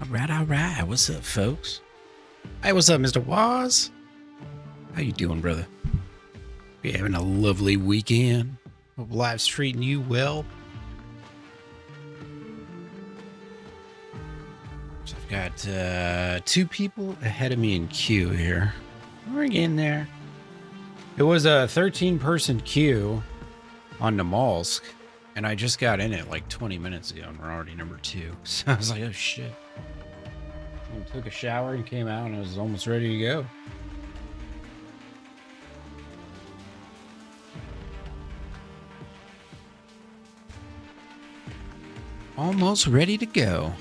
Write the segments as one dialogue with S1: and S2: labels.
S1: All right. What's up, folks? Hey, what's up, Mr. Waz? How you doing, brother? You having a lovely weekend? Hope life's treating you well. So I've got two people ahead of me in queue here. We're getting there. It was a 13-person queue on Namalsk, and I just got in it like 20 minutes ago, and we're already number 2. So I was like, oh shit. And took a shower and came out and I was almost ready to go. Almost ready to go.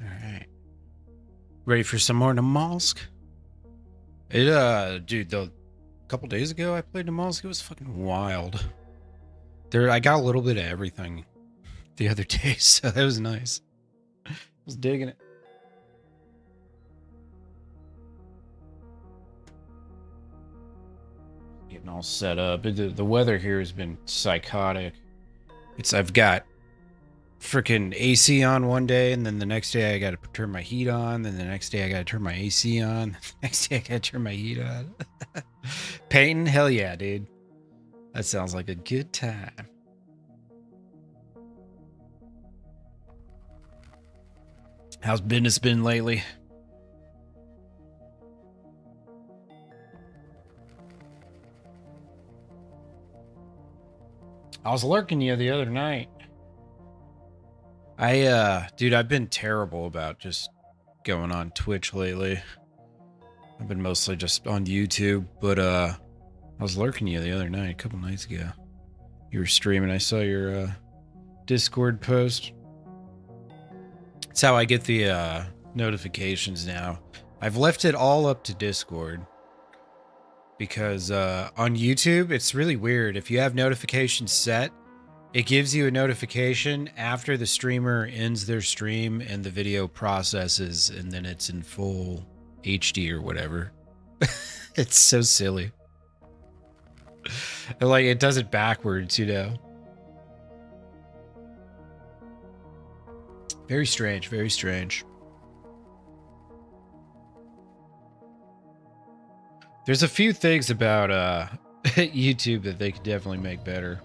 S1: Alright. Ready for some more Namalsk? Dude, a couple days ago I played Namalsk. It was fucking wild. I got a little bit of everything the other day, so that was nice. I was digging it. Getting all set up. The weather here has been psychotic. I've got freaking AC on one day, and then the next day I got to turn my heat on. Then the next day I got to turn my AC on. The next day I got to turn my heat on. Painting? Hell yeah, dude. That sounds like a good time. How's business been lately? I was lurking you the other night. Dude, I've been terrible about just going on Twitch lately. I've been mostly just on YouTube, but I was lurking you the other night, a couple nights ago. You were streaming. I saw your Discord post. That's how I get the notifications now. I've left it all up to Discord because on YouTube, it's really weird. If you have notifications set, it gives you a notification after the streamer ends their stream and the video processes, and then it's in full HD or whatever. It's so silly. Like, it does it backwards, you know? Very strange, very strange. There's a few things about YouTube that they could definitely make better.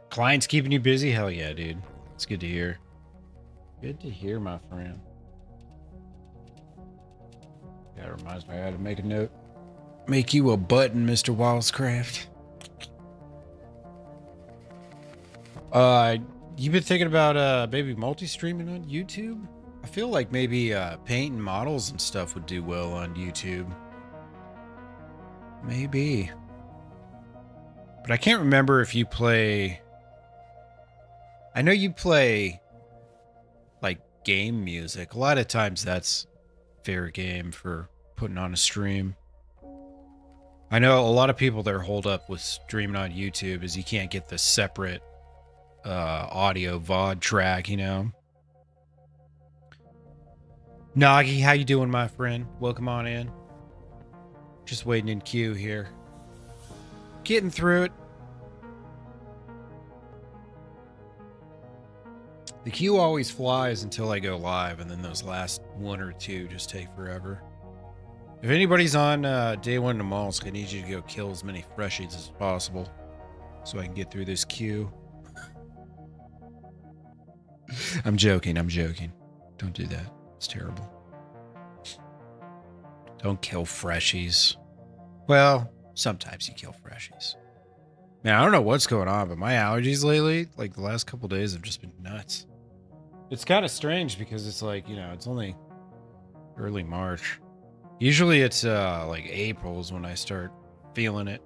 S1: Clients keeping you busy? Hell yeah, dude. It's good to hear. Good to hear, my friend. That reminds me, I had to make a note. Make you a button, Mr. Wildcraft. You've been thinking about maybe multi-streaming on YouTube? I feel like maybe paint and models and stuff would do well on YouTube. Maybe. But I can't remember if you play... I know you play like game music. A lot of times that's fair game for putting on a stream. I know a lot of people, their hold up with streaming on YouTube is you can't get the separate audio VOD track, you know. Nagi, how you doing, my friend? Welcome on in. Just waiting in queue here. Getting through it. The queue always flies until I go live, and then those last one or two just take forever. If anybody's on DayOne Namalsk, I need you to go kill as many freshies as possible so I can get through this queue. I'm joking, I'm joking. Don't do that. It's terrible. Don't kill freshies. Well, sometimes you kill freshies. Man, I don't know what's going on, but my allergies lately, like the last couple days, have just been nuts. It's kind of strange because it's like, you know, it's only early March. Usually it's like April's when I start feeling it.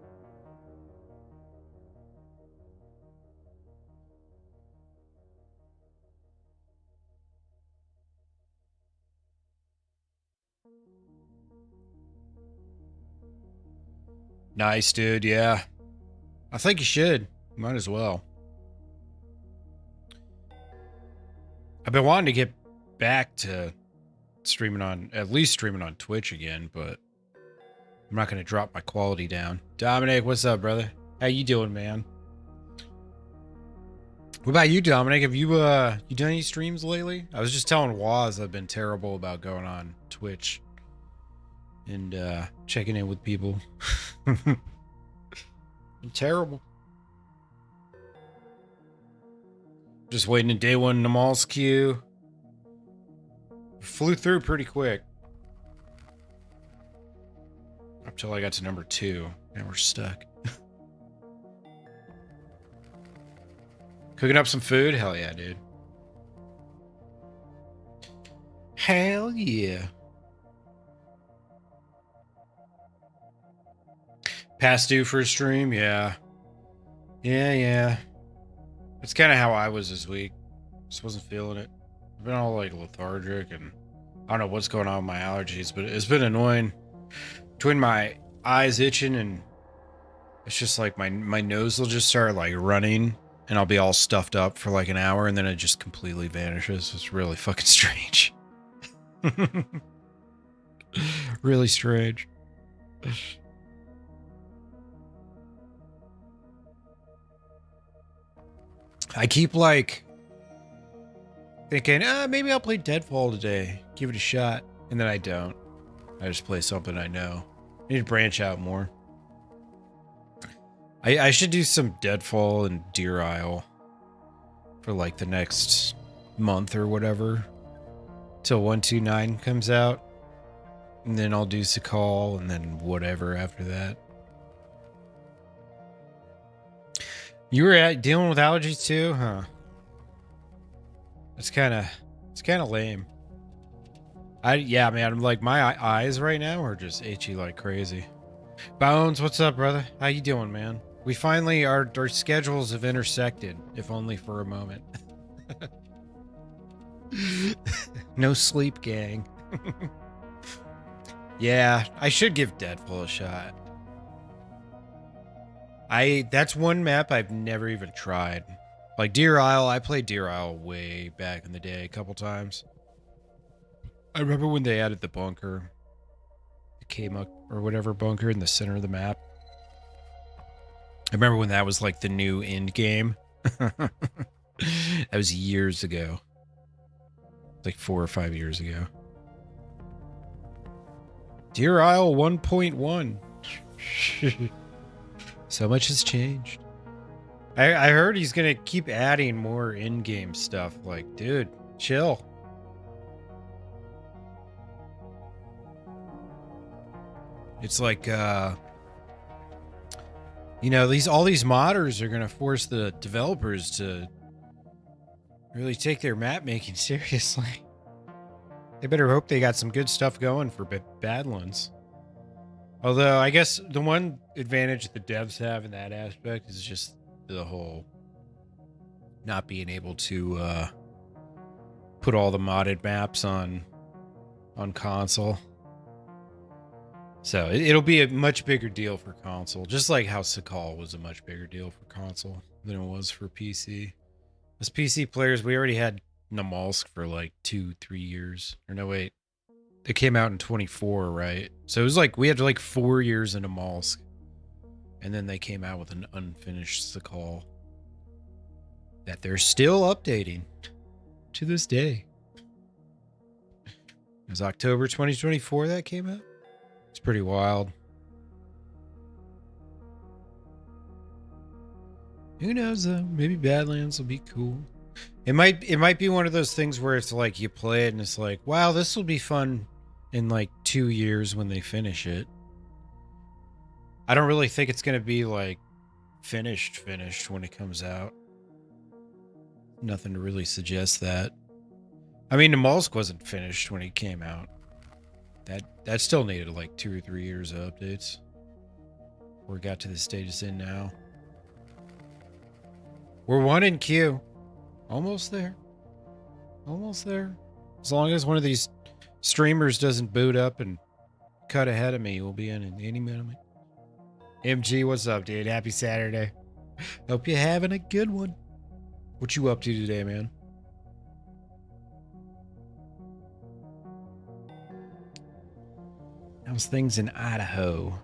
S1: Nice, dude. Yeah. I think you should. Might as well. I've been wanting to get back to streaming on, at least streaming on Twitch again, but I'm not going to drop my quality down. Dominic, what's up, brother? How you doing, man? What about you, Dominic? Have you you done any streams lately? I was just telling Waz I've been terrible about going on Twitch and checking in with people. I'm terrible. Just waiting in DayOne Namalsk queue. Flew through pretty quick. Up till I got to number 2. Now we're stuck. Cooking up some food? Hell yeah, dude. Hell yeah. Past due for a stream? Yeah. Yeah. That's kind of how I was this week. Just wasn't feeling it. I've been all like lethargic and I don't know what's going on with my allergies, but it's been annoying. Between my eyes itching and it's just like my nose will just start like running and I'll be all stuffed up for like an hour and then it just completely vanishes. It's really fucking strange. Really strange. I keep like thinking, maybe I'll play Deadfall today. Give it a shot. And then I don't. I just play something I know. I need to branch out more. I should do some Deadfall and Deer Isle for like the next month or whatever. Till 129 comes out. And then I'll do Sakal and then whatever after that. You were dealing with allergies too, huh? It's kind of lame. Yeah, man, I'm like my eyes right now are just itchy like crazy. Bones, what's up, brother? How you doing, man? We finally our schedules have intersected, if only for a moment. No sleep, gang. Yeah, I should give Deadfall a shot. That's one map I've never even tried. Like Deer Isle, I played Deer Isle way back in the day a couple times. I remember when they added the bunker. The K-Muck or whatever bunker in the center of the map. I remember when that was like the new end game. That was years ago. Like 4 or 5 years ago. Deer Isle 1.1. So much has changed. I heard he's gonna keep adding more in-game stuff. Like, dude, chill. It's like, you know, all these modders are gonna force the developers to really take their map making seriously. They better hope they got some good stuff going for Badlands. Although, I guess the one advantage the devs have in that aspect is just the whole not being able to put all the modded maps on console. So it'll be a much bigger deal for console, just like how Sakal was a much bigger deal for console than it was for PC. As PC players, we already had Namalsk for like 2-3 years. Or no, wait. It came out in 24, right? So it was like we had like 4 years in Namalsk. And then they came out with an unfinished Sakal that they're still updating to this day. It was October 2024 that came out. It's pretty wild. Who knows though? Maybe Badlands will be cool. It might be one of those things where it's like you play it and it's like, wow, this will be fun in like 2 years when they finish it. I don't really think it's going to be like finished when it comes out. Nothing to really suggest that. I mean, Namalsk wasn't finished when it came out. That still needed like 2 or 3 years of updates. We got to the stage it's in now. We're 1 in queue. Almost there. Almost there. As long as one of these streamers doesn't boot up and cut ahead of me, we'll be in any minute. MG, what's up, dude? Happy Saturday. Hope you're having a good one. What you up to today, man? How's things in Idaho?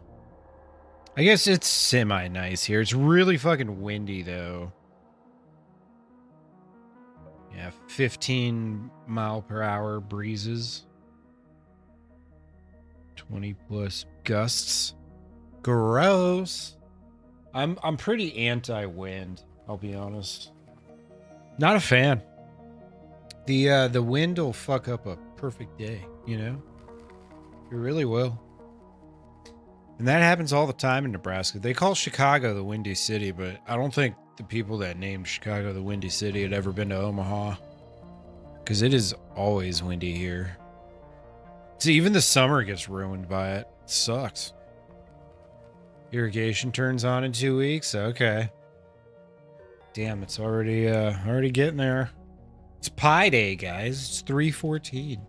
S1: I guess it's semi-nice here. It's really fucking windy, though. Yeah, 15-mile-per-hour breezes. 20-plus gusts. Gross. I'm pretty anti-wind, I'll be honest. Not a fan. The wind will fuck up a perfect day, you know? It really will. And that happens all the time in Nebraska. They call Chicago the Windy City, but I don't think the people that named Chicago the Windy City had ever been to Omaha. Because it is always windy here. See, even the summer gets ruined by it. It sucks. Irrigation turns on in 2 weeks? Okay. Damn, it's already getting there. It's Pi Day, guys. It's 3/14.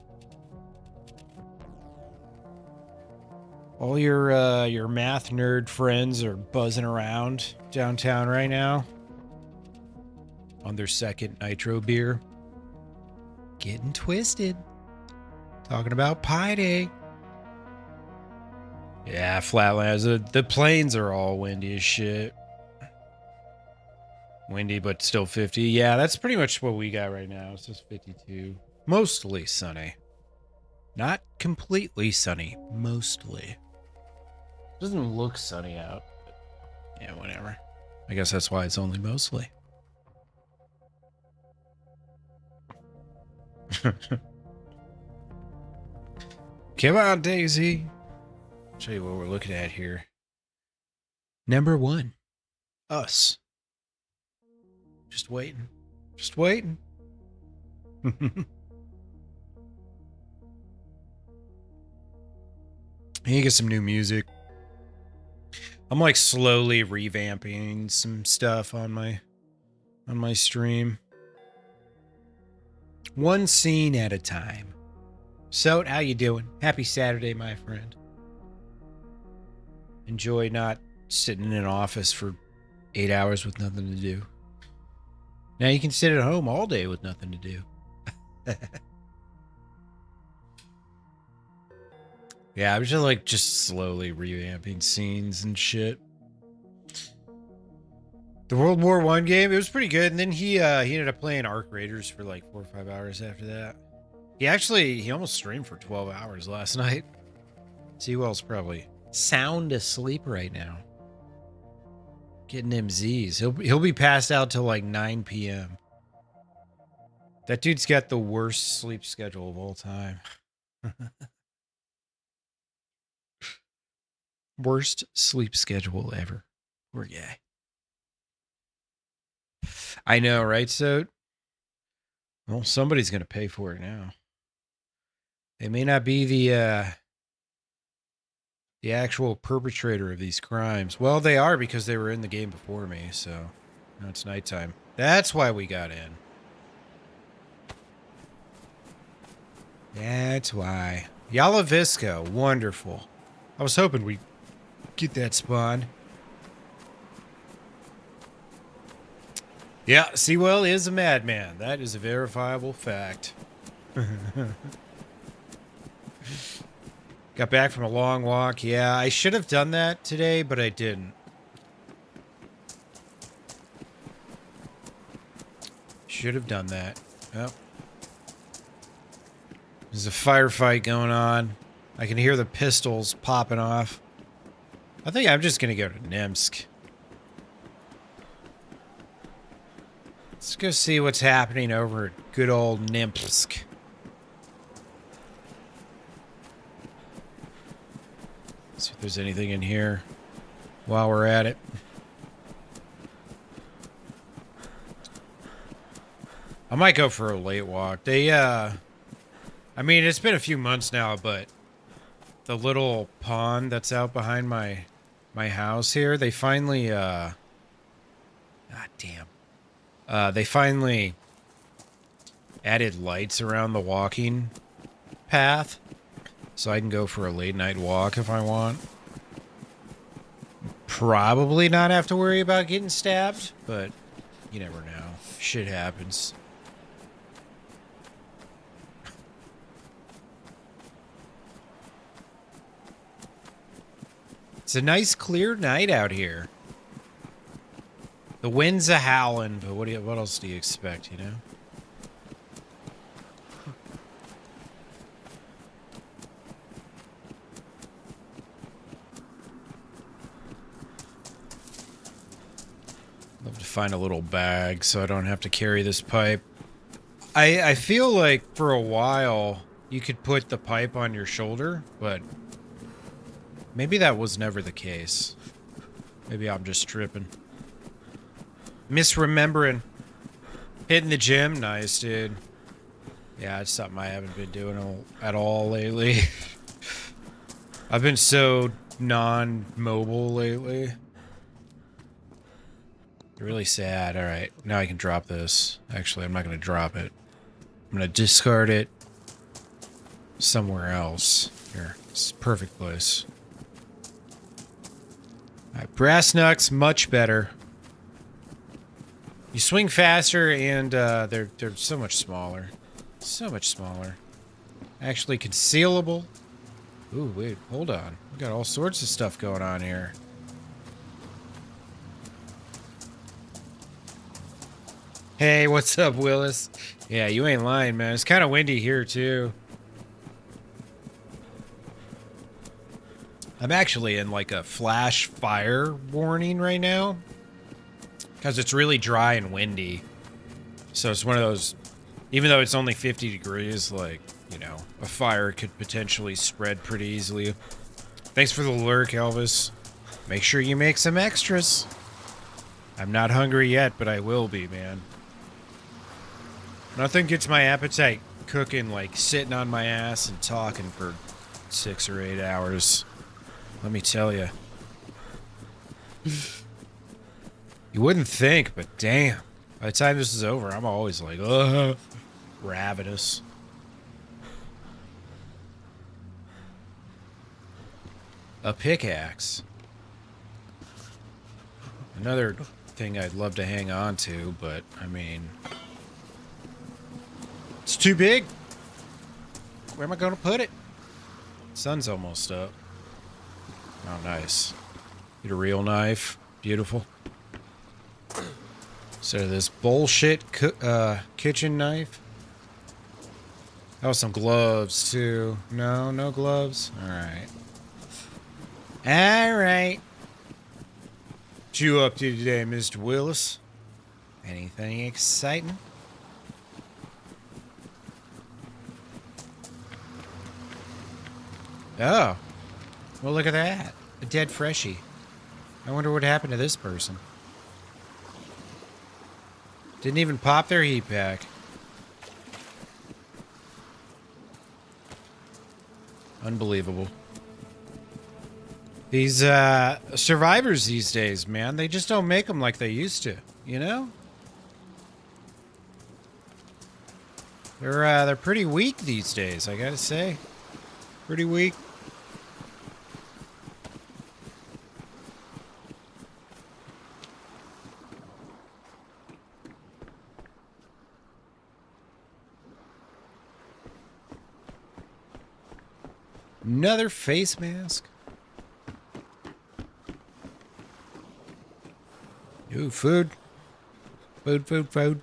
S1: All your math nerd friends are buzzing around downtown right now on their second nitro beer. Getting twisted. Talking about Pi Day. Yeah, Flatlands. The plains are all windy as shit. Windy, but still 50. Yeah, that's pretty much what we got right now. It's just 52. Mostly sunny. Not completely sunny. Mostly. Doesn't look sunny out. Yeah, whatever. I guess that's why it's only mostly. Come on, DayZ. I'll show you what we're looking at here. Number 1. Us. Just waiting. Just waiting. You get some new music. I'm like slowly revamping some stuff on my stream. One scene at a time. So, how you doing? Happy Saturday, my friend. Enjoy not sitting in an office for 8 hours with nothing to do. Now you can sit at home all day with nothing to do. Yeah, I was just slowly revamping scenes and shit. The World War I game, it was pretty good, and then he ended up playing Arc Raiders for like 4 or 5 hours after that. He almost streamed for 12 hours last night. Sewell's probably sound asleep right now. Getting them Z's. He'll be passed out till like 9 p.m. That dude's got the worst sleep schedule of all time. Worst sleep schedule ever. Poor guy. I know, right? So, well, somebody's going to pay for it now. They may not be the actual perpetrator of these crimes. Well, they are because they were in the game before me, so now it's nighttime. That's why we got in. That's why. Yalavisco, wonderful. I was hoping we'd get that spawn. Yeah, Sewell is a madman. That is a verifiable fact. Got back from a long walk. Yeah, I should have done that today, but I didn't. Should have done that. Oh. There's a firefight going on. I can hear the pistols popping off. I think I'm just going to go to Namalsk. Let's go see what's happening over at good old Namalsk. See if there's anything in here while we're at it. I might go for a late walk. I mean, it's been a few months now, but the little pond that's out behind my house here, they finally, God damn. They finally added lights around the walking path, so I can go for a late night walk if I want. Probably not have to worry about getting stabbed, but you never know. Shit happens. It's a nice clear night out here. The wind's a howling, but what else do you expect, you know? Love to find a little bag so I don't have to carry this pipe. I feel like for a while you could put the pipe on your shoulder, but maybe that was never the case. Maybe I'm just tripping. Misremembering. Hitting the gym? Nice, dude. Yeah, it's something I haven't been doing at all lately. I've been so non-mobile lately. Really sad. All right, now I can drop this. Actually, I'm not going to drop it. I'm going to discard it somewhere else. Here, it's a perfect place. All right, brass knucks, much better. You swing faster, and they're so much smaller. So much smaller. Actually concealable. Ooh, wait, hold on. We got all sorts of stuff going on here. Hey, what's up, Willis? Yeah, you ain't lying, man. It's kind of windy here, too. I'm actually in, like, a flash fire warning right now. Because it's really dry and windy. So it's one of those... Even though it's only 50 degrees, like, you know, a fire could potentially spread pretty easily. Thanks for the lurk, Elvis. Make sure you make some extras. I'm not hungry yet, but I will be, man. Nothing gets my appetite cooking like sitting on my ass and talking for 6 or 8 hours. Let me tell you. You wouldn't think, but damn. By the time this is over, I'm always like, ugh, ravenous. A pickaxe. Another thing I'd love to hang on to, but, I mean... It's too big. Where am I going to put it? Sun's almost up. Oh, nice. Get a real knife. Beautiful. Instead of this bullshit kitchen knife. Oh, some gloves, too. No, no gloves? Alright. Alright. What you up to today, Mr. Willis? Anything exciting? Oh. Well, look at that. A dead freshie. I wonder what happened to this person. Didn't even pop their heat pack. Unbelievable. These survivors these days, man, they just don't make them like they used to, you know? They're pretty weak these days, I gotta say. Pretty weak. Another face mask. Ooh, food. Food, food, food.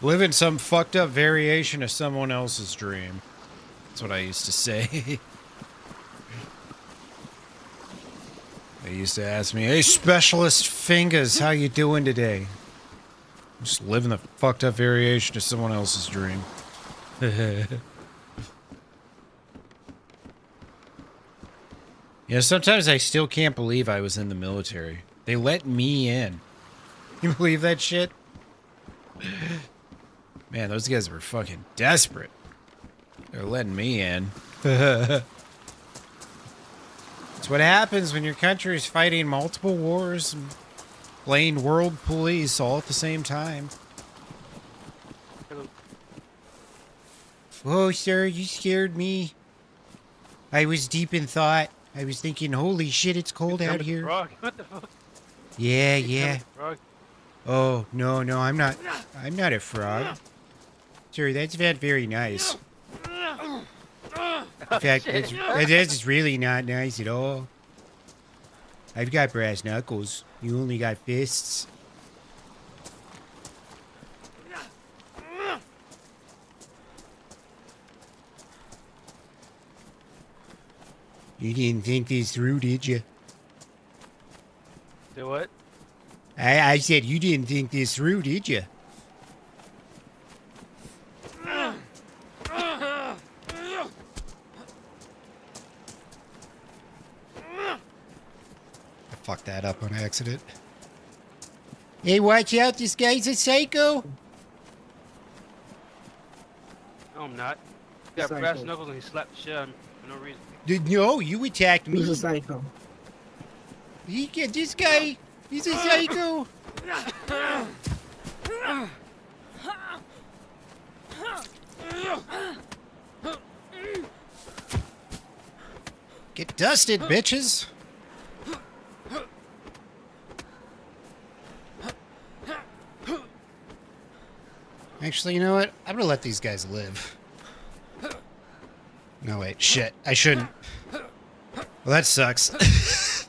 S1: Living some fucked up variation of someone else's dream. That's what I used to say. They used to ask me, "Hey, Specialist Fingers, how you doing today?" Just living the fucked up variation of someone else's dream. You know, sometimes I still can't believe I was in the military. They let me in. You believe that shit? Man, those guys were fucking desperate. They're letting me in. That's what happens when your country is fighting multiple wars and playing world police all at the same time. Whoa, sir, you scared me. I was deep in thought. I was thinking, holy shit, it's cold out here.
S2: What the fuck?
S1: Yeah, yeah.
S2: Oh, no, no, I'm not a frog. Sir, that's not very nice. In fact, that's really not nice at all. I've got brass knuckles. You only got fists. You didn't think this through, did you?
S3: Do what?
S2: I said you didn't think this through, did you? I fucked that up on accident. Hey, watch out, this guy's a psycho.
S3: No, I'm not. He got brass knuckles and he slapped the shit out of me for no reason.
S2: No, you attacked me.
S4: Who's a psycho?
S2: This guy, he's a psycho. Get dusted, bitches. Actually, you know what? I'm gonna let these guys live. No, wait. Shit. I shouldn't. Well, that sucks.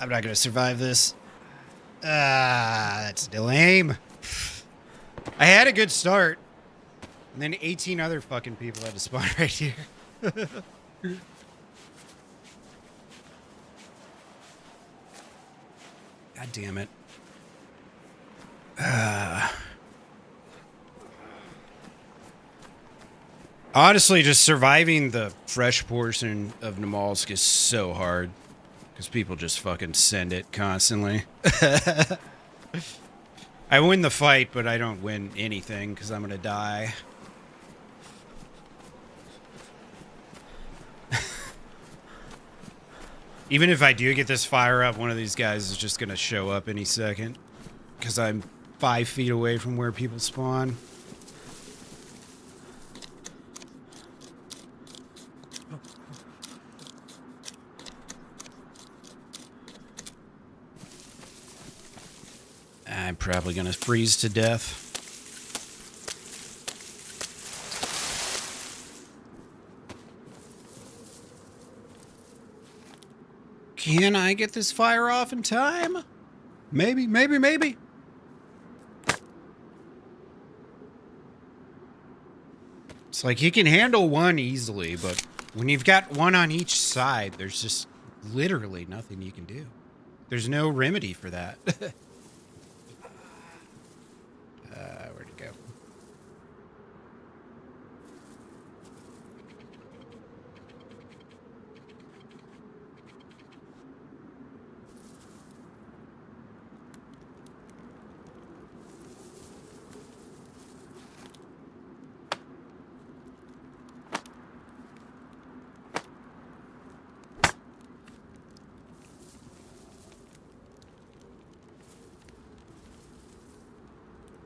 S2: I'm not gonna survive this. That's lame. I had a good start. And then 18 other fucking people had to spawn right here. God damn it. Honestly, just surviving the fresh portion of Namalsk is so hard. Because people just fucking send it constantly. I win the fight, but I don't win anything because I'm going to die. Even if I do get this fire up, one of these guys is just going to show up any second. Because I'm 5 feet away from where people spawn. I'm probably going to freeze to death. Can I get this fire off in time? Maybe, maybe, maybe. It's like you can handle one easily, but when you've got one on each side, there's just literally nothing you can do. There's no remedy for that. Where'd it go?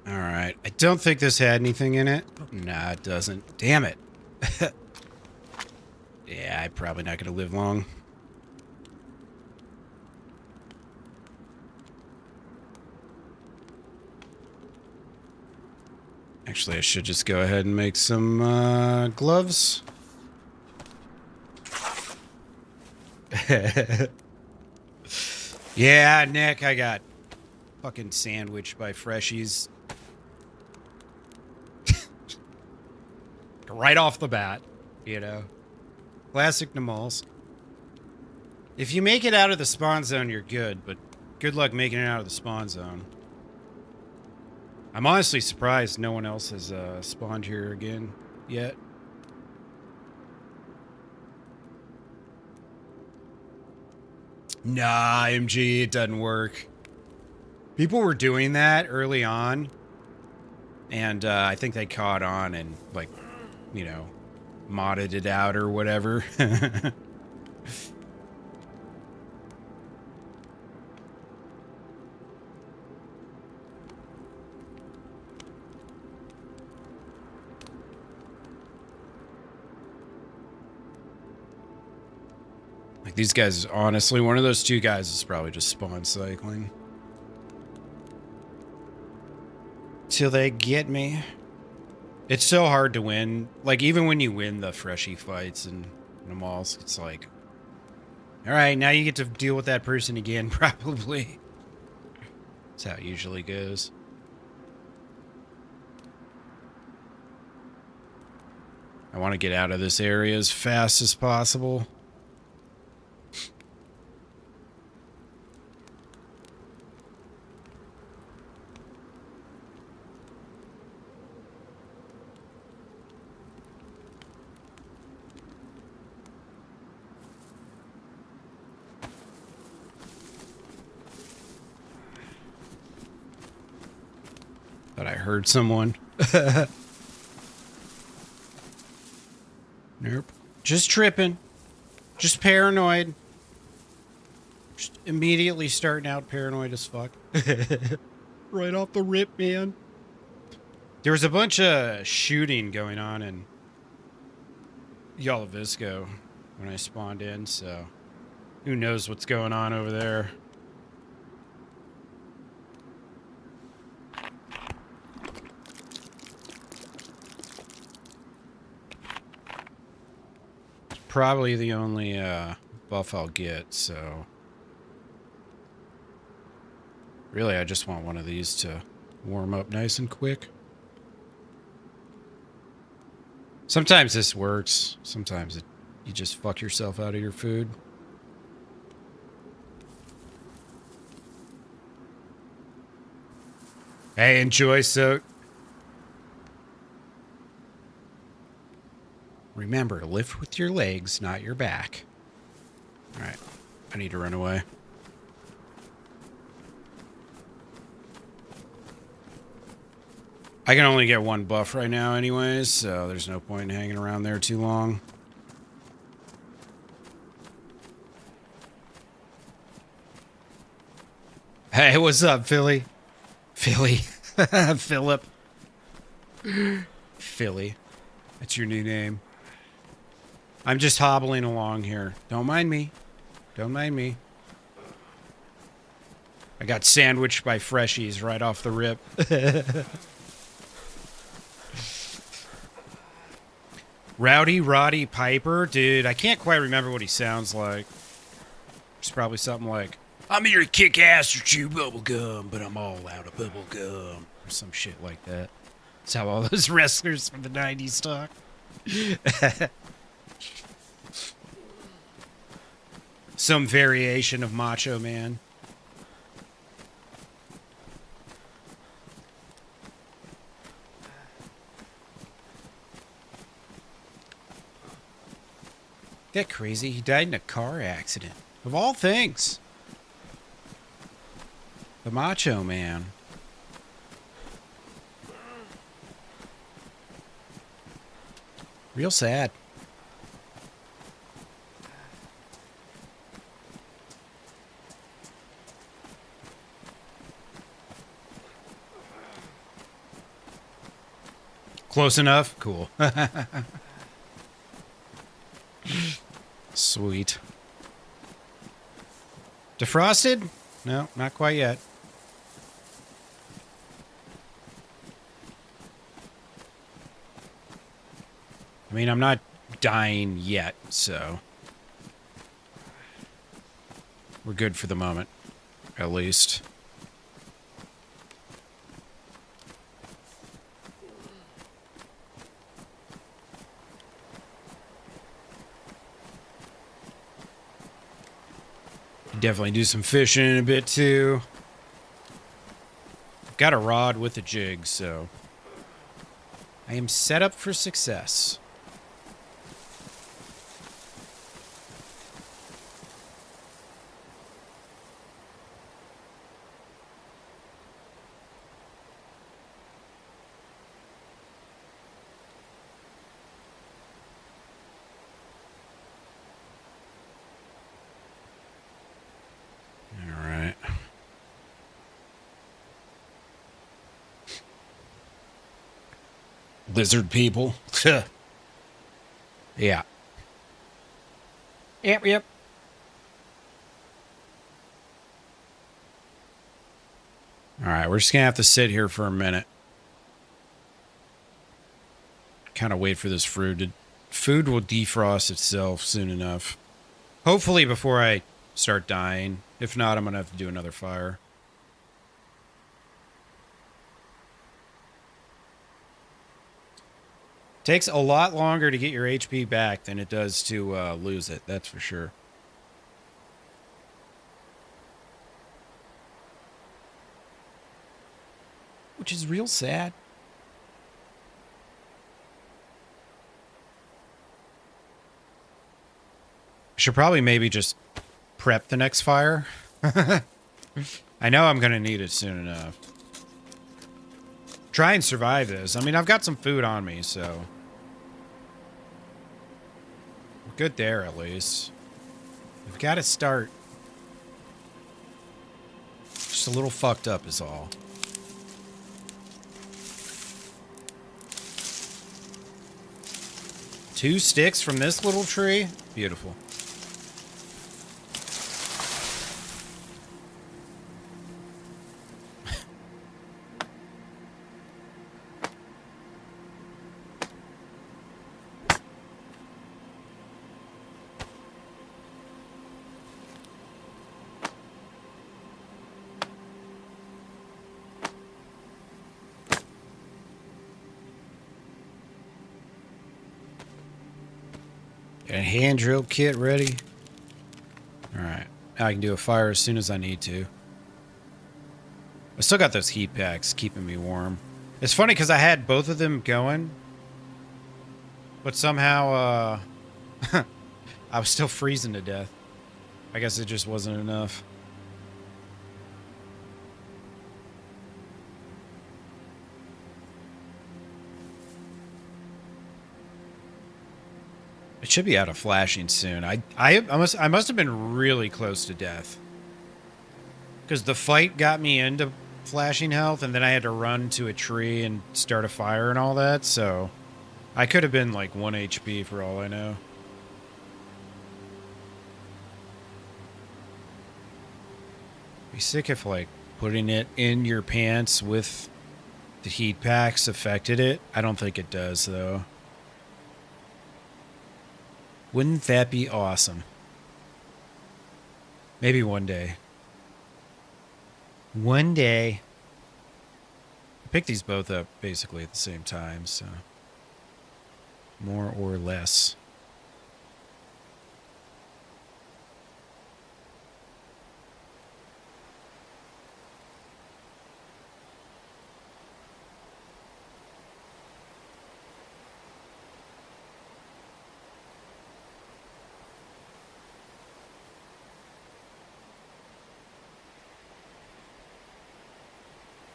S2: Alright, I don't think this had anything in it. Nah, it doesn't. Damn it. Yeah, I'm probably not going to live long. Actually, I should just go ahead and make some gloves. Yeah, Nick, I got fucking sandwiched by freshies. Right off the bat, you know. Classic Namalsk. If you make it out of the spawn zone, you're good, but good luck making it out of the spawn zone. I'm honestly surprised no one else has spawned here again yet. Nah, MG, it doesn't work. People were doing that early on, and I think they caught on and, like, you know, modded it out or whatever. Like, these guys, honestly, one of those two guys is probably just spawn cycling. till they get me. It's so hard to win. Like, even when you win the freshie fights in Namalsk, it's like, all right, now you get to deal with that person again, probably. That's how it usually goes. I want to get out of this area as fast as possible. Thought I heard someone. Nope. Just tripping. Just paranoid. Just immediately starting out paranoid as fuck. Right off the rip, man. There was a bunch of shooting going on in Yalavisco when I spawned in, so who knows what's going on over there. Probably the only buff I'll get, so really I just want one of these to warm up nice and quick. Sometimes this works, sometimes you just fuck yourself out of your food. Hey, enjoy soak. Remember, lift with your legs, not your back. Alright, I need to run away. I can only get one buff right now anyways, so there's no point in hanging around there too long. Hey, what's up, Philly? Philly. Philip. Philly. That's your new name. I'm just hobbling along here. Don't mind me. Don't mind me. I got sandwiched by freshies right off the rip. Rowdy Roddy Piper? Dude, I can't quite remember what he sounds like. It's probably something like, I'm here to kick ass or chew bubble gum, but I'm all out of bubble gum. Or some shit like that. That's how all those wrestlers from the 90s talk. Some variation of Macho Man. That crazy, he died in a car accident. Of all things. The Macho Man. Real sad. Close enough? Cool. Sweet. Defrosted? No, not quite yet. I mean, I'm not dying yet, so we're good for the moment, at least. Definitely do some fishing in a bit, too. I've got a rod with a jig, so I am set up for success. Lizard people. Yeah. Yep. All right, we're just going to have to sit here for a minute. kind of wait for this food will defrost itself soon enough. Hopefully before I start dying. If not, I'm going to have to do another fire. Takes a lot longer to get your HP back than it does to lose it, that's for sure. Which is real sad. Should probably maybe just prep the next fire. I know I'm going to need it soon enough. Try and survive this. I mean, I've got some food on me, so... we're good there, at least. We've got to start. Just a little fucked up is all. Two sticks from this little tree? Beautiful. Got a hand drill kit ready. Alright. Now I can do a fire as soon as I need to. I still got those heat packs keeping me warm. It's funny because I had both of them going. But somehow, I was still freezing to death. I guess it just wasn't enough. It should be out of flashing soon. I must have been really close to death. Because the fight got me into flashing health, and then I had to run to a tree and start a fire and all that, so... I could have been like 1 HP for all I know. Be sick if like putting it in your pants with the heat packs affected it. I don't think it does though. Wouldn't that be awesome? Maybe one day. One day. I picked these both up basically at the same time, so... more or less.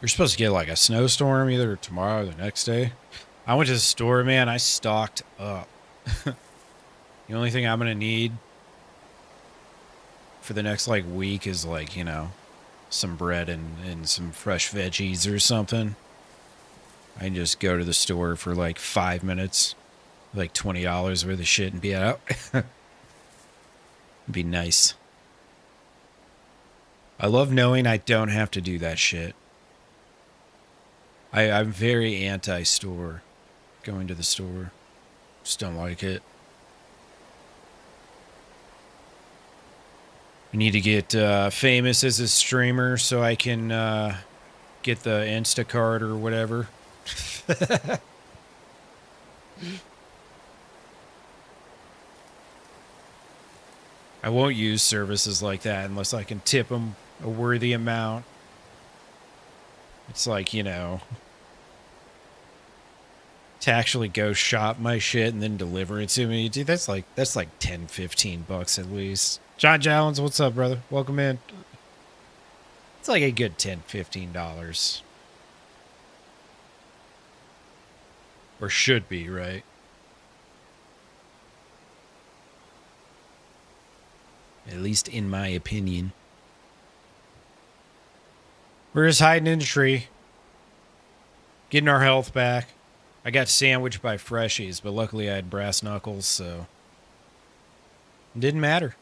S2: You're supposed to get like a snowstorm either tomorrow or the next day. I went to the store, man. I stocked up. The only thing I'm going to need for the next like week is like, you know, some bread and some fresh veggies or something. I can just go to the store for like 5 minutes, like $20 worth of shit and be out. It'd be nice. I love knowing I don't have to do that shit. I'm very anti-store. Going to the store. Just don't like it. I need to get famous as a streamer so I can get the Instacart or whatever. I won't use services like that unless I can tip them a worthy amount. It's like, you know... to actually go shop my shit and then deliver it to me, dude, that's like 10-15 bucks at least. John Jallens, what's up, brother? Welcome in. It's like a good $10-15. Or should be, right? At least in my opinion. We're just hiding in the tree, getting our health back. I got sandwiched by freshies, but luckily I had brass knuckles, so it didn't matter.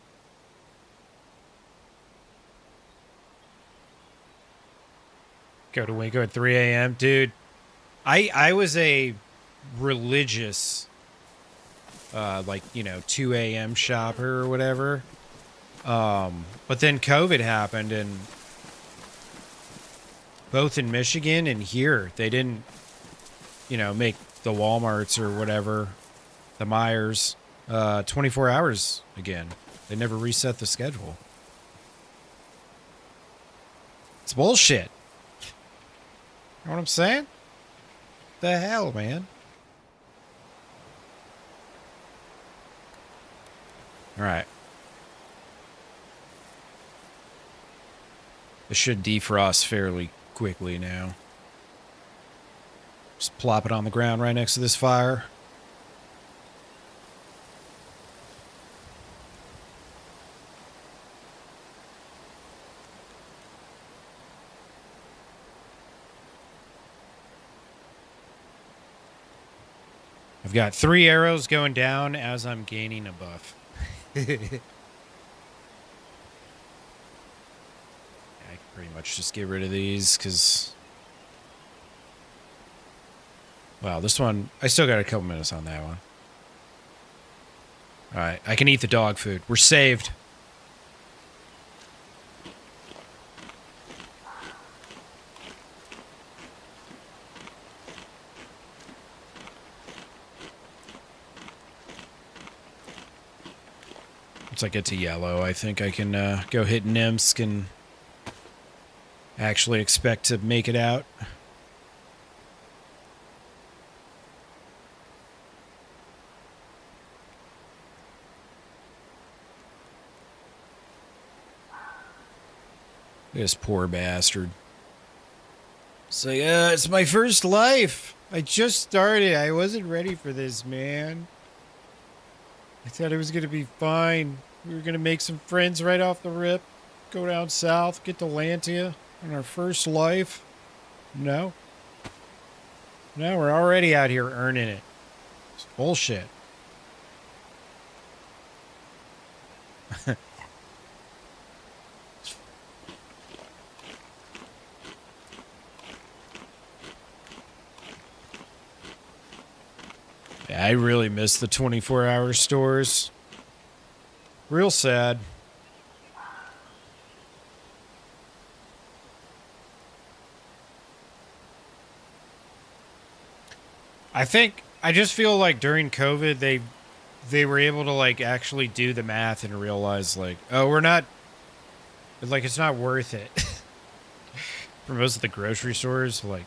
S2: Go to Winko at 3 a.m. Dude, I was a religious, like, you know, 2 a.m. shopper or whatever. But then COVID happened, and both in Michigan and here, they didn't, you know, make the Walmarts or whatever, the Myers, 24 hours again. They never reset the schedule. It's bullshit. You know what I'm saying? The hell, man? All right. This should defrost fairly quickly now. Just plop it on the ground right next to this fire. I've got 3 arrows going down as I'm gaining a buff. I can pretty much just get rid of these because... Wow, this one... I still got a couple minutes on that one. Alright, I can eat the dog food. We're saved. Once I get to yellow, I think I can go hit Namalsk and actually expect to make it out. This poor bastard. It's like, it's my first life. I just started. I wasn't ready for this, man. I thought it was going to be fine. We were going to make some friends right off the rip. Go down south, get to Lantia on our first life. No. No, we're already out here earning it. It's bullshit. Yeah, I really miss the 24-hour stores. Real sad. I just feel like during COVID they were able to like actually do the math and realize like, oh, we're not like it's not worth it. For most of the grocery stores, like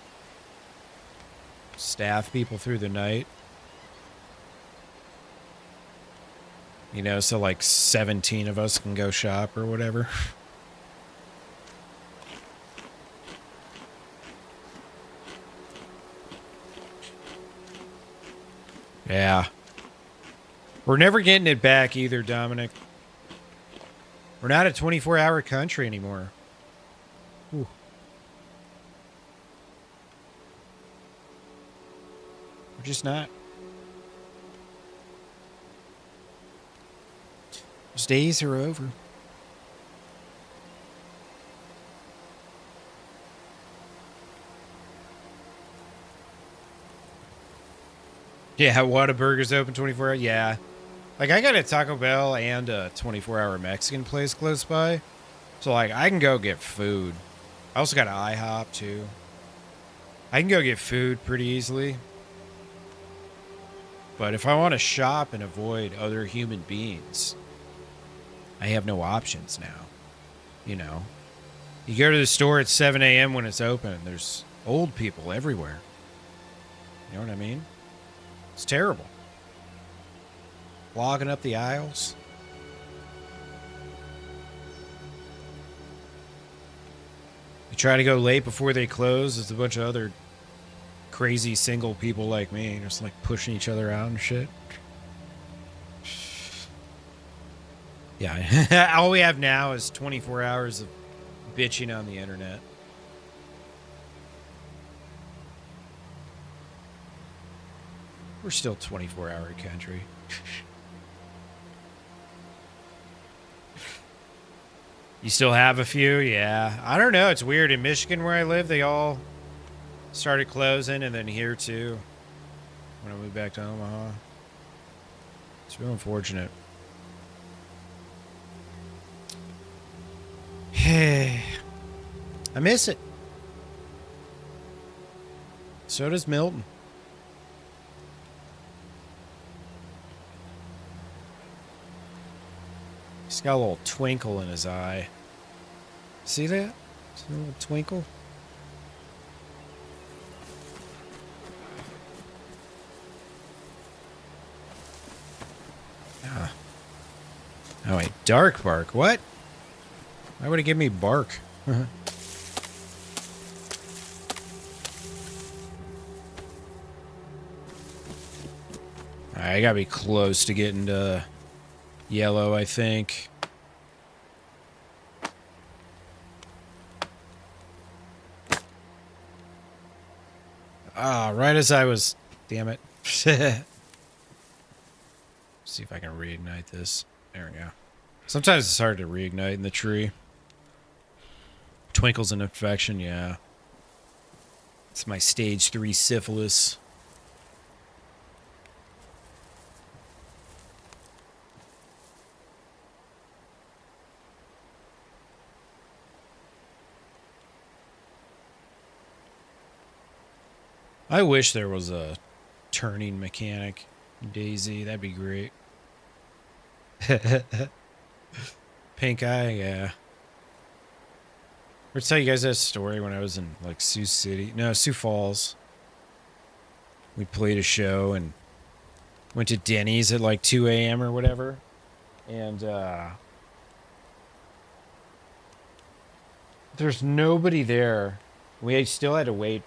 S2: staff people through the night. You know, so like 17 of us can go shop or whatever. Yeah. We're never getting it back either, Dominic. We're not a 24-hour country anymore. Ooh. We're just not. Those days are over. Yeah, Whataburger's open 24 hours. Yeah. Like, I got a Taco Bell and a 24-hour Mexican place close by. So, like, I can go get food. I also got an IHOP, too. I can go get food pretty easily. But if I want to shop and avoid other human beings, I have no options now. You know? You go to the store at 7 a.m. when it's open, and there's old people everywhere. You know what I mean? It's terrible. Logging up the aisles. You try to go late before they close. There's a bunch of other crazy single people like me just like pushing each other out and shit. Yeah, all we have now is 24 hours of bitching on the internet. We're still 24-hour country. You still have a few? Yeah. I don't know. It's weird. In Michigan where I live, they all started closing, and then here too.
S1: when I moved back to Omaha. It's real unfortunate. Hey, I miss it. So does Milton. He's got a little twinkle in his eye. See that? See a little twinkle? Ah. Oh wait, dark bark. What? Why would it give me bark? I gotta be close to getting to yellow, I think. Ah, right as I was... Damn it. See if I can reignite this. There we go. Sometimes it's hard to reignite in the tree. Twinkle's an infection, yeah. It's my stage 3 syphilis. I wish there was a turning mechanic in DayZ. That'd be great. Pink eye, yeah. I'll tell you guys that story when I was in like Sioux City. No, Sioux Falls. We played a show and went to Denny's at like 2 a.m. or whatever. And there's nobody there. We still had to wait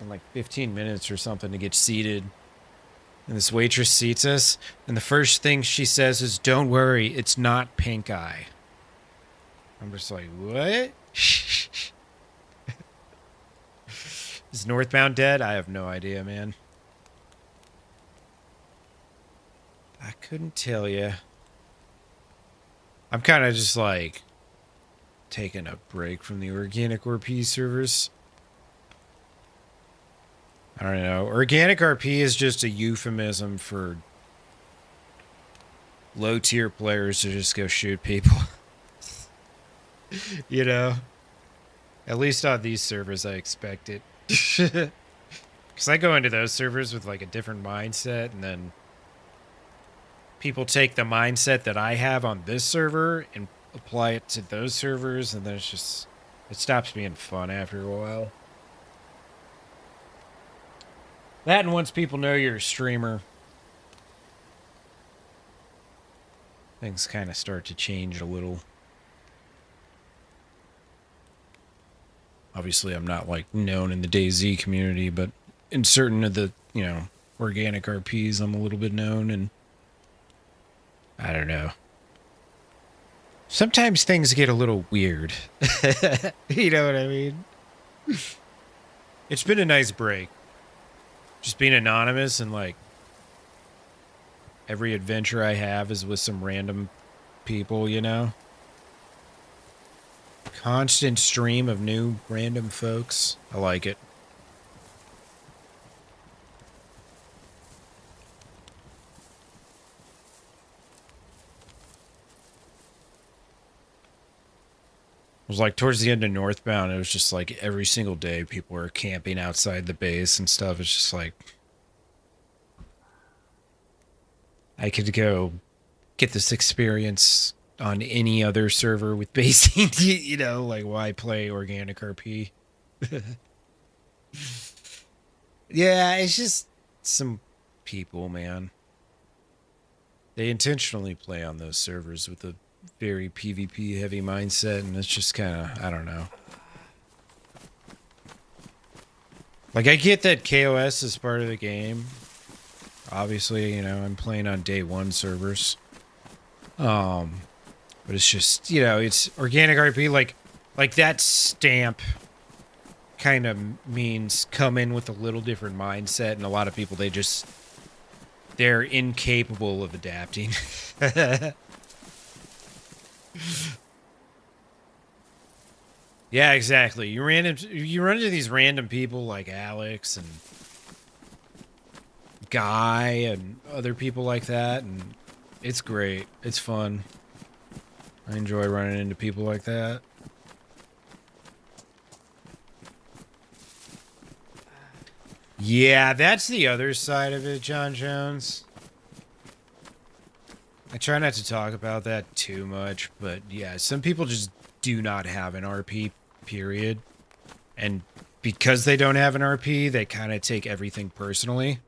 S1: in like 15 minutes or something to get seated. And this waitress seats us, and the first thing she says is, "Don't worry, it's not pink eye." I'm just like, what? Is Northbound dead? I have no idea, man. I couldn't tell you. I'm kind of just like taking a break from the organic RP servers. I don't know. Organic RP is just a euphemism for low tier players to just go shoot people. You know? At least on these servers, I expect it. Because I go into those servers with like a different mindset, and then people take the mindset that I have on this server and apply it to those servers, and then it's just, it stops being fun after a while. That, and once people know you're a streamer, things kind of start to change a little. Obviously, I'm not like known in the DayZ community, but in certain of the, you know, organic RPs, I'm a little bit known, and I don't know. Sometimes things get a little weird. You know what I mean? It's been a nice break. Just being anonymous, and like every adventure I have is with some random people, you know? Constant stream of new random folks. I like it. It was like towards the end of Northbound, it was just like every single day people were camping outside the base and stuff. It's just like, I could go get this experience on any other server with basing, you know, like why play organic RP? Yeah, it's just some people, man. They intentionally play on those servers with a very PvP heavy mindset, and it's just kind of, I don't know. Like, I get that KOS is part of the game. Obviously, you know, I'm playing on DayOne servers. But it's just, you know, it's organic RP, like that stamp kind of means come in with a little different mindset, and a lot of people, they're incapable of adapting. Yeah, exactly. You run into these random people like Alex and Guy and other people like that, and it's great. It's fun. I enjoy running into people like that. Yeah, that's the other side of it, John Jones. I try not to talk about that too much, but yeah, some people just do not have an RP, period. And because they don't have an RP, they kind of take everything personally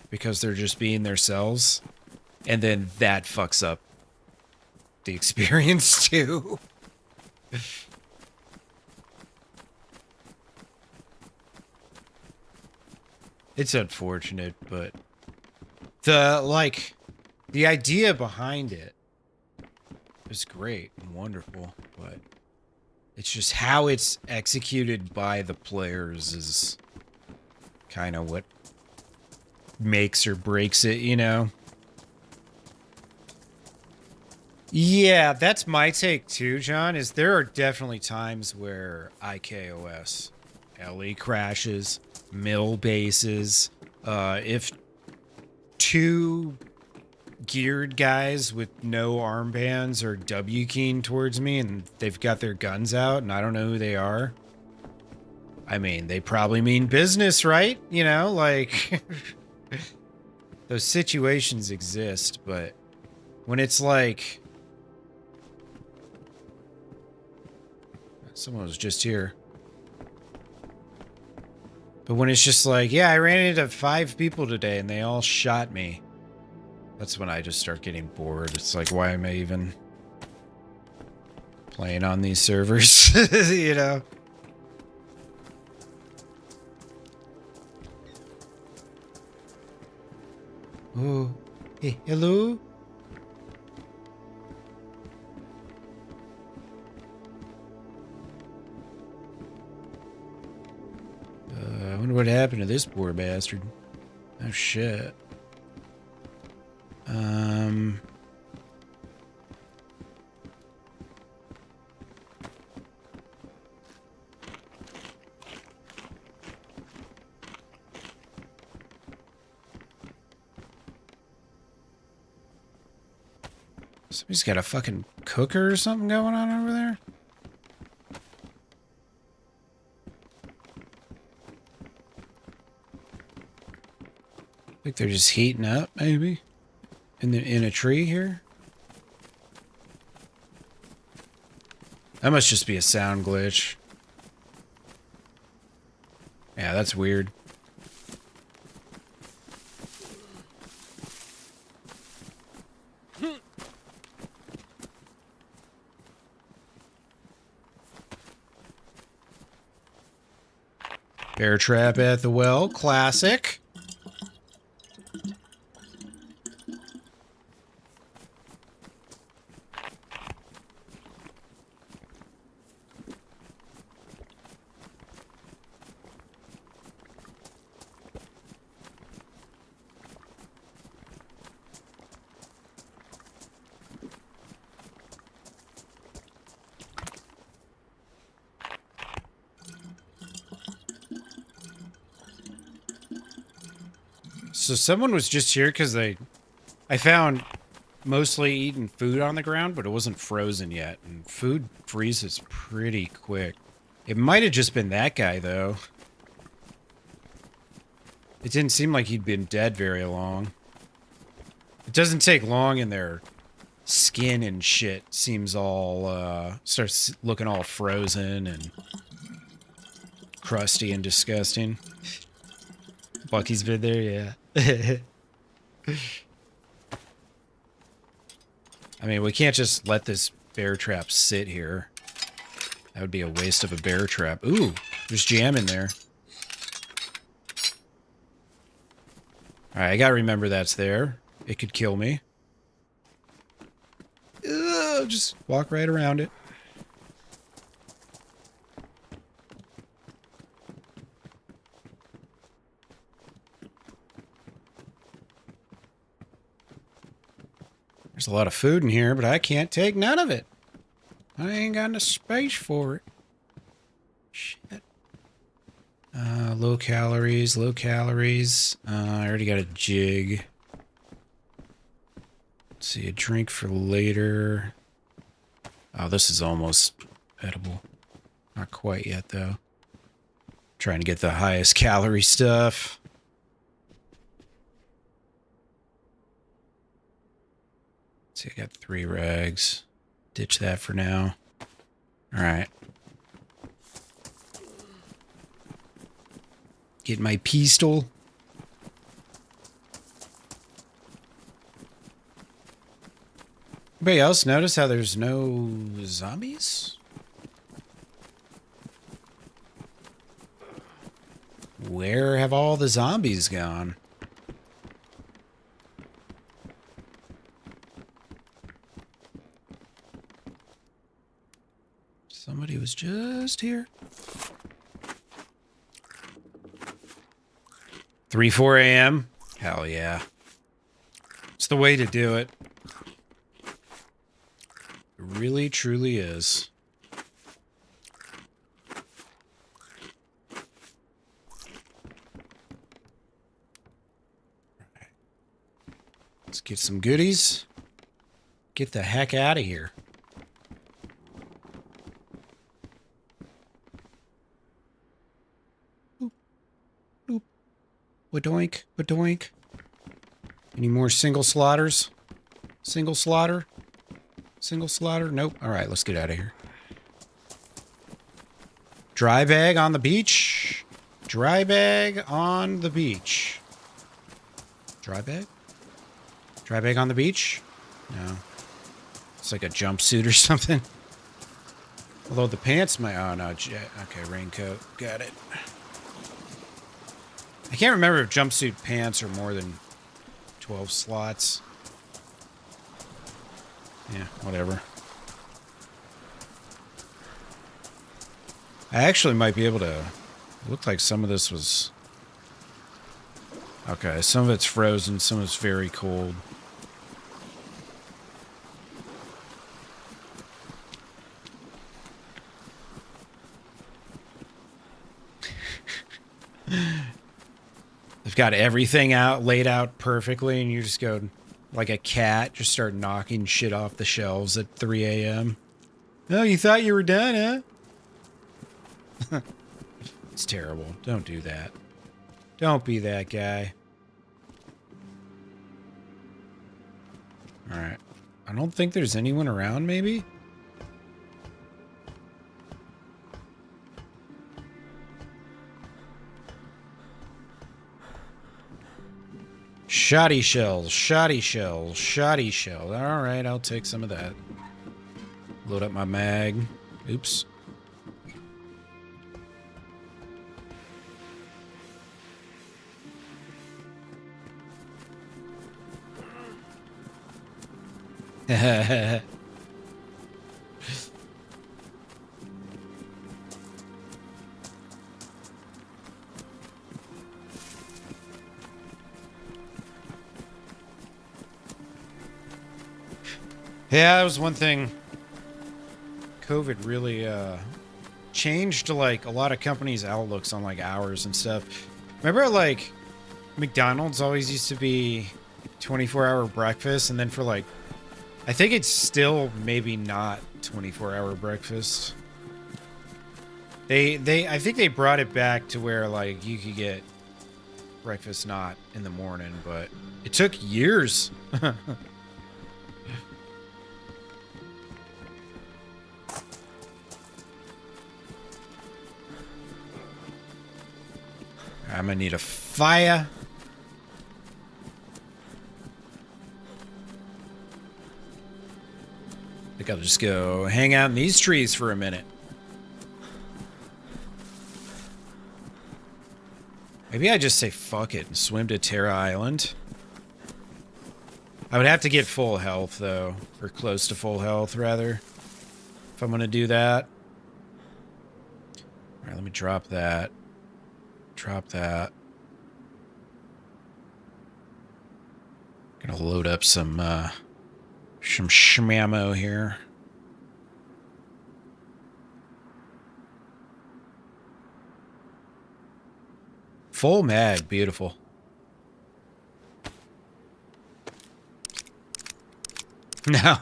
S1: because they're just being themselves. And then that fucks up the experience too. It's unfortunate, but the idea behind it is great and wonderful, but it's just how it's executed by the players is kind of what makes or breaks it, you know? Yeah, that's my take too, John, is there are definitely times where IKOS, LE crashes, mill bases, if two geared guys with no armbands are W keying towards me and they've got their guns out and I don't know who they are. I mean, they probably mean business, right? You know, like those situations exist, but when it's like someone was just here. But when it's just like, yeah, I ran into 5 people today and they all shot me. That's when I just start getting bored. It's like, why am I even playing on these servers? You know? Oh, hey, hello? I wonder what happened to this poor bastard. Oh, shit. Somebody's got a fucking cooker or something going on over there? I think they're just heating up, maybe? In a tree here? That must just be a sound glitch. Yeah, that's weird. Bear trap at the well, classic. So someone was just here because I found mostly eating food on the ground, but it wasn't frozen yet. And food freezes pretty quick. It might have just been that guy, though. It didn't seem like he'd been dead very long. It doesn't take long and their skin and shit seems all, starts looking all frozen and crusty and disgusting. Bucky's been there, yeah. I mean, we can't just let this bear trap sit here. That would be a waste of a bear trap. Ooh, there's jam in there. Alright, I gotta remember that's there. It could kill me. Just walk right around it. There's a lot of food in here, but I can't take none of it. I ain't got enough space for it. Shit.
S2: Low calories, low calories. I already got a jig. Let's see, a drink for later. Oh, this is almost edible. Not quite yet, though. Trying to get the highest calorie stuff. Let's see, I got 3 rags. Ditch that for now. All right. Get my pistol. Anybody else notice how there's no zombies? Where have all the zombies gone? Somebody was just here. 3, 4 a.m. Hell yeah. It's the way to do it. It really, truly is. Let's get some goodies. Get the heck out of here. Boop. Boop. Wadoink. Wadoink. Any more single slaughters? Single slaughter? Single slaughter? Nope. All right, let's get out of here. Dry bag on the beach. Dry bag on the beach. Dry bag? Dry bag on the beach? No. It's like a jumpsuit or something. Although the pants might... Oh, no. Okay, raincoat. Got it. I can't remember if jumpsuit pants are more than 12 slots. Yeah, whatever. I actually might be able to... It looked like some of this was... Okay, some of it's frozen, some of it's very cold. They've got everything laid out perfectly, and you just go... Like a cat, just start knocking shit off the shelves at 3 a.m. Oh, you thought you were done, huh? It's terrible. Don't do that. Don't be that guy. Alright. I don't think there's anyone around, maybe? Shoddy shells, shoddy shells, shoddy shells. Alright, I'll take some of that. Load up my mag. Oops. Yeah, that was one thing COVID really changed, like, a lot of companies' outlooks on, like, hours and stuff. Remember, like, McDonald's always used to be 24-hour breakfast, and then for, like, I think it's still maybe not 24-hour breakfast. I think they brought it back to where, like, you could get breakfast not in the morning, but it took years. I'm gonna need a fire. I think I'll just go hang out in these trees for a minute. Maybe I just say fuck it and swim to Terra Island. I would have to get full health, though. Or close to full health, rather. If I'm gonna do that. Alright, let me drop that. Drop that. Gonna load up some shmammo here.
S1: Full mag, beautiful. No.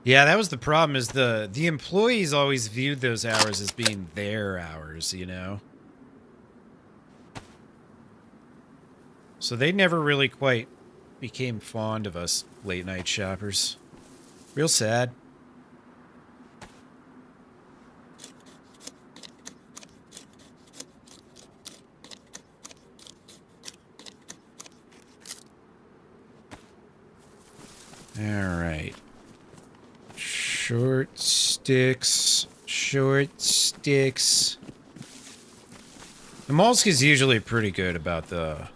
S1: Yeah, that was the problem, is the employees always viewed those hours as being their hours, you know? So they never really quite became fond of us late night shoppers. Real sad. All right. Short sticks. Short sticks. Namalsk is usually pretty good about the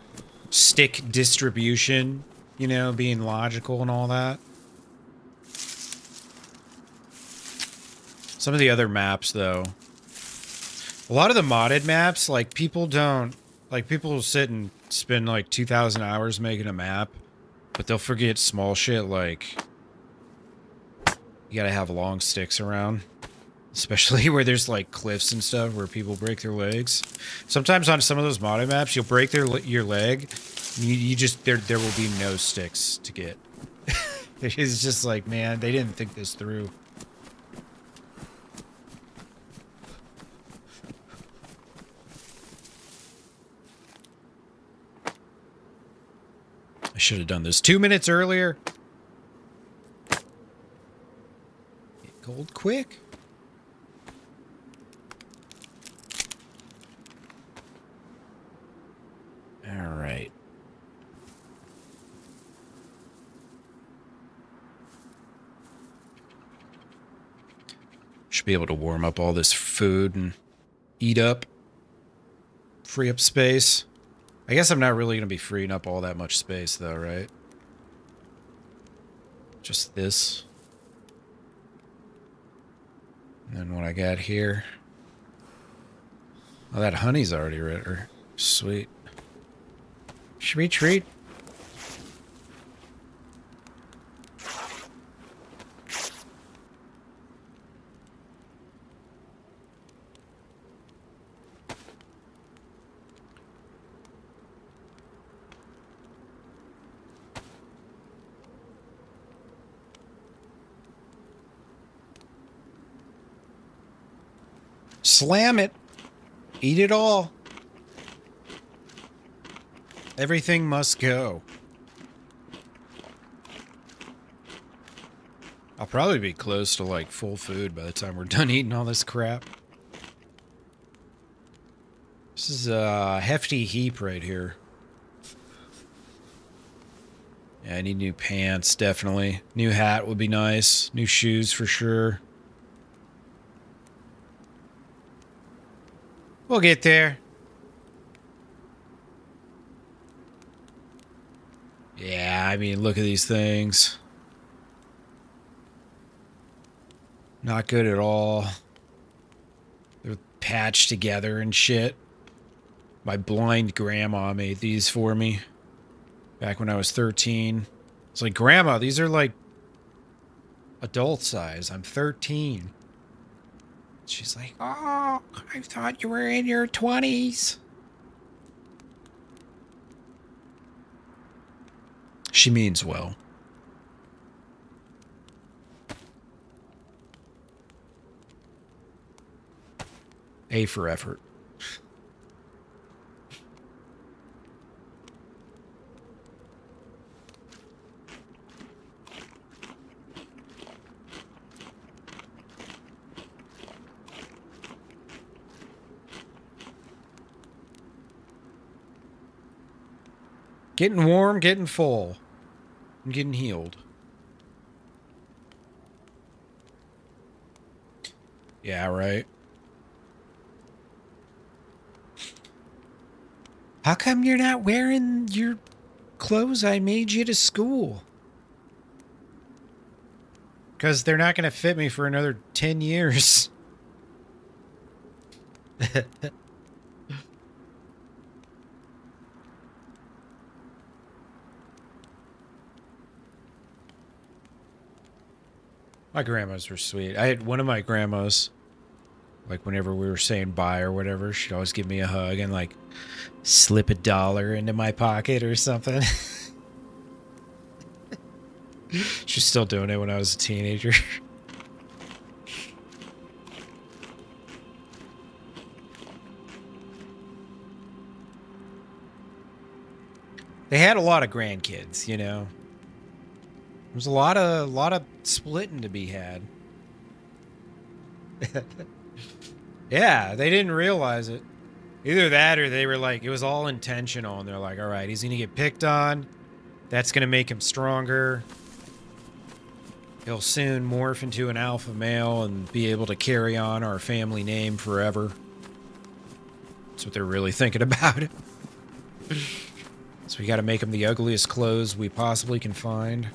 S1: stick distribution, you know, being logical and all that. Some of the other maps, though. A lot of the modded maps, like, people will sit and spend, like, 2,000 hours making a map, but they'll forget small shit like you gotta have long sticks around. Especially where there's, like, cliffs and stuff where people break their legs. Sometimes on some of those modded maps, you'll break your leg. You just, there will be no sticks to get. It's just like, man, they didn't think this through. I should have done this 2 minutes earlier. Get gold quick. All right. Should be able to warm up all this food and eat up. Free up space. I guess I'm not really going to be freeing up all that much space, though, right? Just this. And then what I got here. Oh, that honey's already ready. Sweet. Sweet treat. Slam it. Eat it all. Everything must go. I'll probably be close to, like, full food by the time we're done eating all this crap. This is a hefty heap right here. Yeah, I need new pants, definitely. New hat would be nice. New shoes for sure. We'll get there. Yeah, I mean, look at these things. Not good at all. They're patched together and shit. My blind grandma made these for me back when I was 13. It's like, Grandma, these are like adult size. I'm 13. She's like, oh, I thought you were in your 20s. She means well. A for effort. Getting warm, getting full, and getting healed. Yeah, right. How come you're not wearing your clothes I made you to school? Because they're not going to fit me for another 10 years. My grandmas were sweet. I had one of my grandmas Like whenever we were saying bye or whatever, she'd always give me a hug and like slip $1 into my pocket or something. She's still doing it when I was a teenager. They had a lot of grandkids, you know. There's a lot of splitting to be had. Yeah, they didn't realize it. Either that or they were like, it was all intentional, and they're like, all right, he's gonna get picked on. That's gonna make him stronger. He'll soon morph into an alpha male and be able to carry on our family name forever. That's what they're really thinking about. So we gotta make him the ugliest clothes we possibly can find.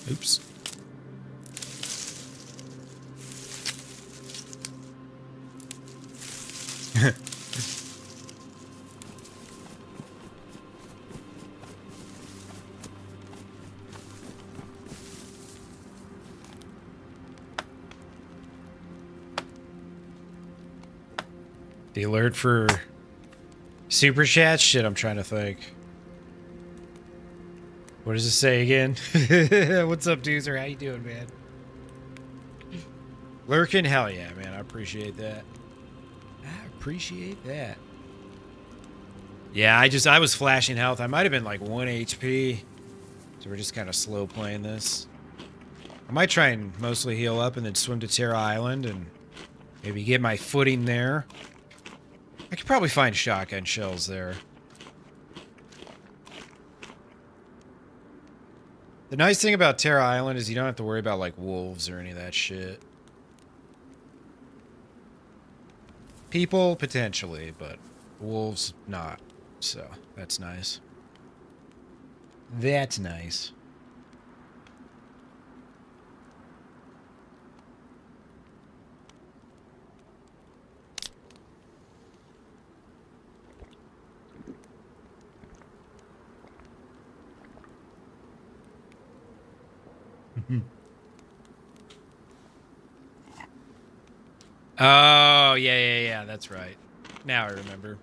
S1: Oops. The alert for super chat? Shit, I'm trying to think. What does it say again? What's up, Doozer? How you doing, man? Lurking? Hell yeah, man. I appreciate that. I appreciate that. Yeah, I was flashing health. I might have been like 1 HP. So we're just kind of slow playing this. I might try and mostly heal up and then swim to Terra Island and maybe get my footing there. I could probably find shotgun shells there. The nice thing about Terra Island is you don't have to worry about like wolves or any of that shit. People, potentially, but wolves, not. So, that's nice. That's nice. Oh, yeah, that's right. Now I remember.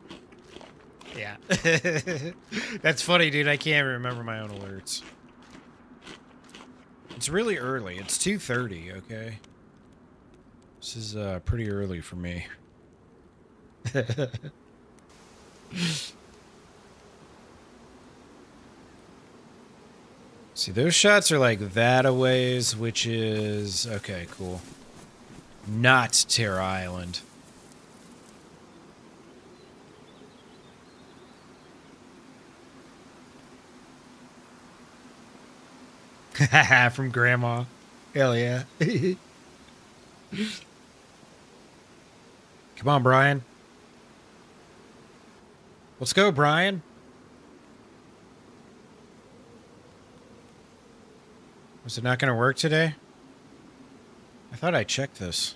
S1: Yeah. That's funny, dude. I can't remember my own alerts. It's really early. It's 2:30, okay? This is pretty early for me. See, those shots are like that a ways, which is... Okay, cool. Not Terra Island. From Grandma. Hell yeah. Come on, Brian. Let's go, Brian. Was it not going to work today? I thought I checked this.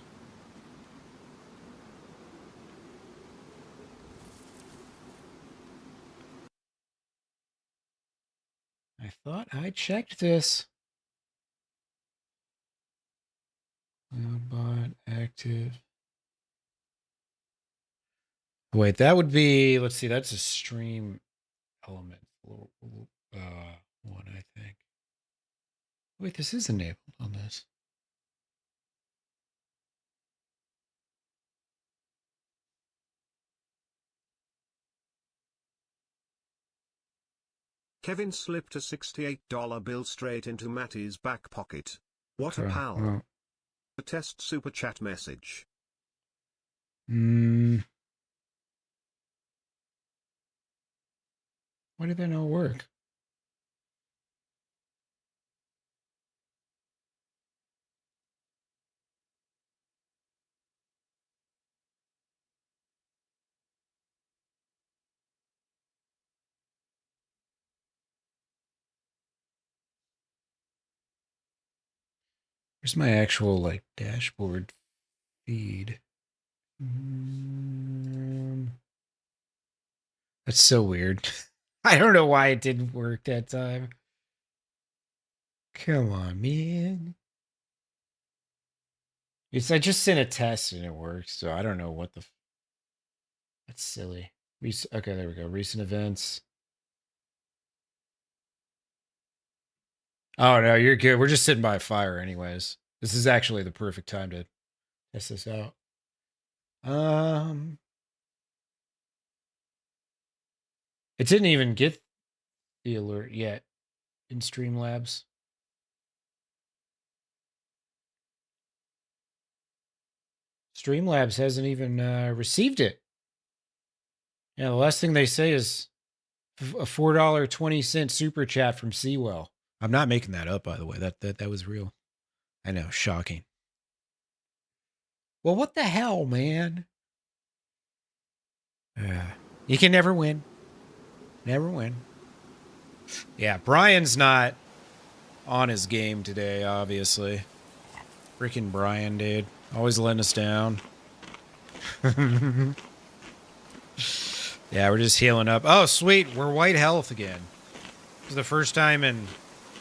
S1: I thought I checked this. Bot active. Wait, that would be, let's see, that's a stream element. One, I think. Wait, this is enabled on this.
S4: Kevin slipped a $68 bill straight into Matty's back pocket. What a pal.
S1: Well.
S4: A test super chat message.
S1: Why did that not work? Where's my actual, like, dashboard feed? That's so weird. I don't know why it didn't work that time.
S2: Come on, man. I just sent a test and it worked, so I don't know what the. That's silly. Okay, there we go. Recent events. Oh no, you're good. We're just sitting by a fire, anyways. This is actually the perfect time to test this out. It didn't even get the alert yet in Streamlabs. Streamlabs hasn't even received it. Yeah, the last thing they say is a $4.20 super chat from Sewell. I'm not making that up, by the way. That was real. I know, shocking. Well, what the hell, man? You can never win. Never win. Yeah, Brian's not on his game today, obviously. Freaking Brian, dude. Always letting us down. Yeah, we're just healing up. Oh, sweet. We're white health again. This is the first time in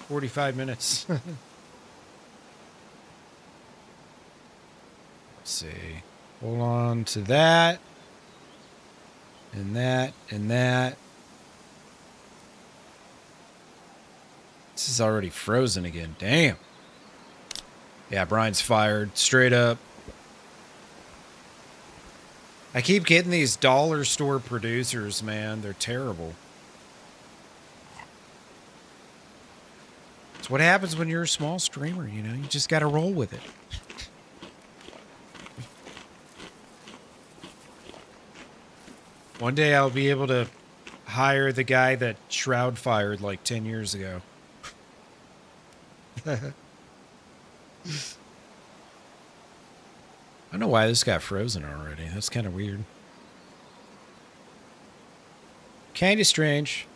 S2: 45 minutes. Let's see. Hold on to that. And that. And that. This is already frozen again. Damn. Yeah, Brian's fired. Straight up. I keep getting these dollar store producers, man. They're terrible. It's what happens when you're a small streamer, you know? You just got to roll with it. One day I'll be able to hire the guy that Shroud fired like 10 years ago. I don't know why this got frozen already. That's kind of weird. Kind of strange.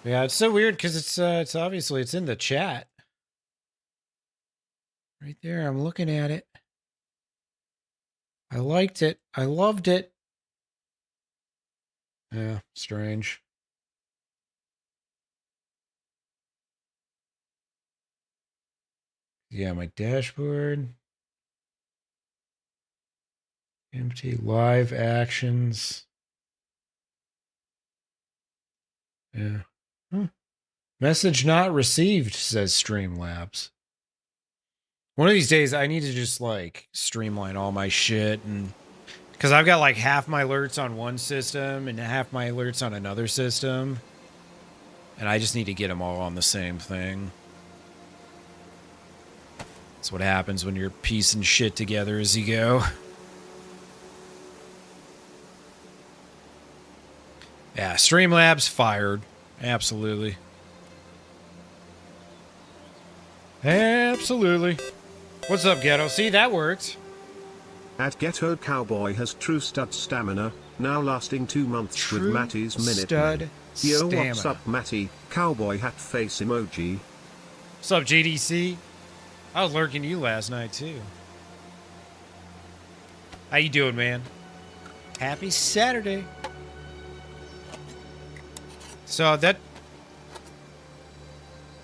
S2: Yeah, it's so weird because it's obviously it's in the chat. Right there, I'm looking at it. I liked it. I loved it. Yeah, strange. Yeah, my dashboard. Empty live actions. Yeah. Huh. Message not received, says Streamlabs. One of these days, I need to just like streamline all my shit, and because I've got like half my alerts on one system and half my alerts on another system, and I just need to get them all on the same thing. That's what happens when you're piecing shit together as you go. Yeah, Streamlabs fired. Absolutely. Absolutely. What's up, Ghetto? See, that worked.
S4: At Ghetto Cowboy has true stud stamina, now lasting 2 months with Matty's Minute.
S2: Stud
S4: Yo,
S2: stamina.
S4: what's up, Matty? Cowboy hat face emoji.
S2: What's up, GDC? I was lurking you last night, too. How you doing, man? Happy Saturday. So that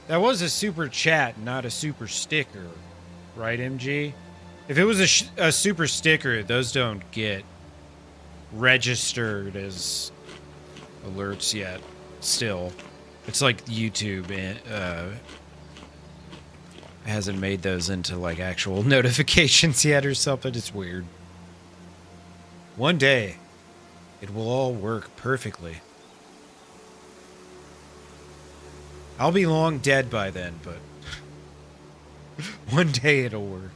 S2: was a super chat, not a super sticker, right, MG? If it was a super sticker, those don't get registered as alerts yet. Still, it's like YouTube hasn't made those into like actual notifications yet or something. It's weird. One day, it will all work perfectly. I'll be long dead by then, but one day it'll work.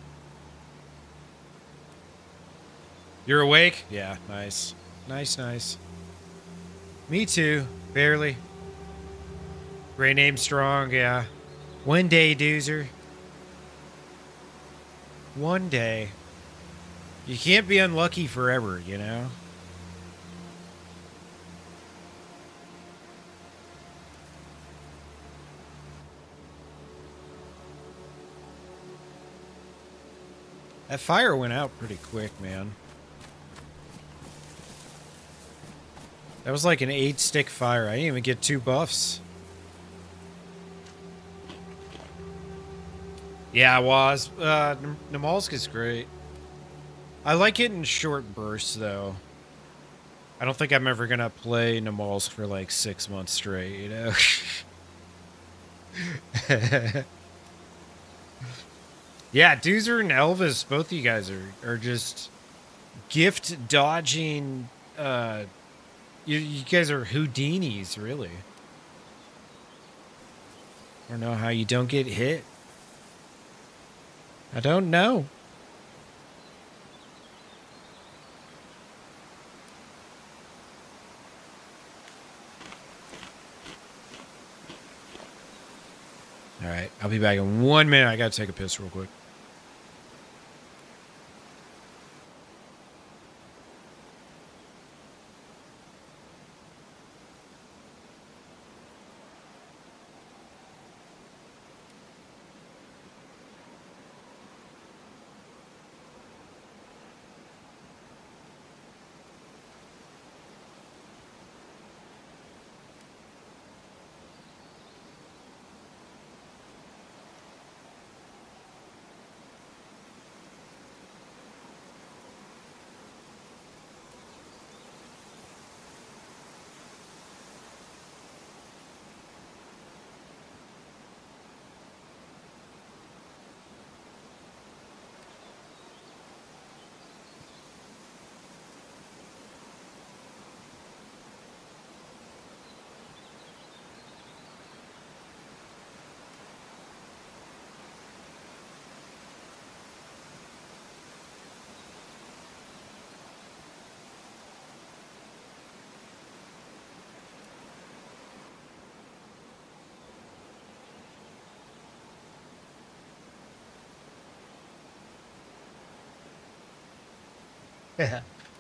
S2: You're awake? Yeah, nice. Nice. Me too, barely. Great name strong, yeah. One day, Doozer. One day. You can't be unlucky forever, you know? That fire went out pretty quick, man. That was like an 8-stick fire. I didn't even get 2 buffs. Yeah, I was. Namalsk is great. I like it in short bursts, though. I don't think I'm ever going to play Namalsk for like 6 months straight, you know? Yeah, Doozer and Elvis, both of you guys are just gift dodging. You guys are Houdinis, really. I don't know how you don't get hit. I don't know. All right, I'll be back in 1 minute. I gotta take a piss real quick.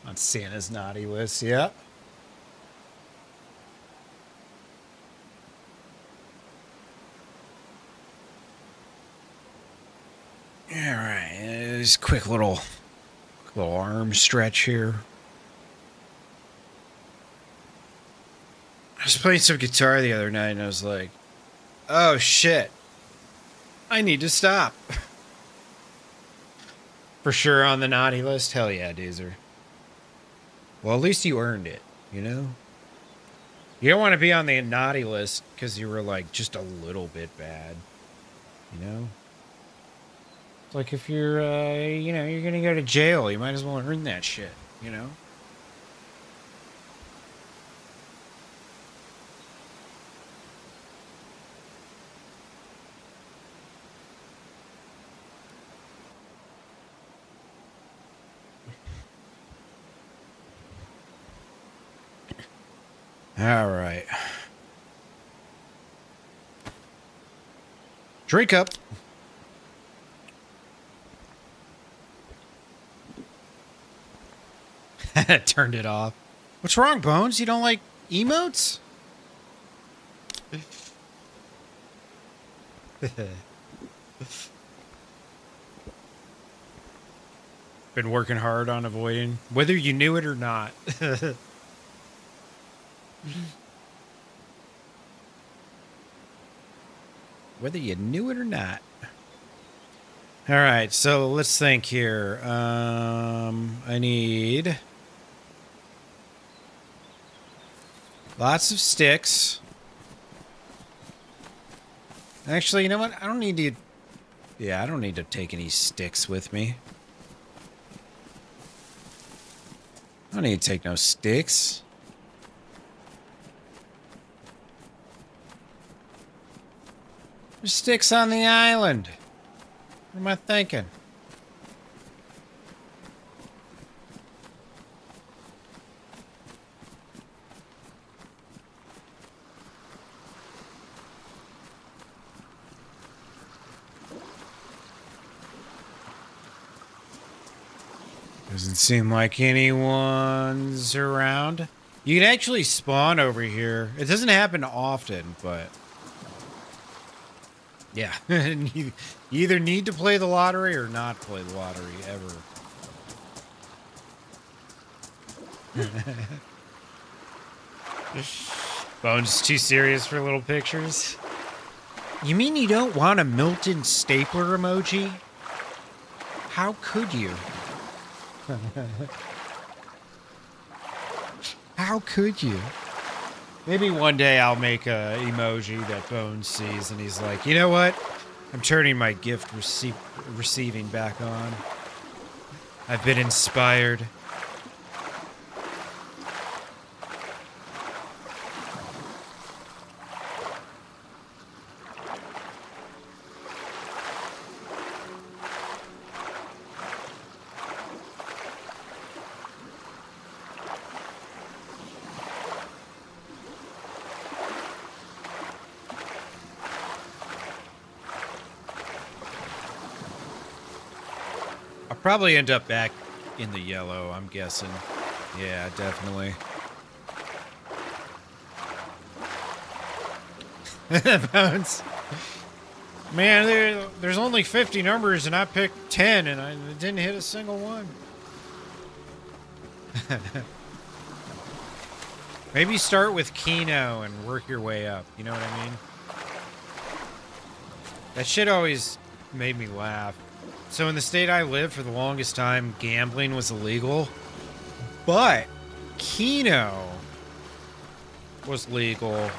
S2: On Santa's naughty list, yeah. All right, just quick little arm stretch here. I was playing some guitar the other night and I was like, oh shit, I need to stop. For sure on the naughty list? Hell yeah, Deezer. Well, at least you earned it, you know? You don't want to be on the naughty list because you were like just a little bit bad, you know? It's like if you're, you know, you're going to go to jail, you might as well earn that shit, you know? All right. Drink up. Turned it off. What's wrong, Bones? You don't like emotes? Been working hard on avoiding, whether you knew it or not. Whether you knew it or not. All right, so let's think here. I need lots of sticks. Actually, you know what? I don't need to. Yeah, I don't need to take any sticks with me. I don't need to take no sticks. There's sticks on the island. What am I thinking? Doesn't seem like anyone's around. You can actually spawn over here. It doesn't happen often, but yeah. You either need to play the lottery or not play the lottery ever. Bones too serious for little pictures. You mean you don't want a Milton stapler emoji? How could you? How could you? Maybe one day I'll make a emoji that Bones sees and he's like, you know what? I'm turning my gift receiving back on. I've been inspired. Probably end up back in the yellow, I'm guessing. Yeah, definitely. Bones. Man, there's only 50 numbers and I picked 10 and I didn't hit a single one. Maybe start with Keno and work your way up. You know what I mean? That shit always made me laugh. So in the state I lived for the longest time, gambling was illegal. But Keno was legal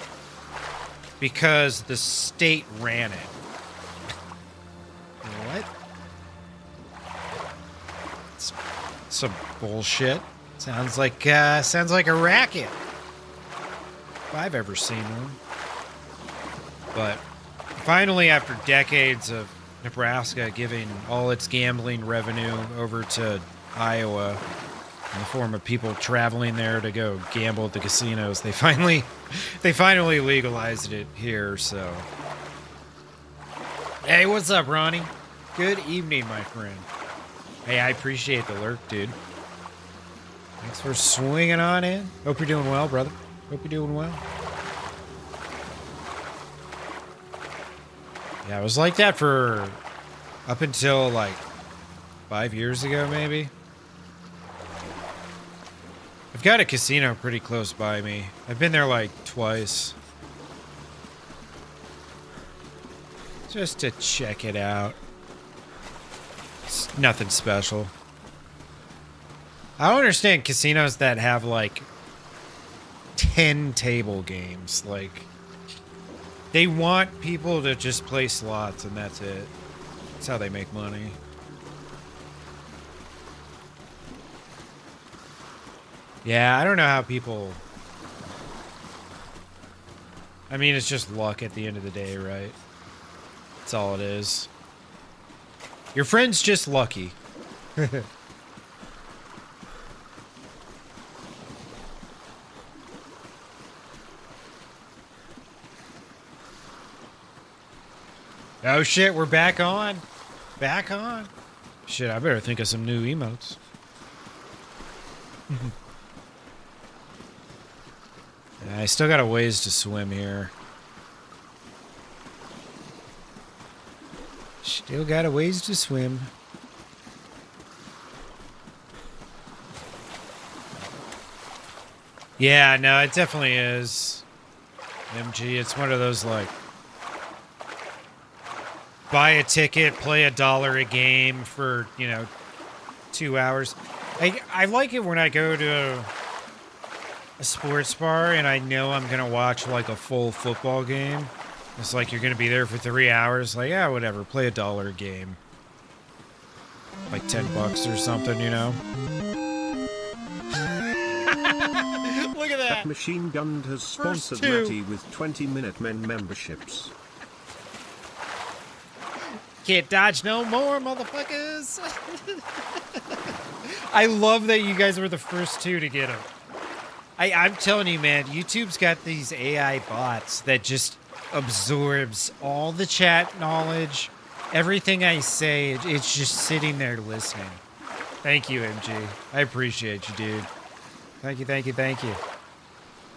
S2: because the state ran it. What? It's some bullshit. Sounds like a racket. If I've ever seen one. But finally, after decades of Nebraska giving all its gambling revenue over to Iowa in the form of people traveling there to go gamble at the casinos, they finally legalized it here. So, hey, what's up, Ronnie? Good evening, my friend. Hey, I appreciate the lurk, dude. Thanks for swinging on in. Hope you're doing well, brother. Hope you're doing well. Yeah, it was like that for up until like 5 years ago, maybe. I've got a casino pretty close by me. I've been there like twice. Just to check it out. It's nothing special. I don't understand casinos that have like 10 table games. Like, they want people to just play slots and that's it. That's how they make money. Yeah, I don't know how people... I mean, it's just luck at the end of the day, right? That's all it is. Your friend's just lucky. Oh shit, we're back on. Back on. Shit, I better think of some new emotes. I still got a ways to swim here. Still got a ways to swim. Yeah, no, it definitely is. MG, it's one of those like... buy a ticket, play $1 a game for, 2 hours. I like it when I go to a sports bar and I know I'm going to watch like a full football game. It's like you're going to be there for 3 hours. Like, yeah, whatever. Play $1 a game. Like $10 or something, Look at that.
S4: Machine Gun has sponsored Matty with 20 Minutemen memberships.
S2: Can't dodge no more, motherfuckers. I love that you guys were the first two to get them. I'm telling you, man, YouTube's got these AI bots that just absorbs all the chat knowledge. Everything I say, it's just sitting there listening. Thank you, MG. I appreciate you, dude. Thank you, thank you, thank you.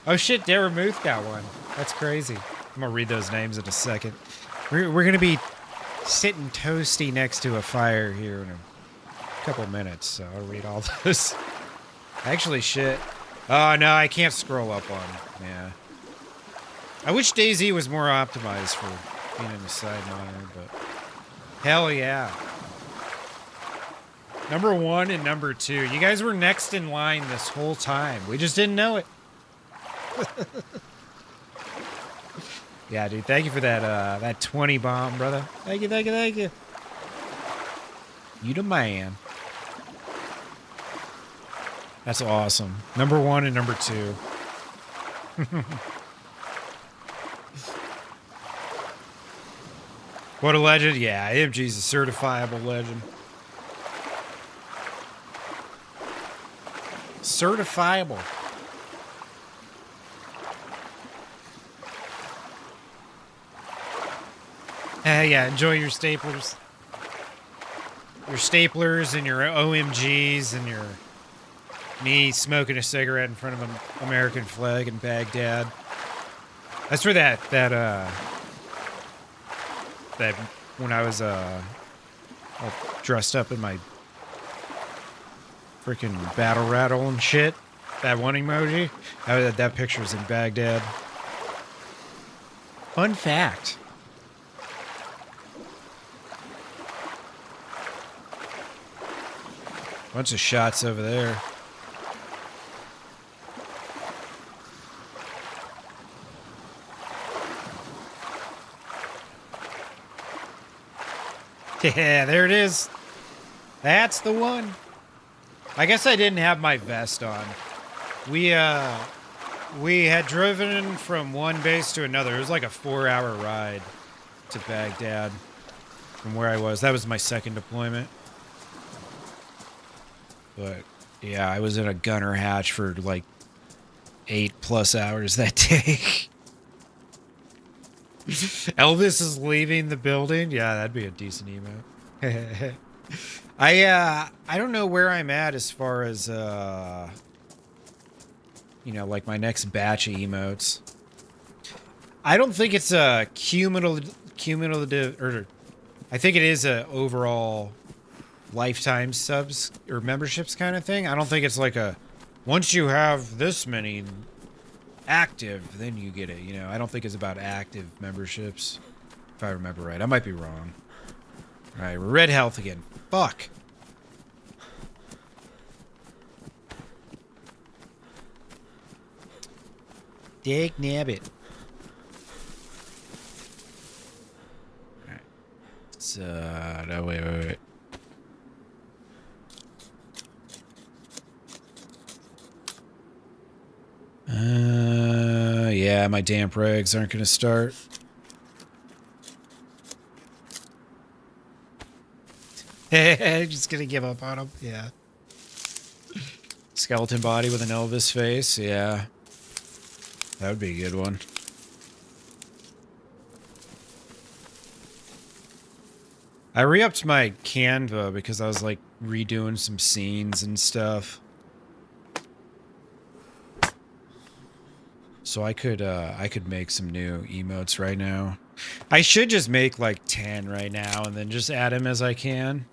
S2: Oh shit, Daramuth got one. That's crazy. I'm gonna read those names in a second. We're gonna be sitting toasty next to a fire here in a couple minutes, so I'll read all those. Actually, shit. Oh, no, I can't scroll up on. Yeah. I wish DayZ was more optimized for being in the side monitor, but hell yeah. Number 1 and number 2. You guys were next in line this whole time. We just didn't know it. Yeah, dude. Thank you for that 20 bomb, brother. Thank you, thank you, thank you. You the man. That's awesome. Number 1 and number 2. What a legend. Yeah, AMG's a certifiable legend. Certifiable. Yeah, enjoy your staplers. Your staplers and your OMGs and your me smoking a cigarette in front of an American flag in Baghdad. That's where that when I was all dressed up in my freaking battle rattle and shit. That one emoji. That picture's in Baghdad. Fun fact. Bunch of shots over there. Yeah, there it is. That's the one. I guess I didn't have my vest on. We had driven from one base to another. It was like a 4-hour ride to Baghdad from where I was. That was my second deployment. But yeah, I was in a gunner hatch for like 8+ hours that day. Elvis is leaving the building. Yeah, that'd be a decent emote. I don't know where I'm at as far as like my next batch of emotes. I don't think it's a cumulative, or I think it is a overall lifetime subs or memberships kind of thing. I don't think it's like a once you have this many active, then you get it. I don't think it's about active memberships, if I remember right. I might be wrong. All right, we're red health again. Fuck. Dig nabbit. All right. It's no, wait. Yeah, my damp regs aren't gonna start. Just gonna give up on him. Yeah. Skeleton body with an Elvis face. Yeah. That would be a good one. I re-upped my Canva because I was like redoing some scenes and stuff. So I could make some new emotes right now. I should just make like 10 right now and then just add them as I can.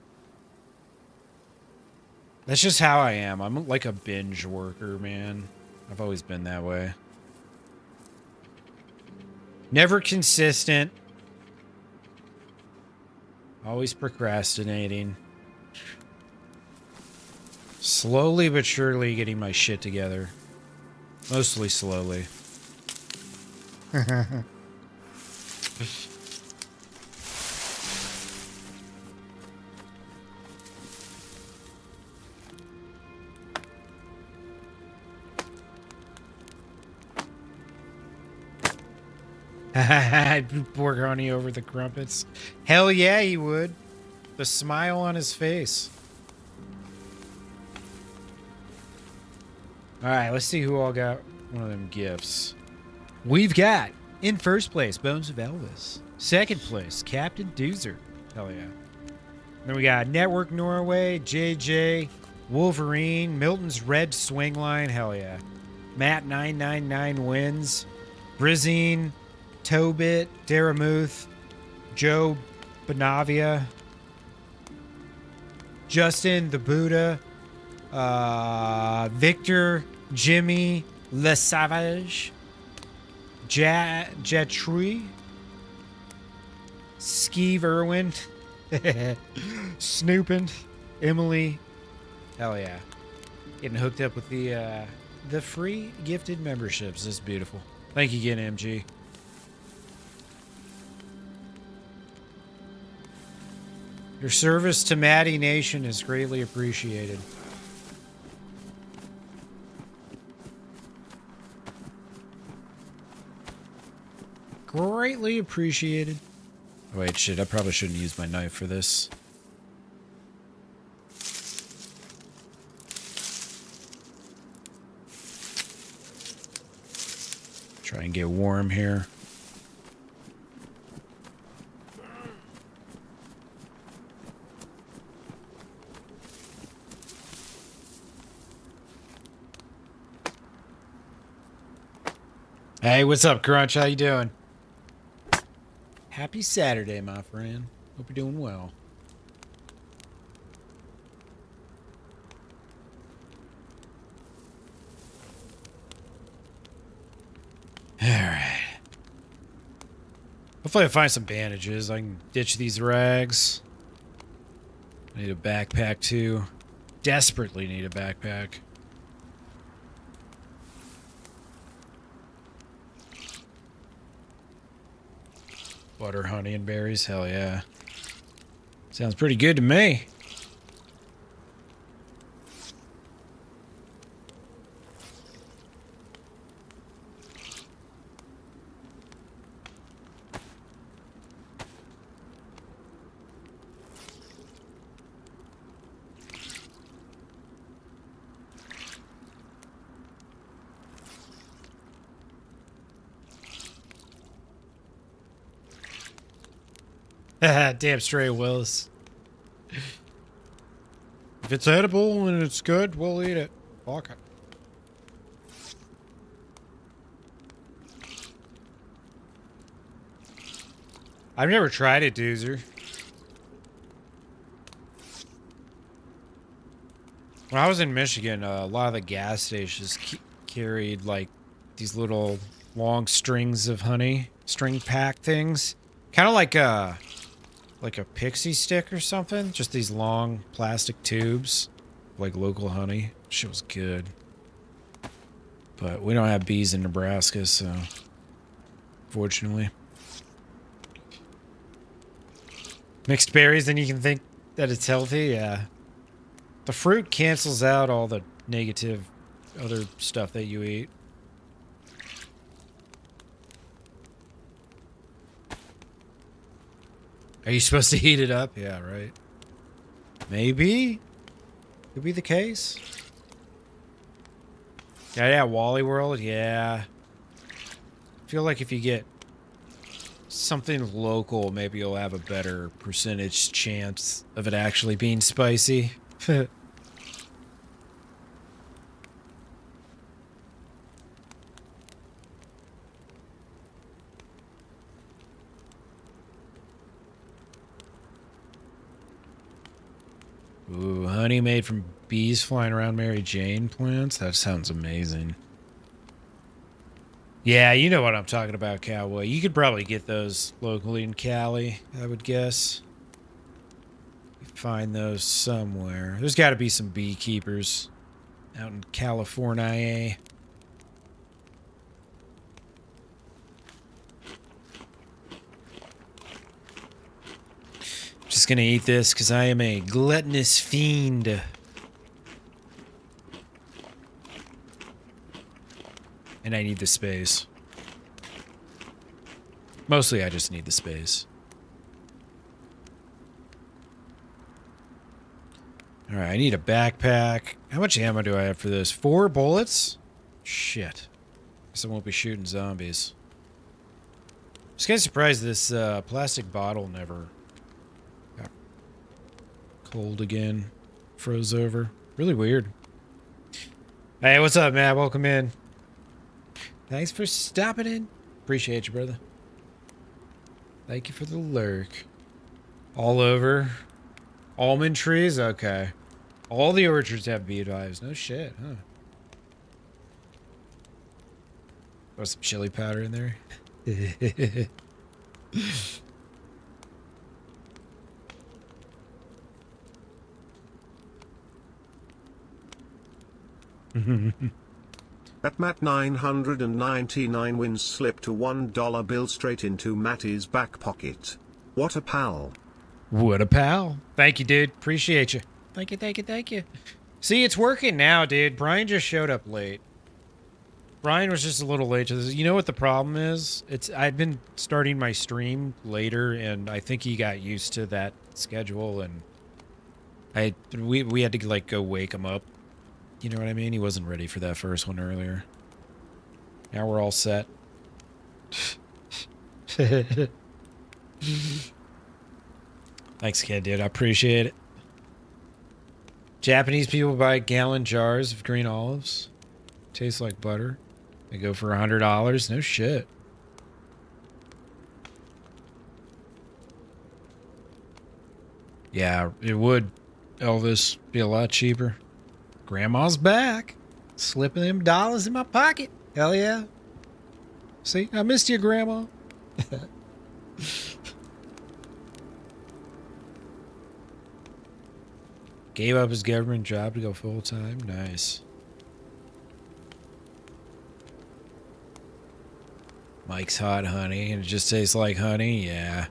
S2: That's just how I am. I'm like a binge worker, man. I've always been that way. Never consistent. Always procrastinating. Slowly but surely getting my shit together. Mostly slowly. I'd pour Granny over the crumpets. Hell yeah, he would. The smile on his face. All right, let's see who all got one of them gifts. We've got, in first place, Bones of Elvis. Second place, Captain Doozer. Hell yeah. Then we got Network Norway, JJ, Wolverine, Milton's Red Swing Line. Hell yeah. Matt 999 wins. Brizine, Tobit, Daramuth, Joe Bonavia, Justin the Buddha, Victor, Jimmy, Le Savage, Jatrui, Skeeve Irwin. Snooping. Emily. Hell yeah. Getting hooked up with the free gifted memberships. This is beautiful. Thank you again, MG. Your service to Maddie Nation is greatly appreciated. Greatly appreciated. Wait, shit, I probably shouldn't use my knife for this. Try and get warm here. Hey, what's up, Crunch? How you doing? Happy Saturday, my friend. Hope you're doing well. Alright. Hopefully I find some bandages. I can ditch these rags. I need a backpack too. Desperately need a backpack. Butter, honey, and berries. Hell yeah. Sounds pretty good to me. Damn straight, Willis. If it's edible and it's good, we'll eat it. Fuck it. I've never tried it, Doozer. When I was in Michigan, a lot of the gas stations carried like these little long strings of honey, string pack things, kind of like a pixie stick or something. Just these long plastic tubes, like local honey. Shit was good. But we don't have bees in Nebraska, so fortunately. Mixed berries, then you can think that it's healthy. Yeah. The fruit cancels out all the negative other stuff that you eat. Are you supposed to heat it up? Yeah, right. Maybe. Could be the case. Yeah, Wally World, yeah. I feel like if you get something local, maybe you'll have a better percentage chance of it actually being spicy. Ooh, honey made from bees flying around Mary Jane plants? That sounds amazing. Yeah, you know what I'm talking about, Cowboy. You could probably get those locally in Cali, I would guess. Find those somewhere. There's got to be some beekeepers out in California. Just gonna eat this because I am a gluttonous fiend. And I need the space. Mostly I just need the space. Alright, I need a backpack. How much ammo do I have for this? 4 bullets? Shit. Guess I won't be shooting zombies. Just kind of surprised this plastic bottle never got cold again. Froze over. Really weird. Hey, what's up, Matt? Welcome in. Thanks for stopping in. Appreciate you, brother. Thank you for the lurk. All over. Almond trees? Okay. All the orchards have beehives. No shit, huh? Throw some chili powder in there.
S4: That Matt 999 wins slipped a $1 bill straight into Matty's back pocket. What a pal.
S2: What a pal. Thank you, dude. Appreciate you. Thank you, thank you, thank you. See, it's working now, dude. Brian just showed up late. Brian was just a little late to this. You know what the problem is? I've been starting my stream later, and I think he got used to that schedule, and we had to like go wake him up. You know what I mean? He wasn't ready for that first one earlier. Now we're all set. Thanks, kid, dude. I appreciate it. Japanese people buy gallon jars of green olives. Tastes like butter. They go for $100. No shit. Yeah, it would, Elvis, be a lot cheaper. Grandma's back. Slipping them dollars in my pocket. Hell yeah. See, I missed you, Grandma. Gave up his government job to go full-time. Nice. Mike's hot honey, and it just tastes like honey. Yeah.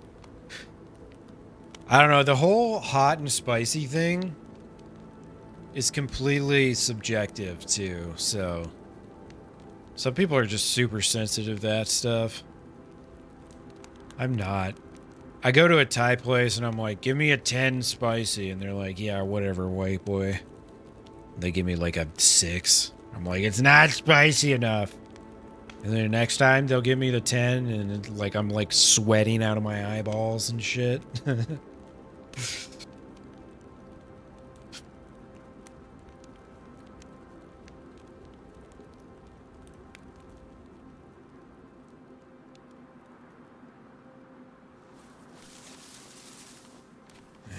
S2: I don't know. The whole hot and spicy thing is completely subjective, too. So, some people are just super sensitive to that stuff. I'm not. I go to a Thai place, and I'm like, give me a 10 spicy. And they're like, yeah, whatever, white boy. They give me like a 6. I'm like, it's not spicy enough. And then the next time they'll give me the 10 and like I'm like sweating out of my eyeballs and shit.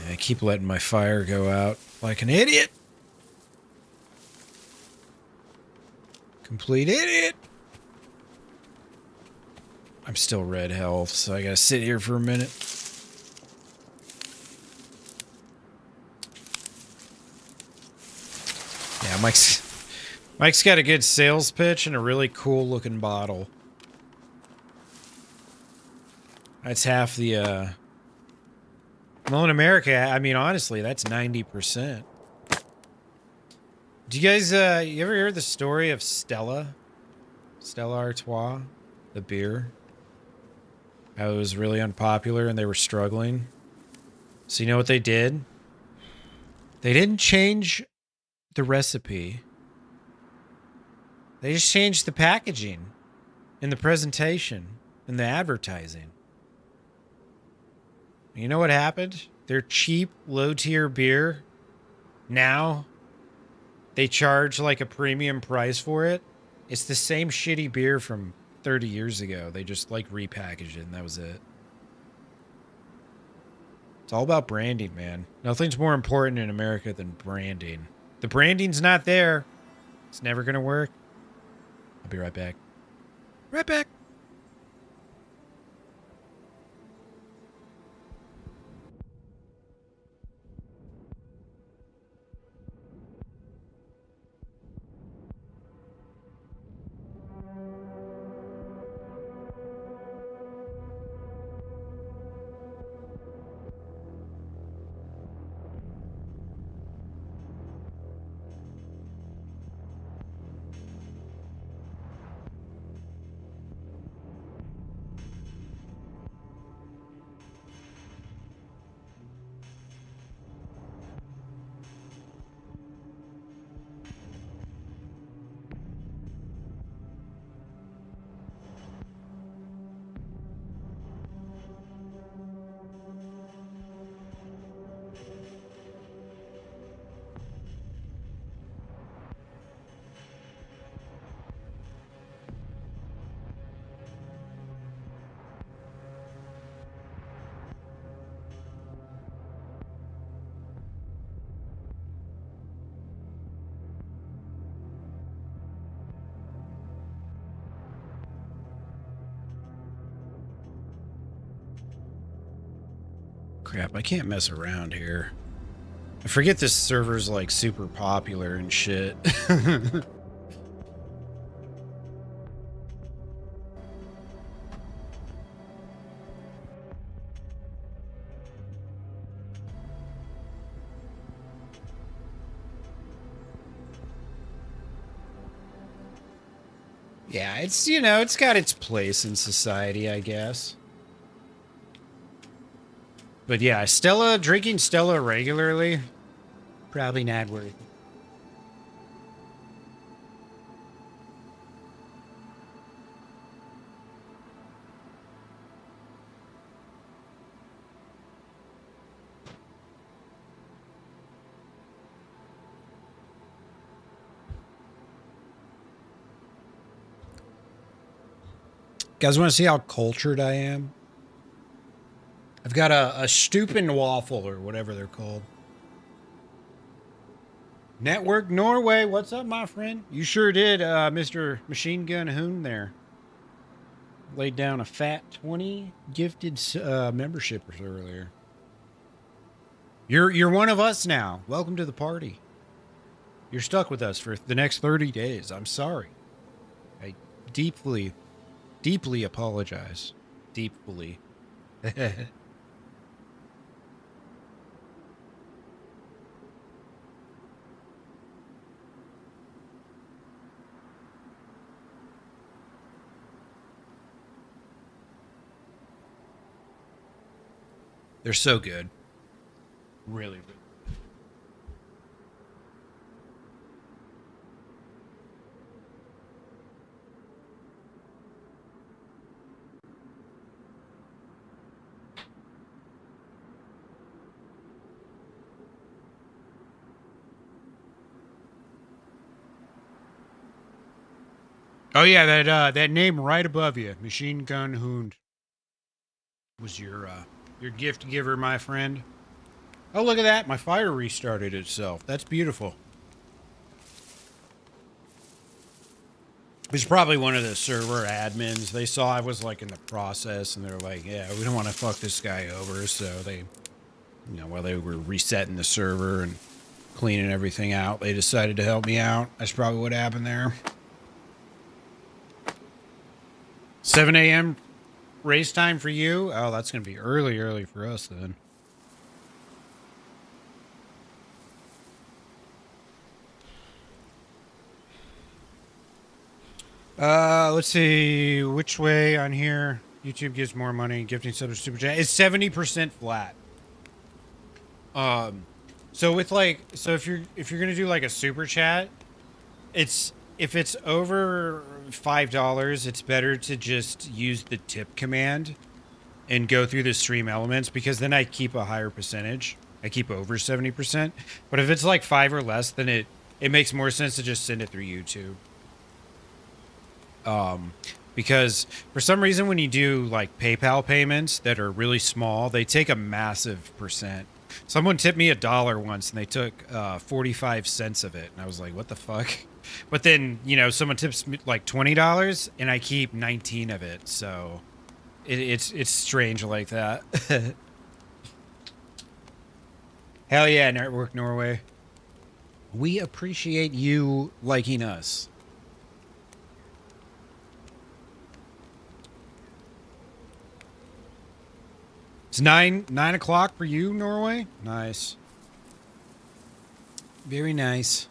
S2: I keep letting my fire go out like an idiot. Complete idiot. I'm still red health, so I gotta sit here for a minute. Yeah, Mike's got a good sales pitch and a really cool looking bottle. That's half the well, in America, I mean, honestly, that's 90%. Do you guys you ever hear the story of Stella Artois, the beer? How it was really unpopular and they were struggling. So you know what they did? They didn't change the recipe. They just changed the packaging and the presentation and the advertising. You know what happened? Their cheap, low-tier beer, now they charge like a premium price for it. It's the same shitty beer from 30 years ago. They just like repackaged it and that was it. It's all about branding, man. Nothing's more important in America than branding. The branding's not there. It's never gonna work. I'll be right back. Right back. Crap, I can't mess around here. I forget this server's like super popular and shit. Yeah, it's, you know, it's got its place in society, I guess. But yeah, Stella, drinking Stella regularly, probably not worth it. Guys, want to see how cultured I am? I've got a Stupen waffle or whatever they're called. Network Norway, what's up, my friend? You sure did, Mr. Machine Gun Hoon there. Laid down a fat 20 gifted memberships earlier. You're one of us now. Welcome to the party. You're stuck with us for the next 30 days. I'm sorry. I deeply apologize. Deeply. They're so good. Really, really. Oh yeah, that name right above you, Machine Gun Hound, was your gift giver, my friend. Oh, look at that! My fire restarted itself. That's beautiful. It's probably one of the server admins. They saw I was like in the process, and they're like, "Yeah, we don't want to fuck this guy over." So they, you know, while they were resetting the server and cleaning everything out, they decided to help me out. That's probably what happened there. 7 a.m. race time for you? Oh, that's going to be early for us then. Let's see which way on here. YouTube gives more money. Gifting subs super chat. It's 70% flat. So with like, so if you're gonna do like a super chat, if it's over $5, it's better to just use the tip command and go through the stream elements, because then I keep a higher percentage. I keep over 70%. But if it's like 5 or less, then it makes more sense to just send it through YouTube. Because for some reason when you do like PayPal payments that are really small, they take a massive percent. Someone tipped me $1 once and they took 45 cents of it, and I was like, what the fuck? But then, you know, someone tips me like $20 and I keep 19 of it, so it's strange like that. Hell yeah, Network Norway. We appreciate you liking us. It's 9 o'clock for you, Norway? Nice. Very nice.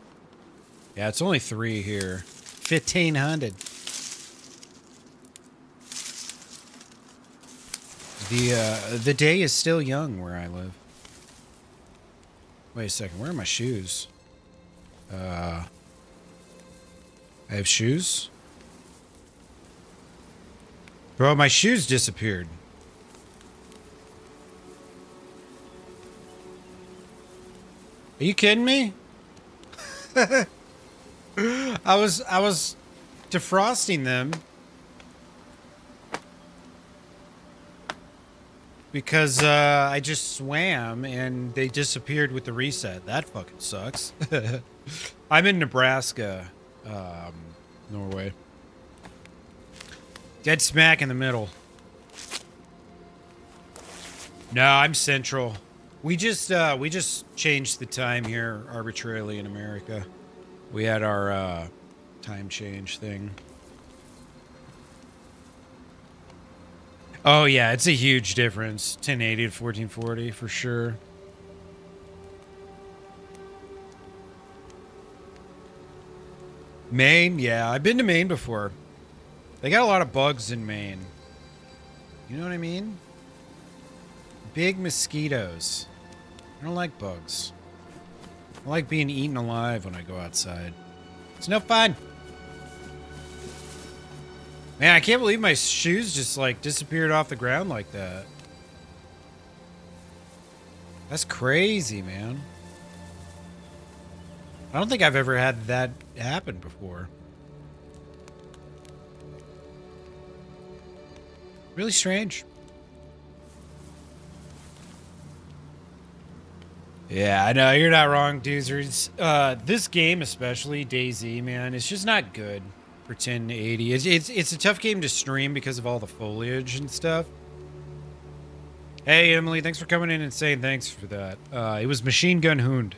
S2: Yeah, it's only 3 here. 1,500. The day is still young where I live. Wait a second, where are my shoes? I have shoes? Bro, my shoes disappeared. Are you kidding me? I was defrosting them because I just swam and they disappeared with the reset. That fucking sucks. I'm in Nebraska, Norway. Dead smack in the middle. No, I'm central. We just changed the time here arbitrarily in America. We had our time change thing. Oh yeah, it's a huge difference. 1080 to 1440 for sure. Maine, yeah, I've been to Maine before. They got a lot of bugs in Maine. You know what I mean? Big mosquitoes. I don't like bugs. I like being eaten alive when I go outside. It's no fun. Man, I can't believe my shoes just like disappeared off the ground like that. That's crazy, man. I don't think I've ever had that happen before. Really strange. Yeah, I know, you're not wrong, Doozers. This game especially, DayZ, man, it's just not good for 1080. It's a tough game to stream because of all the foliage and stuff. Hey, Emily, thanks for coming in and saying thanks for that. It was Machine Gun Hound.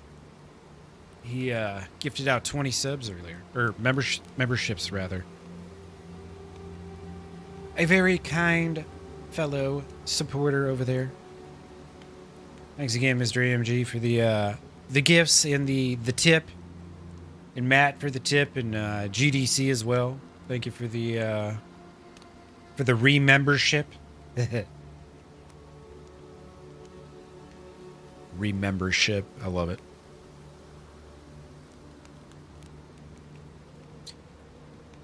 S2: He gifted out 20 subs earlier. Or memberships, rather. A very kind fellow supporter over there. Thanks again, Mr. AMG, for the gifts and the tip. And Matt for the tip, and GDC as well. Thank you for the remembership. Remembership. I love it.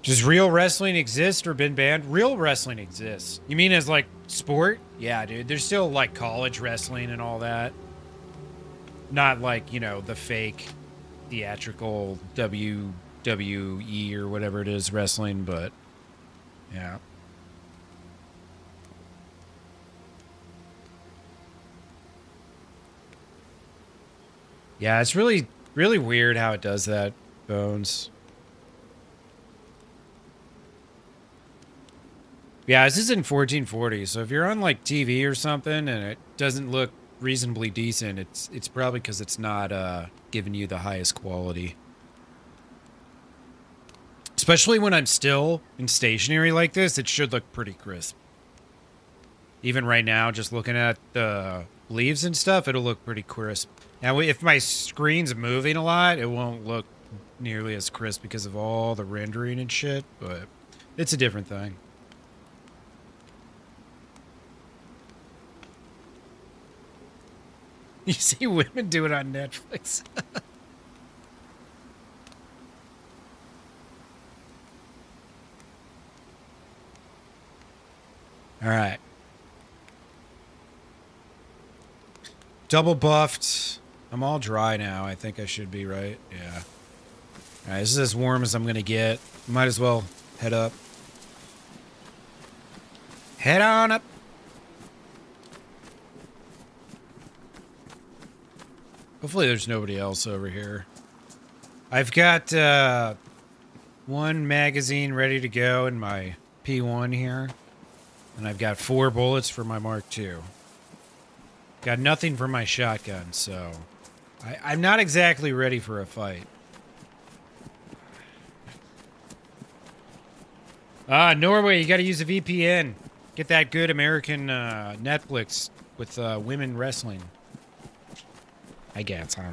S2: Does real wrestling exist or been banned? Real wrestling exists. You mean as like sport? Yeah, dude. There's still like college wrestling and all that. Not like, you know, the fake theatrical WWE or whatever it is wrestling, but yeah. Yeah, it's really, really weird how it does that, Bones. Yeah, this is in 1440, so if you're on like TV or something and it doesn't look reasonably decent, it's probably because it's not giving you the highest quality. Especially when I'm still in stationary like this, it should look pretty crisp. Even right now, just looking at the leaves and stuff, it'll look pretty crisp. Now, if my screen's moving a lot, it won't look nearly as crisp because of all the rendering and shit, but it's a different thing. You see women do it on Netflix. All right. Double buffed. I'm all dry now. I think I should be, right? Yeah. All right, this is as warm as I'm going to get. Might as well head up. Head on up. Hopefully there's nobody else over here. I've got one magazine ready to go in my P1 here. And I've got 4 bullets for my Mark II. Got nothing for my shotgun, so I'm not exactly ready for a fight. Norway, you gotta use a VPN. Get that good American Netflix with women wrestling. I guess, huh?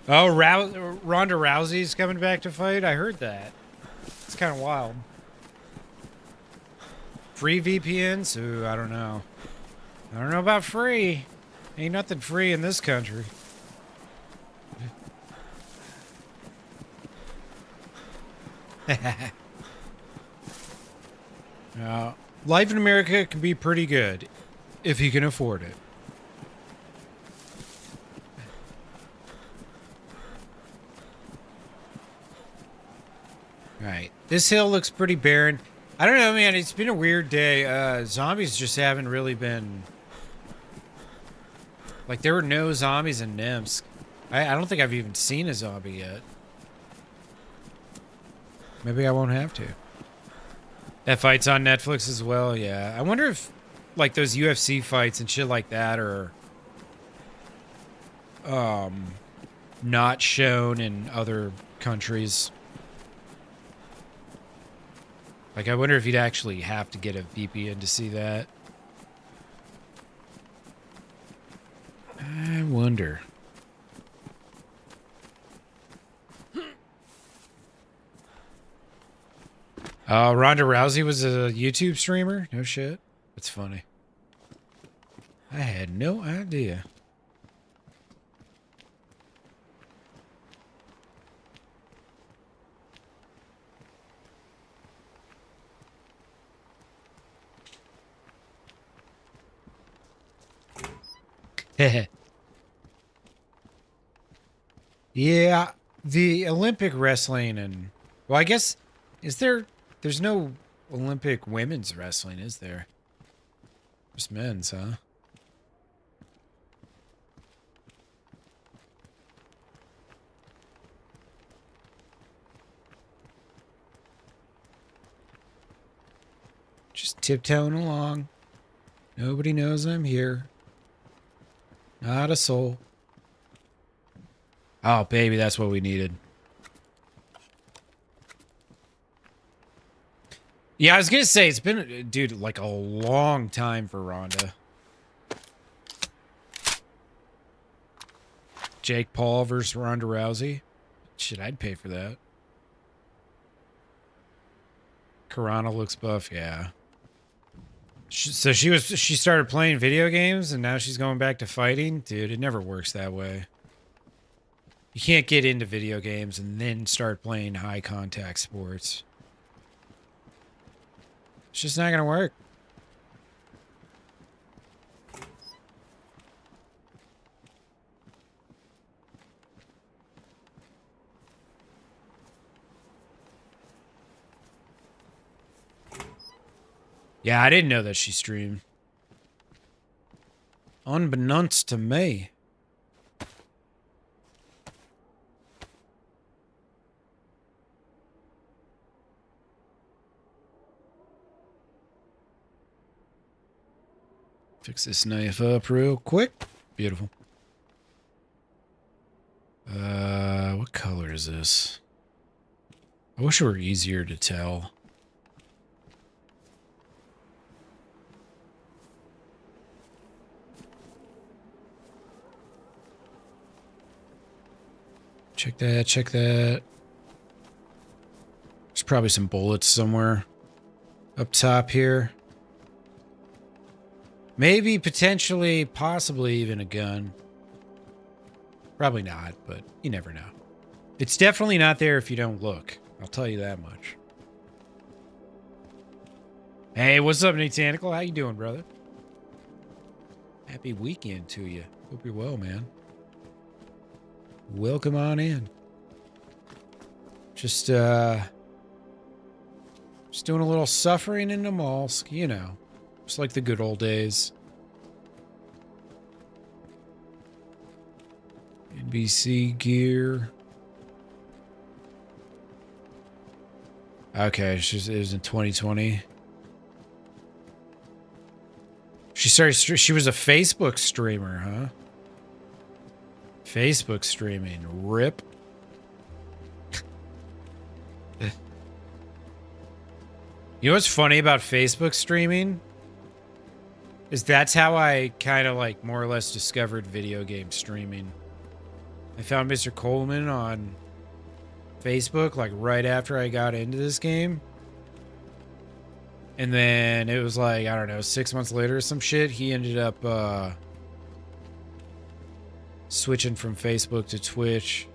S2: Oh, Ronda Rousey's coming back to fight? I heard that. It's kind of wild. Free VPNs? Ooh, I don't know. I don't know about free. Ain't nothing free in this country. Life in America can be pretty good if you can afford it. Right. This hill looks pretty barren. I don't know, man. It's been a weird day. Zombies just haven't really been... Like, there were no zombies in Namalsk. I don't think I've even seen a zombie yet. Maybe I won't have to. That fight's on Netflix as well, yeah. I wonder if, like, those UFC fights and shit like that are
S1: not shown in other countries. Like, I wonder if you'd actually have to get a VPN to see that. I wonder. Ronda Rousey was a YouTube streamer? No shit. That's funny. I had no idea. Yeah, the Olympic wrestling and... Well, I guess... There's no Olympic women's wrestling, is there? Just men's, huh? Just tiptoeing along. Nobody knows I'm here. Not a soul. Oh, baby, that's what we needed. Yeah, I was gonna say, it's been, dude, like a long time for Ronda. Jake Paul versus Ronda Rousey. Shit, I'd pay for that. Karana looks buff, yeah. So she started playing video games and now she's going back to fighting? Dude, it never works that way. You can't get into video games and then start playing high contact sports. It's just not gonna work. Yeah, I didn't know that she streamed. Unbeknownst to me. Fix this knife up real quick. Beautiful. What color is this? I wish it were easier to tell. Check that, check that. There's probably some bullets somewhere up top here. Maybe, potentially, possibly even a gun. Probably not, but you never know. It's definitely not there if you don't look. I'll tell you that much. Hey, what's up, Natanical? How you doing, brother? Happy weekend to you. Hope you're well, man. Welcome on in. Just doing a little suffering in Namalsk, you know. Just like the good old days. NBC gear. Okay, it was in 2020. She was a Facebook streamer, huh? Facebook streaming. Rip. You know what's funny about Facebook streaming? Is that's how I kind of like more or less discovered video game streaming. I found Mr. Coleman on Facebook like right after I got into this game. And then it was like, I don't know, 6 months later or some shit, he ended up switching from Facebook to Twitch.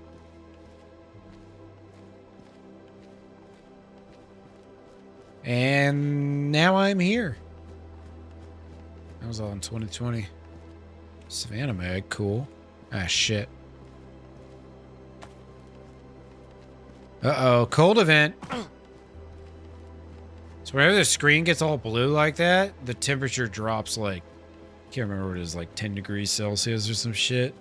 S1: And now I'm here. That was all in 2020. Savannah Mag, cool. Ah, shit. Uh-oh, cold event. So whenever the screen gets all blue like that, the temperature drops like, I can't remember what it is, like 10 degrees Celsius or some shit.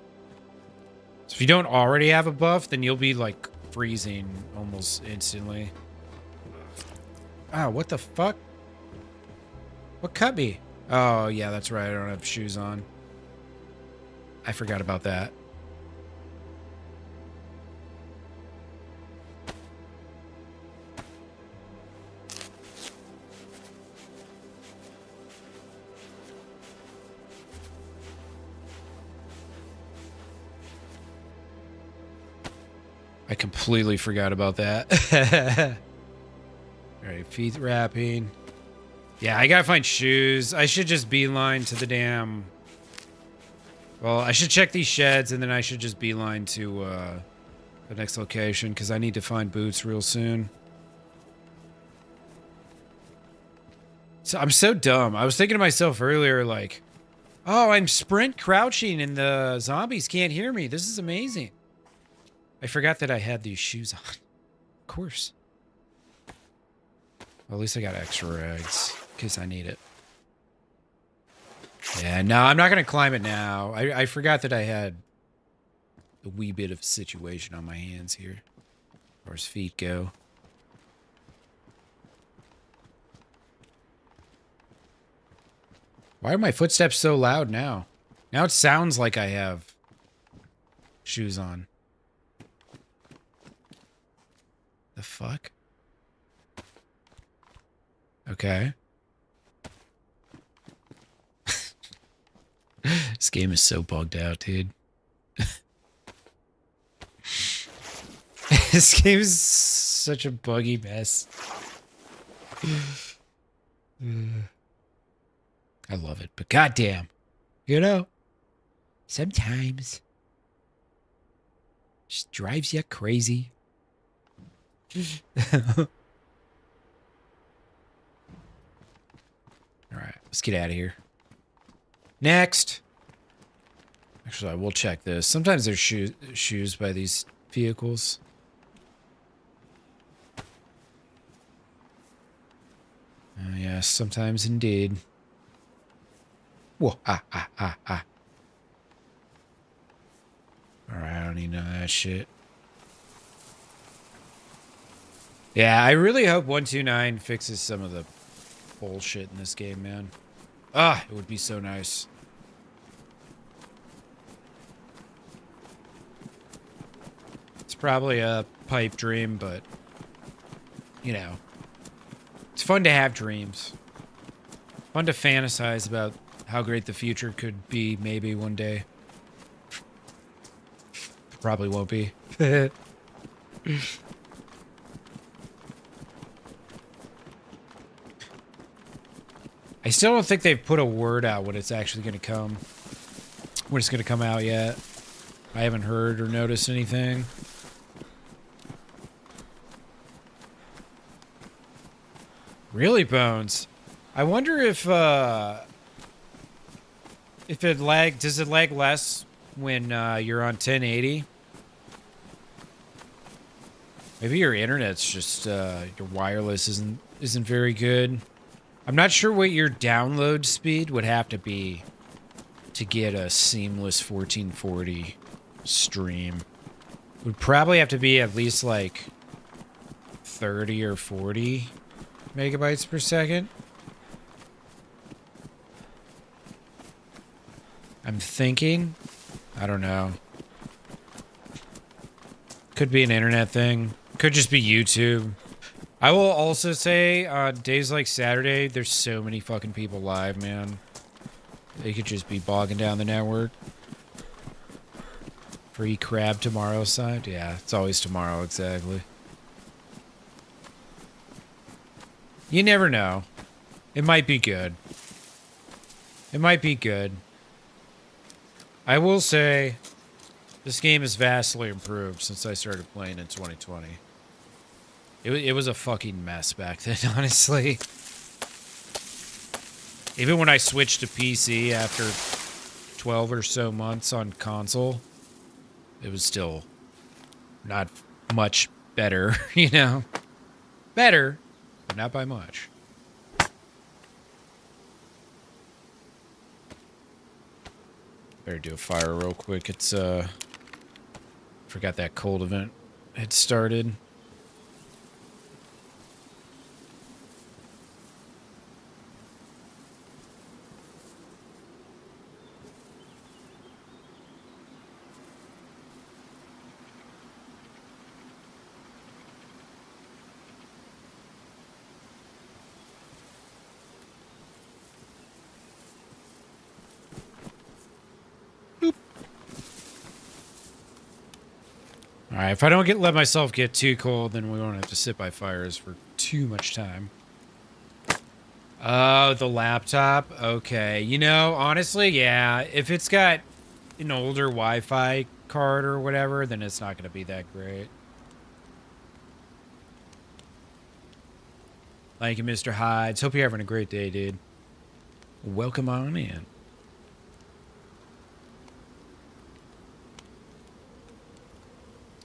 S1: So if you don't already have a buff, then you'll be like freezing almost instantly. Ah, what the fuck? What cut me? Oh, yeah, that's right. I don't have shoes on. I forgot about that. I completely forgot about that. Alright, feet wrapping. Yeah, I gotta find shoes. I should just beeline to the damn... Well, I should check these sheds, and then I should just beeline to the next location, because I need to find boots real soon. So I'm so dumb. I was thinking to myself earlier, like, oh, I'm sprint crouching, and the zombies can't hear me. This is amazing. I forgot that I had these shoes on. Of course. Well, at least I got extra rags, in case I need it. Yeah, no, I'm not going to climb it now. I forgot that I had a wee bit of a situation on my hands here. As far as feet go. Why are my footsteps so loud now? Now it sounds like I have shoes on. The fuck? Okay. This game is so bugged out, dude. This game is such a buggy mess. I love it, but goddamn, you know, sometimes just drives you crazy. All right, let's get out of here. Next. Actually, I will check this. Sometimes there's shoes by these vehicles. Yes, sometimes indeed. Whoa, Alright, I don't need none of that shit. Yeah, I really hope 129 fixes some of the bullshit in this game, man. Ah, it would be so nice. It's probably a pipe dream, but, you know, it's fun to have dreams. Fun to fantasize about how great the future could be maybe one day. Probably won't be. I still don't think they've put a word out when it's actually going to come. When it's going to come out yet. I haven't heard or noticed anything. Really, Bones? I wonder if it lag. Does it lag less when you're on 1080? Maybe your internet's just your wireless isn't very good. I'm not sure what your download speed would have to be to get a seamless 1440 stream. Would probably have to be at least like 30 or 40 megabytes per second. I'm thinking. I don't know. Could be an internet thing. Could just be YouTube. I will also say, days like Saturday, there's so many fucking people live, man. They could just be bogging down the network. Free crab tomorrow side? Yeah, it's always tomorrow, exactly. You never know. It might be good. It might be good. I will say, this game is vastly improved since I started playing in 2020. It was a fucking mess back then, honestly. Even when I switched to PC after 12 or so months on console, it was still not much better, you know? Better, but not by much. Better do a fire real quick. It's, forgot that cold event had started.
S2: All right, if I don't let myself get too cold, then we won't have to sit by fires for too much time. Oh, the laptop? Okay. You know, honestly, yeah. If it's got an older Wi-Fi card or whatever, then it's not going to be that great. Thank you, Mr. Hides. Hope you're having a great day, dude. Welcome on in.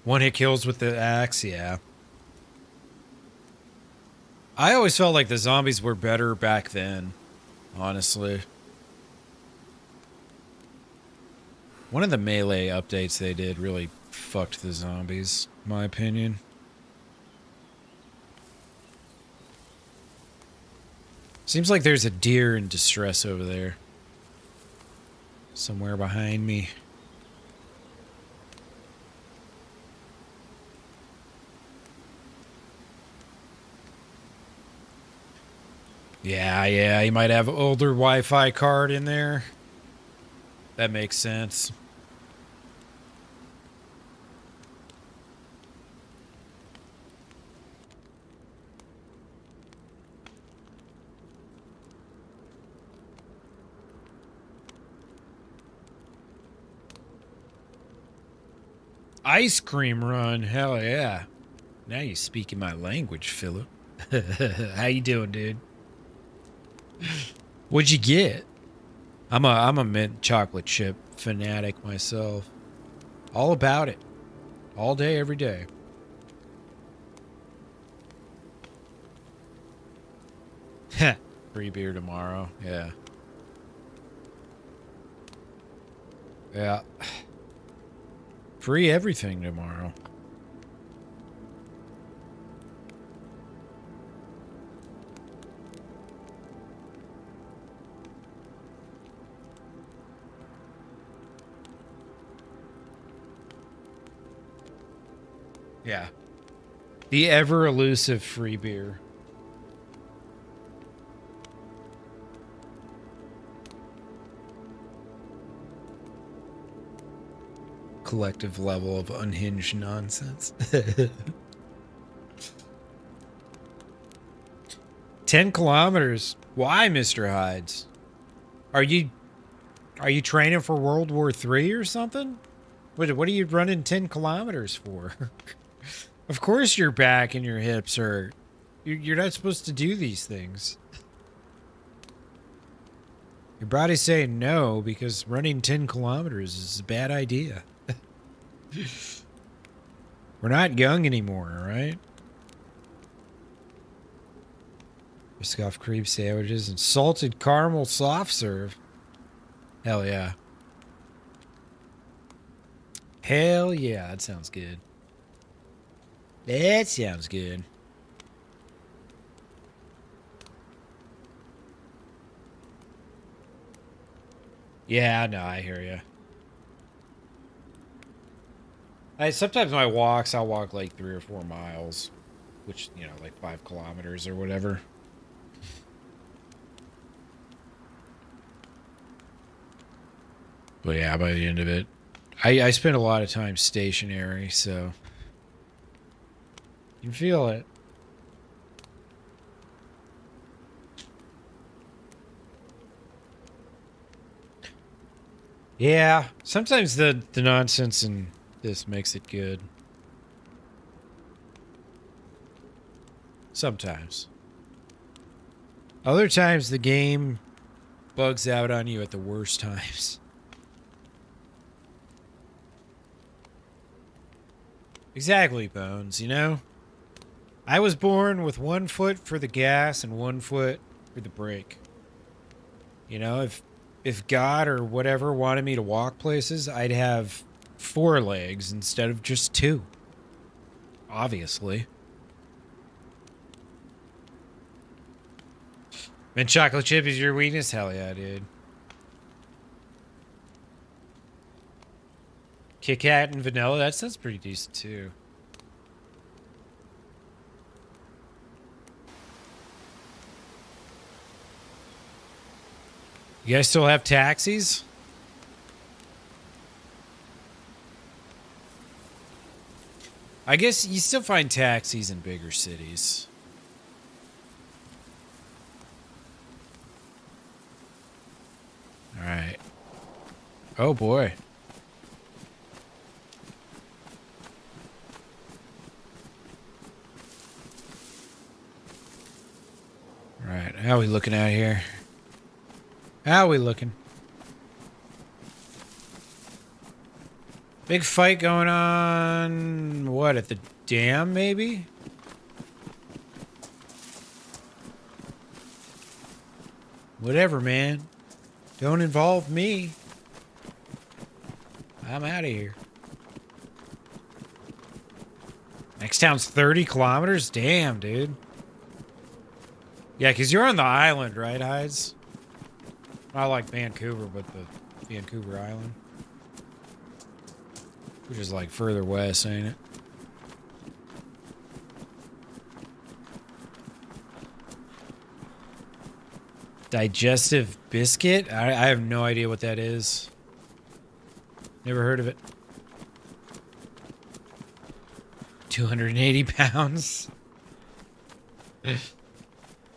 S2: One hit kills with the axe, yeah. I always felt like the zombies were better back then, honestly. One of the melee updates they did really fucked the zombies, in my opinion. Seems like there's a deer in distress over there. Somewhere behind me. Yeah, you might have an older Wi-Fi card in there. That makes sense. Ice cream run, hell yeah. Now you're speaking my language, Philip. How you doing, dude? What'd you get? I'm a mint chocolate chip fanatic myself. All about it. All day, every day. Heh. Free beer tomorrow. Yeah. Yeah. Free everything tomorrow. Yeah. The ever elusive free beer. Collective level of unhinged nonsense. 10 kilometers. Why, Mr. Hides? Are you training for World War III or something? What are you running 10 kilometers for? Of course your back and your hips hurt. You're not supposed to do these things. Your body's saying no because running 10 kilometers is a bad idea. We're not young anymore, right? Biscoff cream sandwiches and salted caramel soft serve. Hell yeah. Hell yeah, that sounds good. That sounds good. Yeah, no, I hear you. Sometimes my walks, I'll walk like 3 or 4 miles, which, you know, like 5 kilometers or whatever. But yeah, by the end of it, I spend a lot of time stationary, so you can feel it. Yeah, sometimes the nonsense in this makes it good. Sometimes. Other times the game bugs out on you at the worst times. Exactly, Bones, you know? I was born with 1 foot for the gas and 1 foot for the brake. You know, if God or whatever wanted me to walk places, I'd have 4 legs instead of just 2. Obviously. Mint chocolate chip is your weakness? Hell yeah, dude. Kit Kat and vanilla, that sounds pretty decent too. You guys still have taxis?
S1: I guess you still find taxis in bigger cities. All right. Oh boy. All right. How are we looking out here? How are we looking? Big fight going on. What, at the dam, maybe? Whatever, man. Don't involve me. I'm out of here. Next town's 30 kilometers? Damn, dude. Yeah, because you're on the island, right, Hides? Not like Vancouver, but the Vancouver Island. Which is like further west, ain't it? Digestive biscuit? I have no idea what that is. Never heard of it. 280 pounds.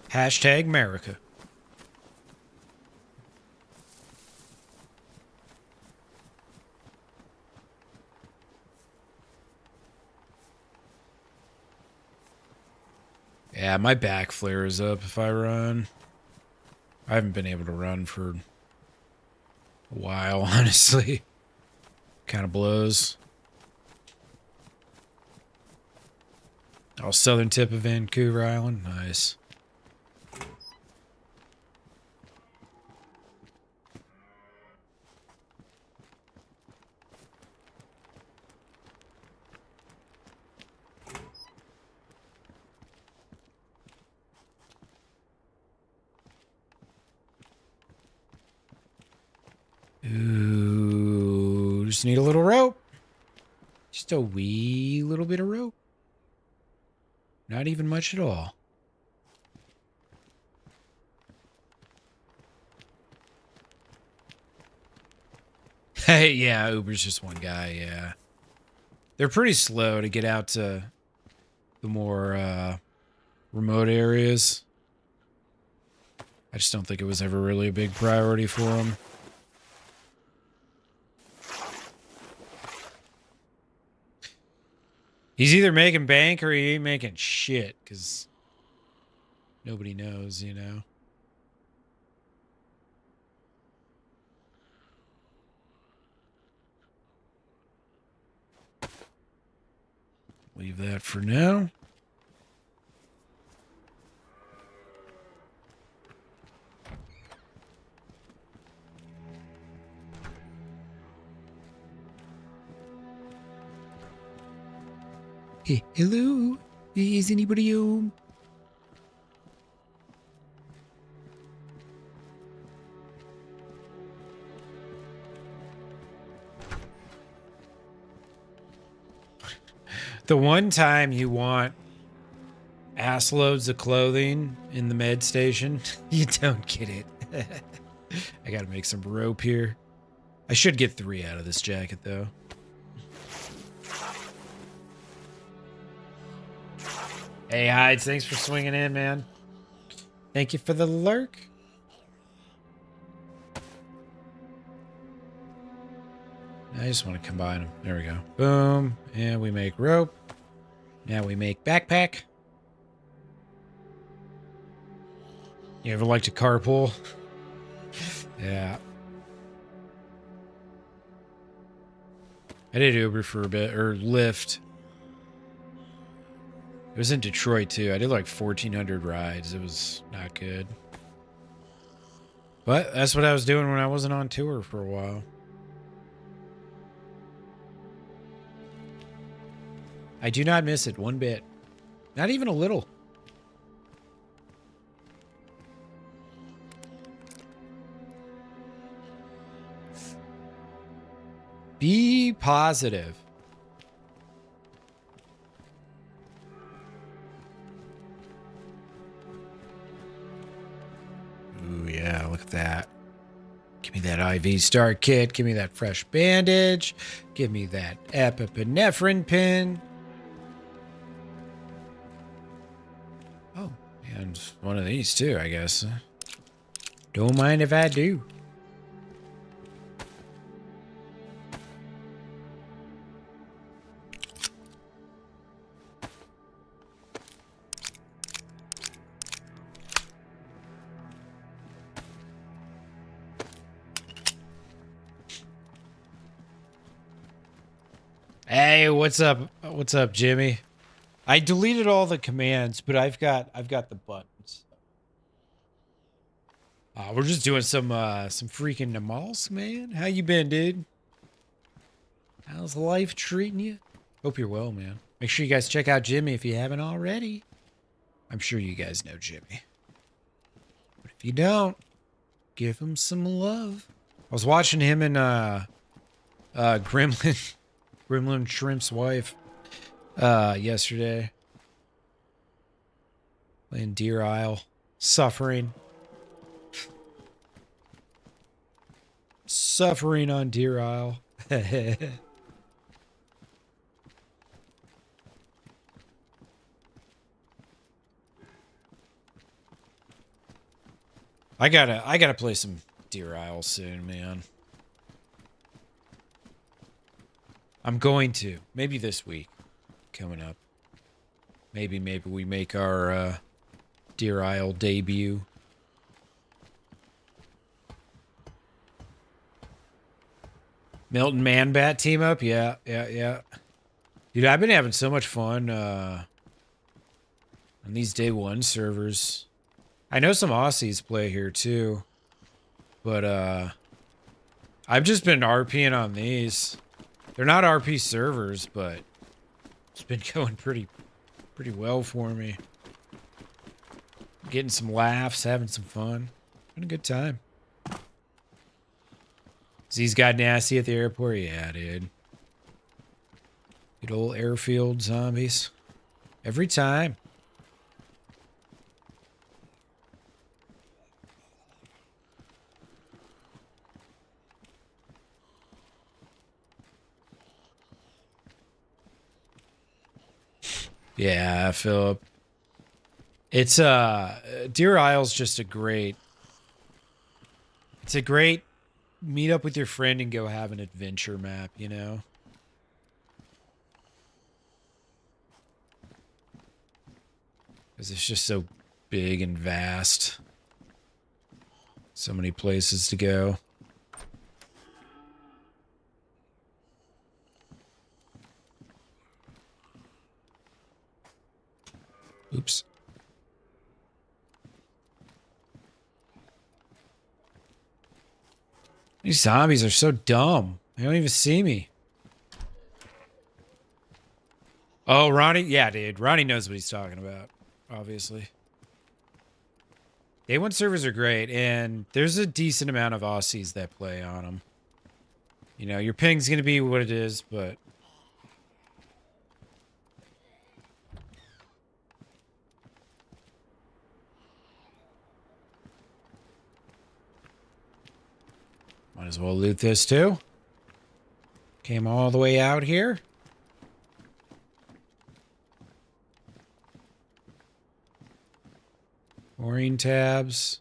S1: Hashtag America. Yeah, my back flares up if I run. I haven't been able to run for a while, honestly. Kind of blows. Oh, southern tip of Vancouver Island. Nice. Ooh, just need a little rope. Just a wee little bit of rope. Not even much at all. Hey, yeah, Uber's just one guy, yeah. They're pretty slow to get out to the more remote areas. I just don't think it was ever really a big priority for them. He's either making bank or he ain't making shit, because nobody knows, you know? Leave that for now. Hey, hello? Is anybody home? The one time you want ass loads of clothing in the med station, you don't get it. I gotta make some rope here. I should get 3 out of this jacket, though. Hey, Hides, thanks for swinging in, man. Thank you for the lurk. I just want to combine them. There we go. Boom. And we make rope. Now we make backpack. You ever like to carpool? Yeah. I did Uber for a bit, or Lyft. It was in Detroit, too. I did like 1,400 rides. It was not good. But that's what I was doing when I wasn't on tour for a while. I do not miss it one bit. Not even a little. Be positive. Ooh, yeah, look at that. Give me that IV start kit. Give me that fresh bandage. Give me that epinephrine pin. and one of these too, I guess. Don't mind if I do. Hey, what's up? What's up, Jimmy? I deleted all the commands, but I've got the buttons. We're just doing some freaking Namalsk, man. How you been, dude? How's life treating you? Hope you're well, man. Make sure you guys check out Jimmy if you haven't already. I'm sure you guys know Jimmy. But if you don't, give him some love. I was watching him and Gremlin Shrimp's wife yesterday. Playing Deer Isle. Suffering. Suffering on Deer Isle. I gotta play some Deer Isle soon, man. I'm going to. Maybe this week. Coming up. Maybe we make our Deer Isle debut. Milton Man-Bat team up? Yeah. Dude, I've been having so much fun on these DayOne servers. I know some Aussies play here too. But I've just been RPing on these. They're not RP servers, but it's been going pretty well for me. Getting some laughs, having some fun. Been a good time. Z's got nasty at the airport? Yeah, dude. Good old airfield zombies. Every time. Yeah, Philip. It's Deer Isle's just a great meet up with your friend and go have an adventure map, you know? Because it's just so big and vast. So many places to go. Oops. These zombies are so dumb. They don't even see me. Oh, Ronnie? Yeah, dude. Ronnie knows what he's talking about, obviously. DayOne servers are great, and there's a decent amount of Aussies that play on them. You know, your ping's going to be what it is, but... Might as well loot this too. Came all the way out here. Pouring tabs.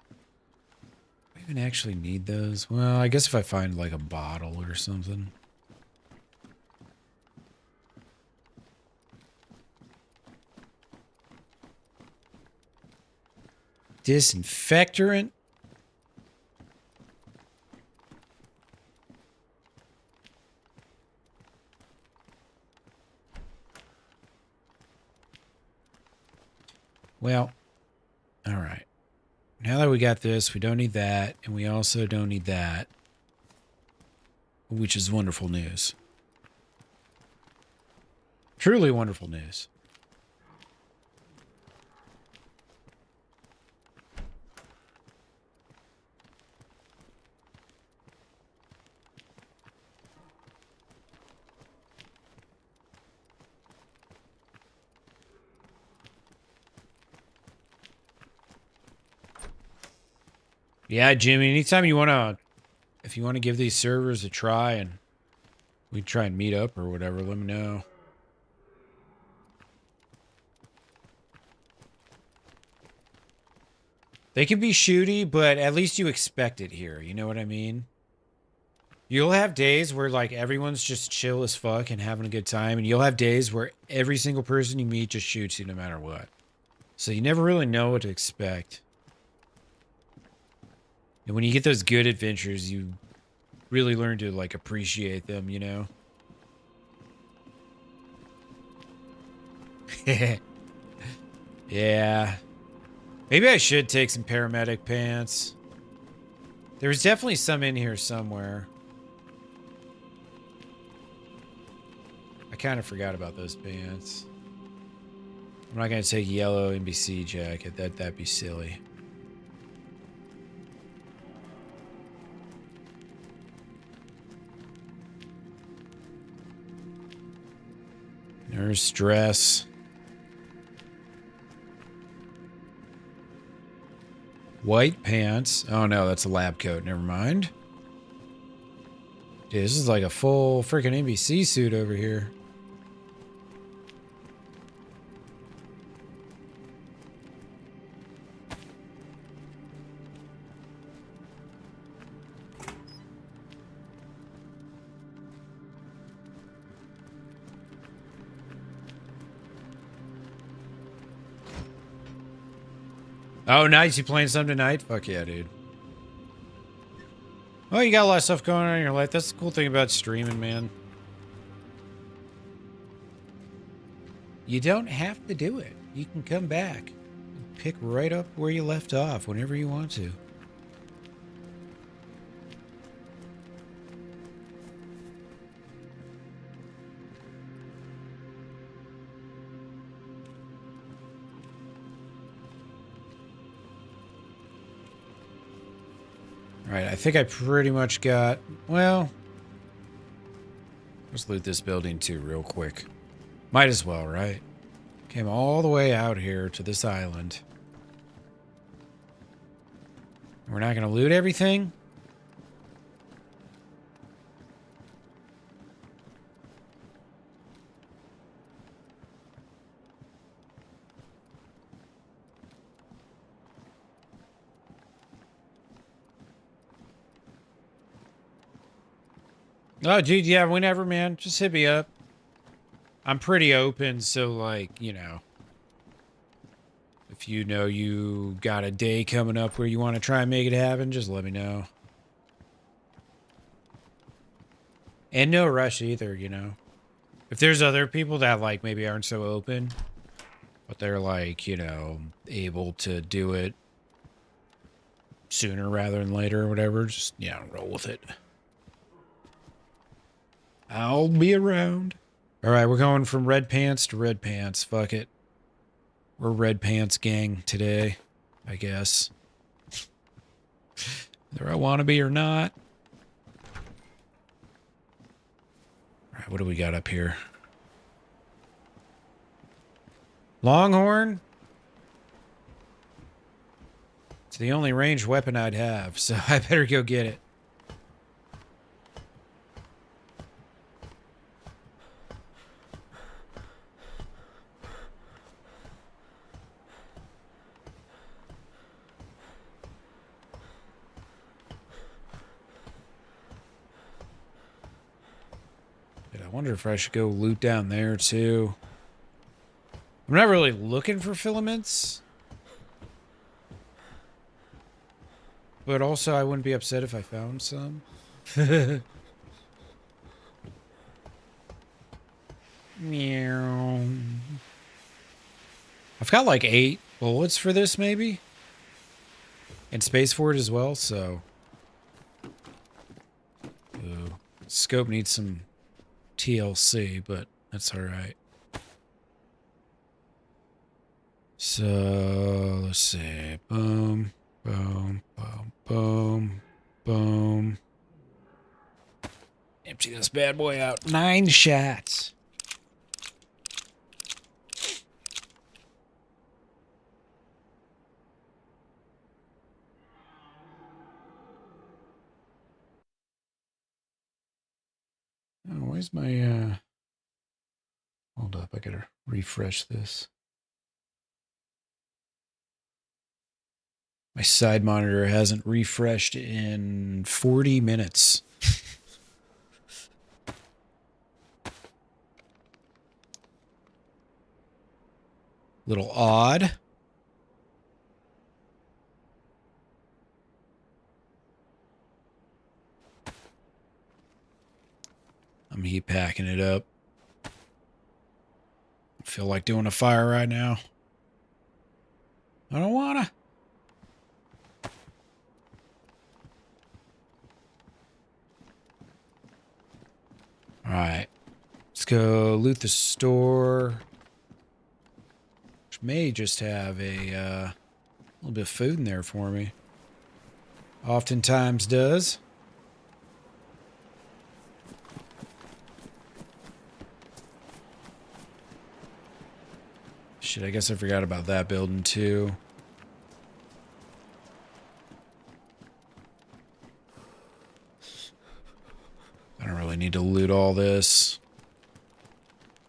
S1: Do I even actually need those? Well, I guess if I find like a bottle or something. Disinfectorant. Well, all right. Now that we got this, we don't need that, and we also don't need that, which is wonderful news. Truly wonderful news. Yeah, Jimmy, anytime you want to, if you want to give these servers a try and we try and meet up or whatever, let me know.
S2: They can be shooty, but at least you expect it here. You know what I mean? You'll have days where like everyone's just chill as fuck and having a good time, and you'll have days where every single person you meet just shoots you no matter what. So you never really know what to expect. And when you get those good adventures, you really learn to like appreciate them, you know? Yeah. Maybe I should take some paramedic pants. There's definitely some in here somewhere. I kind of forgot about those pants. I'm not going to take yellow NBC jacket. That'd be silly. Nurse dress. White pants. Oh no, that's a lab coat. Never mind. Dude, this is like a full freaking NBC suit over here. Oh, nice. You playing some tonight? Fuck yeah, dude. Oh, you got a lot of stuff going on in your life. That's the cool thing about streaming, man. You don't have to do it. You can come back and pick right up where you left off whenever you want to. Alright, I think I pretty much got... Well... Let's loot this building too real quick. Might as well, right? Came all the way out here to this island. We're not going to loot everything? Oh, dude, yeah, whenever, man. Just hit me up. I'm pretty open, so, like, you know. If you know you got a day coming up where you want to try and make it happen, just let me know. And no rush either, you know. If there's other people that, like, maybe aren't so open, but they're, like, you know, able to do it sooner rather than later or whatever, just, yeah, roll with it. I'll be around. All right, we're going from red pants to red pants. Fuck it. We're red pants gang today, I guess. Whether I want to be or not. All right, what do we got up here? Longhorn? It's the only ranged weapon I'd have, so I better go get it. I wonder if I should go loot down there too. I'm not really looking for filaments. But also I wouldn't be upset if I found some. Meow. I've got like 8 bullets for this maybe. And space for it as well, so. Ooh. Scope needs some TLC, but that's alright. So, let's see. Boom, boom, boom, boom, boom. Empty this bad boy out. 9 shots. Oh, where's my, hold up, I gotta refresh this.
S1: My side monitor hasn't refreshed in 40 minutes. Little odd. I'm heat packing it up. I feel like doing a fire right now. I don't wanna. Alright. Let's go loot the store. Which may just have a little bit of food in there for me. Oftentimes does. Shit, I guess I forgot about that building too. I don't really need to loot all this.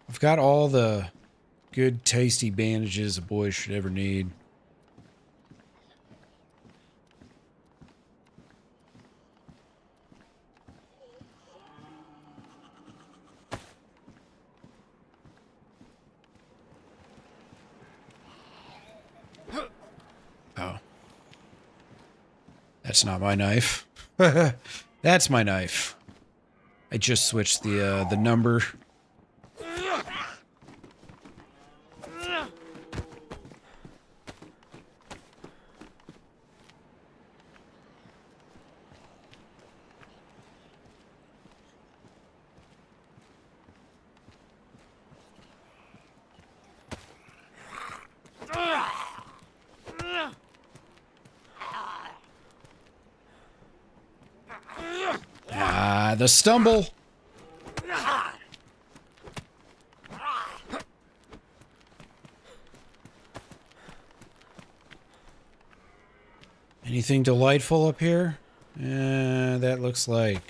S1: I've got all the good, tasty bandages a boy should ever need. Oh. That's not my knife. That's my knife. I just switched the number. The stumble. Anything delightful up here? That looks like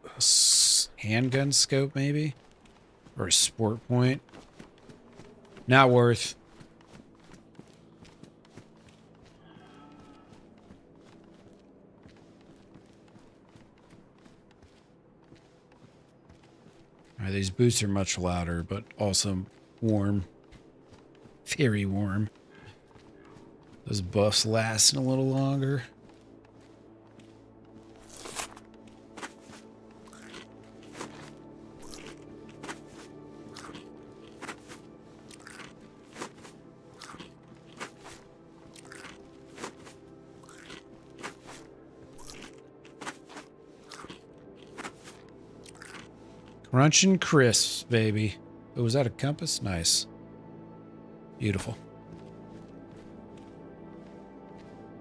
S1: a handgun scope, maybe? Or a sport point. Not worth. Alright, these boots are much louder, but also warm. Very warm. Those buffs lasting a little longer. Crunch and crisps, baby. Oh, was that a compass? Nice. Beautiful.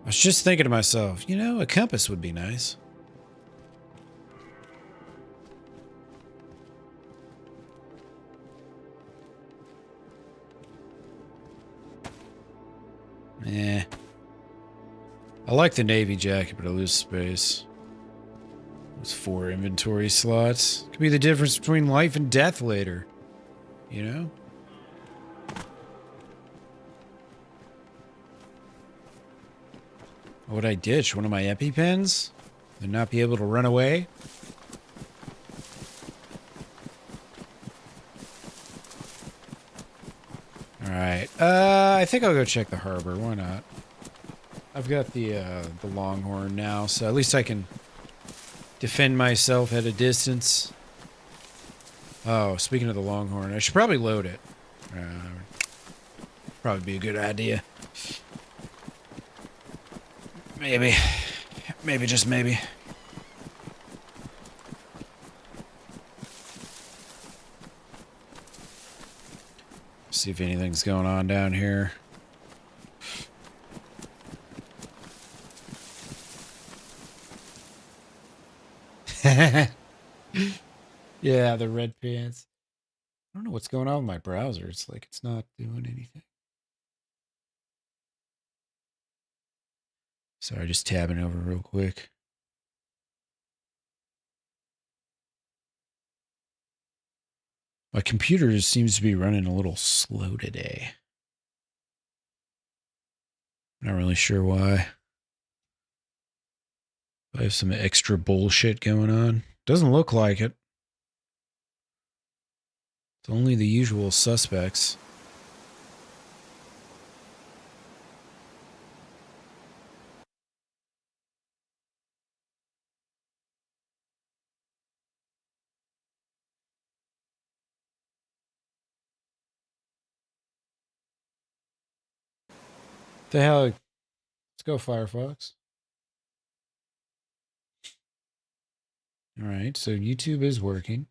S1: I was just thinking to myself, you know, a compass would be nice. Eh. I like the navy jacket, but I lose space. Those 4 inventory slots. Could be the difference between life and death later. You know? What would I ditch? One of my EpiPens? And not be able to run away? Alright. I think I'll go check the harbor. Why not? I've got the Longhorn now, so at least I can defend myself at a distance. Oh, speaking of the Longhorn, I should probably load it. Probably be a good idea. Maybe. Maybe, just maybe. See if anything's going on down here. Yeah, the red pants. I don't know what's going on with my browser. It's like it's not doing anything. Sorry, just tabbing over real quick. My computer just seems to be running a little slow today. Not really sure why. I have some extra bullshit going on. Doesn't look like it. It's only the usual suspects. The hell? Let's go, Firefox. All right, so YouTube is working.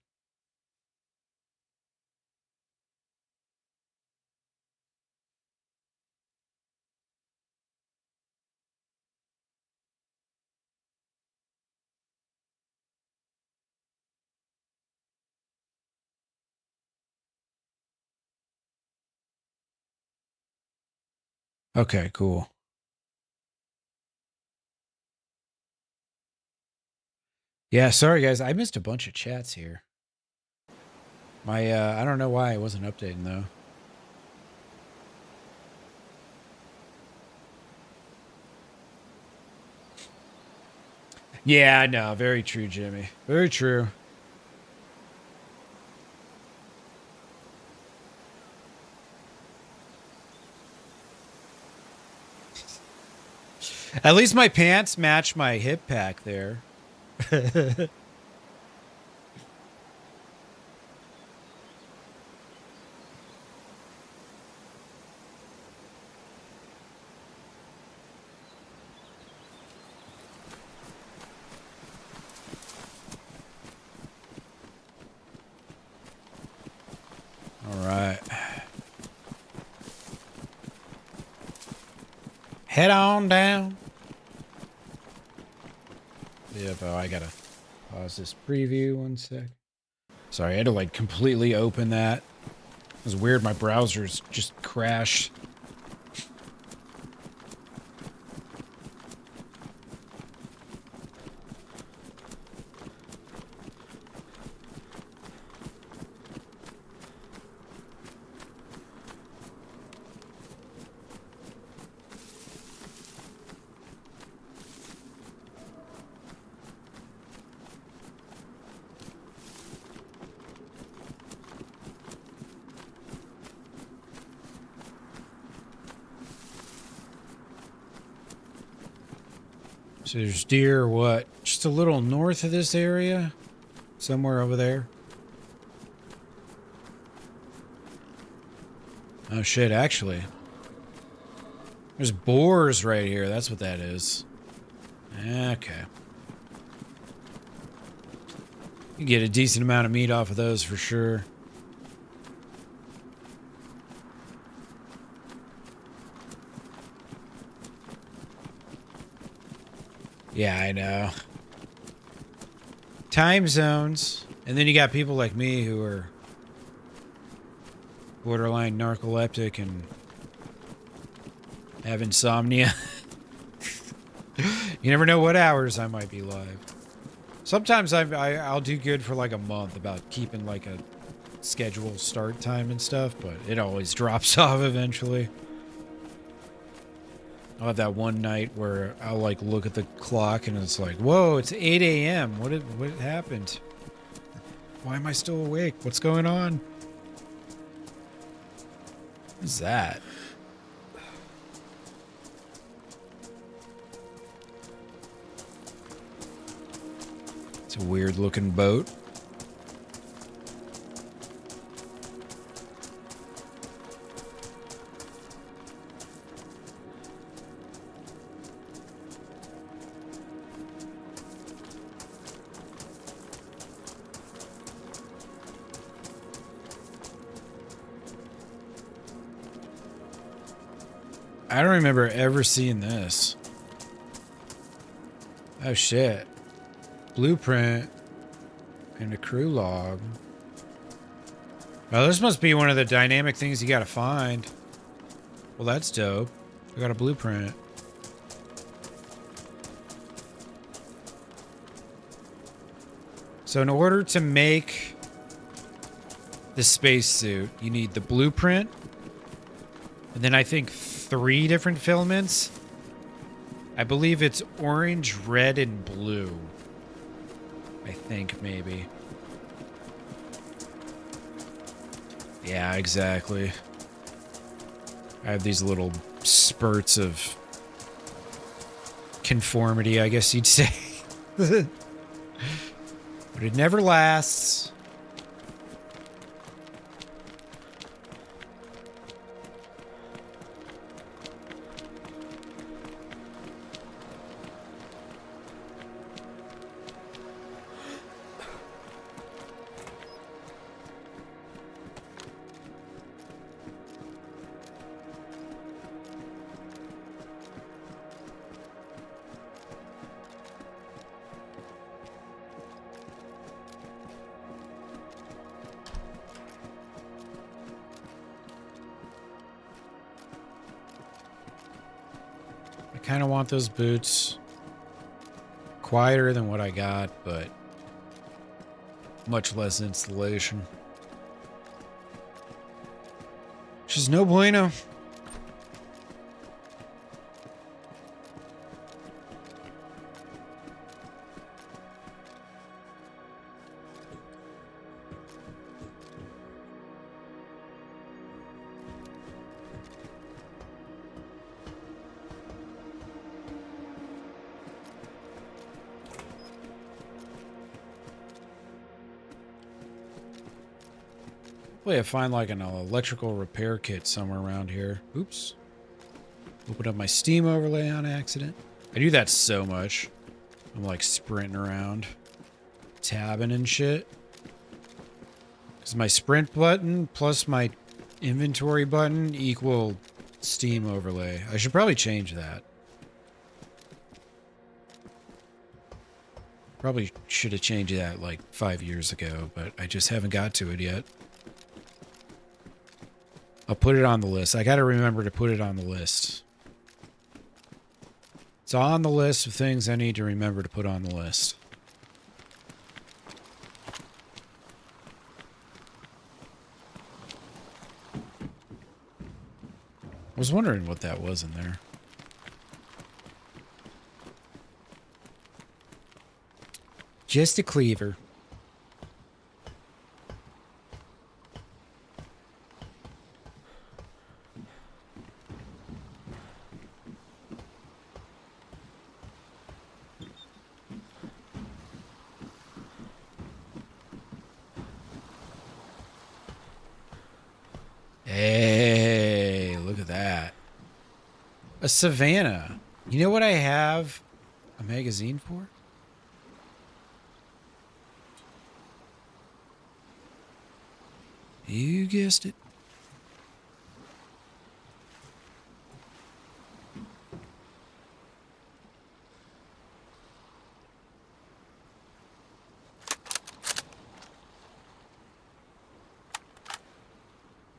S1: Okay, cool. Yeah, sorry guys, I missed a bunch of chats here. My I don't know why I wasn't updating though. Yeah, no, very true, Jimmy. Very true. At least my pants match my hip pack there. All right. Head on down. Yeah, but I gotta pause this preview 1 sec. Sorry, I had to like completely open that. It was weird, my browser's just crashed. So there's deer, what? Just a little north of this area? Somewhere over there? Oh shit, actually. There's boars right here, that's what that is. Okay. You get a decent amount of meat off of those for sure. Yeah, I know. Time zones. And then you got people like me who are borderline narcoleptic and have insomnia. You never know what hours I might be live. Sometimes I'll do good for like a month about keeping like a scheduled start time and stuff, but it always drops off eventually. I'll have that one night where I'll like look at the clock and it's like, whoa, it's 8 a.m. What happened? Why am I still awake? What's going on? What's that? It's a weird looking boat. I don't remember ever seeing this. Oh shit. Blueprint and a crew log. Oh, this must be one of the dynamic things you gotta find. Well, that's dope. I got a blueprint. So in order to make the spacesuit, you need the blueprint, and then I think 3 different filaments,
S2: I believe it's orange, red, and blue. I think, maybe.
S1: Yeah, exactly. I have these little spurts of conformity, I guess you'd say. But it never lasts. I kind of want those boots quieter than what I got, but much less installation. Which is no bueno. Hopefully I find like an electrical repair kit somewhere around here. Oops. Open up my Steam overlay on accident. I do that so much. I'm like sprinting around, tabbing and shit. Because my sprint button plus my inventory button equal Steam overlay. I should probably change that. Probably should have changed that like 5 years ago, but I just haven't got to it yet. I'll put it on the list. I gotta remember to put it on the list. It's on the list of things I need to remember to put on the list. I was wondering what that was in there. Just a cleaver. Hey, look at that. A Savannah. You know what I have a magazine for? You guessed it.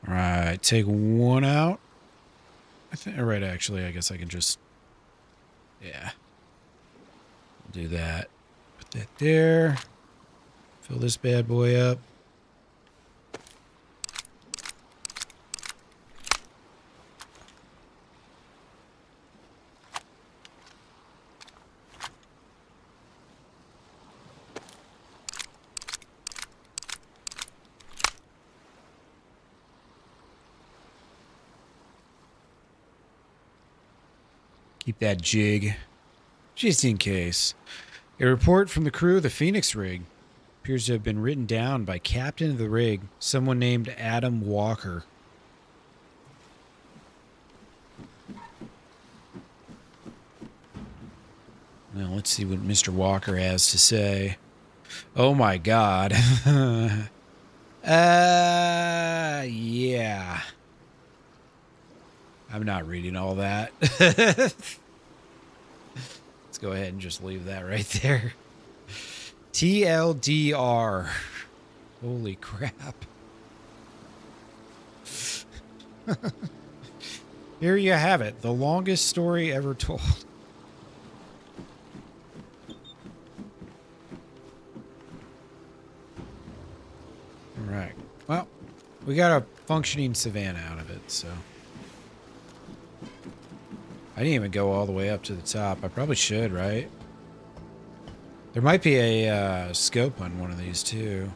S1: All right, take one out. I think, all right, actually, I guess I can just, yeah, do that. Put that there. Fill this bad boy up. Keep that jig, just in case. A report from the crew of the Phoenix rig appears to have been written down by captain of the rig, someone named Adam Walker. Now let's see what Mr. Walker has to say. Oh my God. Yeah. I'm not reading all that. Let's go ahead and just leave that right there. TLDR. Holy crap. Here you have it. The longest story ever told. All right. Well, we got a functioning Savannah out of it, so.
S2: I didn't even go all the way up to the top. I probably should, right? There might be a scope on one of these, too.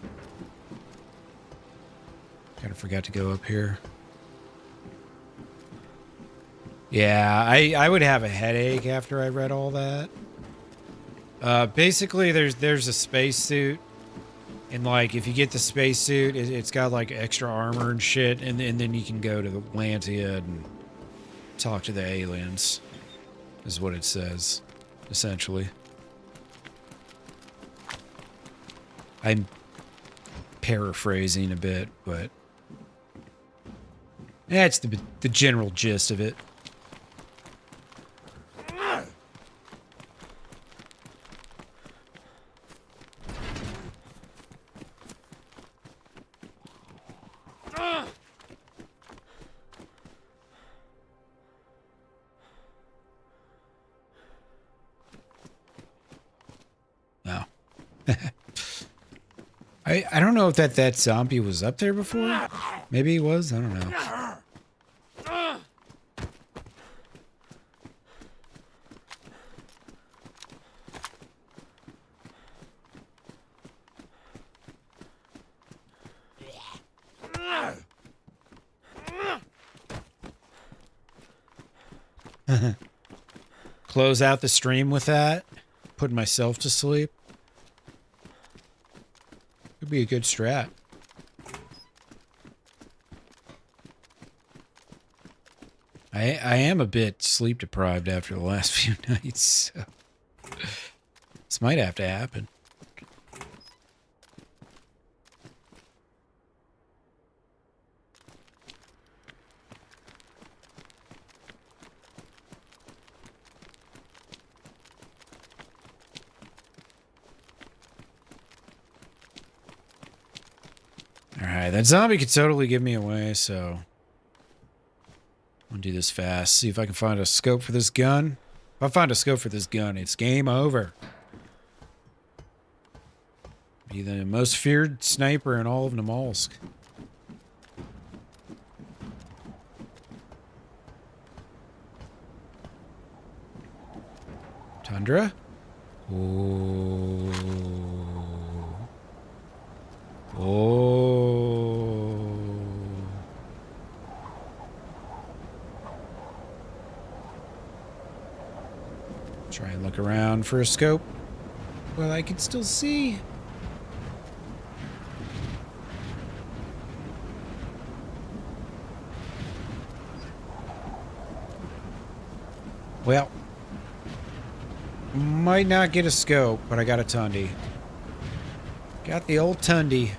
S2: Kind of forgot to go up here. Yeah, I would have a headache after I read all that. Basically, there's a spacesuit. And, like, if you get the spacesuit, it's got, like, extra armor and shit. And then you can go to the Atlantia and talk to the aliens. Is what it says, essentially. I'm paraphrasing a bit, but that's the general gist of it. Wow. I don't know if that zombie was up there before. Maybe he was. I don't know. Close out the stream with that. Put myself to sleep. Could be a good strat. I am a bit sleep deprived after the last few nights, so this might have to happen. Alright, that zombie could totally give me away, so I'll do this fast. See if I can find a scope for this gun. If I find a scope for this gun, it's game over. Be the most feared sniper in all of Namalsk. Tundra? Oh. Oh. Try and look around for a scope. Well, I can still see. Well, might not get a scope, but I got a Tundy. Got the old Tundy.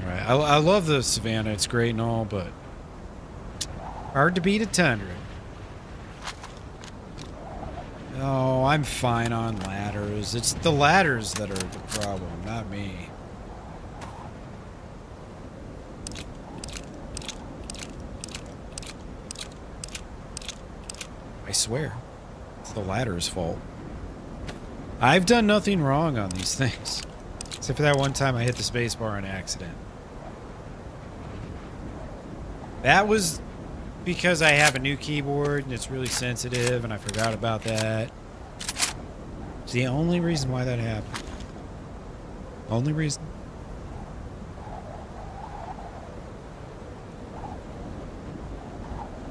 S2: Alright, I love the Savannah. It's great and all, but hard to beat a Tundra. Oh, I'm fine on ladders. It's the ladders that are the problem, not me. I swear, it's the ladder's fault. I've done nothing wrong on these things. Except for that one time I hit the spacebar on accident. That was because I have a new keyboard and it's really sensitive and I forgot about that. It's the only reason why that happened. Only reason.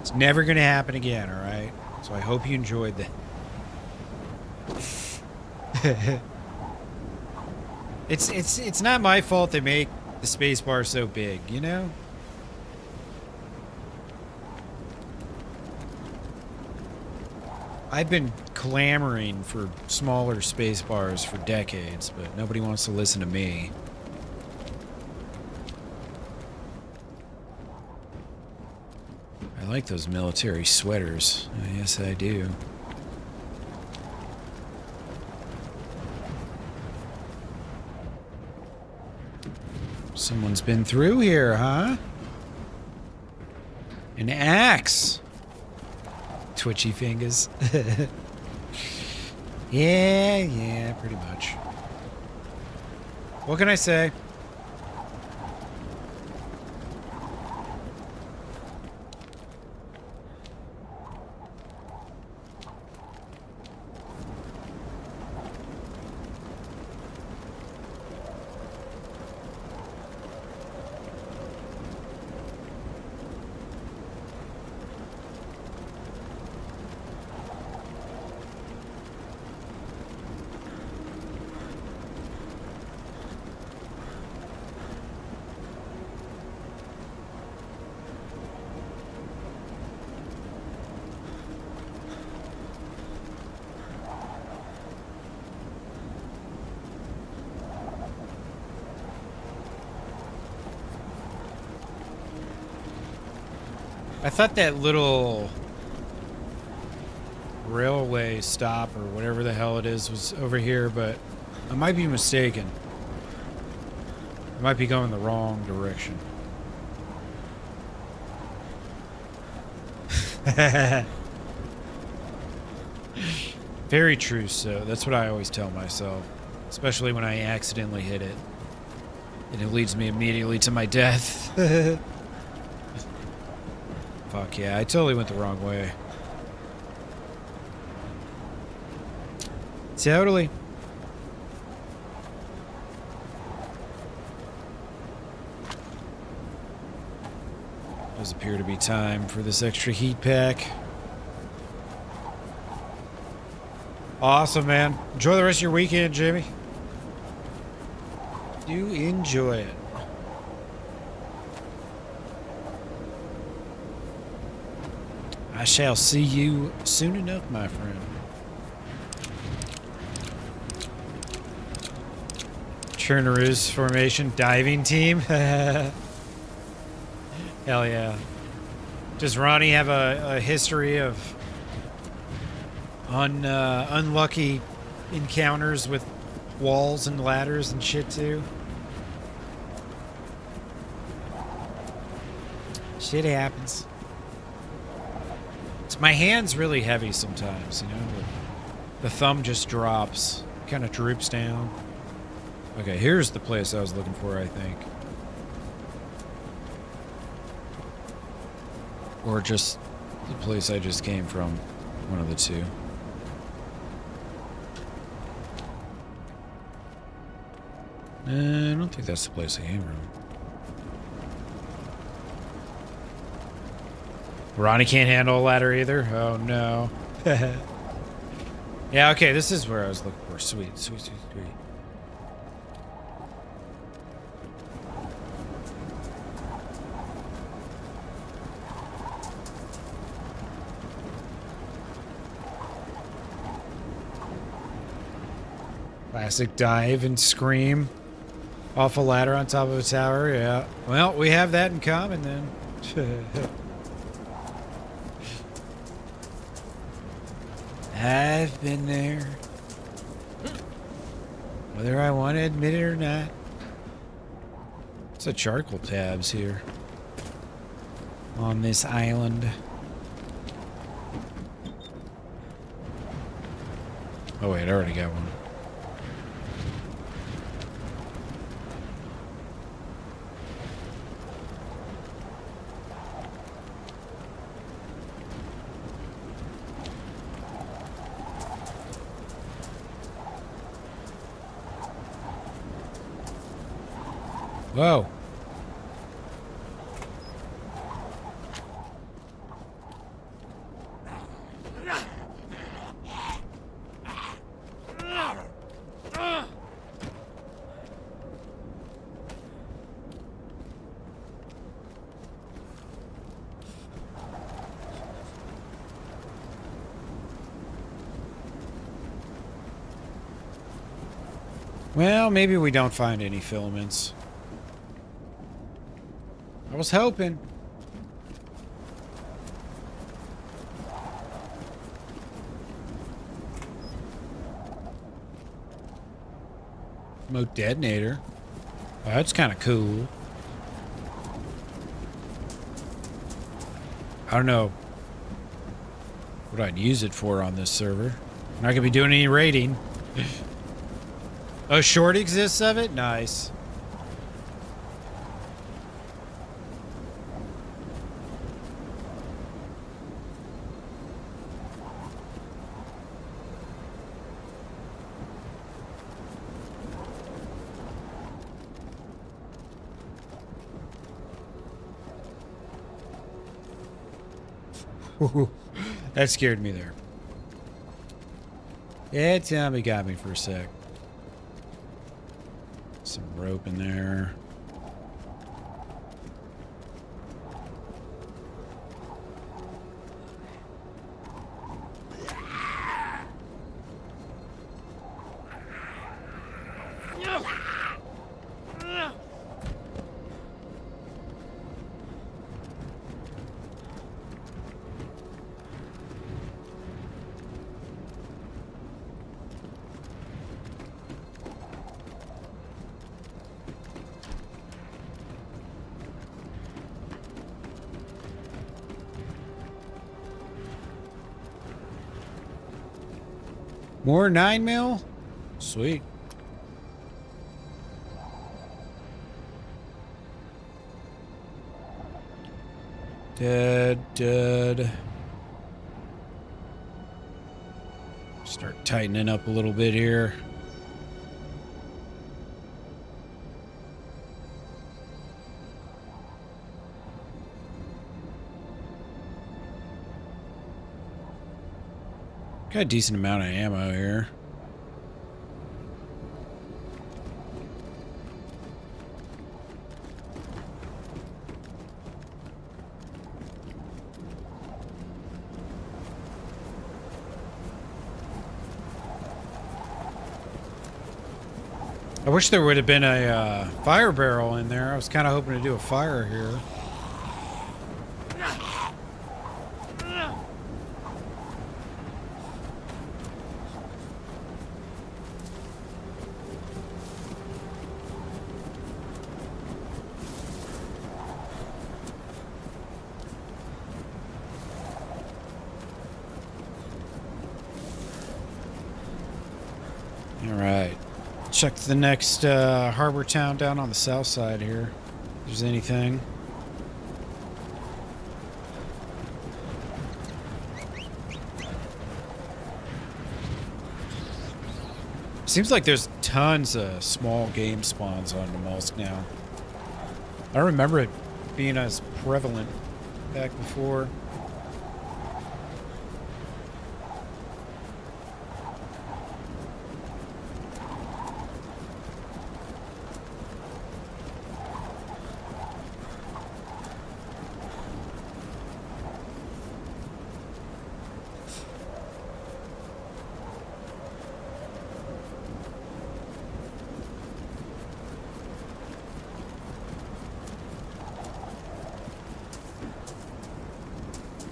S2: It's never going to happen again, alright? So I hope you enjoyed that. It's not my fault they make the spacebar so big, you know? I've been clamoring for smaller spacebars for decades, but nobody wants to listen to me. I like those military sweaters. Yes, I do. Someone's been through here, huh? An axe. Twitchy fingers. Yeah, pretty much. What can I say? I thought that little railway stop or whatever the hell it is was over here, but I might be mistaken. I might be going the wrong direction. Very true, so that's what I always tell myself, especially when I accidentally hit it. And it leads me immediately to my death. Fuck yeah, I totally went the wrong way. Totally. Does appear to be time for this extra heat pack. Awesome, man. Enjoy the rest of your weekend, Jamie. Do enjoy it. I shall see you soon enough, my friend. Chernaroos formation diving team. Hell yeah. Does Ronnie have a history of unlucky encounters with walls and ladders and shit too? Shit happens. My hand's really heavy sometimes, you know? The thumb just drops, kind of droops down. Okay, here's the place I was looking for, I think. Or just the place I just came from. One of the two. I don't think that's the place I came from. Ronnie can't handle a ladder either? Oh no. Yeah, okay, this is where I was looking for. Sweet, sweet, sweet, sweet. Classic dive and scream off a ladder on top of a tower, yeah. Well, we have that in common then. I've been there. Whether I want to admit it or not. It's a charcoal tabs here. On this island. Oh wait, I already got one. Whoa. Well, maybe we don't find any filaments. I was hoping. Remote detonator. Oh, that's kind of cool. I don't know what I'd use it for on this server. I'm not gonna be doing any raiding. Oh, short exists of it? Nice. That scared me there. Yeah, Tommy got me for a sec. Some rope in there. More 9mm? Sweet. Dead. Start tightening up a little bit here. Got a decent amount of ammo here. I wish there would have been a fire barrel in there. I was kind of hoping to do a fire here. All right. Check the next harbor town down on the south side here. If there's anything. Seems like there's tons of small game spawns on Namalsk now. I don't remember it being as prevalent back before.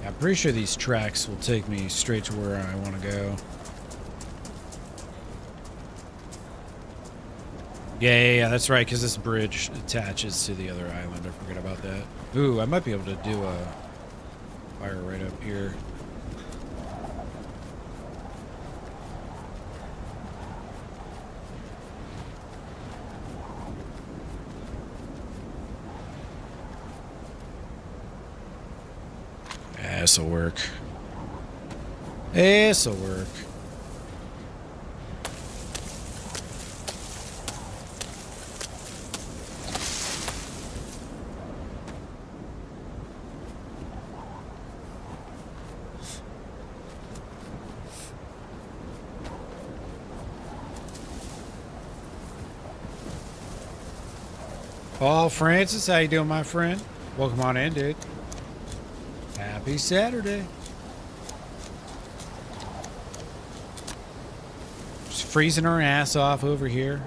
S2: I'm pretty sure these tracks will take me straight to where I want to go. Yeah, that's right, because this bridge attaches to the other island. I forgot about that. Ooh, I might be able to do a fire right up here. This'll work. This'll work. Paul Francis, how you doing, my friend? Welcome on in, dude. Happy Saturday. Just freezing our ass off over here.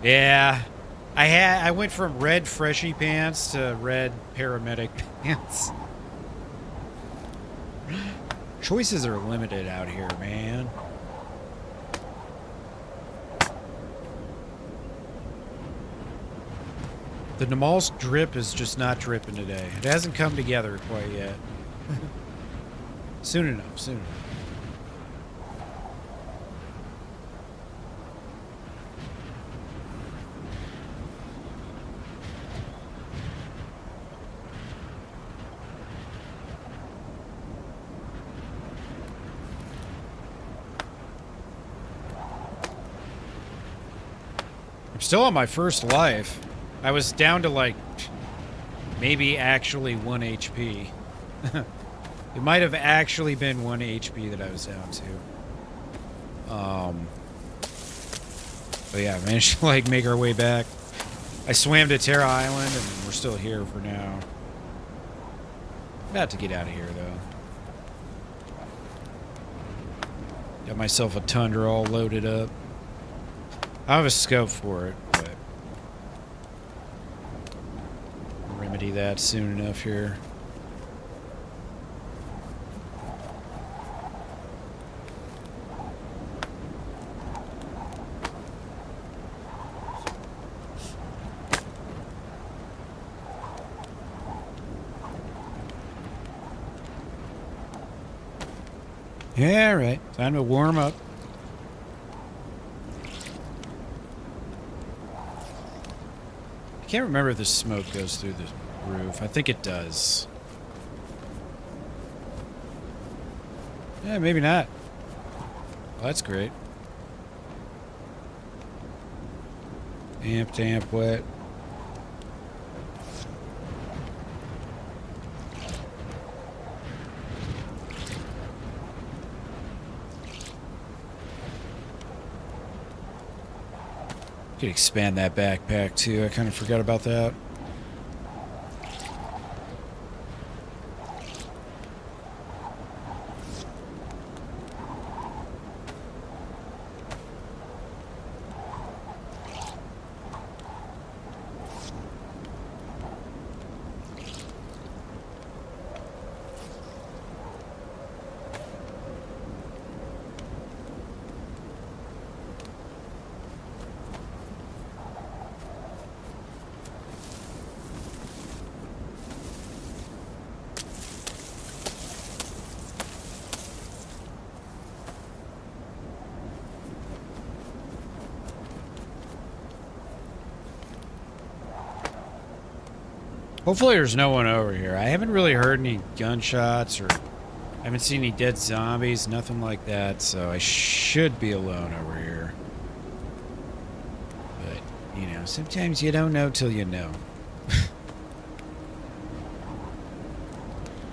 S2: Yeah. I went from red freshy pants to red paramedic pants. Choices are limited out here, man. The Namalsk drip is just not dripping today. It hasn't come together quite yet. Soon enough, soon enough. I'm still on my first life. I was down to like maybe actually 1 HP. It might have actually been 1 HP that I was down to. But yeah, I managed to like make our way back. I swam to Terra Island and we're still here for now. About to get out of here though. Got myself a Tundra all loaded up. I have a scope for it, but I'll remedy that soon enough here. Yeah, right. Time to warm up. can't remember if the smoke goes through the roof. I think it does. Yeah, maybe not. Well, that's great. Damp, wet. Could expand that backpack too. I kind of forgot about that. Hopefully there's no one over here. I haven't really heard any gunshots or I haven't seen any dead zombies, nothing like that, so I should be alone over here. But, you know, sometimes you don't know till you know.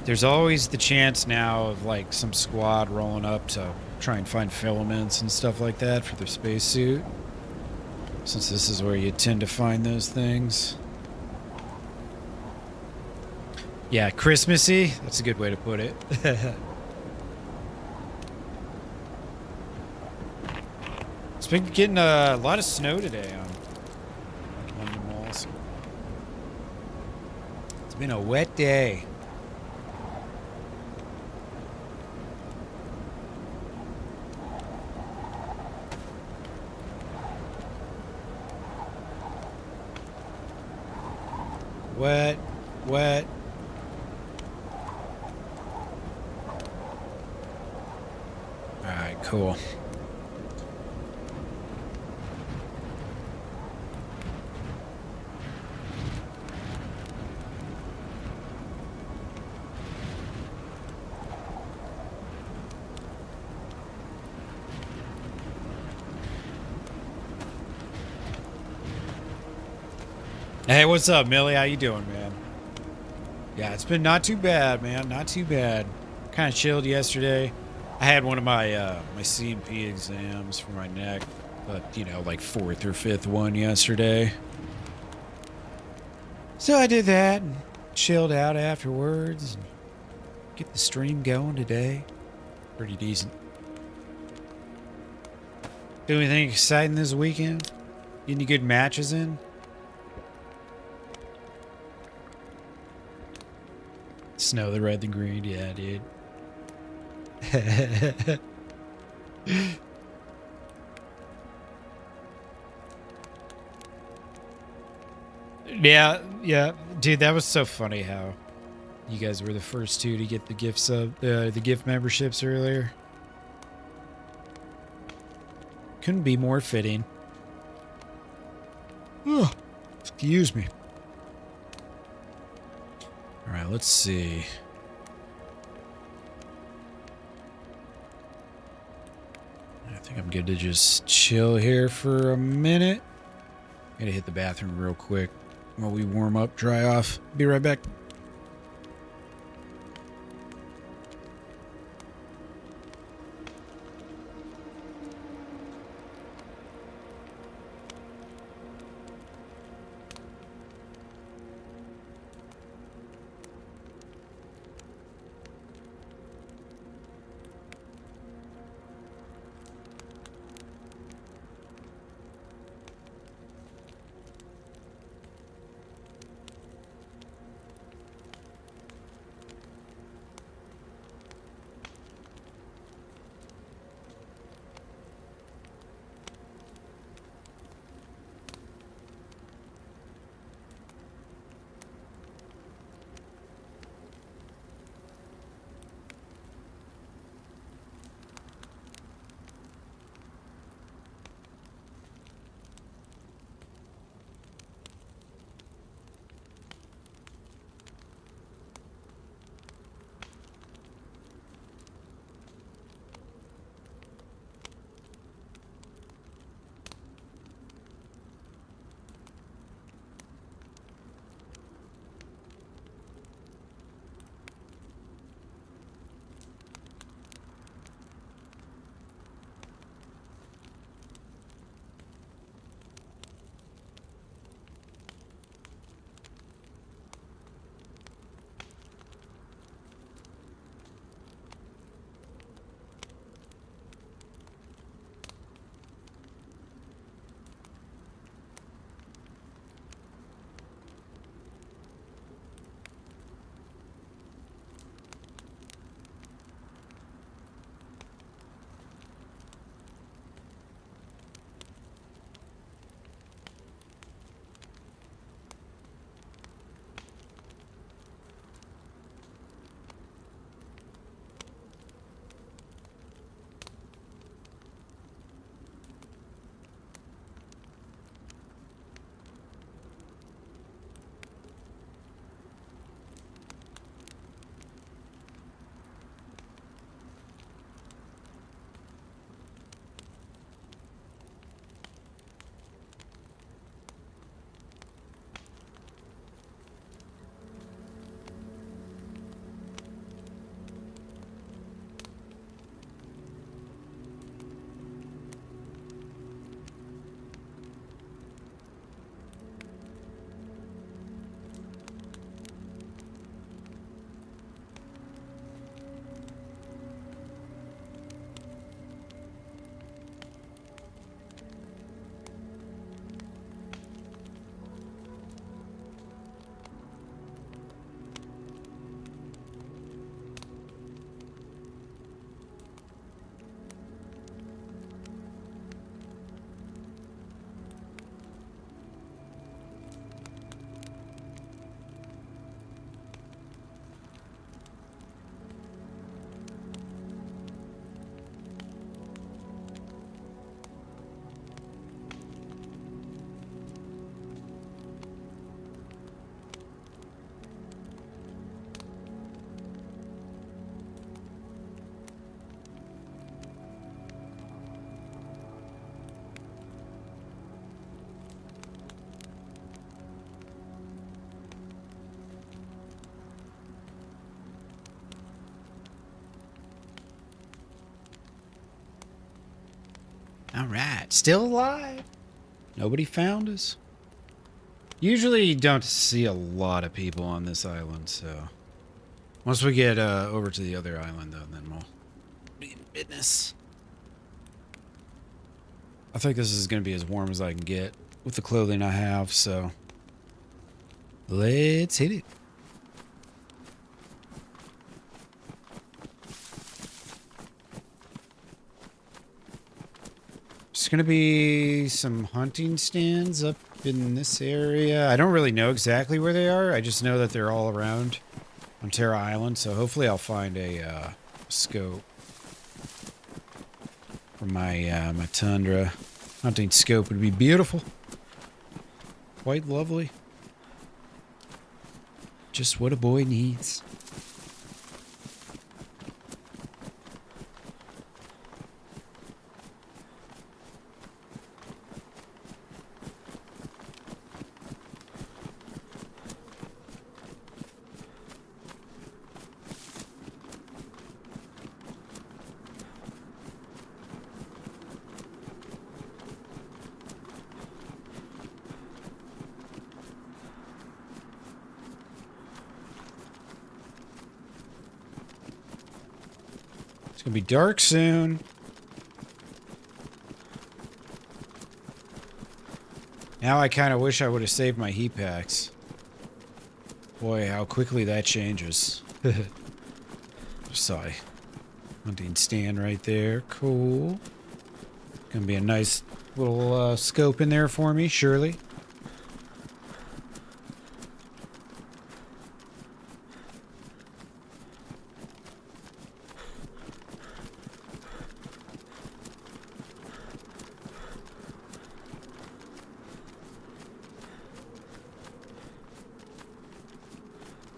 S2: There's always the chance now of, like, some squad rolling up to try and find filaments and stuff like that for their spacesuit. Since this is where you tend to find those things. Yeah, Christmassy. That's a good way to put it. It's been getting a lot of snow today on Namalsk. It's been a wet day. Wet. Alright, cool. Hey, what's up, Millie? How you doing, man? Yeah, it's been not too bad, man. Not too bad. Kind of chilled yesterday. I had one of my my CMP exams for my neck, but you know, like 4th or 5th one yesterday. So I did that and chilled out afterwards and get the stream going today. Pretty decent. Do anything exciting this weekend? Get any good matches in? Snow, the red, the green, yeah, dude. Yeah, dude, that was so funny how you guys were the first two to get the the gift memberships earlier. Couldn't be more fitting. Oh, excuse me. All right, let's see. I think I'm good to just chill here for a minute. Gotta hit the bathroom real quick while we warm up, dry off. Be right back. All right. Still alive. Nobody found us. Usually you don't see a lot of people on this island, so... Once we get over to the other island, though, then we'll be in business. I think this is going to be as warm as I can get with the clothing I have, so... Let's hit it. There's going to be some hunting stands up in this area. I don't really know exactly where they are. I just know that they're all around on Terra Island, so hopefully I'll find a scope for my my Tundra. Hunting scope would be beautiful. Quite lovely. Just what a boy needs. It's gonna be dark soon. Now I kind of wish I would have saved my heat packs. Boy, how quickly that changes. Just saw a hunting stand right there. Cool. Gonna be a nice little scope in there for me, surely.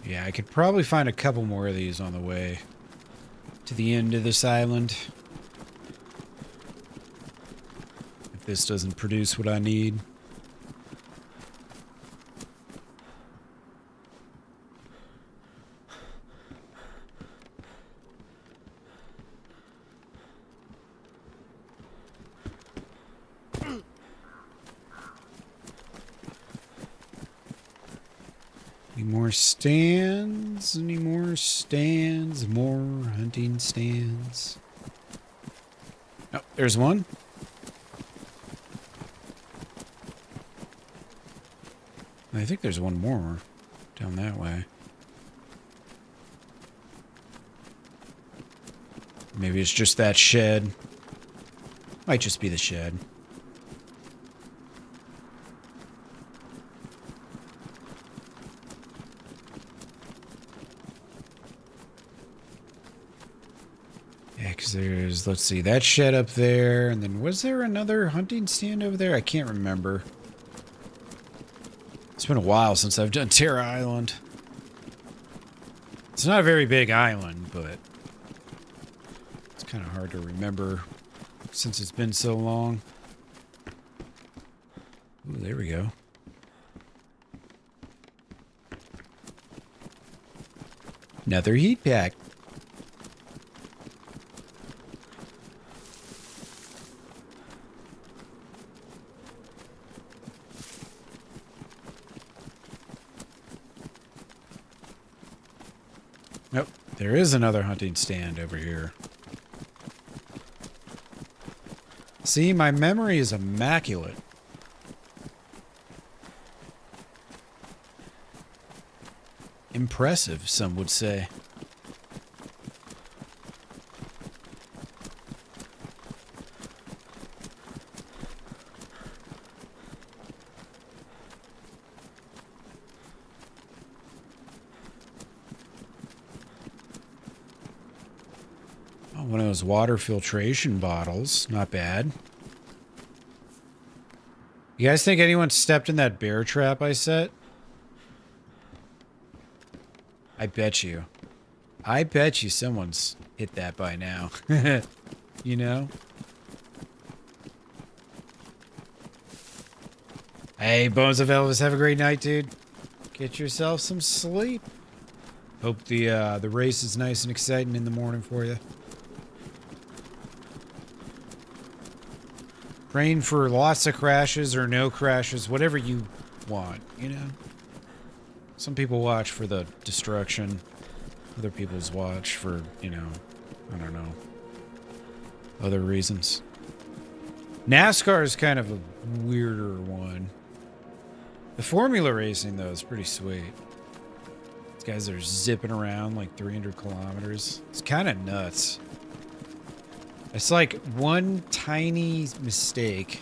S2: Yeah, I could probably find a couple more of these on the way to the end of this island. If this doesn't produce what I need. Any more stands? Any more stands? More hunting stands. Oh, there's one. I think there's one more down that way. Maybe it's just that shed. Might just be the shed. Yeah, because there's, let's see, that shed up there, and then was there another hunting stand over there? I can't remember. It's been a while since I've done Terra Island. It's not a very big island, but it's kind of hard to remember since it's been so long. Ooh, there we go. Another heat pack. Nope, there is another hunting stand over here. See, my memory is immaculate. Impressive, some would say. Oh, one of those water filtration bottles. Not bad. You guys think anyone stepped in that bear trap I set? I bet you. I bet you someone's hit that by now. You know? Hey, Bones of Elvis, have a great night, dude. Get yourself some sleep. Hope the race is nice and exciting in the morning for you. Praying for lots of crashes or no crashes, whatever you want, you know? Some people watch for the destruction. Other people's watch for, you know, I don't know, other reasons. NASCAR is kind of a weirder one. The Formula racing, though, is pretty sweet. These guys are zipping around like 300 kilometers. It's kind of nuts. It's like one tiny mistake.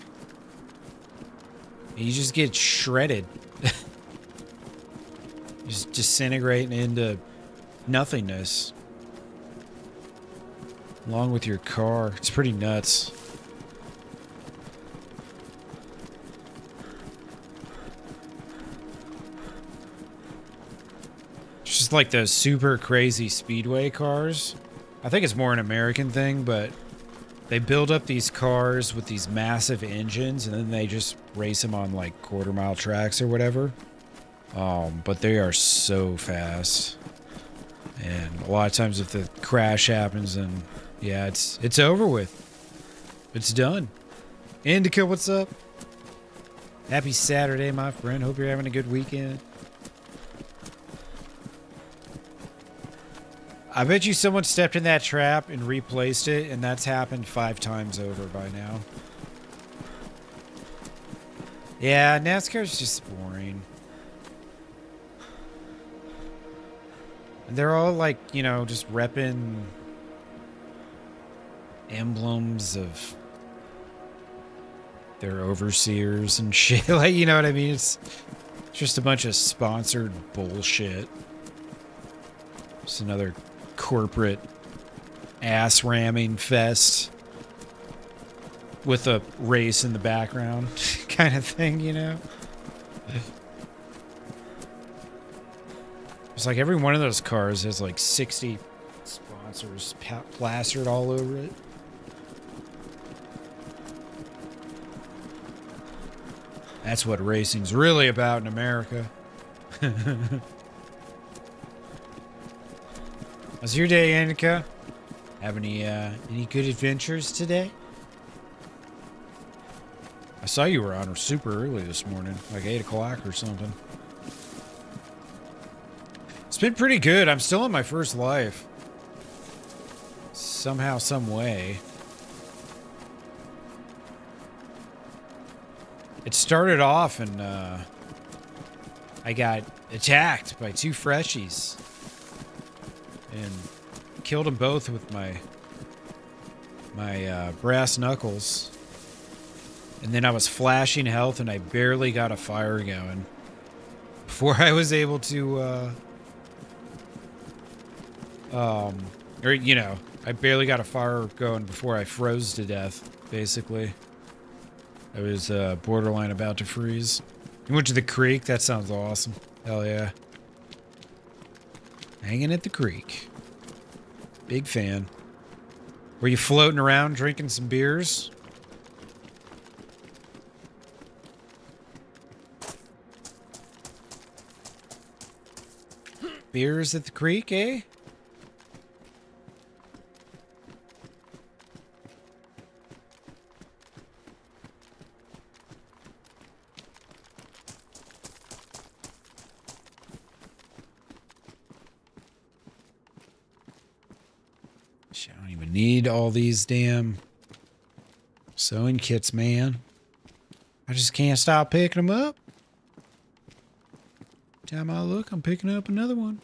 S2: You just get shredded. Just disintegrating into nothingness. Along with your car. It's pretty nuts. It's just like those super crazy speedway cars. I think it's more an American thing, but they build up these cars with these massive engines and then they just race them on like quarter-mile tracks or whatever. But they are so fast. And a lot of times if the crash happens, then yeah, it's over with. It's done. Indica, what's up? Happy Saturday, my friend. Hope you're having a good weekend. I bet you someone stepped in that trap and replaced it, and that's happened 5 times over by now. Yeah, NASCAR's just boring. And they're all like, you know, just repping emblems of their overseers and shit. Like, you know what I mean? It's just a bunch of sponsored bullshit. Just another corporate ass ramming fest with a race in the background kind of thing, you know? It's like every one of those cars has like 60 sponsors plastered all over it. That's what racing's really about in America. How's your day, Annika? Have any good adventures today? I saw you were on super early this morning, like 8 o'clock or something. It's been pretty good. I'm still in my first life. Somehow, some way. It started off and I got attacked by 2 freshies. And killed them both with my brass knuckles. And then I was flashing health and I barely got a fire going. Before I was able to or, you know, I barely got a fire going before I froze to death, basically. I was borderline about to freeze. You went to the creek? That sounds awesome. Hell yeah. Hanging at the creek. Big fan. Were you floating around drinking some beers? Beers at the creek, eh? I don't even need all these damn sewing kits, man. I just can't stop picking them up. Time I look, I'm picking up another one.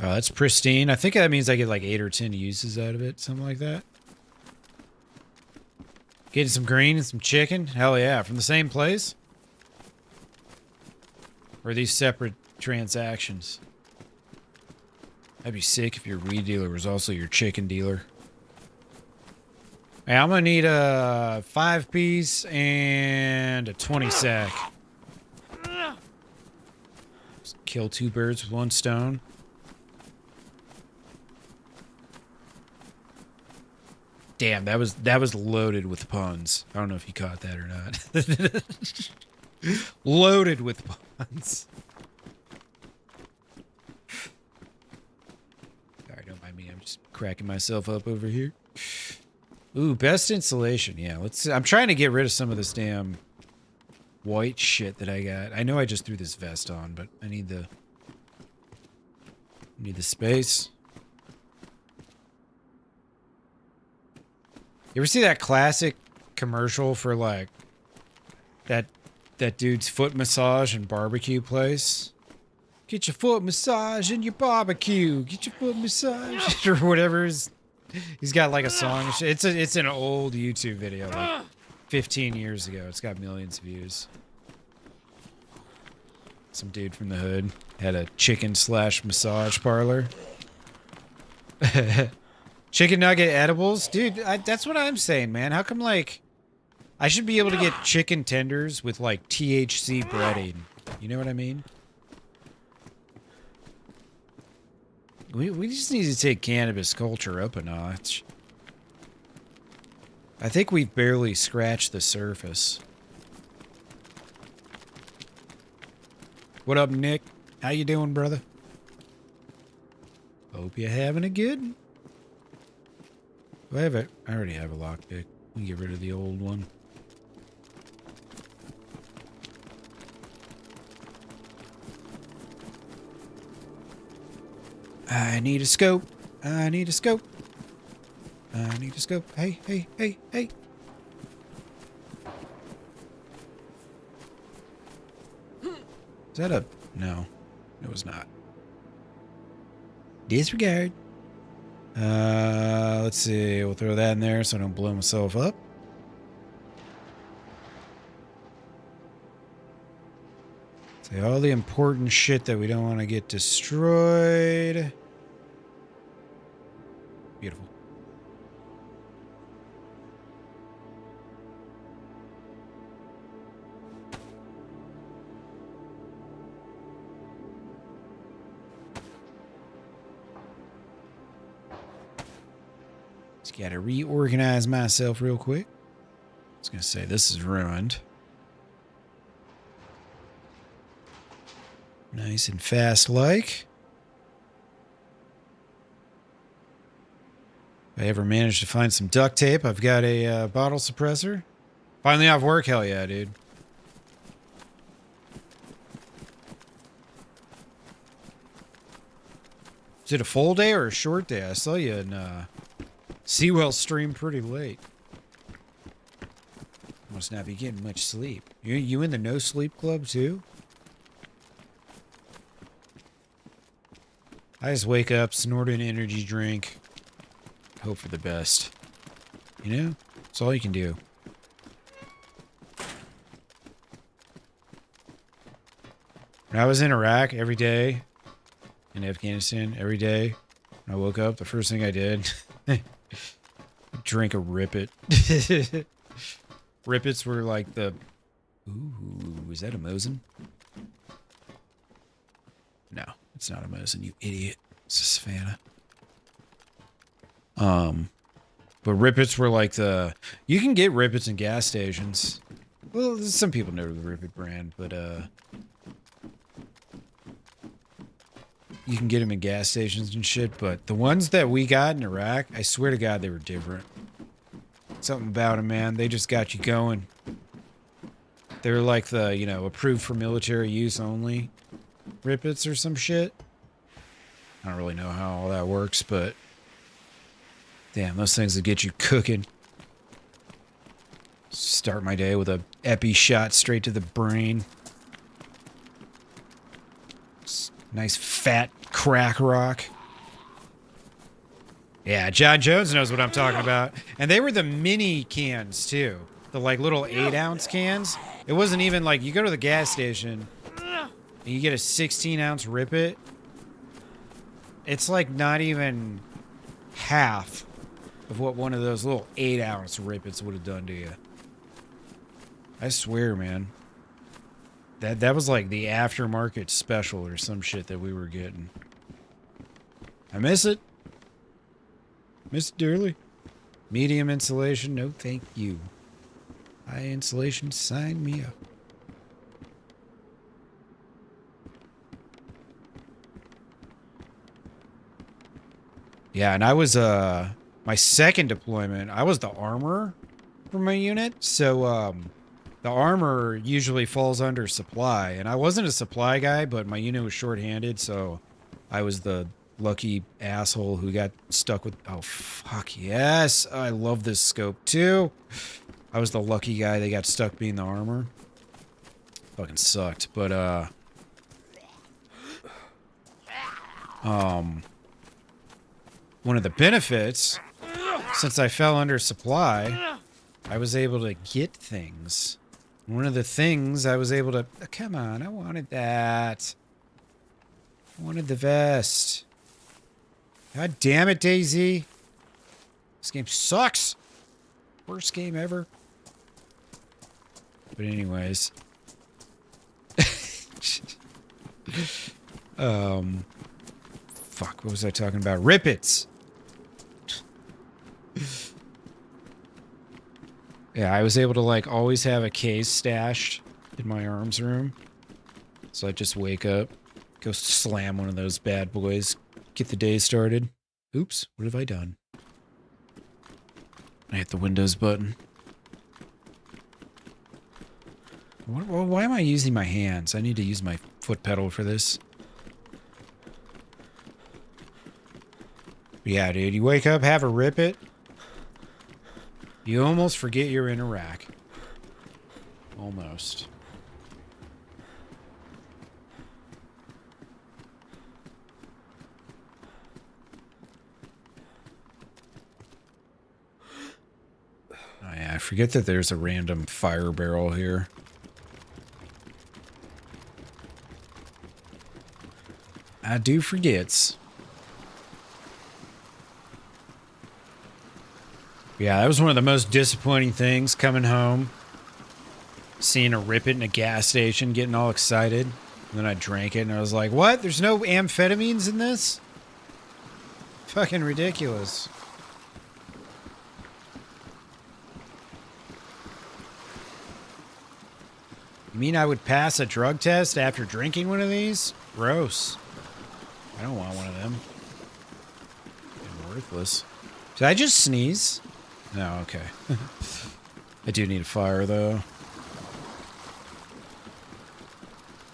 S2: Oh, that's pristine. I think that means I get like 8 or 10 uses out of it, something like that. Getting some green and some chicken? Hell yeah, from the same place? Or are these separate transactions? That'd be sick if your weed dealer was also your chicken dealer. Hey, I'm gonna need a 5-piece and a 20 sack. Just kill 2 birds with 1 stone. Damn, that was loaded with puns. I don't know if you caught that or not. Loaded with puns. Sorry, don't mind me. I'm just cracking myself up over here. Ooh, best insulation. Yeah, I'm trying to get rid of some of this damn white shit that I got. I know I just threw this vest on, but I need the space. You ever see that classic commercial for like that dude's foot massage and barbecue place? Get your foot massage and your barbecue. Get your foot massage or whatever. He's got like a song. It's an old YouTube video, like 15 years ago. It's got millions of views. Some dude from the hood had a chicken/massage parlor. Chicken nugget edibles? Dude, that's what I'm saying, man. How come, like, I should be able to get chicken tenders with, like, THC breading. You know what I mean? We just need to take cannabis culture up a notch. I think we've barely scratched the surface. What up, Nick? How you doing, brother? Hope you're having a good one. I already have a lockpick. We can get rid of the old one. I need a scope. I need a scope. I need a scope. Hey, hey, hey, hey. Is that a... No, it was not. Disregard. Let's see. We'll throw that in there so I don't blow myself up. Say all the important shit that we don't want to get destroyed. Beautiful. Just gotta reorganize myself real quick. I was gonna say this is ruined. Nice and fast like. If I ever manage to find some duct tape, I've got a bottle suppressor. Finally off work, hell yeah, dude. Is it a full day or a short day? I saw you in Seawell stream pretty late. Must not be getting much sleep. You in the no sleep club too? I just wake up, snort an energy drink, hope for the best. You know? That's all you can do. When I was in Iraq every day, in Afghanistan every day, when I woke up, the first thing I did, drink a Rip-It. Rip-Its were like the... Ooh, is that a Mosin? No, it's not a Mosin, you idiot. It's a Savannah. But Rip-Its were like the... You can get Rip-Its in gas stations. Well, some people know the Rip-It brand, but you can get them in gas stations and shit, but the ones that we got in Iraq, I swear to God, they were different. Something about them, man. They just got you going. They're like the, you know, approved for military use only Rip-Its or some shit. I don't really know how all that works, but damn, those things would get you cooking. Start my day with a epi shot straight to the brain. Nice fat crack rock. Yeah, John Jones knows what I'm talking about. And they were the mini cans, too. The, like, little 8-ounce cans. It wasn't even, like, you go to the gas station and you get a 16-ounce Rip-It. It's, like, not even half of what one of those little 8-ounce Rip-Its would have done to you. I swear, man. That was, like, the aftermarket special or some shit that we were getting. I miss it. Miss it dearly. Medium insulation, no thank you. High insulation, sign me up. Yeah, and I was My second deployment, I was the armorer for my unit. So, the armor usually falls under supply. And I wasn't a supply guy, but my unit was shorthanded, so I was the lucky asshole who got stuck with... Oh, fuck yes. I love this scope, too. I was the lucky guy that got stuck being the armor. Fucking sucked, but, one of the benefits, since I fell under supply, I was able to get things. One of the things I was able to... Oh, come on, I wanted that. I wanted the vest. God damn it, DayZ. This game sucks. Worst game ever. But anyways. Fuck, what was I talking about? Rippets! Yeah, I was able to, like, always have a case stashed in my arms room. So I just wake up, go slam one of those bad boys, get the day started. Oops, what have I done? I hit the Windows button. Why am I using my hands? I need to use my foot pedal for this. Yeah, dude, you wake up, have a rip it. You almost forget you're in Iraq. Almost. Oh yeah, I forget that there's a random fire barrel here. I do forgets. Yeah, that was one of the most disappointing things coming home. Seeing a rip it in a gas station, getting all excited. And then I drank it and I was like, what? There's no amphetamines in this? Fucking ridiculous. You mean I would pass a drug test after drinking one of these? Gross. I don't want one of them. They're worthless. Did I just sneeze? No, okay. I do need a fire, though.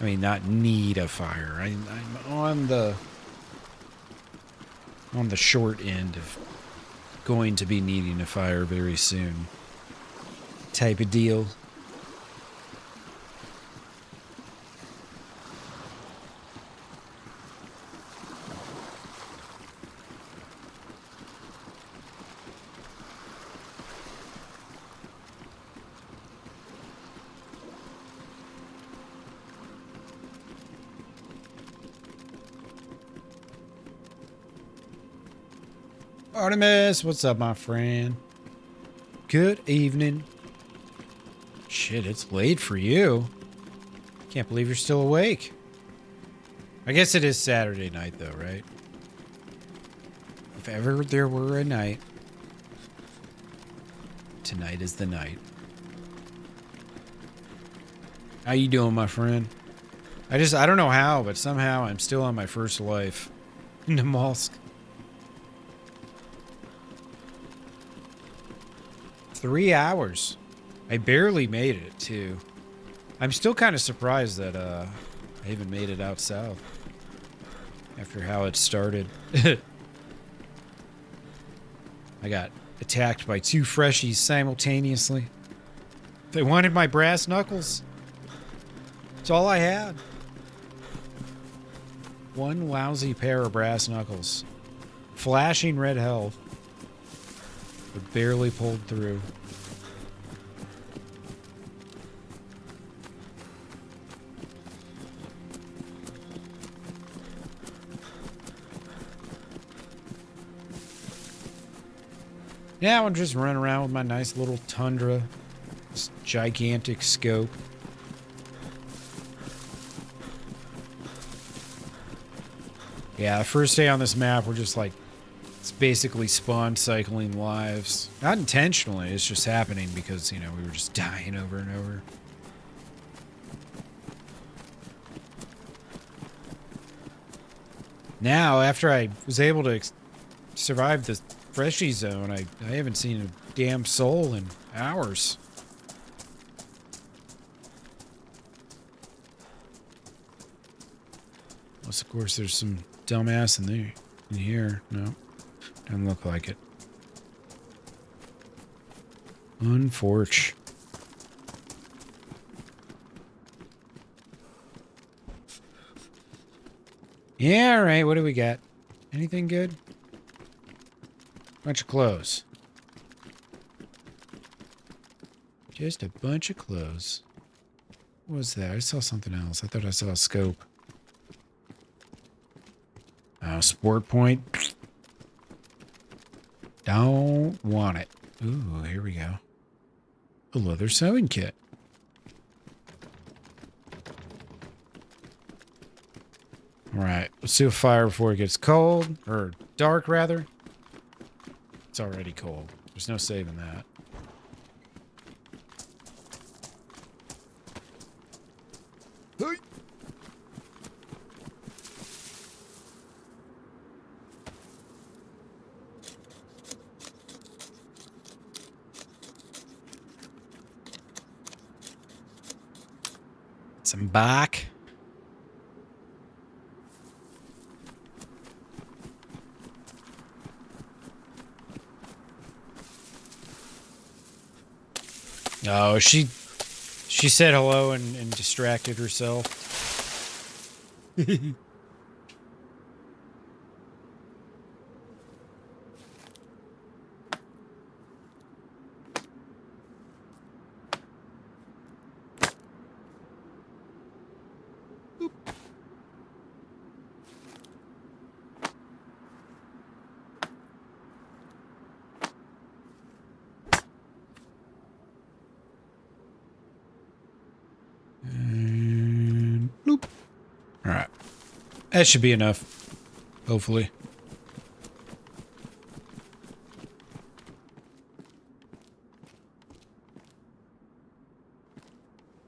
S2: I mean, not need a fire. I'm on the short end of going to be needing a fire very soon. Type of deal. Artemis, what's up, my friend? Good evening. Shit, it's late for you. Can't believe you're still awake. I guess it is Saturday night, though, right? If ever there were a night, tonight is the night. How you doing, my friend? I don't know how, but somehow I'm still on my first life. Namalsk. 3 hours. I barely made it, too. I'm still kind of surprised that I even made it out south. After how it started. I got attacked by 2 freshies simultaneously. They wanted my brass knuckles. It's all I had. One lousy pair of brass knuckles. Flashing red health. But barely pulled through. Now I'm just running around with my nice little Tundra. This gigantic scope. Yeah, the first day on this map, we're just like, it's basically spawn cycling lives. Not intentionally, it's just happening because, you know, we were just dying over and over. Now, after I was able to survive the Freshy zone. I haven't seen a damn soul in hours. Unless, of course, there's some dumbass in there. In here. No. Doesn't look like it. Unfortunate. Yeah, all right. What do we got? Anything good? Bunch of clothes. Just a bunch of clothes. What was that? I saw something else. I thought I saw a scope. Sport point. Don't want it. Ooh, here we go. A leather sewing kit. Alright, let's do a fire before it gets cold. Or dark, rather. It's already cold. There's no saving that. Hey. Some bark. Oh, she said hello and distracted herself. And bloop. All right. That should be enough. Hopefully.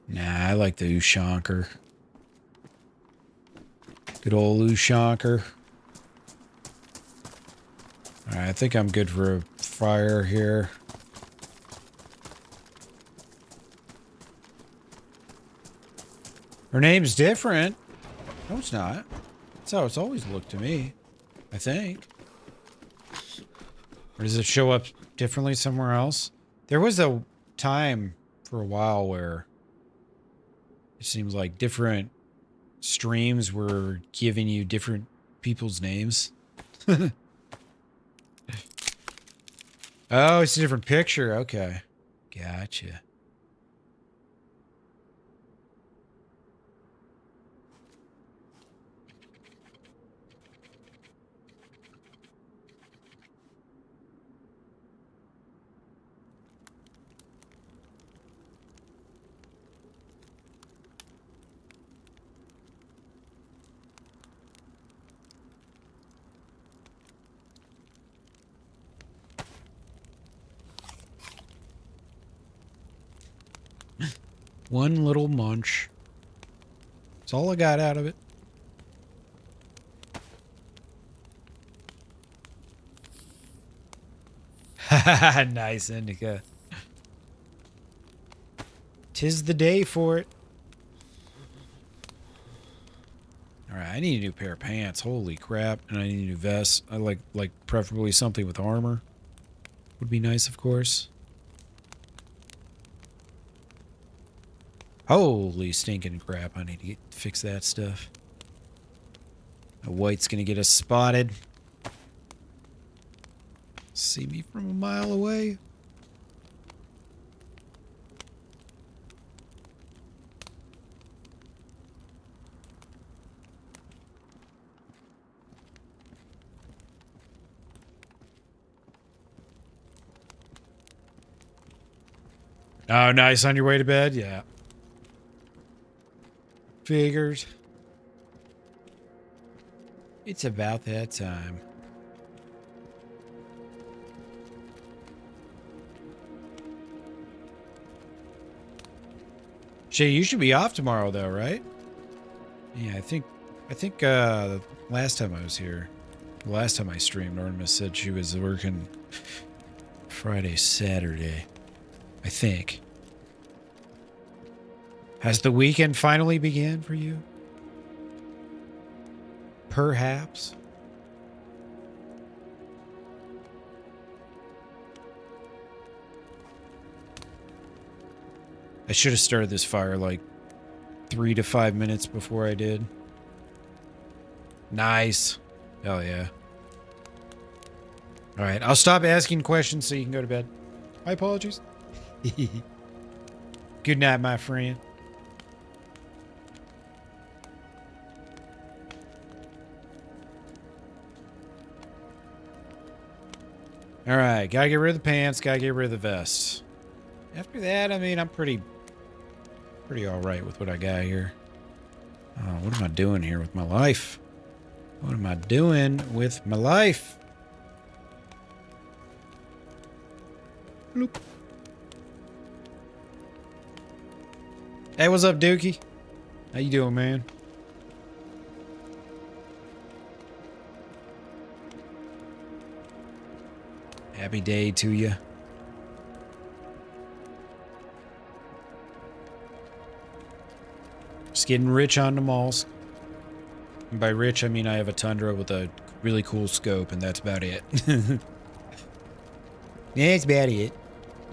S2: Nah, I like the Ushanker. Good old Ushanker. All right, I think I'm good for a fire here. Her name's different. No, it's not. That's how it's always looked to me. I think. Or does it show up differently somewhere else? There was a time for a while where it seems like different streams were giving you different people's names. Oh, it's a different picture. Okay. Gotcha. One little munch. That's all I got out of it. Nice, Indica. 'Tis the day for it. Alright, I need a new pair of pants. Holy crap. And I need a new vest. I like preferably something with armor. Would be nice, of course. Holy stinking crap, I need to fix that stuff. A white's gonna get us spotted. See me from a mile away. Oh, nice. On your way to bed? Yeah. Figured. It's about that time. Shay, you should be off tomorrow though, right? Yeah, I think last time I was here,
S1: The last time I streamed, Artemis said she was working Friday, Saturday. I think. Has the weekend finally begun for you? Perhaps. I should have started this fire like 3 to 5 minutes before I did. Nice. Hell yeah. All right, I'll stop asking questions so you can go to bed. My apologies. Good night, my friend. All right, gotta get rid of the pants, gotta get rid of the vest. After that, I mean, I'm pretty all right with what I got here. What am I doing here with my life? What am I doing with my life? Bloop. Hey, what's up, Dookie? How you doing, man? Happy day to you. Just getting rich on Namalsk. And by rich, I mean I have a Tundra with a really cool scope, and that's about it. That's about it.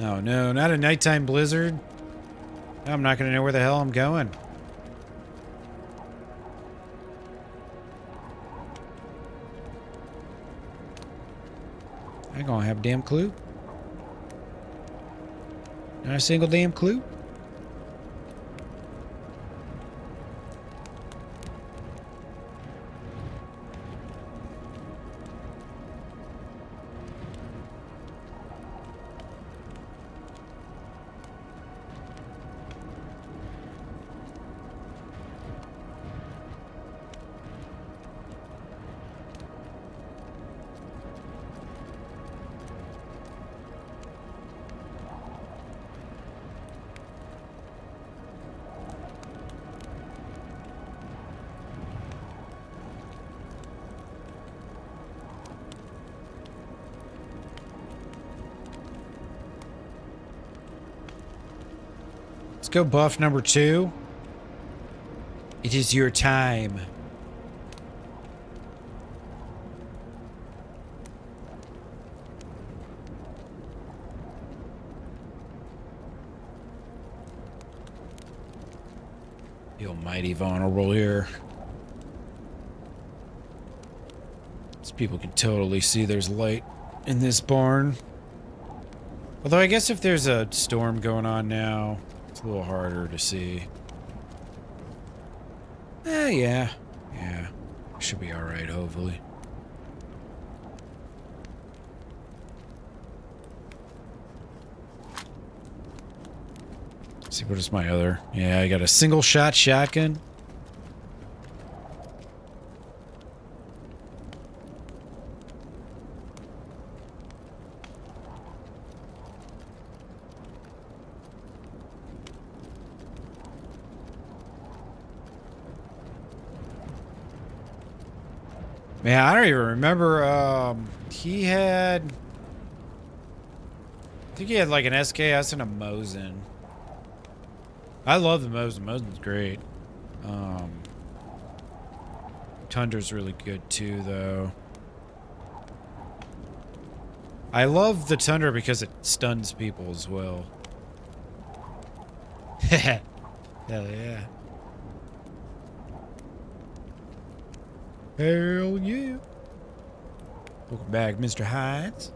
S1: Oh, no, not a nighttime blizzard. I'm not going to know where the hell I'm going. I ain't gonna have a damn clue. Not a single damn clue. Let's go buff number 2. It is your time. The almighty vulnerable here. These people can totally see there's light in this barn. Although I guess if there's a storm going on now, it's a little harder to see. Yeah. Yeah. Should be alright, hopefully. Let's see, what is my other? Yeah, I got a single shot shotgun. Man, I don't even remember. He had... I think he had like an SKS and a Mosin. I love the Mosin. Mosin's great. Tundra's really good too, though. I love the Tundra because it stuns people as well. Hell yeah. Hell yeah. Welcome back, Mr. Hydes.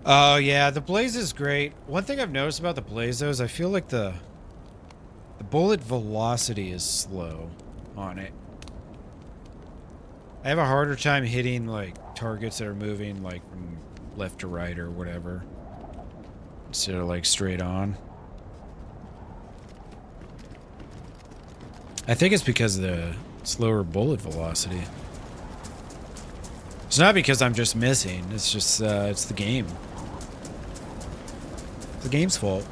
S1: Oh yeah, the Blaze is great. One thing I've noticed about the Blaze though is I feel like the bullet velocity is slow on it. I have a harder time hitting like targets that are moving like from left to right or whatever instead of like straight on. I think it's because of the slower bullet velocity. It's not because I'm just missing, it's just it's the game.
S2: the game's fault.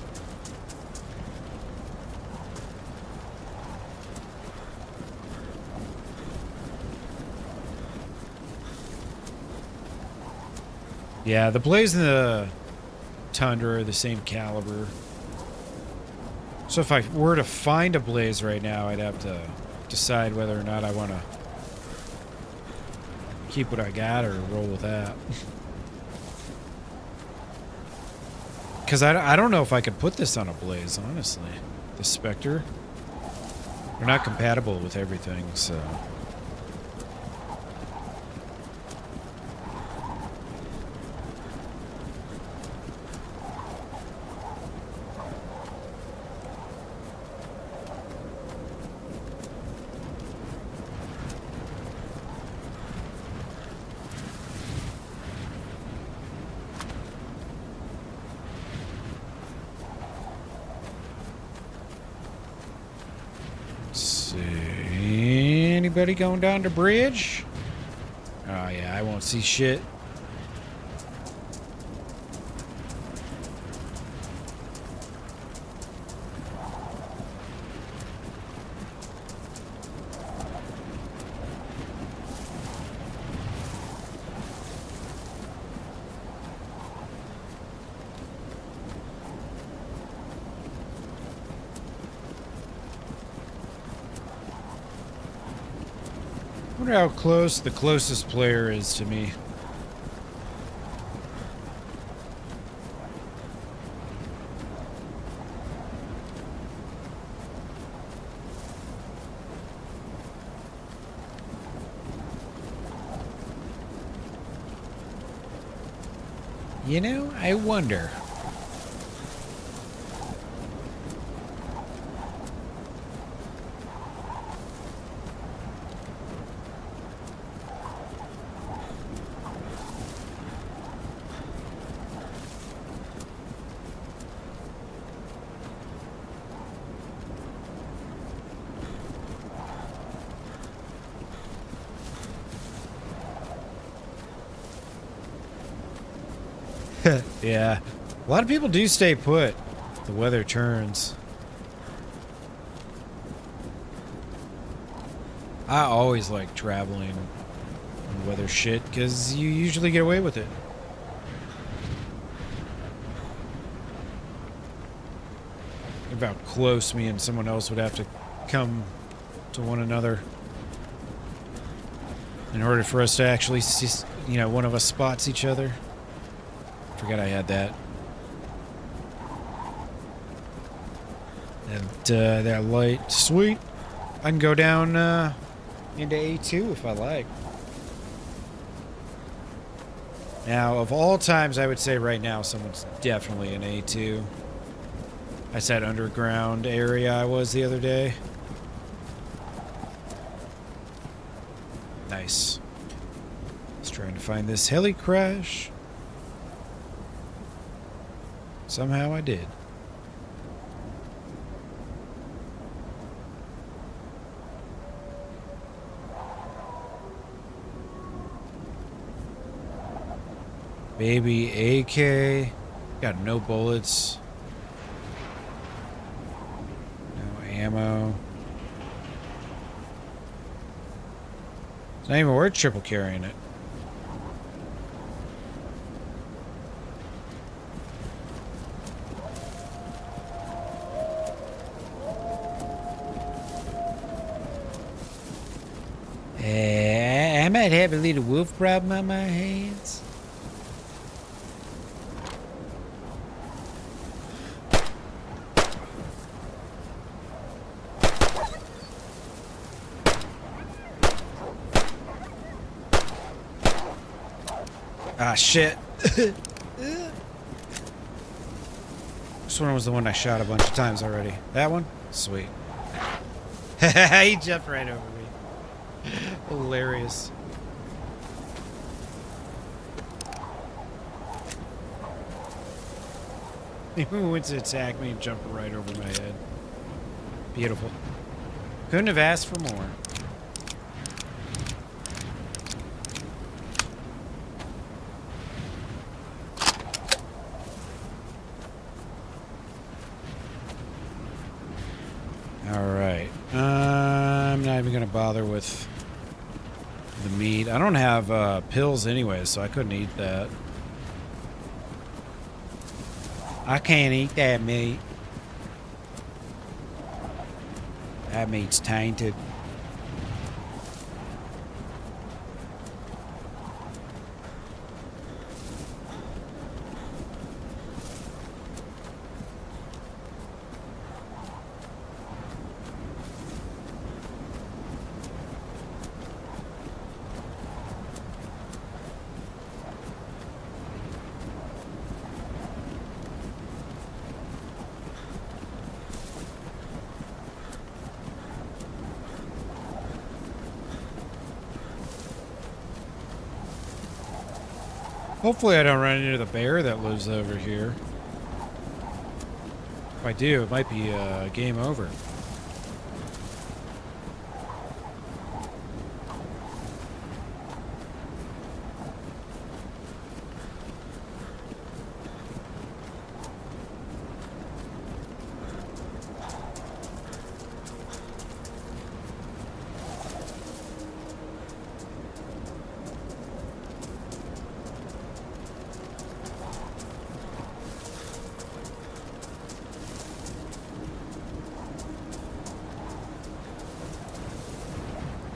S2: Yeah, the Blaze and the Tundra are the same caliber. So if I were to find a Blaze right now, I'd have to decide whether or not I want to keep what I got or roll with that. Because I don't know if I could put this on a Blaze, honestly. The Spectre. They're not compatible with everything, so... Anybody going down the bridge? Oh yeah, I won't see shit. I wonder how close the closest player is to me. You know, I wonder. Yeah, a lot of people do stay put. The weather turns. I always like traveling when weather shit because you usually get away with it. Think about how close me and someone else would have to come to one another in order for us to actually see, you know, one of us spots each other. Forgot I had that. And that light. Sweet. I can go down into A2 if I like. Now, of all times, I would say right now someone's definitely in A2. That's that underground area I was the other day. Nice. Just trying to find this heli crash. Somehow I did. Baby AK. Got no bullets. No ammo. It's not even worth triple carrying it. I might have a little wolf problem on my hands. Ah, shit. This one was the one I shot a bunch of times already. That one? Sweet. He jumped right over me. Hilarious. He went to attack me and jumped right over my head. Beautiful. Couldn't have asked for more. bother with the meat. I don't have pills anyway, so I couldn't eat that. I can't eat that meat. That meat's tainted. Hopefully I don't run into the bear that lives over here. If I do, it might be game over.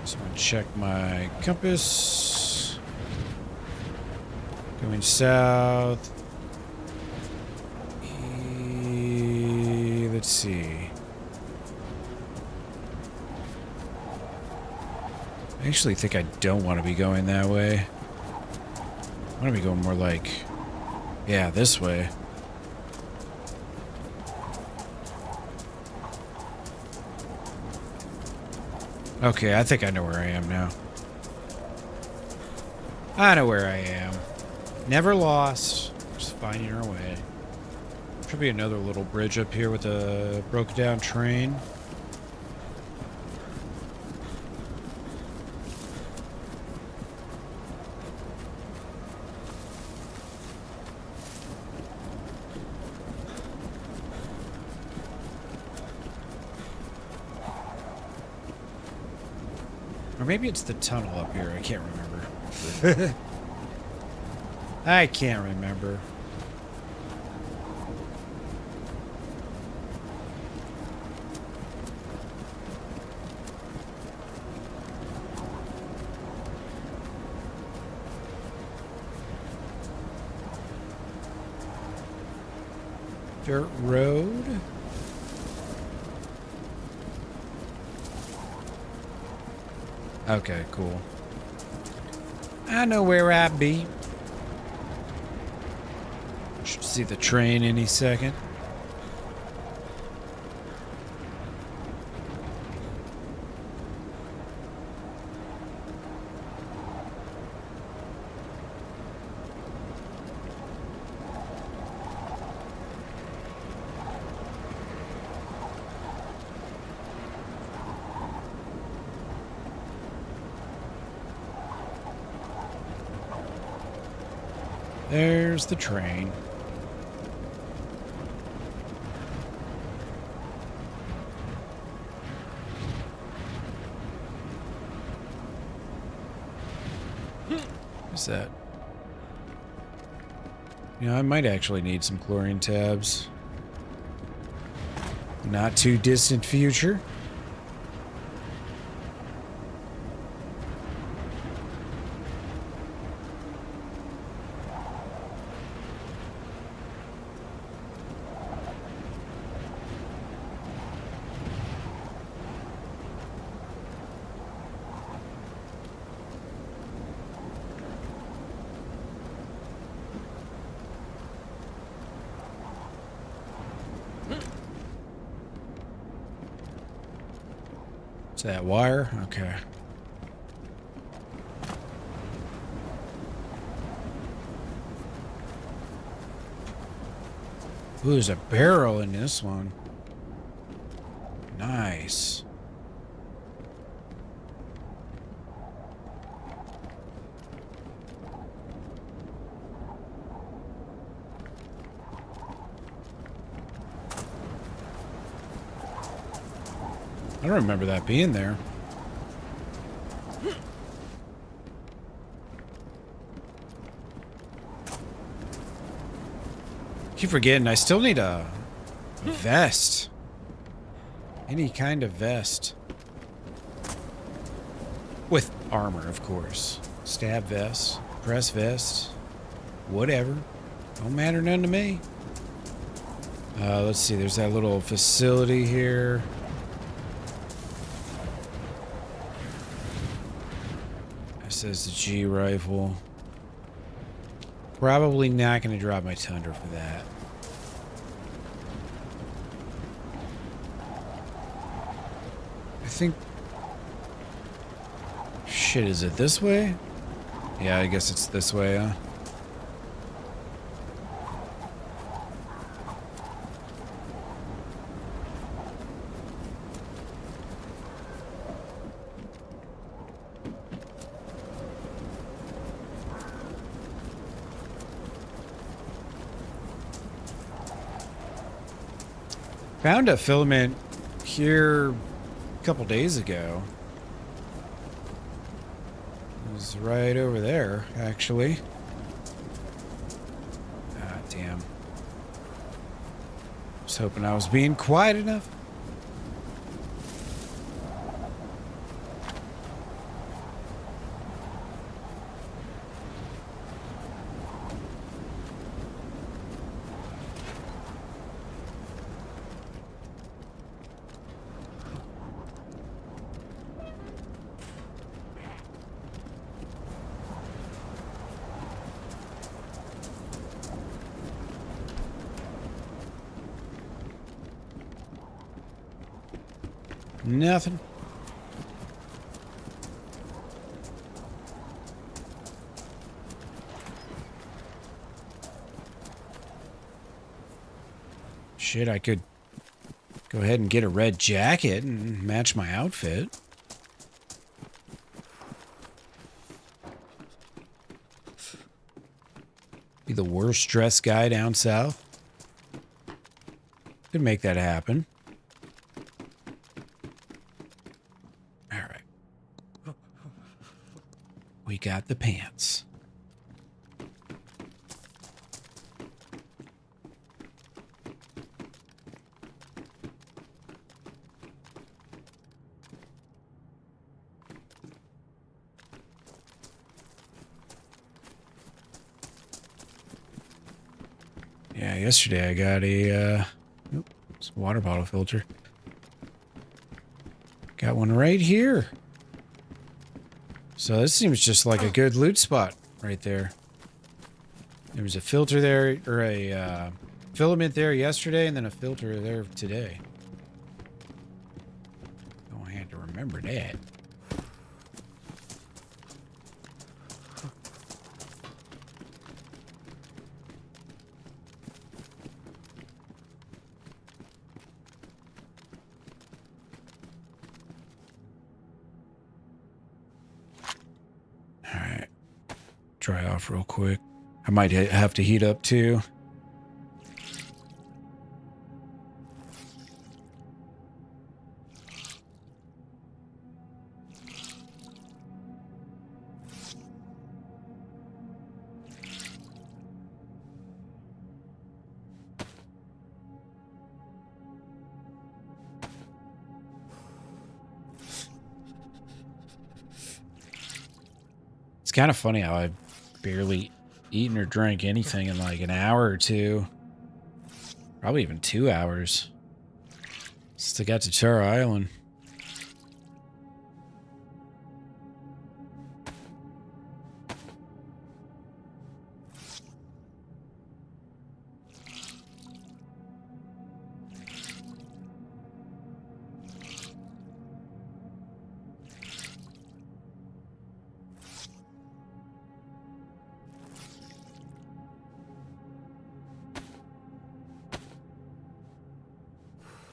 S2: So I'm gonna check my compass. Going south. Let's see. I actually think I don't want to be going that way. I want to be going more like, yeah, this way. Okay, I think I know where I am now. I know where I am. Never lost. Just finding our way. Should be another little bridge up here with a broken down train. Or maybe it's the tunnel up here. I can't remember. I can't remember. Dirt road. Okay, cool. I know where I be. Should see the train any second. There's the train. What's that? You know, I might actually need some chlorine tabs. Not too distant future. Is that wire? Okay. Ooh, there's a barrel in this one. Nice. I don't remember that being there. keep forgetting. I still need a vest. Any kind of vest. With armor, of course. Stab vest, press vest, whatever. Don't matter none to me. Let's see. There's that little facility here. That says the G rifle. Probably not going to drop my Tundra for that. I think... Shit, is it this way? Yeah, I guess it's this way, huh? Found a filament here a couple days ago. It was right over there, actually. Ah, damn. Was hoping I was being quiet enough. Nothing. Shit, I could go ahead and get a red jacket and match my outfit. Be the worst dressed guy down south. Could make that happen. We got the pants. Yeah, yesterday I got a it's a water bottle filter. Got one right here. So this seems just like a good loot spot right there. There was a filter there, or a filament there yesterday, and then a filter there today. Oh, I had to remember that. Dry off real quick. I might have to heat up too. It's kind of funny how I've barely eaten or drank anything in like an hour or two. Probably even 2 hours. Since I got to Char Island.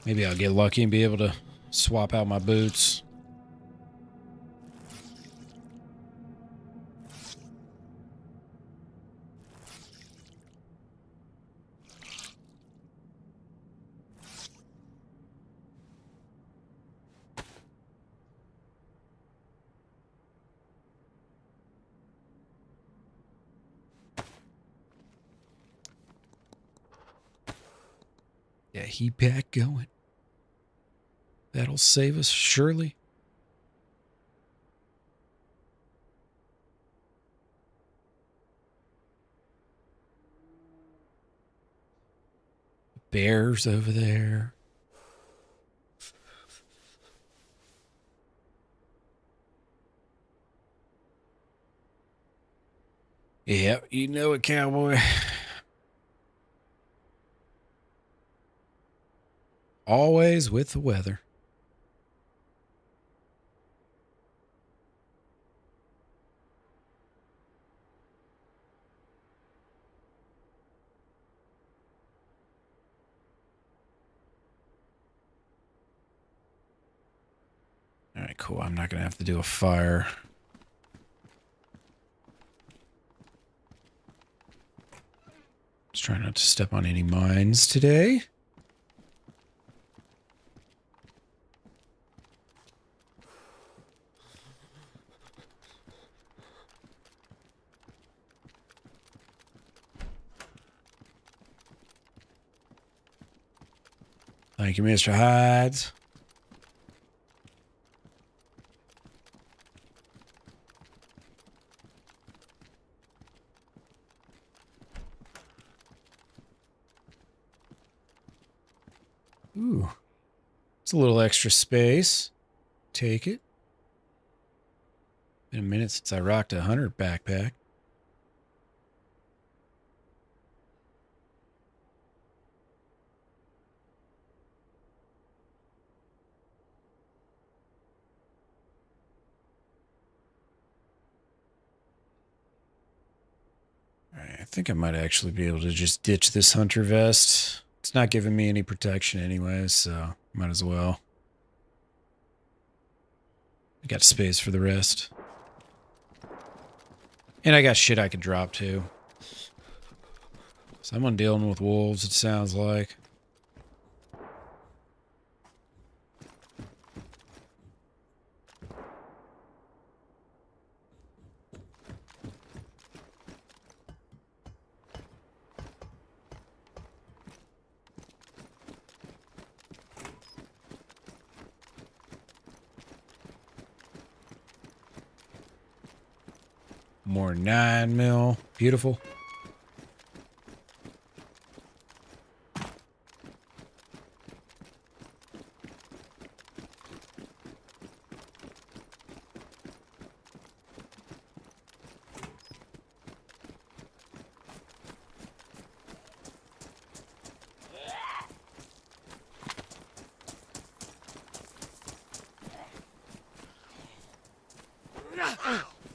S2: Maybe I'll get lucky and be able to swap out my boots.
S1: Yeah, heat pack going. That'll save us, surely. Bears over there. Yep, you know it, cowboy. Always with the weather. All right, cool. I'm not going to have to do a fire. Just trying not to step on any mines today. Thank you, Mr. Hides. Ooh. It's a little extra space. Take it. Been a minute since I rocked a hunter backpack. I think I might actually be able to just ditch this hunter vest. It's not giving me any protection anyway, so might as well. I got space for the rest. And I got shit I can drop too. Someone dealing with wolves, it sounds like. More 9mm. Beautiful.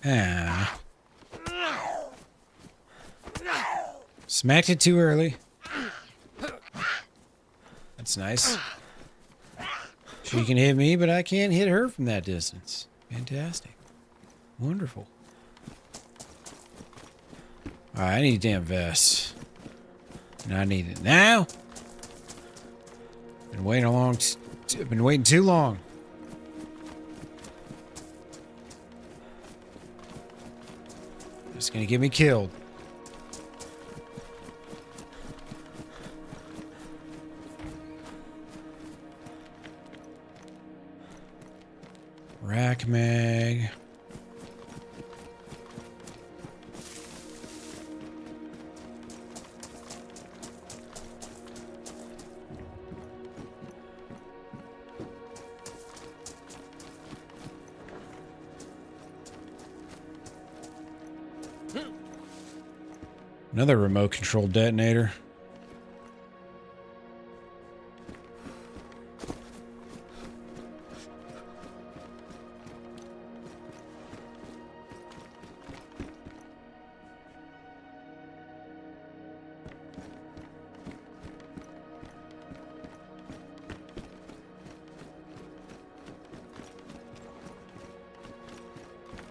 S1: Ah. Smacked it too early. That's nice. She can hit me, but I can't hit her from that distance. Fantastic. Wonderful. Alright, I need a damn vest. And I need it now. Been waiting I've been waiting too long. Just gonna get me killed. Rack mag. Another remote control detonator.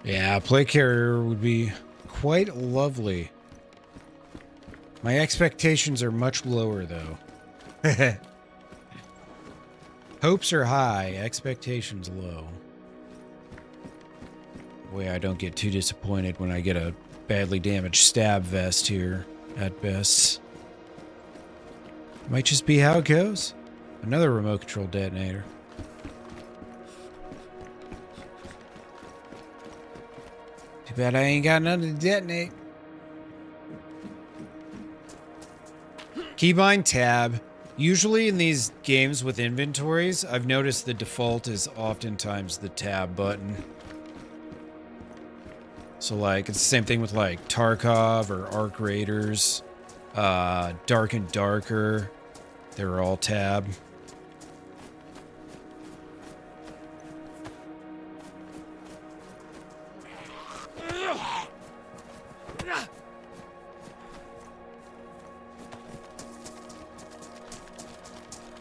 S1: Yeah, a plate carrier would be quite lovely. My expectations are much lower, though. Hopes are high, expectations low. Way I don't get too disappointed when I get a badly damaged stab vest here, at best.
S2: Might just be how it goes. Another remote control detonator. Too bad I ain't got nothing to detonate. Keybind tab. Usually in these games with inventories, I've noticed the default is oftentimes the tab button. So like, it's the same thing with like Tarkov or Arc Raiders, Dark and Darker. They're all tab.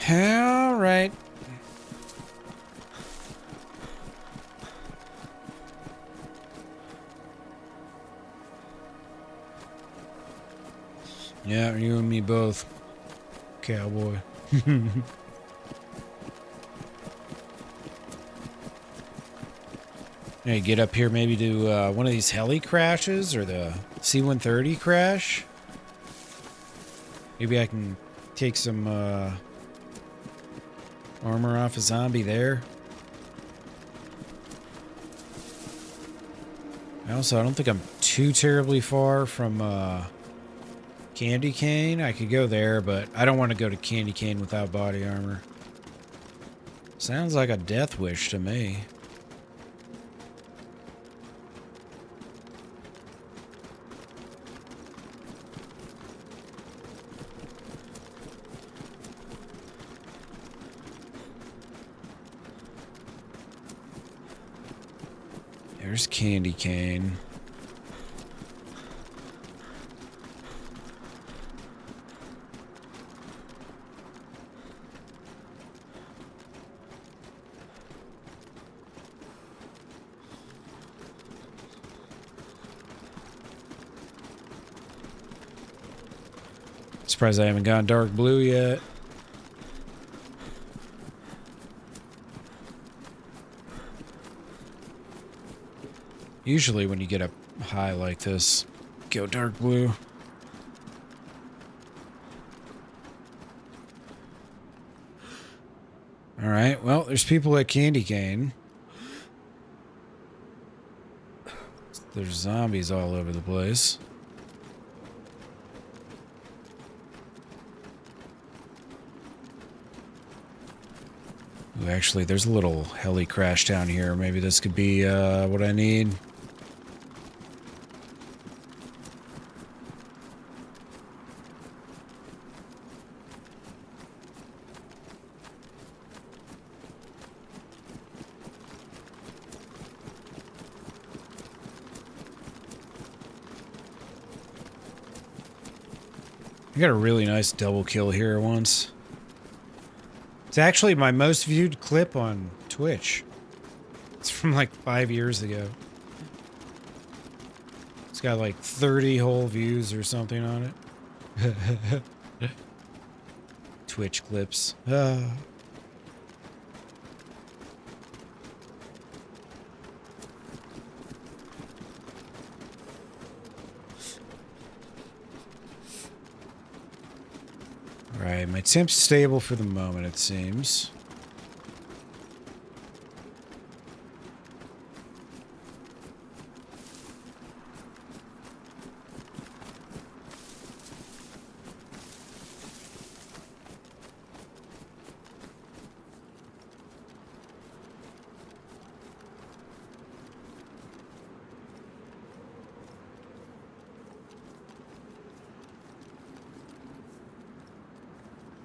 S2: All right. Yeah, you and me both, cowboy. Hey, get up here maybe to one of these heli crashes or the C-130 crash. Maybe I can take some armor off a zombie there. Also, I don't think I'm too terribly far from Candy Cane. I could go there, but I don't want to go to Candy Cane without body armor. Sounds like a death wish to me. There's Candy Cane. Surprised I haven't gone dark blue yet. Usually when you get up high like this, go dark blue. Alright, well, there's people at Candy Cane. There's zombies all over the place. Ooh, actually, there's a little heli crash down here. Maybe this could be what I need. I got a really nice double kill here once. It's actually my most viewed clip on Twitch. It's from like 5 years ago. It's got like 30 whole views or something on it. Twitch clips. Alright, my temp's stable for the moment, it seems.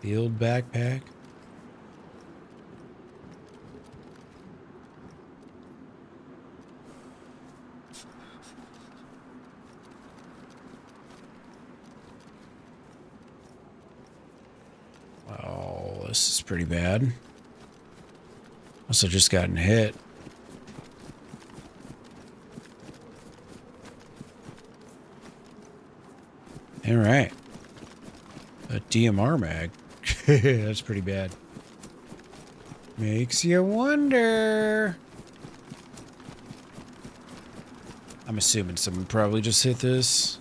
S2: The old backpack. Oh, this is pretty bad. Must have just gotten hit. All right. A DMR mag. That's pretty bad. Makes you wonder. I'm assuming someone probably just hit this.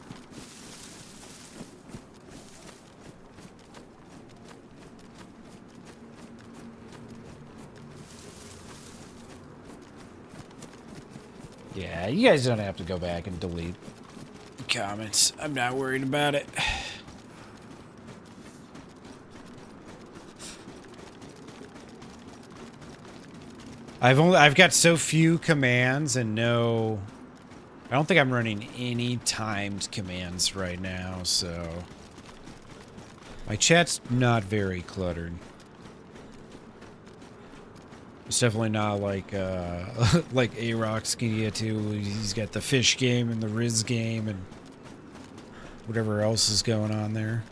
S2: Yeah, you guys don't have to go back and delete comments. I'm not worried about it. I've got so few commands and no, I don't think I'm running any timed commands right now, so my chat's not very cluttered. It's definitely not like like A-Rock's can get to. He's got the fish game and the Riz game and whatever else is going on there.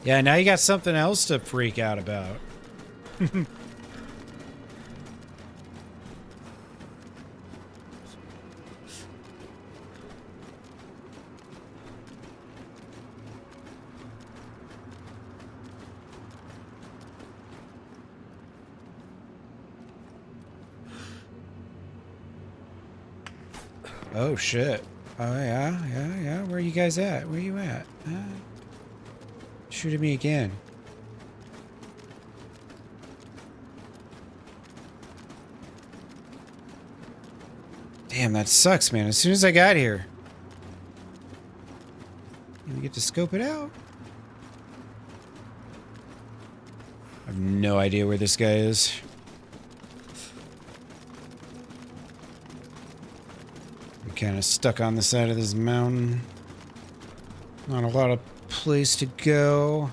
S2: Yeah, now you got something else to freak out about. Oh, shit. Oh, yeah. Where are you guys at? Where you at? Shoot at me again. Damn, that sucks, man. As soon as I got here. We get to scope it out. I have no idea where this guy is. I'm kind of stuck on the side of this mountain. Not a lot of place to go.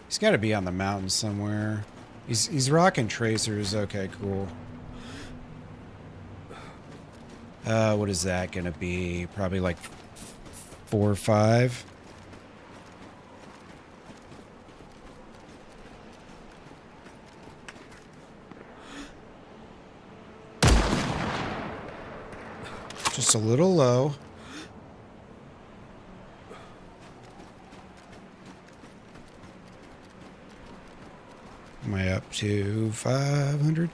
S2: He's got to be on the mountain somewhere. He's rocking tracers. Okay, cool. What is that gonna be? Probably like 4 or 5. Just a little low. Am I up to 500?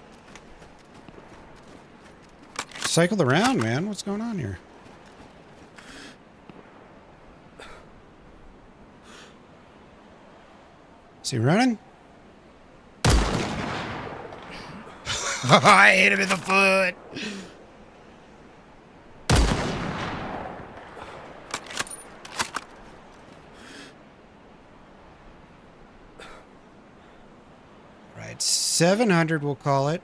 S2: Cycled around, man. What's going on here? Is he running? I hit him in the foot. Right, 700 we'll call it.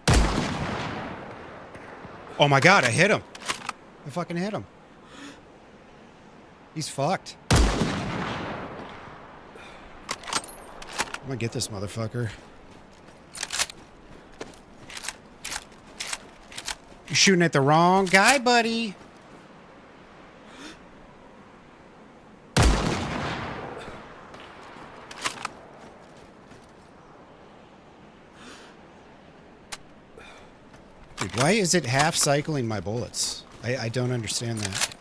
S2: Oh my god, I hit him. I fucking hit him. He's fucked. I'm gonna get this motherfucker. You're shooting at the wrong guy, buddy. Dude, why is it half cycling my bullets? I don't understand that.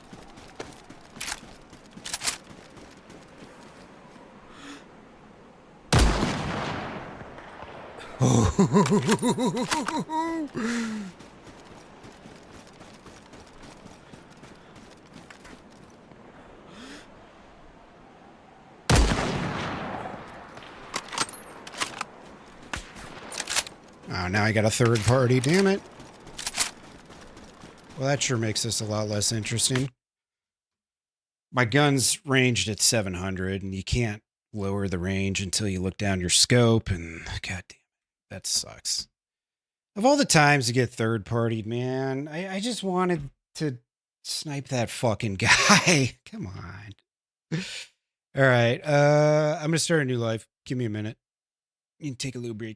S2: Oh, now I got a third party, damn it. Well, that sure makes this a lot less interesting. My gun's ranged at 700, and you can't lower the range until you look down your scope, and god damn, that sucks. Of all the times to get third-partied, man, I just wanted to snipe that fucking guy. Come on. All right, I'm going to start a new life. Give me a minute. You can take a little break.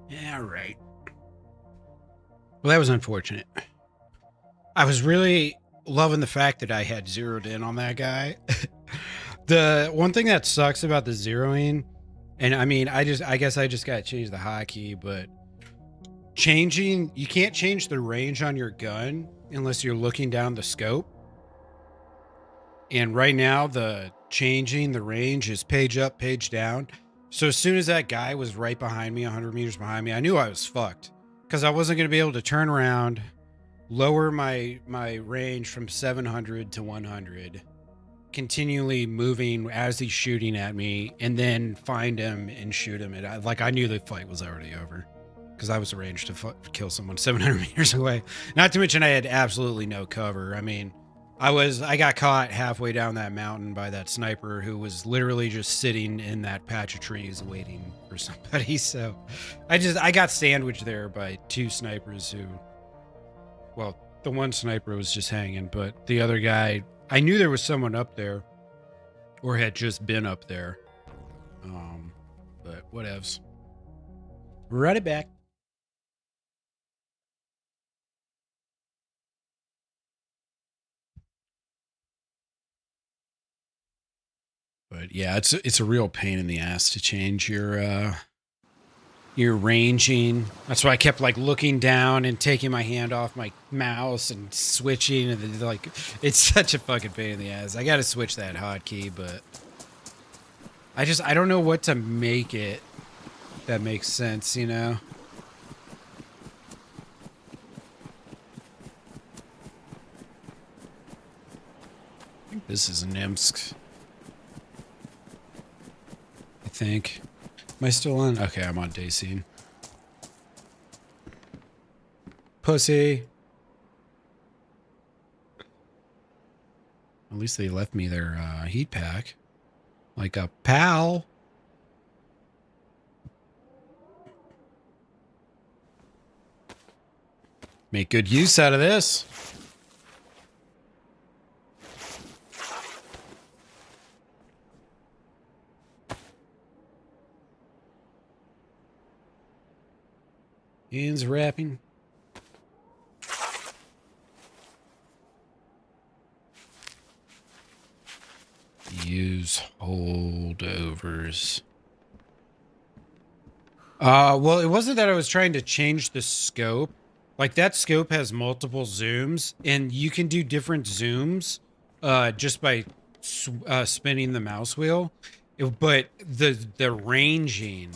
S2: Yeah, right. Well, that was unfortunate. I was really loving the fact that I had zeroed in on that guy. The one thing that sucks about the zeroing, and I mean, I guess I just got to change the hotkey, but you can't change the range on your gun unless you're looking down the scope. And right now, the changing the range is page up, page down. So as soon as that guy was right behind me, 100 meters behind me, I knew I was fucked because I wasn't going to be able to turn around, lower my range from 700 to 100, continually moving as he's shooting at me, and then find him and shoot him. And I knew the fight was already over because I was arranged to kill someone 700 meters away. Not to mention I had absolutely no cover. I mean, I got caught halfway down that mountain by that sniper who was literally just sitting in that patch of trees waiting for somebody. So I got sandwiched there by two snipers who, well, the one sniper was just hanging, but the other guy, I knew there was someone up there or had just been up there.
S1: but whatevs. Run it back. But yeah, it's a real pain in the ass to change your ranging. That's why I kept like looking down and taking my hand off my mouse and switching, and then, like it's such a fucking pain in the ass. I got to switch that hotkey, but I don't know what to make it that makes sense, you know. I think this is Namalsk. I think. Am I still on? Okay, I'm on DayZ. Pussy. At least they left me their heat pack. Like a pal. Make good use out of this. Hands wrapping. Use holdovers. Well, it wasn't that I was trying to change the scope. Like that scope has multiple zooms, and you can do different zooms just by spinning the mouse wheel. But the ranging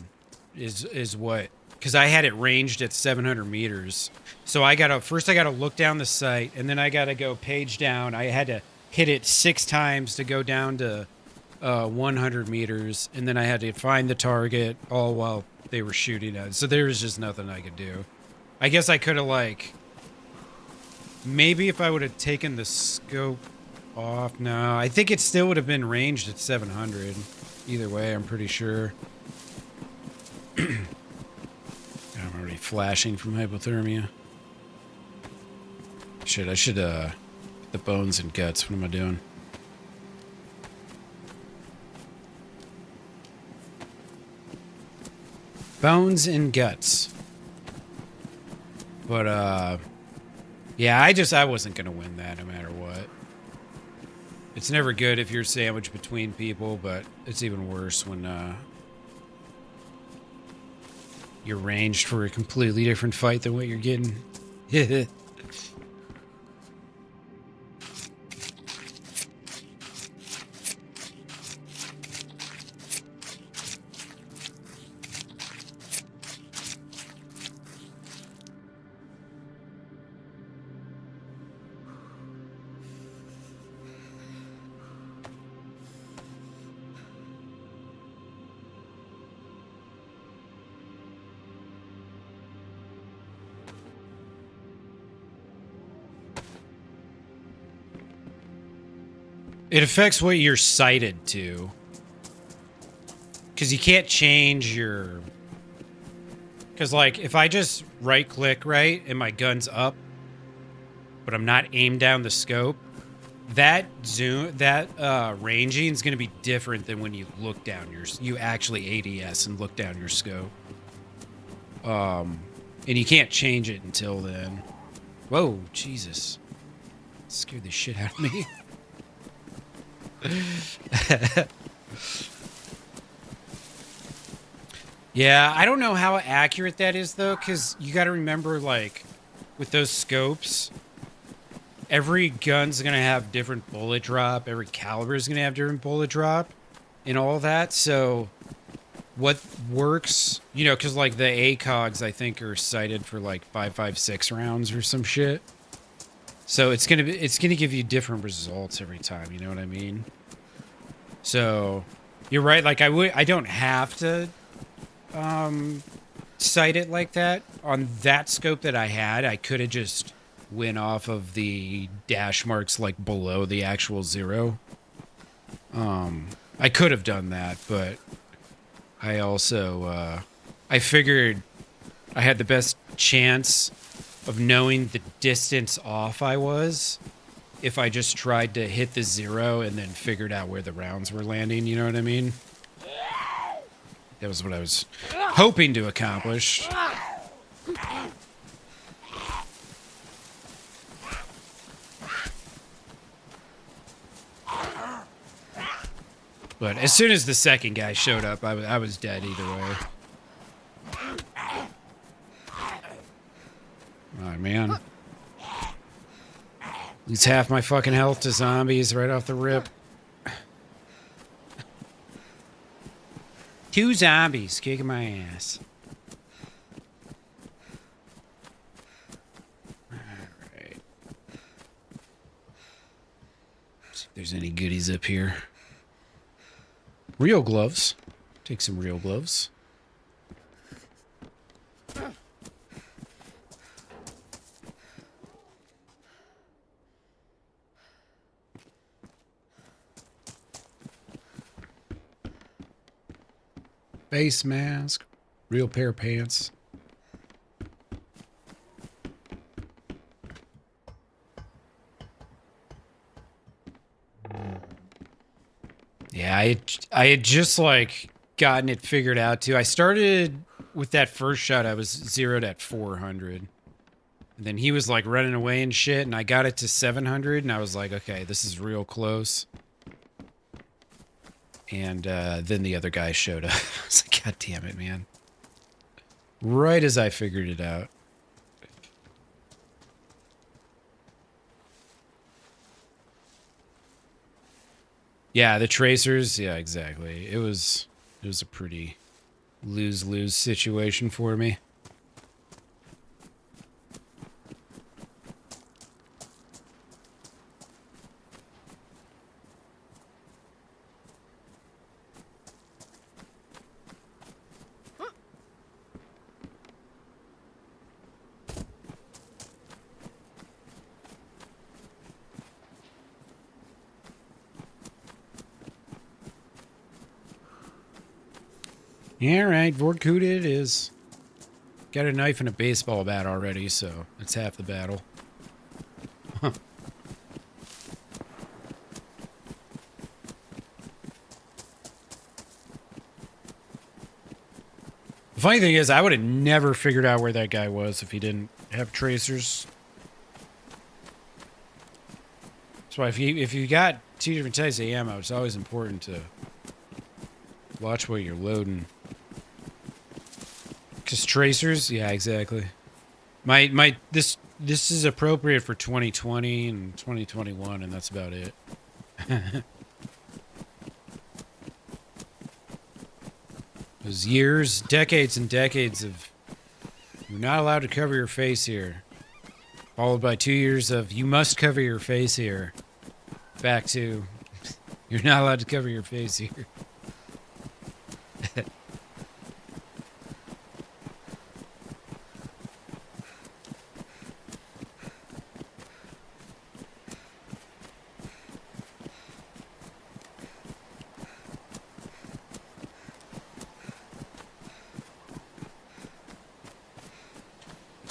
S1: is what. Because I had it ranged at 700 meters. So I gotta look down the sight, and then I gotta go page down. I had to hit it 6 times to go down to 100 meters, and then I had to find the target all while they were shooting at it. So there was just nothing I could do. I guess I could have like, maybe if I would have taken the scope off. No, I think it still would have been ranged at 700. Either way, I'm pretty sure. I'm already flashing from hypothermia. Shit, I should, the bones and guts. What am I doing? Bones and guts. But, yeah, I wasn't gonna win that no matter what. It's never good if you're sandwiched between people, but it's even worse when, you're ranged for a completely different fight than what you're getting. It affects what you're sighted to. Because you can't change your... Because, like, if I just right-click, right, and my gun's up, but I'm not aimed down the scope, that ranging is going to be different than when you look down you actually ADS and look down your scope. And you can't change it until then. Whoa, Jesus. Scared the shit out of me. Yeah, I don't know how accurate that is though, because you got to remember, like, with those scopes, every gun's gonna have different bullet drop, every caliber is gonna have different bullet drop, and all that. So, what works, you know, because like the ACOGs I think are cited for like 5.56 rounds or some shit. So it's gonna give you different results every time. You know what I mean? So you're right. Like I don't have to sight it like that on that scope that I had. I could have just went off of the dash marks like below the actual 0. I could have done that, but I also I figured I had the best chance of knowing the distance off I was if I just tried to hit the 0 and then figured out where the rounds were landing, you know what I mean?
S2: That was what I was hoping to accomplish. But as soon as the second guy showed up, I was dead either way. Alright, man. Lose half my fucking health to zombies right off the rip. 2 zombies kicking my ass. Alright. See if there's any goodies up here. Real gloves. Take some real gloves. Face mask. Real pair of pants. Yeah, I had just like gotten it figured out too. I started with that first shot. I was zeroed at 400. And then he was like running away and shit, and I got it to 700, and I was like, okay, this is real close. And then the other guy showed up. I was like, God damn it, man. Right as I figured it out. Yeah, the tracers. Yeah, exactly. It was a pretty lose-lose situation for me. Yeah, right. Vorkuta it is. Got a knife and a baseball bat already, so that's half the battle. Huh. The funny thing is, I would have never figured out where that guy was if he didn't have tracers. That's why if you got 2 different types of ammo, it's always important to watch what you're loading. Because tracers, yeah, exactly. This is appropriate for 2020 and 2021, and that's about it. Those years, decades and decades of you're not allowed to cover your face here. Followed by 2 years of you must cover your face here. Back to you're not allowed to cover your face here.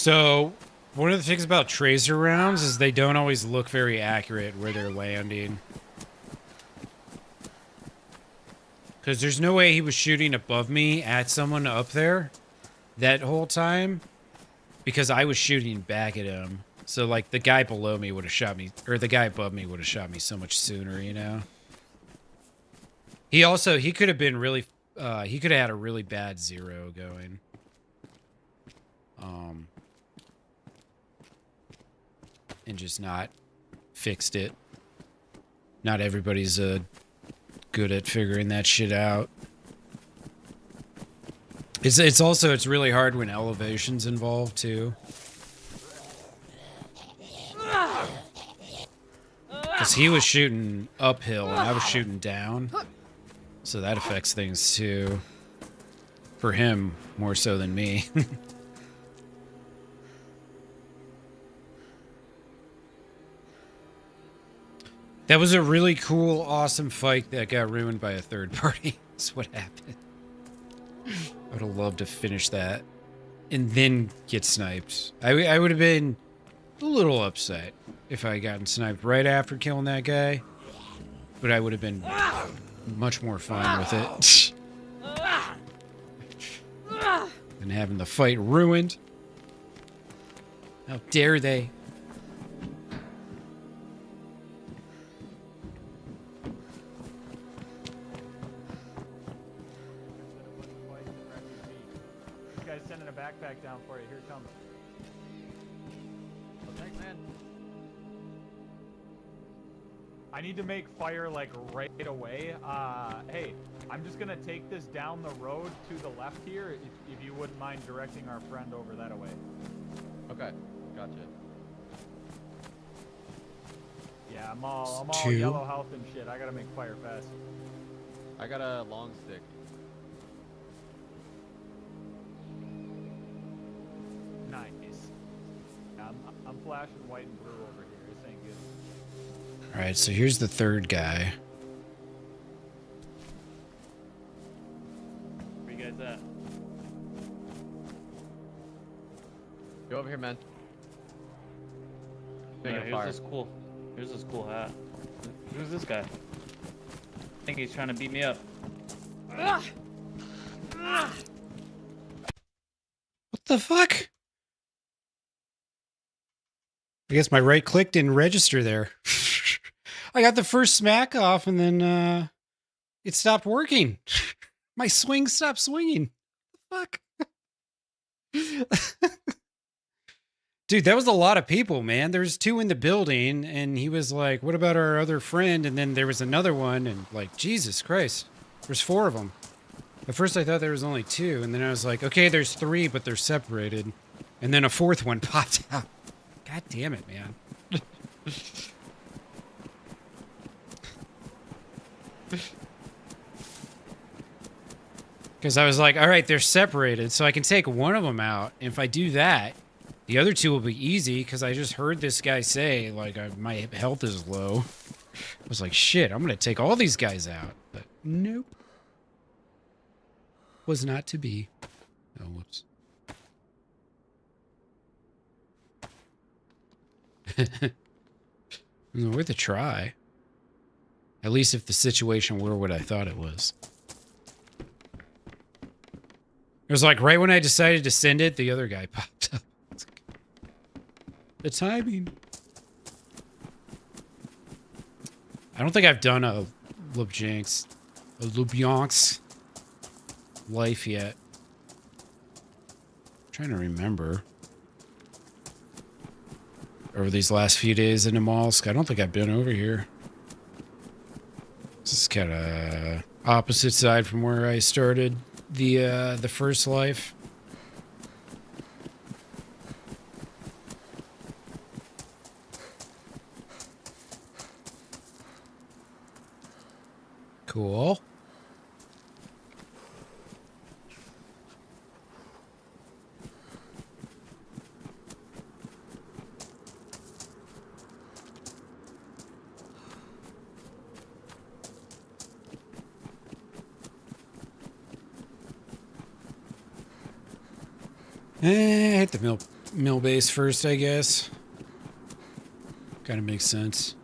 S2: So, one of the things about tracer rounds is they don't always look very accurate where they're landing. Because there's no way he was shooting above me at someone up there that whole time. Because I was shooting back at him. So, like, the guy below me would have shot me, or the guy above me would have shot me so much sooner, you know? He could have been really, he could have had a really bad zero going. And just not fixed it. Not everybody's good at figuring that shit out. It's really hard when elevation's involved too. Because he was shooting uphill and I was shooting down. So that affects things too. For him, more so than me. That was a really cool, awesome fight that got ruined by a third party. That's what happened. I would have loved to finish that and then get sniped. I would have been a little upset if I had gotten sniped right after killing that guy. But I would have been much more fine with it. and having the fight ruined. How dare they?
S5: This guy's sending a backpack down for you. Here it comes.
S3: Oh, thanks, man.
S5: I need to make fire like right away. Hey, I'm just gonna take this down the road to the left here. If you wouldn't mind directing our friend over that way.
S3: Okay, gotcha.
S5: Yeah, I'm all
S2: Two.
S5: yellow health and shit. I gotta make fire fast.
S3: I got a long stick.
S5: Nice. Yeah, I'm flashing white and blue over here. This ain't good.
S2: All right, so here's the third guy.
S6: Where you guys at?
S3: Go over here, man.
S6: Yeah,
S3: Making fire.
S6: Here's this cool hat. Who's this guy? I think he's trying to beat me up.
S2: What the fuck? I guess my right click didn't register there. I got the first smack off and then it stopped working. My swing stopped swinging. What the fuck? Dude, that was a lot of people, man. There was 2 in the building and he was like, what about our other friend? And then there was another one and like, Jesus Christ. There's 4 of them. At first I thought there was only 2 and then I was like, okay, there's 3, but they're separated. And then a 4th one popped out. God damn it, man. Because I was like, all right, they're separated, so I can take one of them out. And if I do that, the other 2 will be easy because I just heard this guy say, like, my health is low. I was like, shit, I'm going to take all these guys out. But nope. Was not to be. Oh, whoops. Worth a try. At least if the situation were what I thought it was. It was like right when I decided to send it, the other guy popped up. The timing. I don't think I've done a Lubjanx life yet. I'm trying to remember. Over these last few days in Namalsk, I don't think I've been over here. This is kind of opposite side from where I started the first life. Cool. Hit the mill base first, I guess. Kind of makes sense.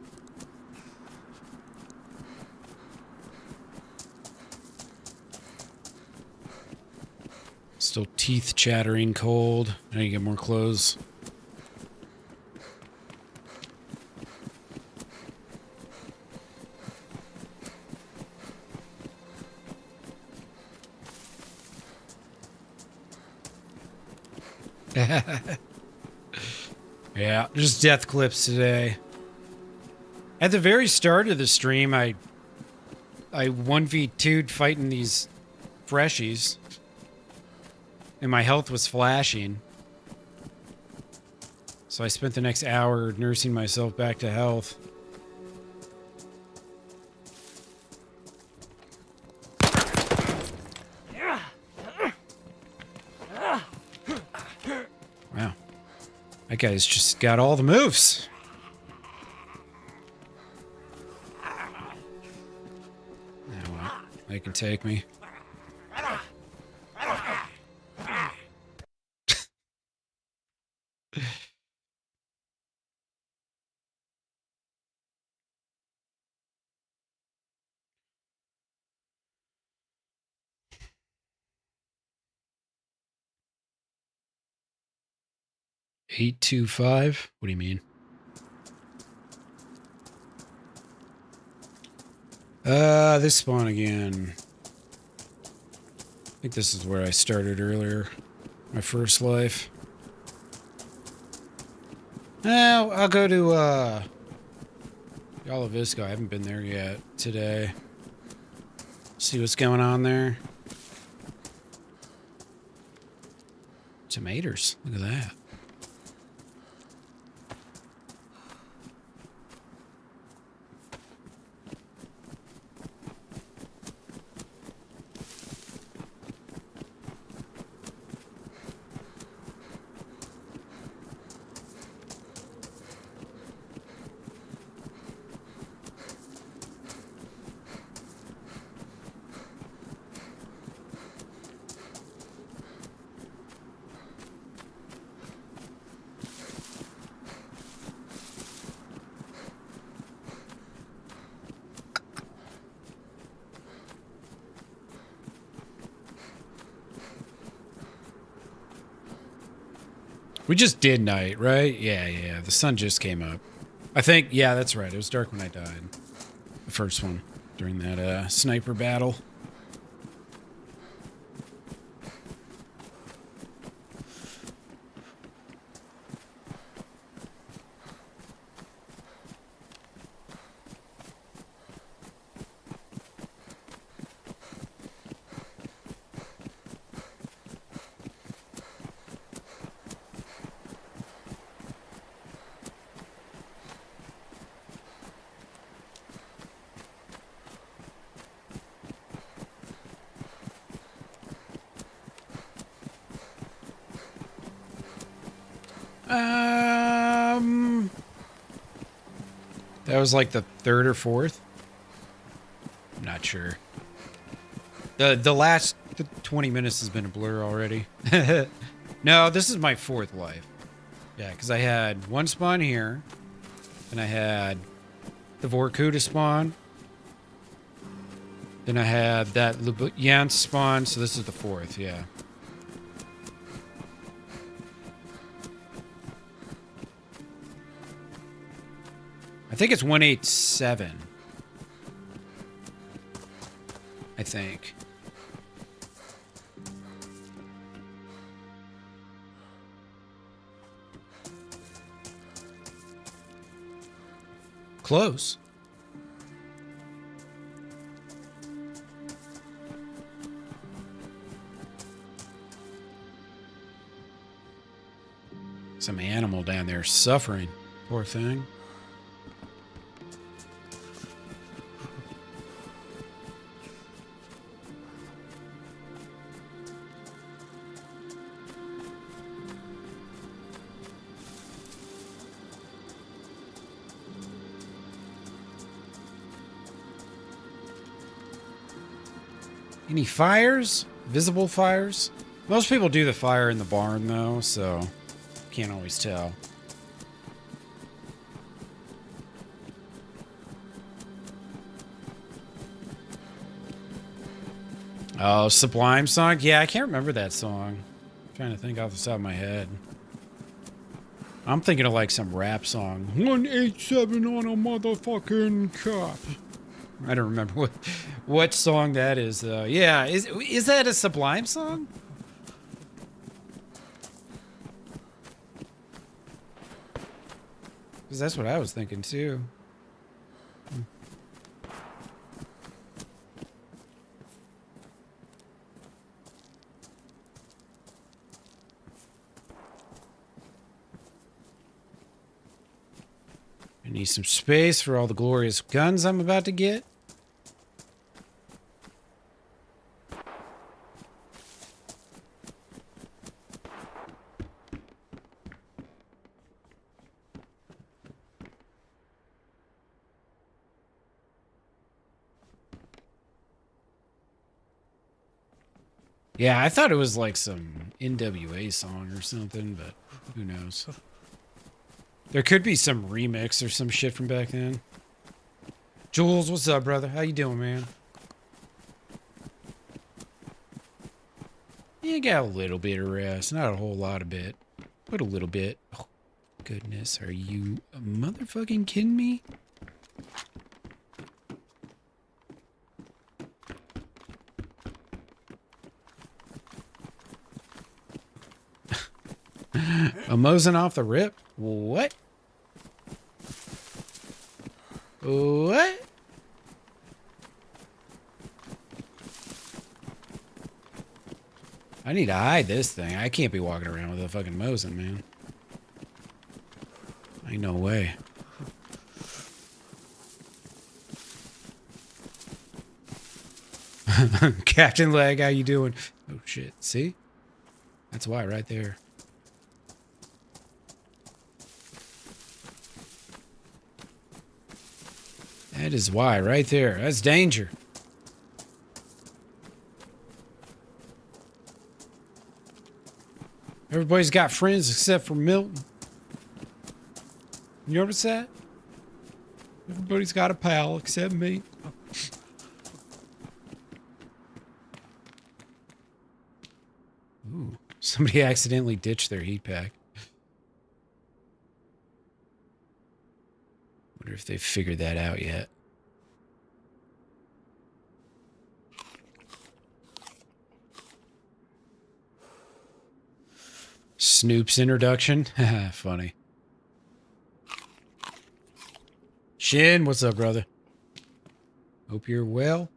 S2: Still teeth chattering cold. I need to get more clothes. Yeah, just death clips today. At the very start of the stream, I 1v2'd fighting these freshies. And my health was flashing. So I spent the next hour nursing myself back to health. Wow. That guy's just got all the moves. Oh, well, they can take me.
S1: 825? What do you mean? This spawn again. I think this is where I started earlier. My first life. Now, I'll go to, Yalavisco. I haven't been there yet today. See what's going on there. Tomatoes. Look at that. We just did night, right? Yeah. The sun just came up. I think, yeah, that's right. It was dark when I died. The first one during that sniper battle. That was like the third or fourth. I'm not sure. The last 20 minutes has been a blur already. No, this is my fourth life. Yeah, because I had one spawn here, and I had the Vorkuta spawn. Then I had that Lubyansk spawn, so this is the fourth, yeah. I think it's 187. I think. Close. Some animal down there suffering. Poor thing. Any fires? Visible fires? Most people do the fire in the barn, though, so can't always tell. Oh, Sublime song? Yeah, I can't remember that song. I'm trying to think off the top of my head. I'm thinking of like some rap song. 187 on a motherfucking cop. I don't remember what song that is, though. Yeah, is that a Sublime song? Because that's what I was thinking, too. I need some space for all the glorious guns I'm about to get. Yeah, I thought it was like some NWA song or something, but who knows. There could be some remix or some shit from back then. Jules, what's up, brother? How you doing, man? Yeah, got a little bit of rest. Not a whole lot of bit. put a little bit. Oh, goodness. Are you motherfucking kidding me? A Mosin off the rip? What? What? I need to hide this thing. I can't be walking around with a fucking Mosin, man. Ain't no way. Captain Leg, how you doing? Oh shit, see? That's why right there. That is why right there. That's danger. Everybody's got friends except for Milton. You notice that? Everybody's got a pal except me. Ooh, somebody accidentally ditched their heat pack. Wonder if they've figured that out yet. Snoop's introduction. Funny. Shin, what's up, brother? Hope you're well.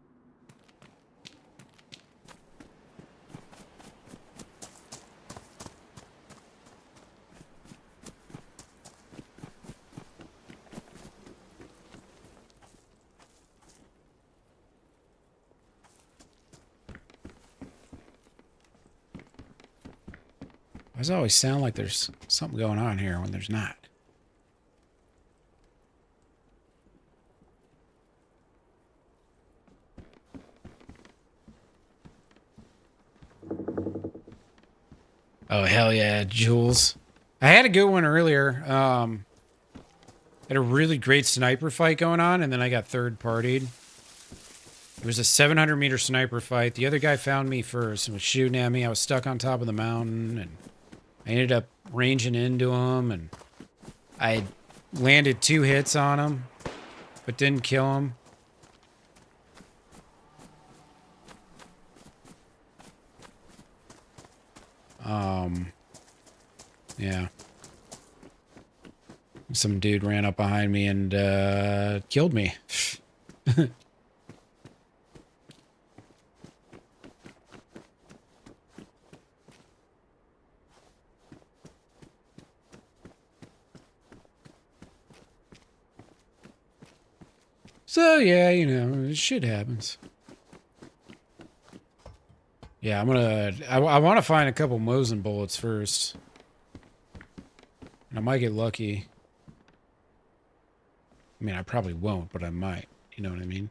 S1: Why does it always sound like there's something going on here when there's not? Oh, hell yeah, Jules. I had a good one earlier. Had a really great sniper fight going on, and then I got third-partied. It was a 700-meter sniper fight. The other guy found me first and was shooting at me. I was stuck on top of the mountain, and I ended up ranging into him, and I landed 2 hits on him, but didn't kill him. Yeah. Some dude ran up behind me and killed me. So, yeah, you know, shit happens. Yeah, I want to find a couple Mosin bullets first. And I might get lucky. I mean, I probably won't, but I might. You know what I mean?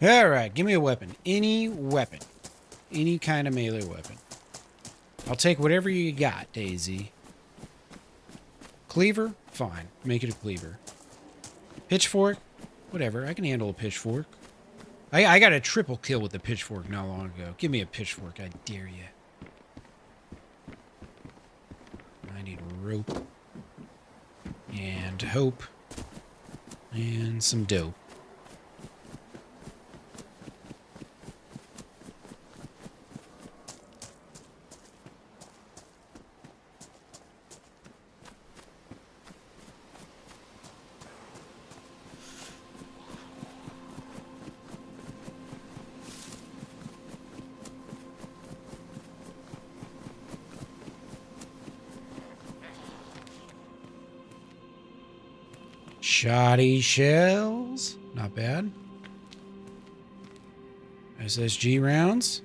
S1: Alright, give me a weapon. Any weapon. Any kind of melee weapon. I'll take whatever you got, DayZ. Cleaver? Fine. Make it a cleaver. Pitchfork? Whatever. I can handle a pitchfork. I got a triple kill with the pitchfork not long ago. Give me a pitchfork, I dare you. I need rope. And hope. And some dope. Shoddy shells. Not bad. SSG rounds.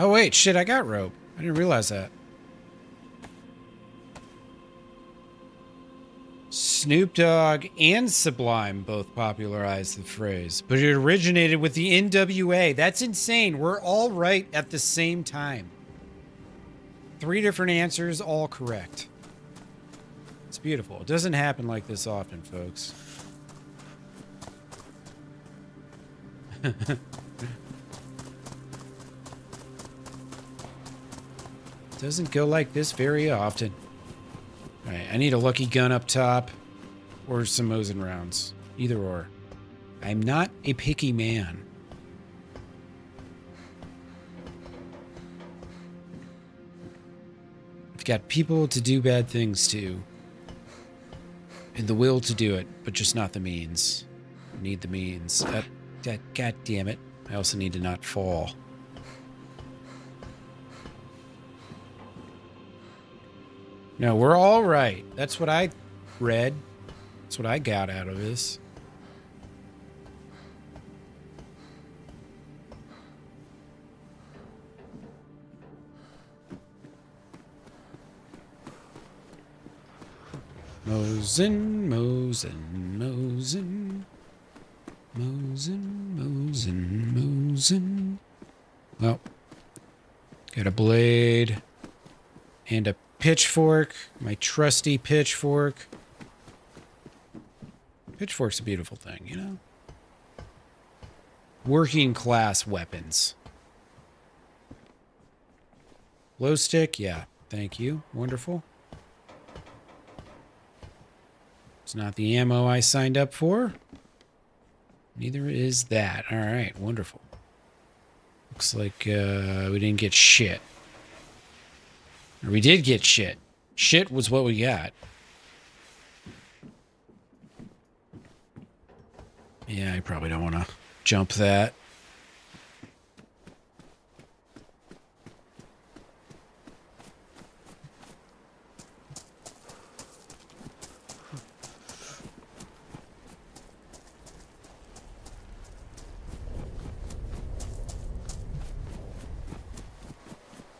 S2: Oh, wait, shit, I got rope. I didn't realize that. Snoop Dogg and Sublime both popularized the phrase, but it originated with the NWA. That's insane. We're all right at the same time. 3 different answers, all correct. It's beautiful. It doesn't happen like this often, folks. Doesn't go like this very often. All right, I need a lucky gun up top or some Mosin rounds. Either or. I'm not a picky man. I've got people to do bad things to. And the will to do it, but just not the means. I need the means. God damn it. I also need to not fall. No, we're all right. That's what I read. That's what I got out of this. Mosin, Mosin, Mosin. Mosin, Mosin, Mosin. Well, got a blade and a pitchfork, my trusty pitchfork. Pitchfork's a beautiful thing, you know? Working class weapons. Glow stick, yeah, thank you, wonderful. It's not the ammo I signed up for. Neither is that. All right, wonderful. Looks like we didn't get shit. Or we did get shit. Shit was what we got. Yeah, I probably don't want to jump that.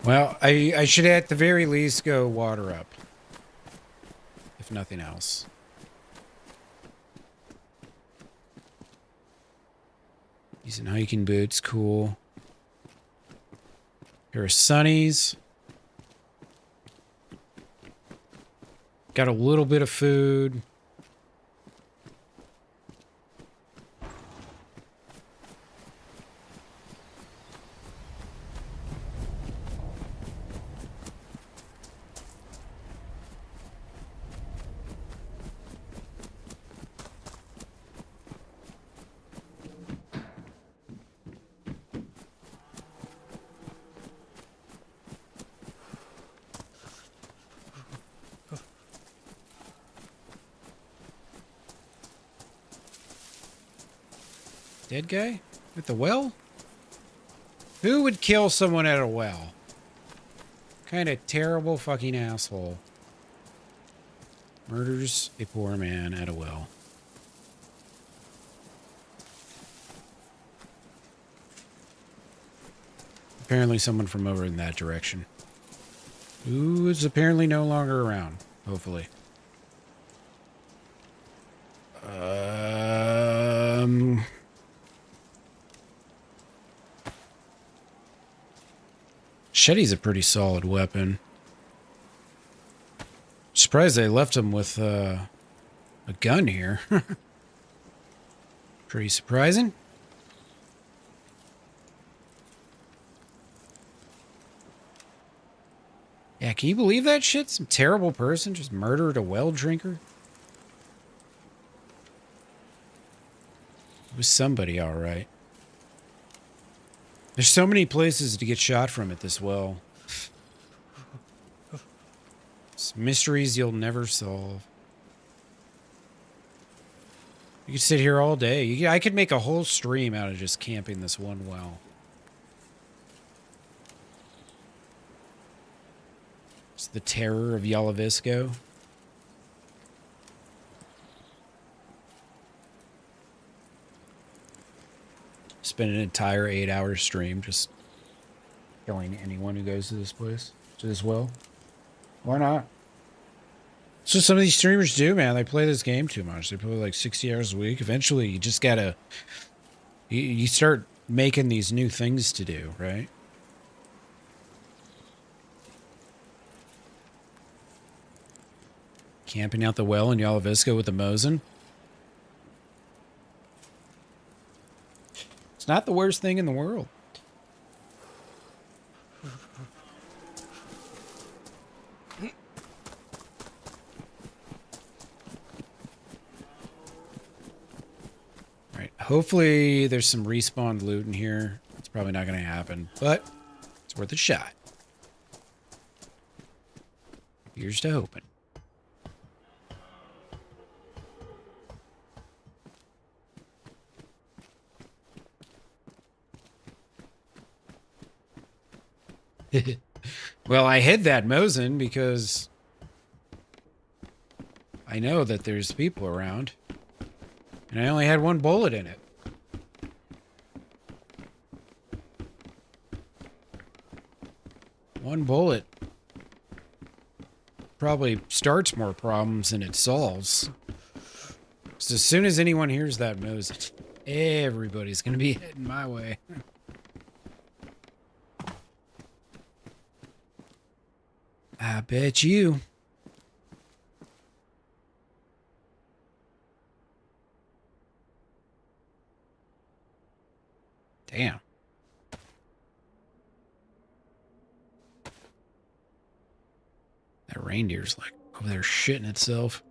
S2: Well, I should at the very least go water up. If nothing else. Decent hiking boots, cool. Here are sunnies. Got a little bit of food. Dead guy? At the well? Who would kill someone at a well? Kind of terrible fucking asshole. Murders a poor man at a well. Apparently someone from over in that direction. Who is apparently no longer around. Hopefully. Machete's a pretty solid weapon. Surprised they left him with a gun here. Pretty surprising. Yeah, can you believe that shit? Some terrible person just murdered a well drinker. It was somebody, all right. There's so many places to get shot from at this well. It's mysteries you'll never solve. You could sit here all day. I could make a whole stream out of just camping this one well. It's the terror of Yalavisco. Spend an entire 8-hour stream just killing anyone who goes to this place, to this well. Why not? That's what some of these streamers do, man. They play this game too much. They play like 60 hours a week. Eventually, you just gotta... You start making these new things to do, right? Camping out the well in Yalavisco with the Mosin. It's not the worst thing in the world. Alright, hopefully there's some respawned loot in here. It's probably not going to happen, but it's worth a shot. Here's to hoping. Well, I hid that Mosin because I know that there's people around. And I only had one bullet in it. One bullet probably starts more problems than it solves. So as soon as anyone hears that Mosin, everybody's going to be heading my way. I bet you. Damn. That reindeer's like over there shitting itself.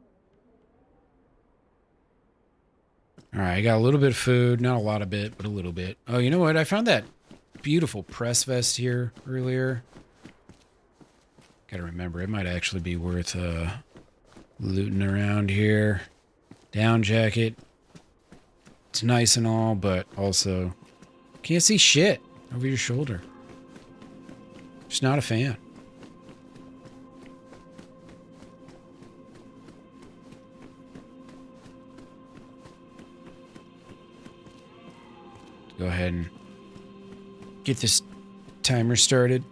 S2: All right, I got a little bit of food. Not a lot of it, but a little bit. Oh, you know what? I found that beautiful press vest here earlier. Gotta remember, it might actually be worth looting around here. Down jacket. It's nice and all, but also can't see shit over your shoulder. Just not a fan. Go ahead and get this timer started.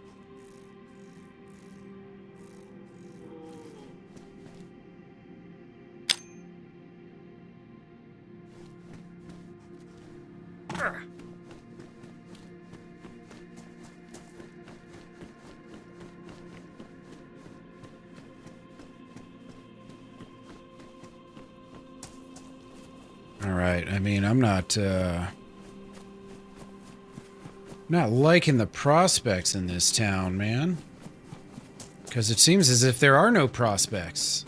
S2: Alright, I mean, I'm not liking the prospects in this town, man. Because it seems as if there are no prospects.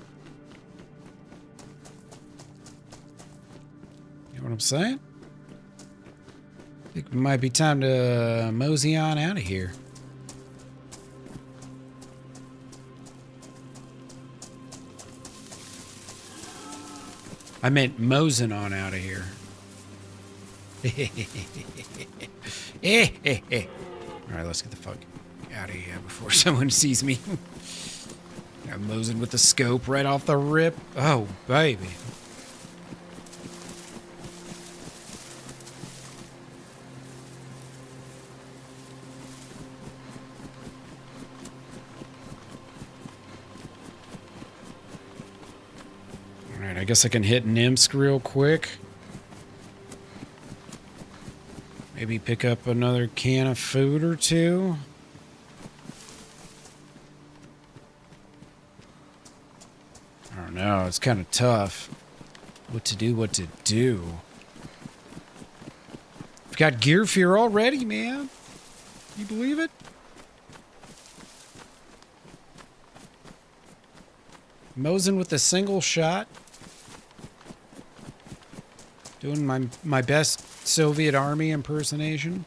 S2: You know what I'm saying? I think it might be time to mosey on out of here. I meant moseying on out of here. Alright, let's get the fuck out of here before someone sees me. I'm moseying with the scope right off the rip. Oh, baby. Alright, I guess I can hit Nimsk real quick. Maybe pick up another can of food or two. I don't know, it's kind of tough. What to do. I've got gear fear already, man. You believe it? Mosing with a single shot. Doing my best Soviet army impersonation.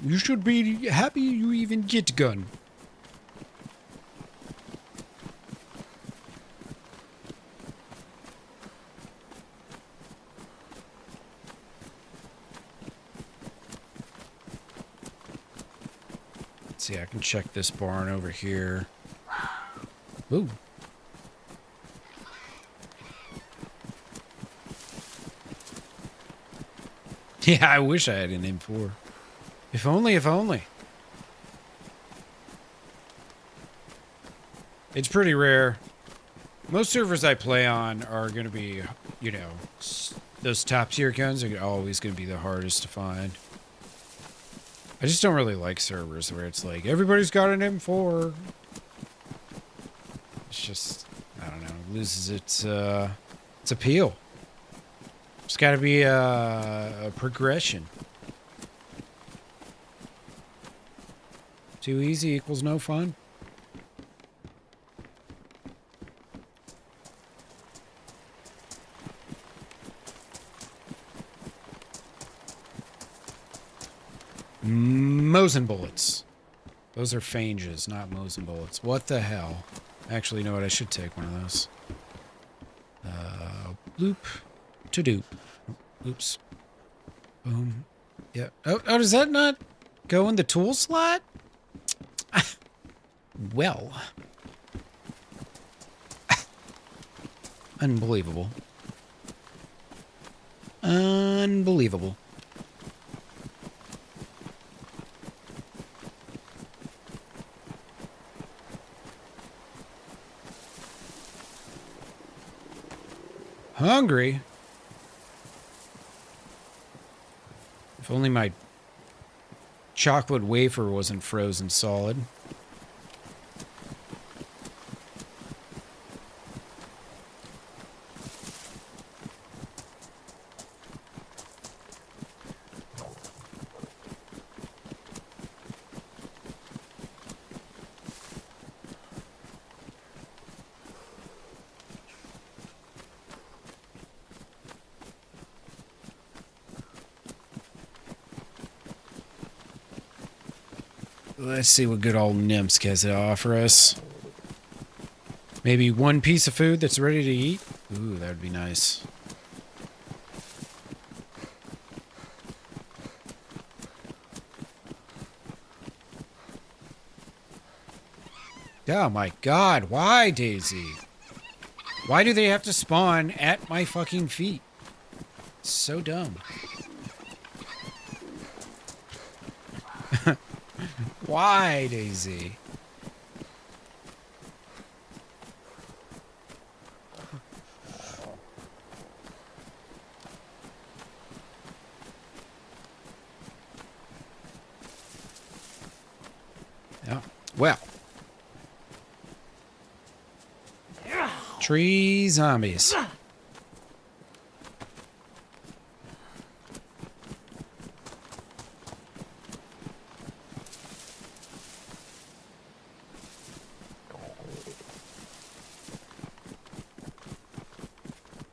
S2: You should be happy you even get gun. Let's see, I can check this barn over here. Ooh. Yeah, I wish I had an M4. If only, if only. It's pretty rare. Most servers I play on are going to be, you know, those top tier guns are always going to be the hardest to find. I just don't really like servers where it's like, everybody's got an M4. It's just, I don't know, it loses its appeal. It's got to be a progression. Too easy equals no fun. Mosin bullets. Those are phanges, not Mosin bullets. What the hell? Actually, you know what? I should take one of those. Bloop. To doop. Oops. Boom. Yeah. Oh, does that not go in the tool slot? Well. Unbelievable. Unbelievable. Hungry? If only my chocolate wafer wasn't frozen solid. Let's see what good old Namalsk has to offer us. Maybe one piece of food that's ready to eat? Ooh, that would be nice. Oh my god, why, DayZ? Why do they have to spawn at my fucking feet? So dumb. Why, DayZ? Yeah. Well. Tree zombies.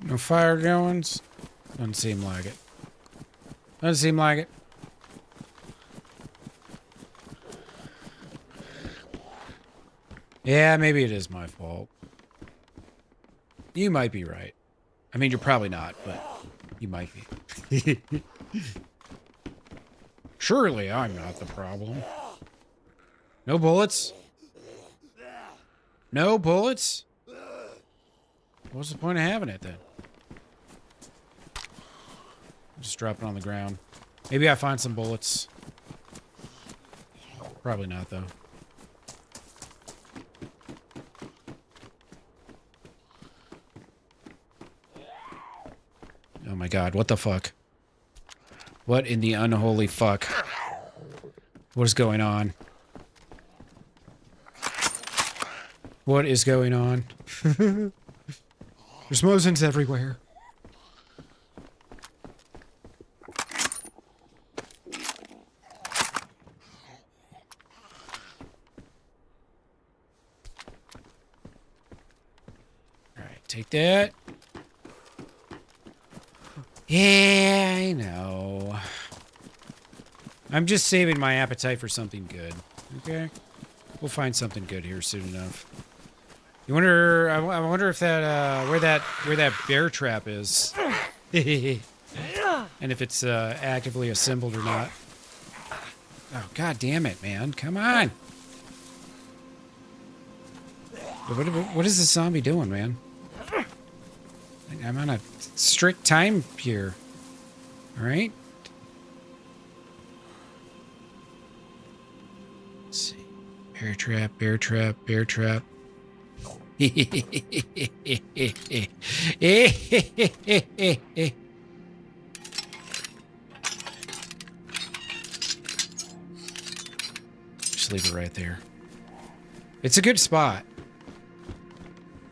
S2: No fire goings? Doesn't seem like it. Doesn't seem like it. Yeah, maybe it is my fault. You might be right. I mean, you're probably not, but you might be. Surely I'm not the problem. No bullets? No bullets? What's the point of having it then? Just drop it on the ground. Maybe I find some bullets. Probably not, though. Oh my god, what the fuck? What in the unholy fuck? What is going on? What is going on? There's Mosins everywhere. Alright, take that. Yeah, I know. I'm just saving my appetite for something good. Okay? We'll find something good here soon enough. You wonder, I wonder if that, where that bear trap is. And if it's, actively assembled or not. Oh, god damn it, man. Come on! What is this zombie doing, man? I'm on a strict time here. Alright? Bear trap, bear trap, bear trap. Just leave it right there. It's a good spot.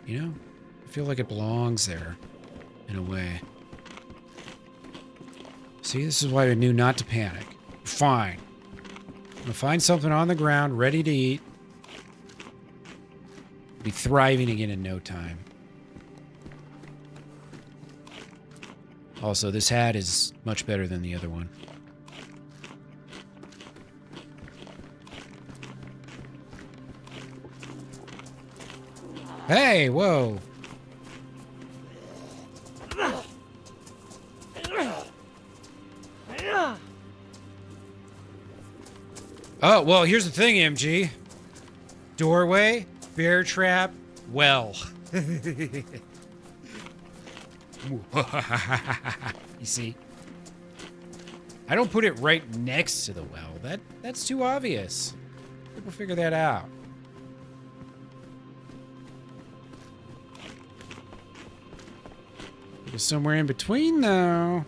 S2: You know, I feel like it belongs there in a way. See, this is why I knew not to panic. Fine. I'm gonna find something on the ground ready to eat. Be thriving again in no time. Also, this hat is much better than the other one. Hey, whoa. Oh, well, here's the thing, MG. Doorway, bear trap, well. You see? I don't put it right next to the well. That's too obvious. People figure that out. It's somewhere in between, though.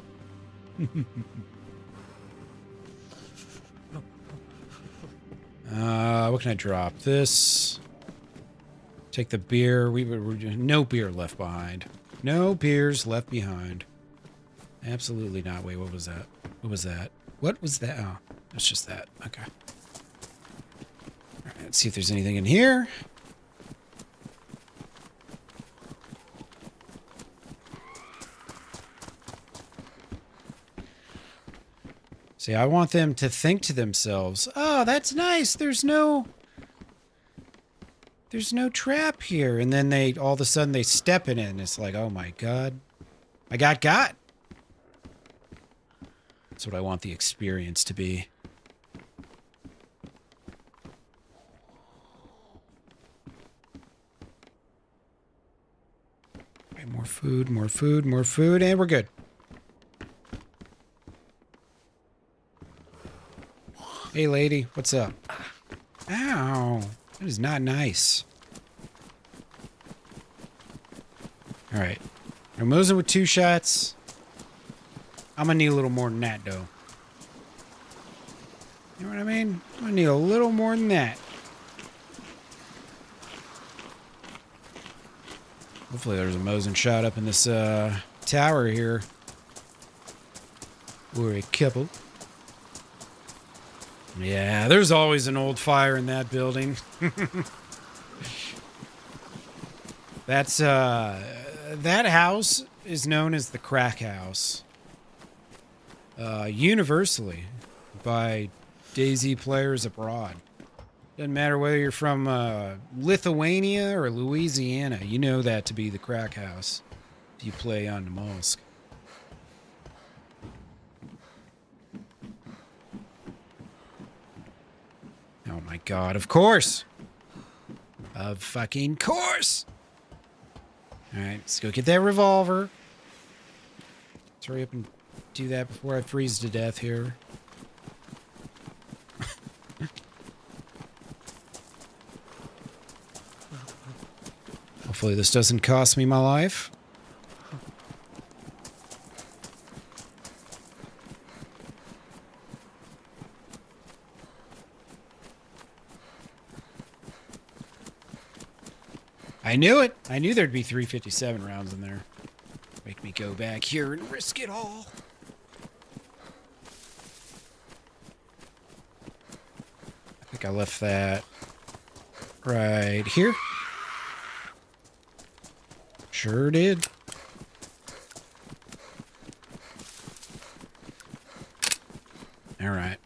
S2: What can I drop? This. Take the beer. We're no beer left behind. No beers left behind. Absolutely not. Wait, what was that? What was that? What was that? Oh, that's just that. Okay. All right, let's see if there's anything in here. See, I want them to think to themselves, oh, that's nice. There's no trap here. And then they, all of a sudden, they step in it, and it's like, oh my God. I got. That's what I want the experience to be. Okay, more food, and we're good. Hey, lady, what's up? Ow, that is not nice. All right, I'm losing with 2 shots. I'm gonna need a little more than that, though. You know what I mean? I'm gonna need a little more than that. Hopefully there's a Mosin shot up in this tower here. Or a couple. Yeah, there's always an old fire in that building. That's, that house is known as the crack house. Universally by DayZ players abroad. Doesn't matter whether you're from Lithuania or Louisiana, you know that to be the crack house if you play on Namalsk. Oh my God, of course! Of fucking course! Alright, let's go get that revolver. Let's hurry up and do that before I freeze to death here. Hopefully this doesn't cost me my life. I knew it! I knew there'd be 357 rounds in there. Make me go back here and risk it all. I think I left that right here. Sure did. All right.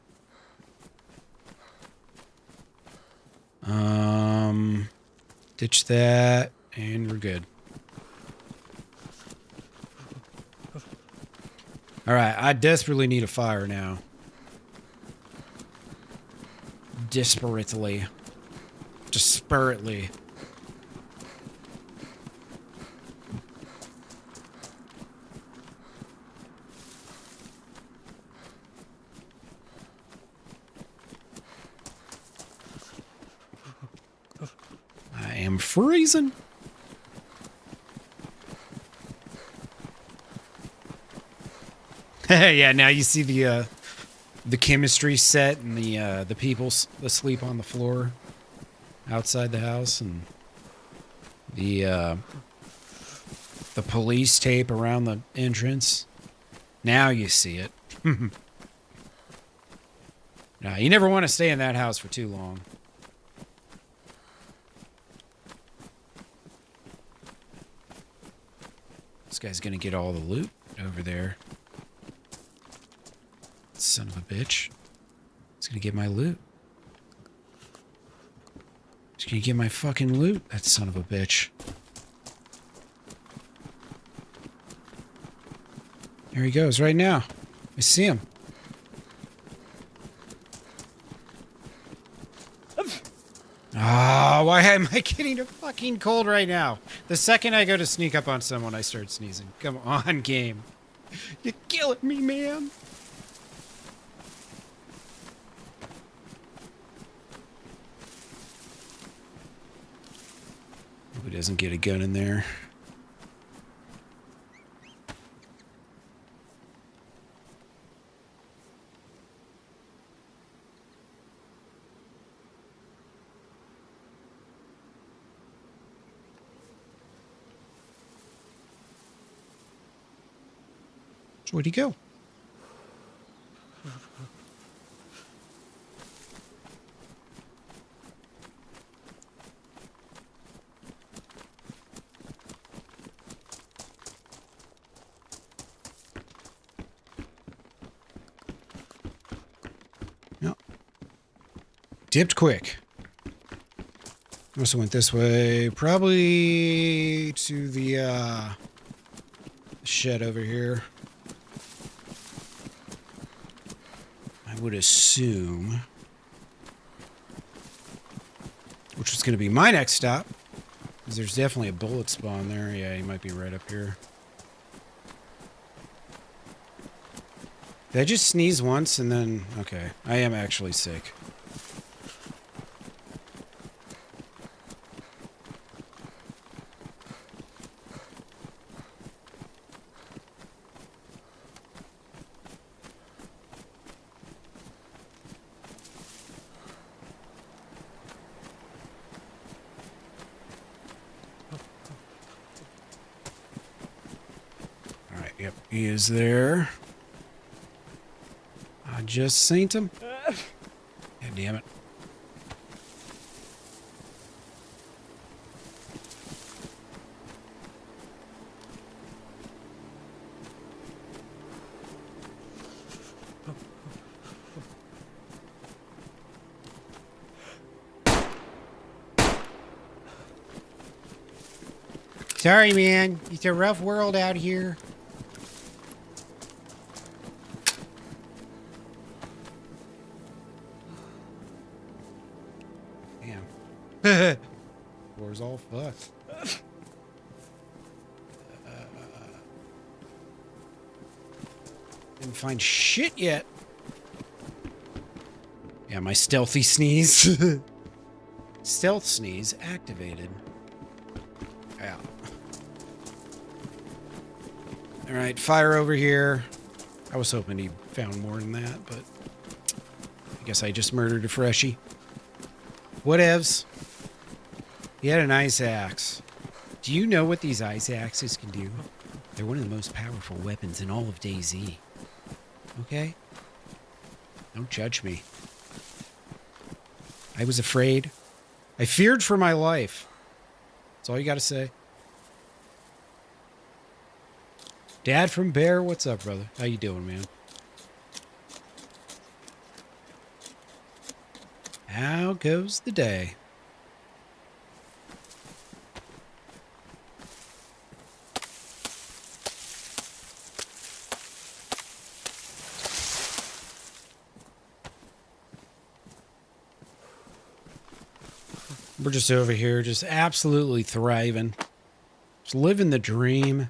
S2: Ditch that, and we're good. All right, I desperately need a fire now. Desperately. am freezing. Yeah, now you see the chemistry set and the people asleep on the floor outside the house, and the police tape around the entrance. Now you see it. Nah, you never want to stay in that house for too long. This guy's gonna get all the loot over there. Son of a bitch. He's gonna get my loot. He's gonna get my fucking loot, that son of a bitch. There he goes right now. I see him. Ah, why am I getting a fucking cold right now? The second I go to sneak up on someone, I start sneezing. Come on, game. You're killing me, man. Hope he doesn't get a gun in there. Where'd he go? No. Dipped quick. Also went this way, probably to the shed over here. I would assume, which was going to be my next stop, because there's definitely a bullet spawn there. Yeah, he might be right up here. Did I just sneeze once and then... Okay, I am actually sick. Yep, he is there. I just seen him. God damn it. Sorry, man. It's a rough world out here. Floor's all fucked. Didn't find shit yet. Yeah, my stealthy sneeze. Stealth sneeze activated. Yeah. Alright, fire over here. I was hoping he found more than that, but I guess I just murdered a freshie. Whatevs. He had an ice axe. Do you know what these ice axes can do? They're one of the most powerful weapons in all of DayZ. Okay? Don't judge me. I was afraid. I feared for my life. That's all you gotta say. Dad from Bear, what's up, brother? How you doing, man? How goes the day? We're just over here, just absolutely thriving. Just living the dream.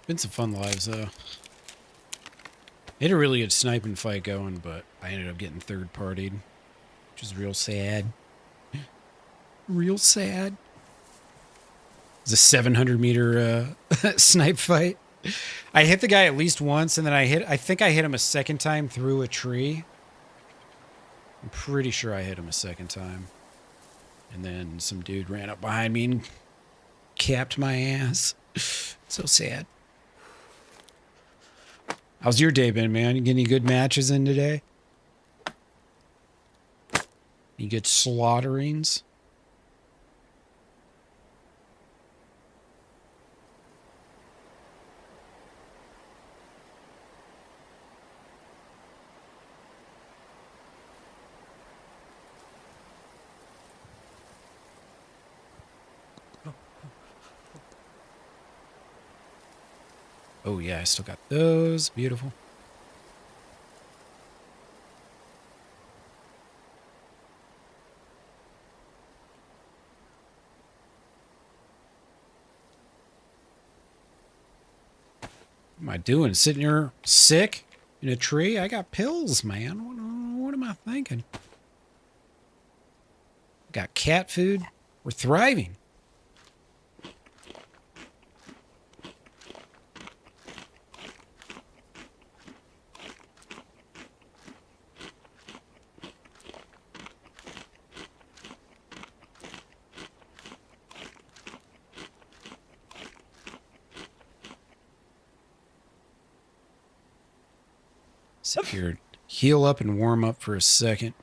S2: Been some fun lives, though. Had a really good sniping fight going, but I ended up getting third-partied, which is real sad. Real sad. It's a 700-meter snipe fight. I hit the guy at least once, and then I think I hit him a second time through a tree. I'm pretty sure I hit him a second time. And then some dude ran up behind me and capped my ass. So sad. How's your day been, man? You get any good matches in today? Any good slaughterings? Oh yeah, I still got those. Beautiful. What am I doing? Sitting here sick in a tree? I got pills, man. What am I thinking? Got cat food. We're thriving. Sit here, heal up and warm up for a second.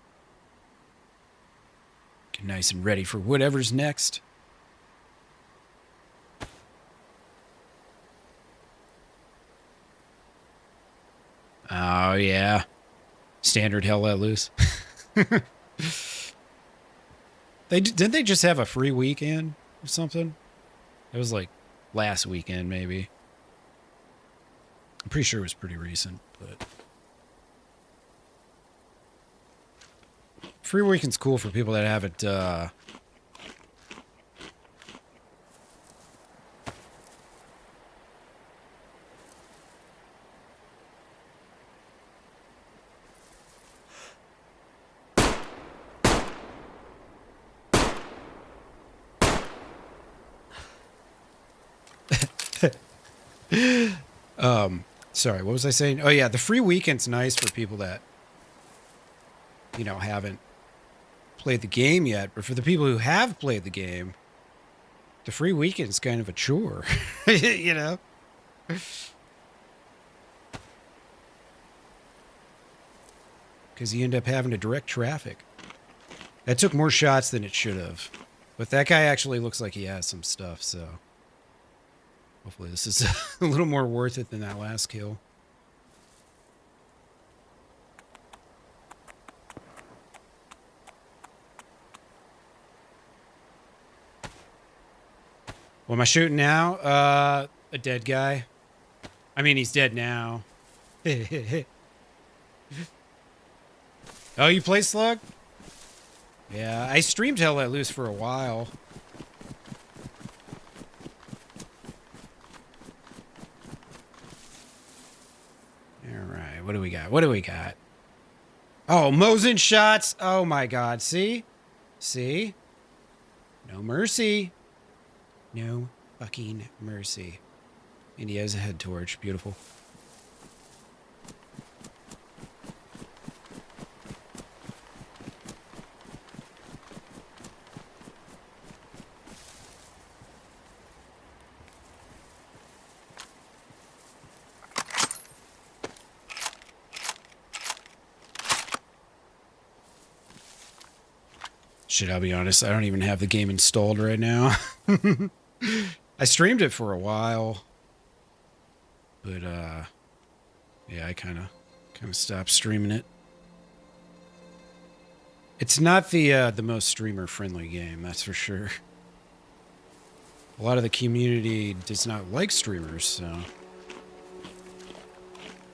S2: Get nice and ready for whatever's next. Oh, yeah. Standard Hell Let Loose. Didn't they just have a free weekend or something? It was like last weekend, maybe. I'm pretty sure it was pretty recent, but... Free weekend's cool for people that haven't, sorry, what was I saying? Oh yeah, the free weekend's nice for people that, you know, haven't played the game yet, but for the people who have played the game, the free weekend's kind of a chore, you know? Because you end up having to direct traffic. That took more shots than it should have. But that guy actually looks like he has some stuff, so... Hopefully this is a little more worth it than that last kill. What am I shooting now? A dead guy. I mean, he's dead now. Oh, you play Slug? Yeah, I streamed Hell Let Loose for a while. Alright, what do we got? What do we got? Oh, Mosin shots! Oh my god, see? See? No mercy. No fucking mercy. And he has a head torch. Beautiful. Shit, I'll be honest, I don't even have the game installed right now. I streamed it for a while. But yeah, I kind of stopped streaming it. It's not the most streamer friendly game, that's for sure. A lot of the community does not like streamers, so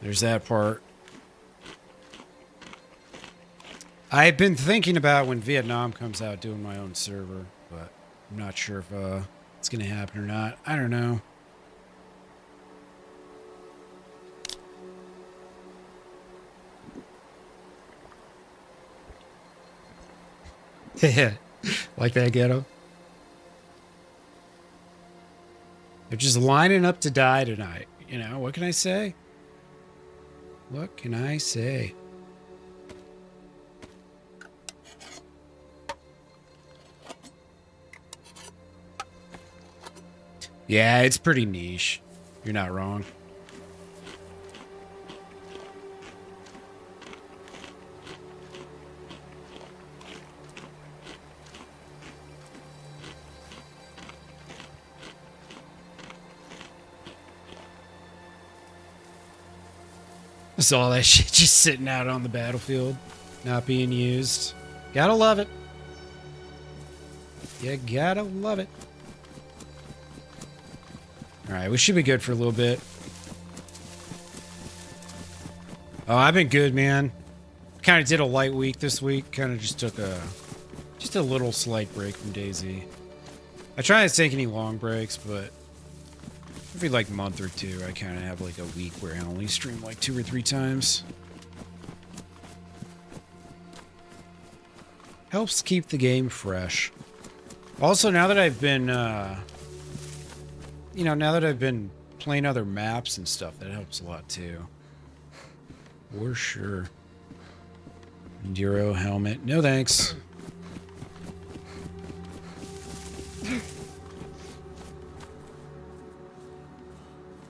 S2: there's that part. I've been thinking about when Vietnam comes out doing my own server, but I'm not sure if it's going to happen or not. I don't know. Like that ghetto? They're just lining up to die tonight. You know, what can I say? What can I say? Yeah, it's pretty niche. You're not wrong. It's all that shit just sitting out on the battlefield, not being used. Gotta love it. You gotta love it. Alright, we should be good for a little bit. Oh, I've been good, man. Kind of did a light week this week. Kind of just took a little slight break from DayZ. I try not to take any long breaks, but every like month or two, I kind of have like a week where I only stream like 2 or 3 times. Helps keep the game fresh. Also, now that I've been, you know, now that I've been playing other maps and stuff, that helps a lot too. For sure. Enduro helmet. No thanks.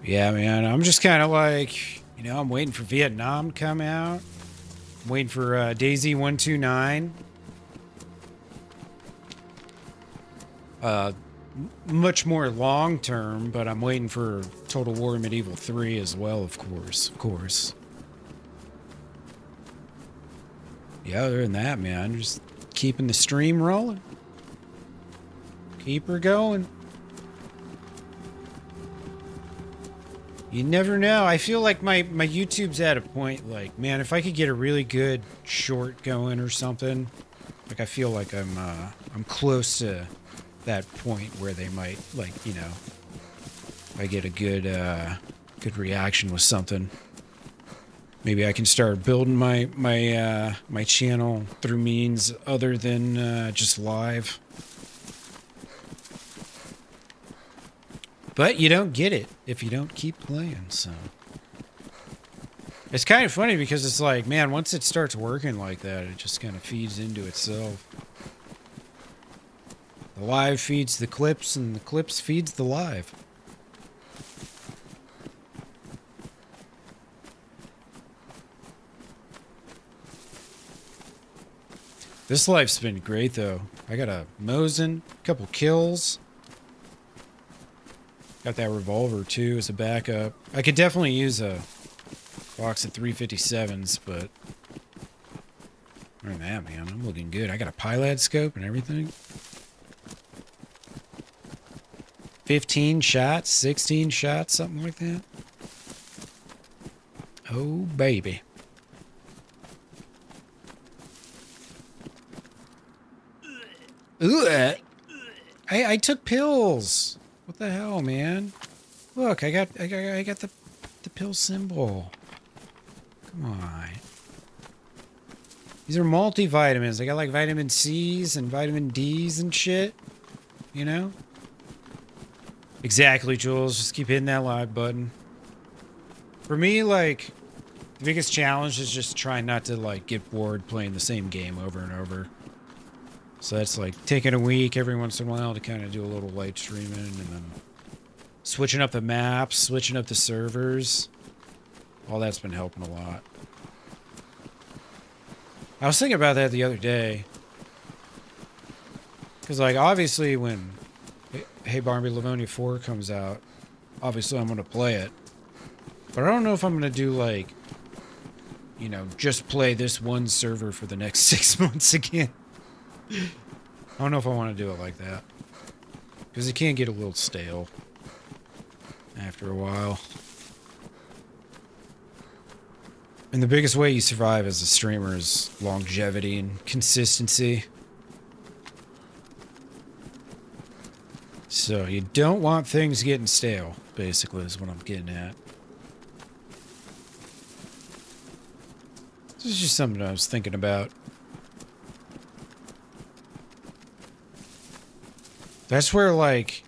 S2: Yeah, man. I'm just kind of like, you know, I'm waiting for Vietnam to come out. I'm waiting for DayZ 129. Much more long term, but I'm waiting for Total War Medieval 3 as well, of course. Yeah, other than that, man, just keeping the stream rolling. Keep her going. You never know. I feel like my YouTube's at a point like, man, if I could get a really good short going or something, like I feel like I'm close to that point where they might, like, you know, if I get a good reaction with something, maybe I can start building my channel through means other than just live. But you don't get it if you don't keep playing, so. It's kind of funny because it's like, man, once it starts working like that, it just kind of feeds into itself. The live feeds the clips, and the clips feeds the live. This life's been great, though. I got a Mosin, a couple kills. Got that revolver, too, as a backup. I could definitely use a box of 357s, but other than that, man, I'm looking good. I got a Pilad scope and everything. 15 shots, 16 shots, something like that. Oh, baby. Ooh, I took pills. What the hell, man? Look, I got the pill symbol. Come on. These are multivitamins. I got like vitamin C's and vitamin D's and shit. You know? Exactly, Jules. Just keep hitting that like button. For me, like, the biggest challenge is just trying not to like get bored playing the same game over and over. So that's like taking a week every once in a while to kind of do a little light streaming, and then switching up the maps, switching up the servers. All that's been helping a lot. I was thinking about that the other day. Because, like, obviously when Hey Barbie Livonia 4 comes out, obviously I'm going to play it. But I don't know if I'm going to do, like, you know, just play this one server for the next 6 months again. I don't know if I want to do it like that. Because it can get a little stale after a while. And the biggest way you survive as a streamer is longevity and consistency. So you don't want things getting stale, basically, is what I'm getting at. This is just something I was thinking about. That's where, like,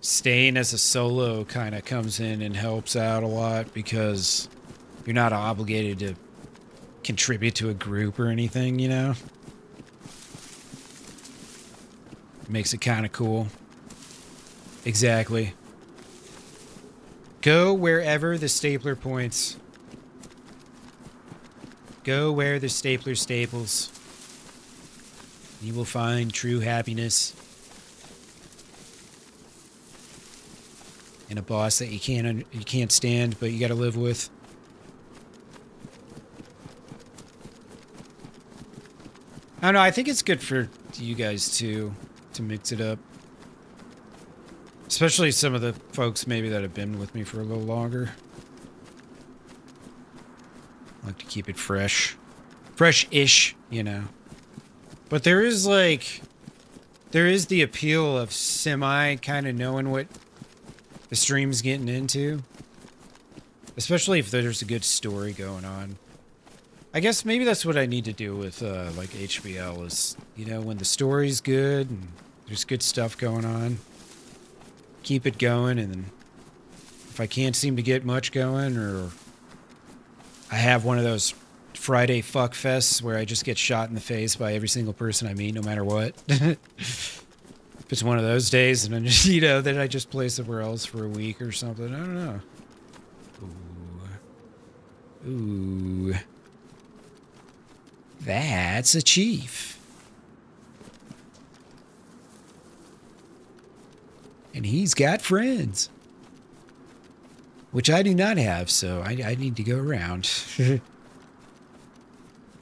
S2: staying as a solo kind of comes in and helps out a lot because you're not obligated to contribute to a group or anything, you know? Makes it kind of cool. Exactly. Go wherever the stapler points. Go where the stapler staples. You will find true happiness. And a boss that you can't stand, but you got to live with. I don't know. I think it's good for you guys too to mix it up, especially some of the folks maybe that have been with me for a little longer. I like to keep it fresh-ish, you know. But there is the appeal of semi kind of knowing what the stream's getting into. Especially if there's a good story going on. I guess maybe that's what I need to do with like HBL is, you know, when the story's good and there's good stuff going on, keep it going, and then if I can't seem to get much going, or I have one of those Friday fuck fests where I just get shot in the face by every single person I meet, no matter what. If it's one of those days, and then just, you know, then I just play somewhere else for a week or something. I don't know. Ooh. That's a chief. And he's got friends. Which I do not have, so I need to go around.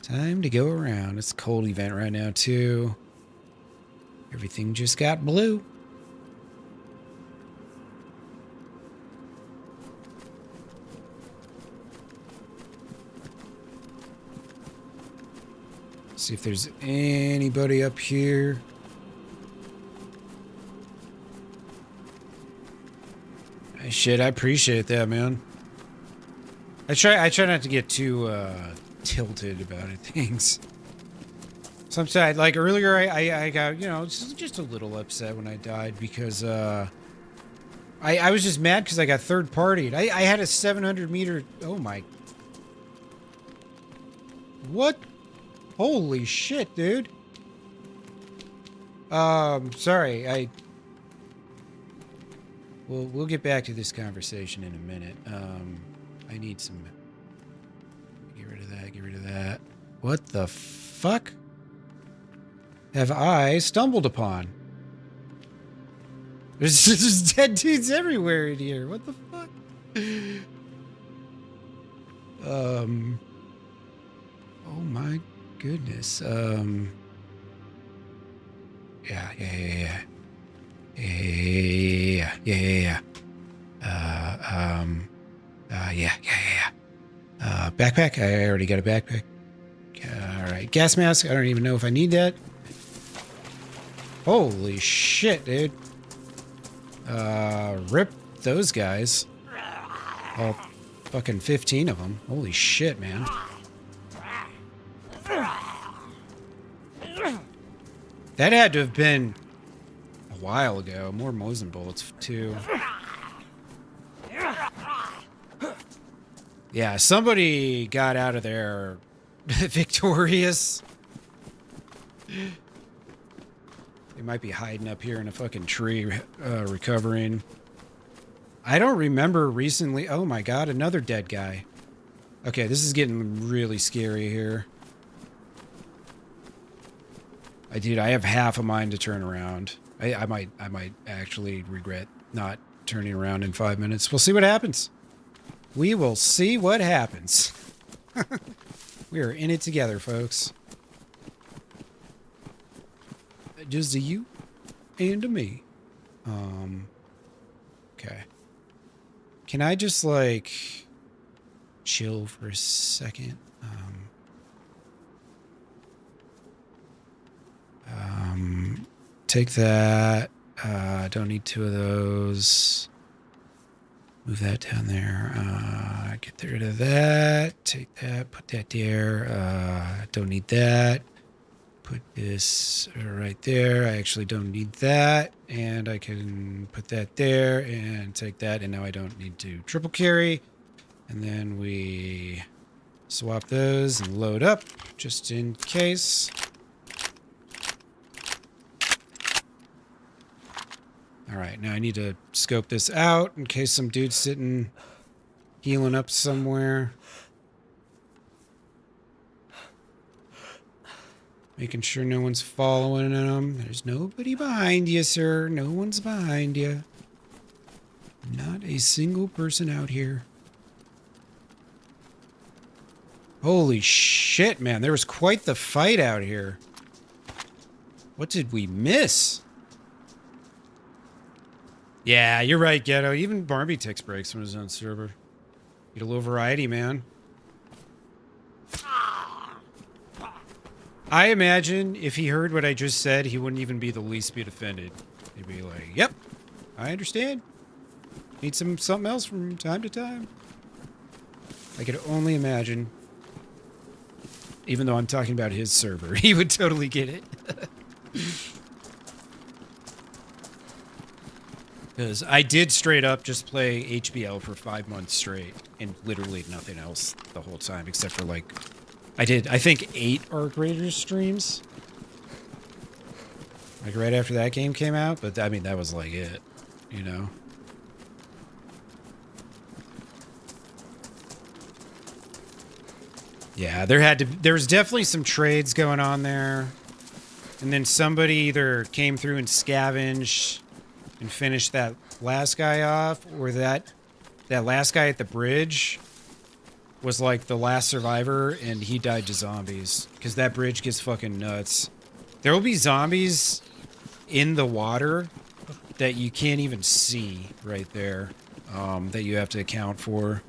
S2: Time to go around. It's a cold event right now, too. Everything just got blue. See if there's anybody up here. Shit, I appreciate that, man. I try not to get too tilted about things. Sometimes, like earlier, I got, you know, just a little upset when I died because I was just mad because I got third partied. I had a 700 meter. Oh my! What? Holy shit, dude. Sorry, we'll get back to this conversation in a minute. I need some... Get rid of that. What the fuck have I stumbled upon? There's just dead dudes everywhere in here. What the fuck? Oh my goodness. Yeah. Backpack? I already got a backpack. Alright, gas mask. I don't even know if I need that. Holy shit, dude. Rip those guys. All fucking 15 of them. Holy shit, man. That had to have been a while ago. More Mosin bullets, too. Yeah, somebody got out of there victorious. They might be hiding up here in a fucking tree, recovering. I don't remember recently. Oh my god, another dead guy. Okay, this is getting really scary here. Dude, I have half a mind to turn around. I might actually regret not turning around in 5 minutes. We'll see what happens. We will see what happens. We are in it together, folks. Just a you and a me. Okay. Can I just, like, chill for a second? Take that. Don't need two of those. Move that down there. Get rid of that. Take that. Put that there. Don't need that. Put this right there. I actually don't need that. And I can put that there and take that. And now I don't need to triple carry. And then we swap those and load up just in case. All right, now I need to scope this out in case some dude's sitting healing up somewhere. Making sure no one's following him. There's nobody behind you, sir. No one's behind you. Not a single person out here. Holy shit, man. There was quite the fight out here. What did we miss? Yeah, you're right, Ghetto. Even Barbie takes breaks from his own server. Get a little variety, man. I imagine if he heard what I just said, he wouldn't even be the least bit offended. He'd be like, yep, I understand. Need something else from time to time. I could only imagine. Even though I'm talking about his server, he would totally get it. Because I did straight up just play HBL for 5 months straight and literally nothing else the whole time except for like, I think 8 Arc Raiders streams. Like right after that game came out, but I mean, that was like it, you know? Yeah, there was definitely some trades going on there. And then somebody either came through and scavenged and finished that last guy off, or that last guy at the bridge was like the last survivor and he died to zombies because that bridge gets fucking nuts. There will be zombies in the water that you can't even see right there, that you have to account for.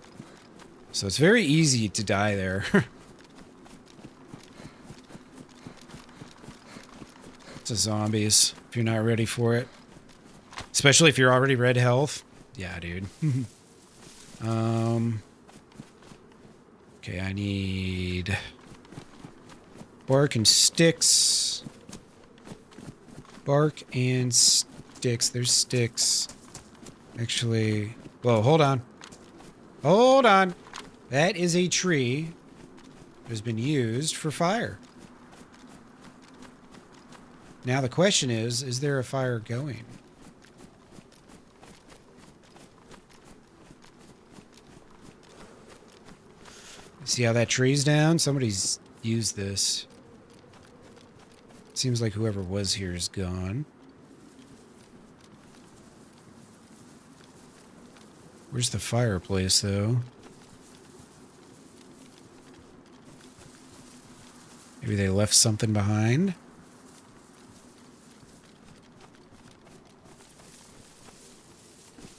S2: So it's very easy to die there. It's a zombies if you're not ready for it. Especially if you're already red health. Yeah, dude. Okay, I need bark and sticks. Bark and sticks. There's sticks. Actually, whoa, hold on. Hold on. That is a tree that has been used for fire. Now the question is there a fire going? See how that tree's down? Somebody's used this. Seems like whoever was here is gone. Where's the fireplace, though? Maybe they left something behind?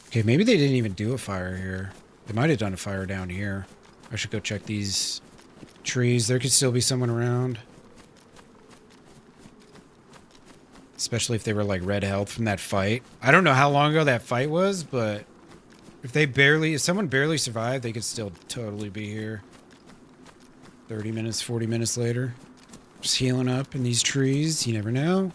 S2: Okay, maybe they didn't even do a fire here. They might have done a fire down here. I should go check these trees. There could still be someone around. Especially if they were like red health from that fight. I don't know how long ago that fight was, but if someone barely survived, they could still totally be here. 30 minutes, 40 minutes later. Just healing up in these trees. You never know.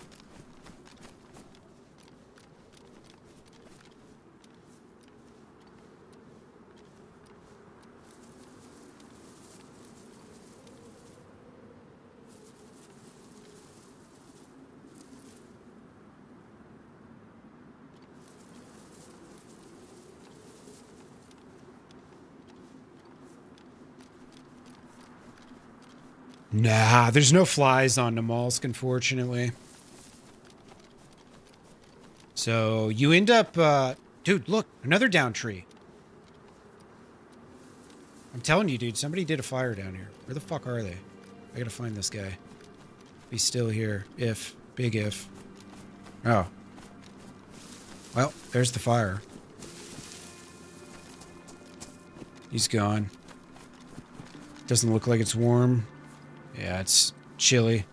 S2: Nah, there's no flies on Namalsk, unfortunately. So you end up, dude, look, another down tree. I'm telling you, dude, somebody did a fire down here. Where the fuck are they? I gotta find this guy. He's still here. Big if. Oh. Well, there's the fire. He's gone. Doesn't look like it's warm. Yeah, it's chilly.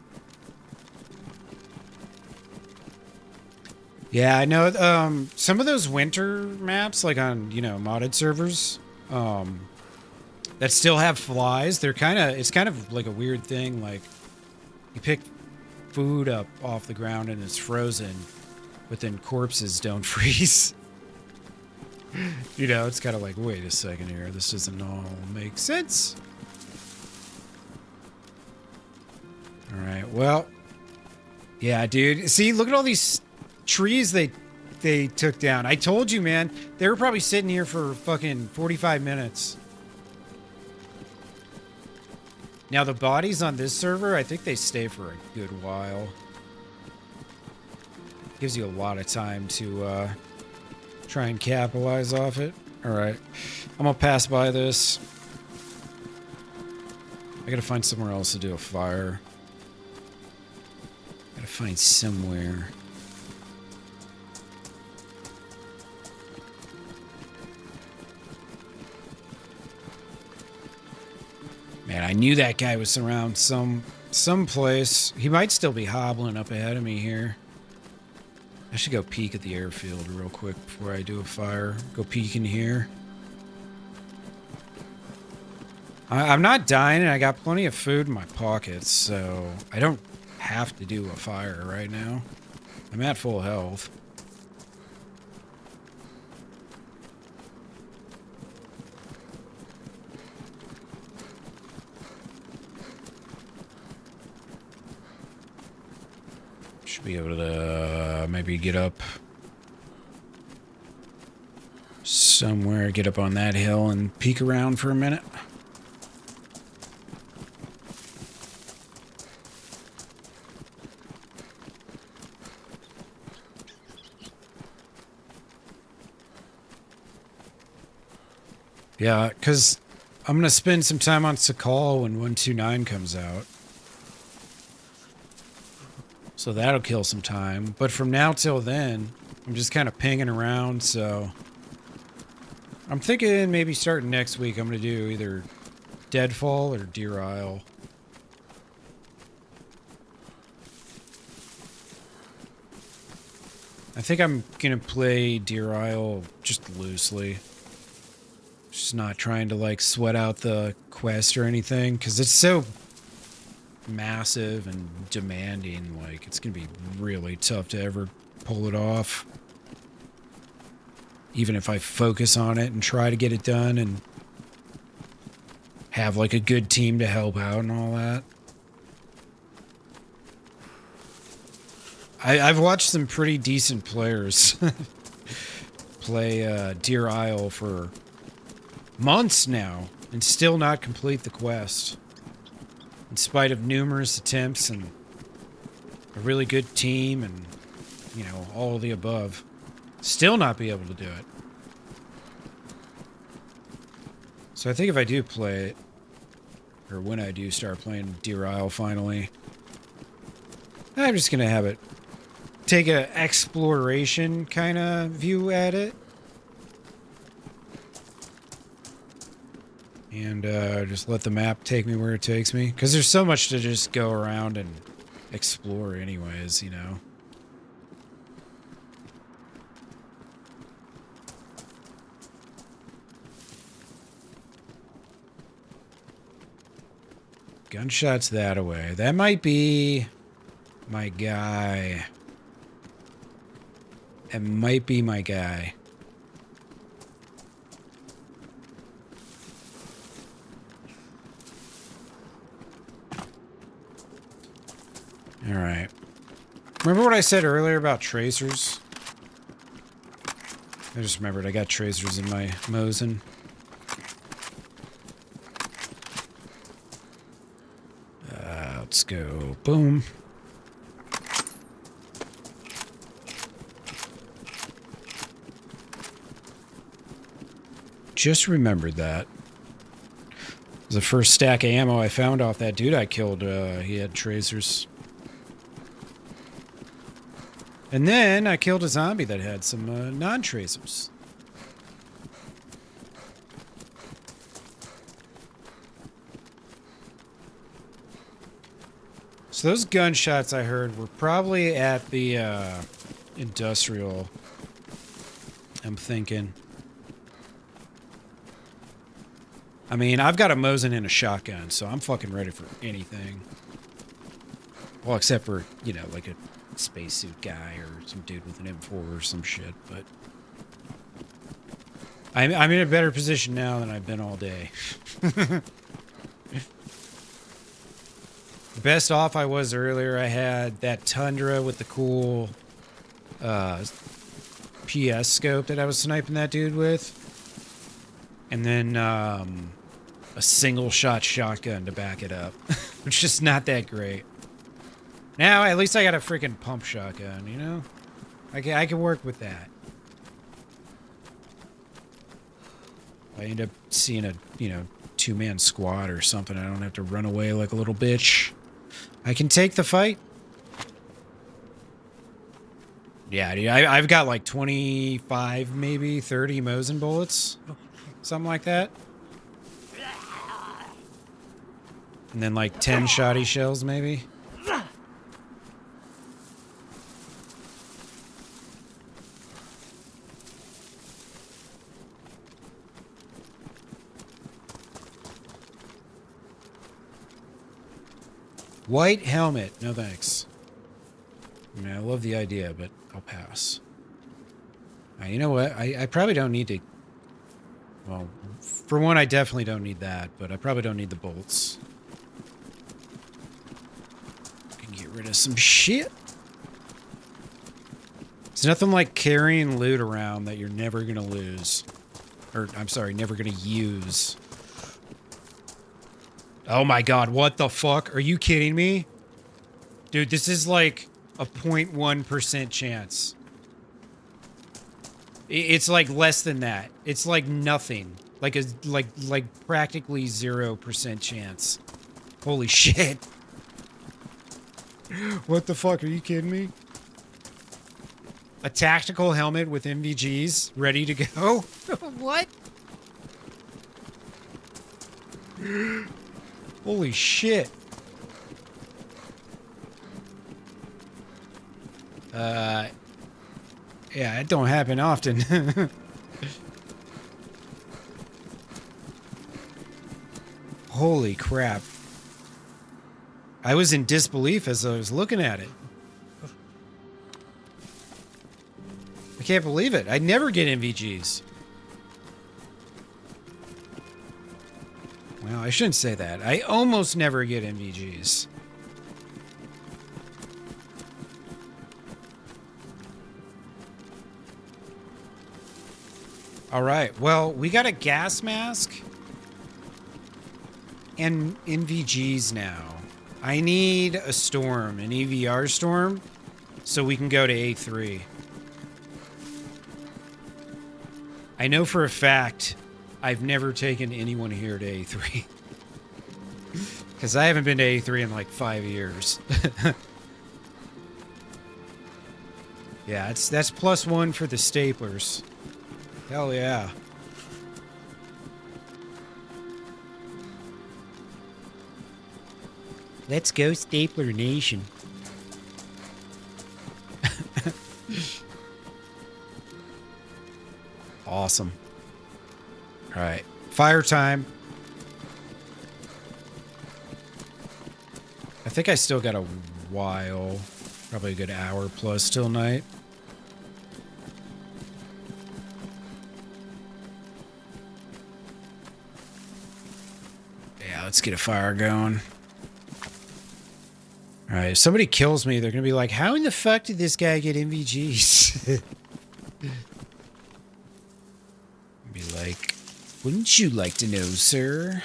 S2: Yeah, I know. Some of those winter maps, like on, modded servers, that still have flies, it's kind of like a weird thing. Like, you pick food up off the ground and it's frozen, but then corpses don't freeze. You know, it's kind of like, wait a second here. This doesn't all make sense. All right, well, yeah, dude. See, look at all these trees they took down. I told you, man. They were probably sitting here for fucking 45 minutes. Now, the bodies on this server, I think they stay for a good while. Gives you a lot of time to try and capitalize off it. All right. I'm going to pass by this. I got to find somewhere else to do a fire. Got to find somewhere. Man, I knew that guy was around someplace. He might still be hobbling up ahead of me here. I should go peek at the airfield real quick before I do a fire. Go peek in here. I'm not dying, and I got plenty of food in my pockets, so I don't have to do a fire right now. I'm at full health. Should be able to maybe get up somewhere, get up on that hill and peek around for a minute. Yeah, because I'm going to spend some time on Sakal when 129 comes out. So that'll kill some time. But from now till then, I'm just kind of pinging around, so... I'm thinking maybe starting next week, I'm going to do either Deadfall or Deer Isle. I think I'm going to play Deer Isle just loosely. Just not trying to, like, sweat out the quest or anything, because it's so massive and demanding. Like, it's gonna be really tough to ever pull it off, even if I focus on it and try to get it done and have like a good team to help out and all that. I've watched some pretty decent players play Deer Isle for months now and still not complete the quest. In spite of numerous attempts and a really good team and, you know, all of the above. Still not be able to do it. So I think if I do play it, or when I do start playing Deer Isle finally, I'm just going to have it take an exploration kind of view at it. And just let the map take me where it takes me. Because there's so much to just go around and explore anyways, you know. Gunshots that away. That might be my guy. It might be my guy. All right. Remember what I said earlier about tracers? I just remembered I got tracers in my Mosin. Let's go. Boom. Just remembered that. It was the first stack of ammo I found off that dude I killed. He had tracers. And then I killed a zombie that had some non-tracers. So those gunshots I heard were probably at the industrial, I'm thinking. I mean, I've got a Mosin and a shotgun, so I'm fucking ready for anything. Well, except for, you know, like a spacesuit guy or some dude with an M4 or some shit, but I'm in a better position now than I've been all day. The best off I was earlier, I had that Tundra with the cool PS scope that I was sniping that dude with. And then a single shot shotgun to back it up, which is not that great. Now, at least I got a freaking pump shotgun, you know? I can work with that. I end up seeing a, you know, 2-man squad or something. I don't have to run away like a little bitch. I can take the fight. Yeah, dude, I've got like 25, maybe 30 Mosin bullets. Something like that. And then like 10 shoddy shells, maybe. White helmet. No thanks. I mean, I love the idea, but I'll pass. You know what? I probably don't need to... Well, for one, I definitely don't need that, but I probably don't need the bolts. I can get rid of some shit. There's nothing like carrying loot around that you're never gonna lose. Or, I'm sorry, never gonna use. Oh my god, what the fuck? Are you kidding me? Dude, this is like a 0.1% chance. It's like less than that. It's like nothing. Like practically 0% chance. Holy shit. What the fuck? Are you kidding me? A tactical helmet with MVGs ready to go? What? Holy shit. Yeah, it don't happen often. Holy crap. I was in disbelief as I was looking at it. I can't believe it. I never get MVGs. Well, I shouldn't say that. I almost never get MVGs. All right. Well, we got a gas mask and NVGs now. I need a storm, an EVR storm, so we can go to A3. I know for a fact I've never taken anyone here to A3. Because I haven't been to A3 in like 5 years. Yeah, that's +1 for the staplers. Hell yeah. Let's go, Stapler Nation. Awesome. All right. Fire time. I think I still got a while. Probably a good hour plus till night. Yeah, let's get a fire going. All right, if somebody kills me, they're going to be like, how in the fuck did this guy get MVGs? Be like, wouldn't you like to know, sir?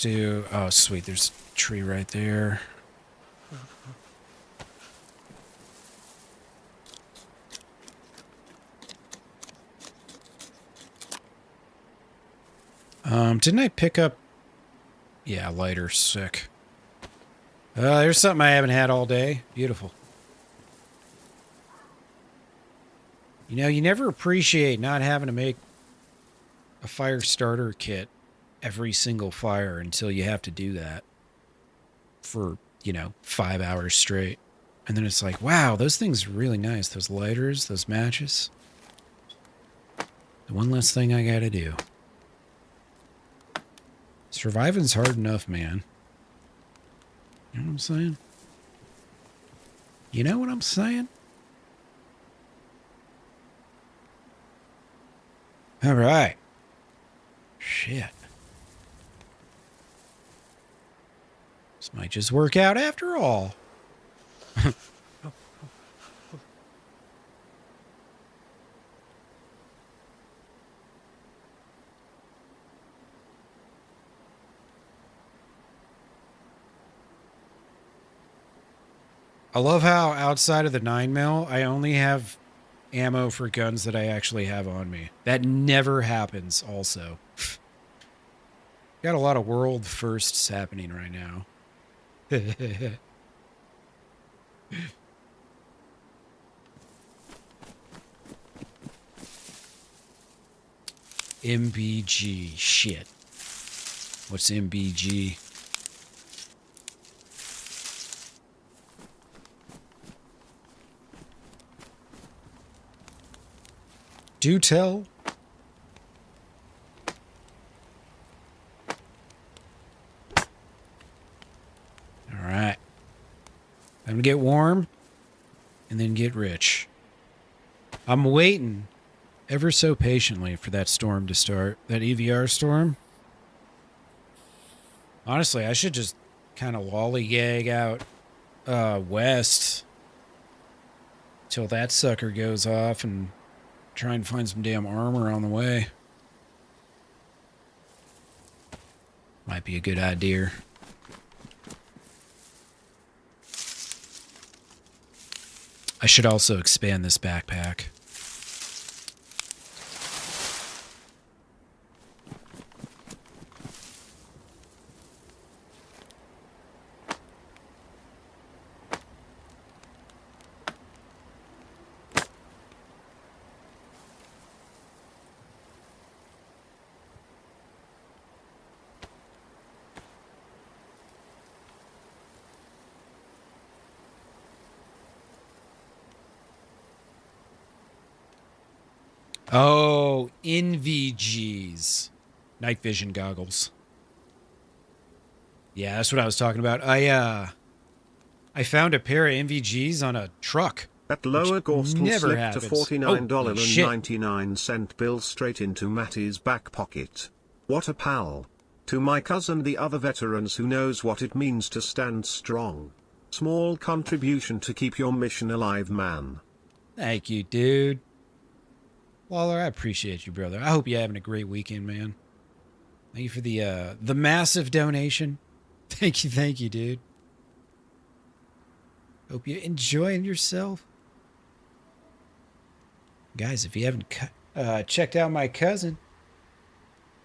S2: Do oh sweet, there's a tree right there. Didn't I pick up? Yeah, lighter, sick. There's something I haven't had all day. Beautiful. You know, you never appreciate not having to make a fire starter kit every single fire until you have to do that.
S1: for, 5 hours straight. And then it's like, wow, those things are really nice. Those lighters, those matches. The one less thing I gotta do. Surviving's hard enough, man. You know what I'm saying? You know what I'm saying? All right. Shit. This might just work out after all. I love how outside of the 9mm, I only have ammo for guns that I actually have on me. That never happens also. Got a lot of world firsts happening right now. MBG. Shit. What's MBG? Do tell. All right. I'm gonna get warm and then get rich. I'm waiting ever so patiently for that storm to start. That EVR storm. Honestly, I should just kind of lollygag out west till that sucker goes off and try and find some damn armor on the way. Might be a good idea. I should also expand this backpack. Oh, NVGs. Night vision goggles. Yeah, that's what I was talking about. I found a pair of NVGs on a truck.
S4: That lower Gorstel
S1: never
S4: slipped
S1: happens.
S4: a $49.99
S1: Holy
S4: bill straight into Matty's back pocket. What a pal. To my cousin the other veterans who knows what it means to stand strong. Small contribution to keep your mission alive, man.
S1: Thank you, dude. Waller, I appreciate you, brother. I hope you're having a great weekend, man. Thank you for the massive donation. Thank you, dude. Hope you're enjoying yourself. Guys, if you haven't checked out my cousin,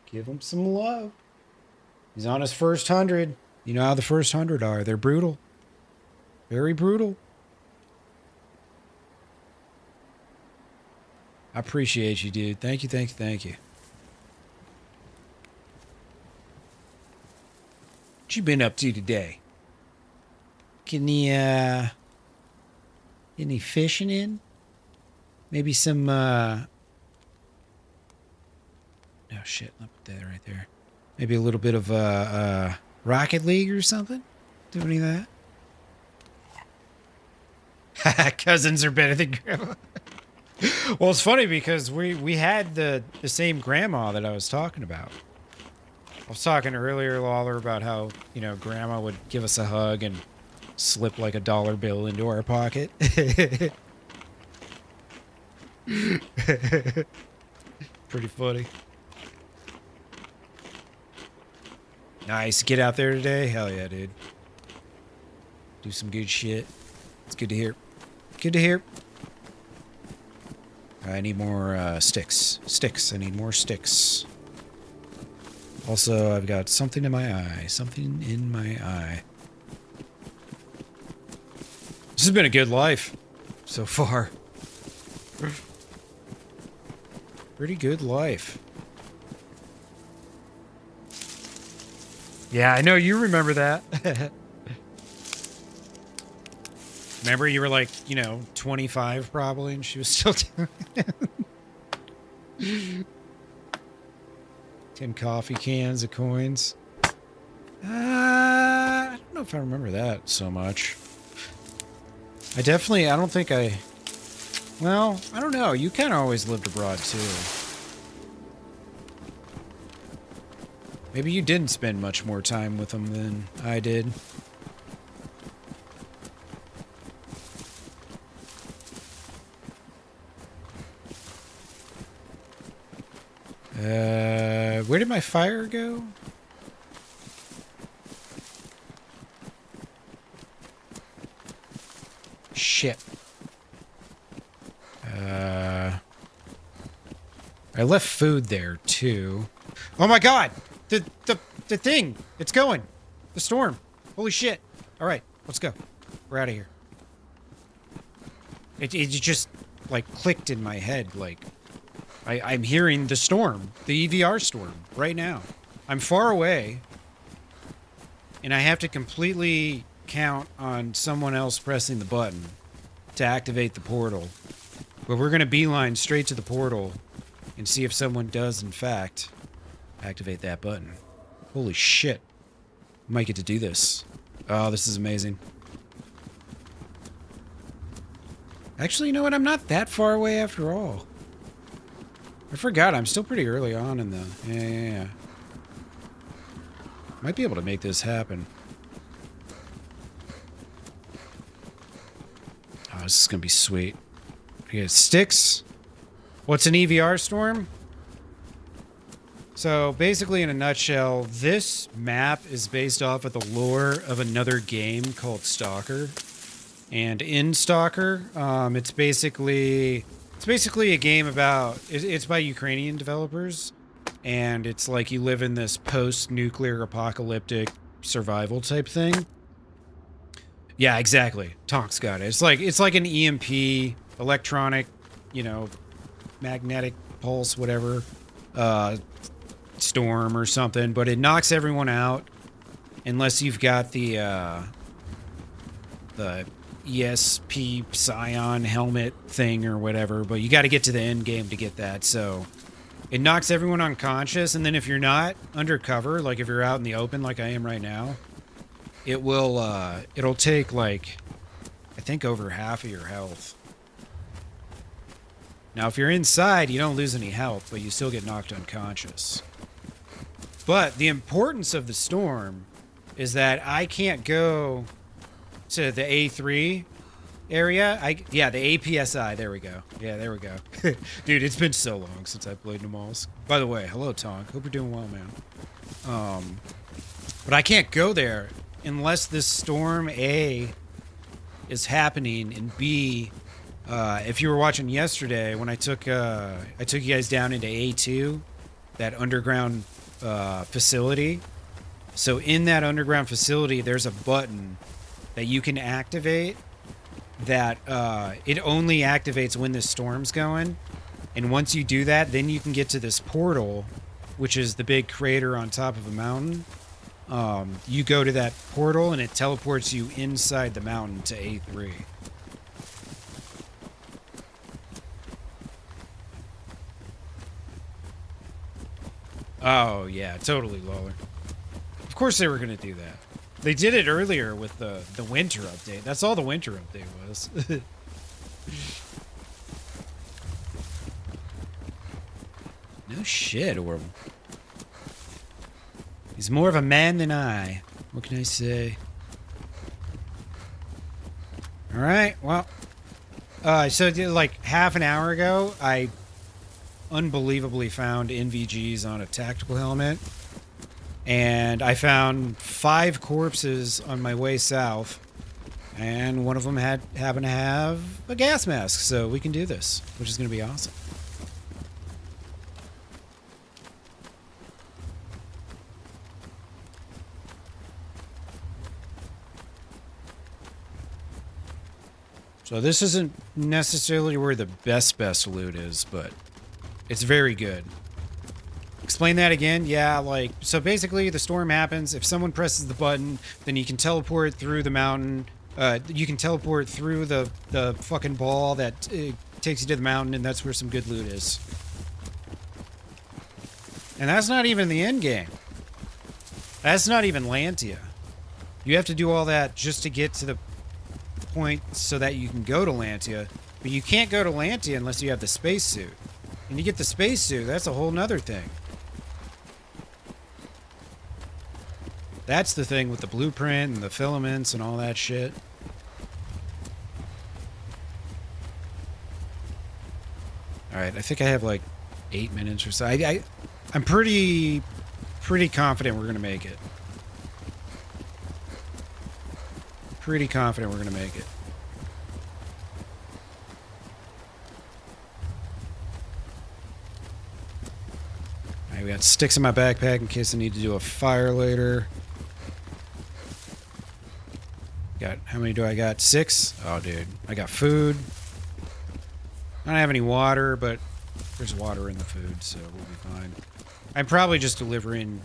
S1: give him some love. He's on his first 100. You know how the first 100 are. They're brutal. Very brutal. I appreciate you, dude. Thank you. What you been up to today? Any fishing in? Maybe some, oh shit, I'll put that right there. Maybe a little bit of, Rocket League or something? Do any of that? Cousins are better than grandma. Well, it's funny because we had the same grandma that I was talking about. I was talking earlier, Lawler, about how, grandma would give us a hug and slip like a dollar bill into our pocket. Pretty funny. Nice. Get out there today? Hell yeah, dude. Do some good shit. It's good to hear. Good to hear. I need more sticks. I need more sticks. Also, I've got something in my eye. Something in my eye. This has been a good life so far. Pretty good life. Yeah, I know you remember that.
S2: Remember, you were like, 25 probably, and she was still doing it. 10 coffee cans of coins. I don't know if I remember that so much. I don't think well, I don't know. You kind of always lived abroad, too. Maybe you didn't spend much more time with them than I did. Where did my fire go? Shit. I left food there too. Oh my god! The thing! It's going! The storm! Holy shit! Alright, let's go. We're out of here. It just, like, clicked in my head, like... I'm hearing the storm. The EVR storm. Right now. I'm far away. And I have to completely count on someone else pressing the button to activate the portal. But we're going to beeline straight to the portal and see if someone does, in fact, activate that button. Holy shit. Might get to do this. Oh, this is amazing. Actually, you know what? I'm not that far away after all. I forgot. I'm still pretty early on in the... Yeah. Might be able to make this happen. Oh, this is going to be sweet. Okay, sticks. What's an EVR storm? So, basically, in a nutshell, this map is based off of the lore of another game called Stalker. And in Stalker, it's basically a game about... It's by Ukrainian developers. And it's like you live in this post-nuclear apocalyptic survival type thing. Yeah, exactly. Tonk's got it. It's like an EMP, electronic, magnetic pulse, whatever, storm or something, but it knocks everyone out unless you've got the ESP Scion helmet thing or whatever, but you got to get to the end game to get that. So it knocks everyone unconscious, and then if you're not undercover, like if you're out in the open like I am right now, it'll take, like, I think over half of your health. Now, if you're inside, you don't lose any health, but you still get knocked unconscious. But the importance of the storm is that I can't go to the A3 area. The APSI. There we go. Yeah, there we go. Dude, it's been so long since I played Namalsk. By the way, hello, Tonk. Hope you're doing well, man. But I can't go there unless this storm, A, is happening, and B, if you were watching yesterday when I took you guys down into A2, that underground facility. So in that underground facility, there's a button that you can activate that it only activates when the storm's going. And once you do that, then you can get to this portal, which is the big crater on top of a mountain. You go to that portal and it teleports you inside the mountain to A3. Oh, yeah, totally, Lawler. Of course they were going to do that. They did it earlier with the winter update. That's all the winter update was. No shit, Orb. He's more of a man than I. What can I say? Alright, well. So like half an hour ago, I unbelievably found NVGs on a tactical helmet. And I found 5 corpses on my way south. And one of them happened to have a gas mask. So we can do this, which is going to be awesome. So this isn't necessarily where the best loot is, but it's very good. Explain that again? Yeah, like, so basically the storm happens. If someone presses the button, then you can teleport through the mountain You can teleport through the fucking ball that takes you to the mountain, and that's where some good loot is. And that's not even the end game. That's not even Lantia. You have to do all that just to get to the point so that you can go to Lantia. But you can't go to Lantia unless you have the spacesuit. And you get the spacesuit, that's a whole nother thing. That's the thing with the blueprint and the filaments and all that shit. Alright, I think I have like 8 minutes or so. I'm pretty confident we're gonna make it. Pretty confident we're gonna make it. Alright, we got sticks in my backpack in case I need to do a fire later. How many do I got? 6? Oh, dude. I got food. I don't have any water, but there's water in the food, so we'll be fine. I'm probably just delivering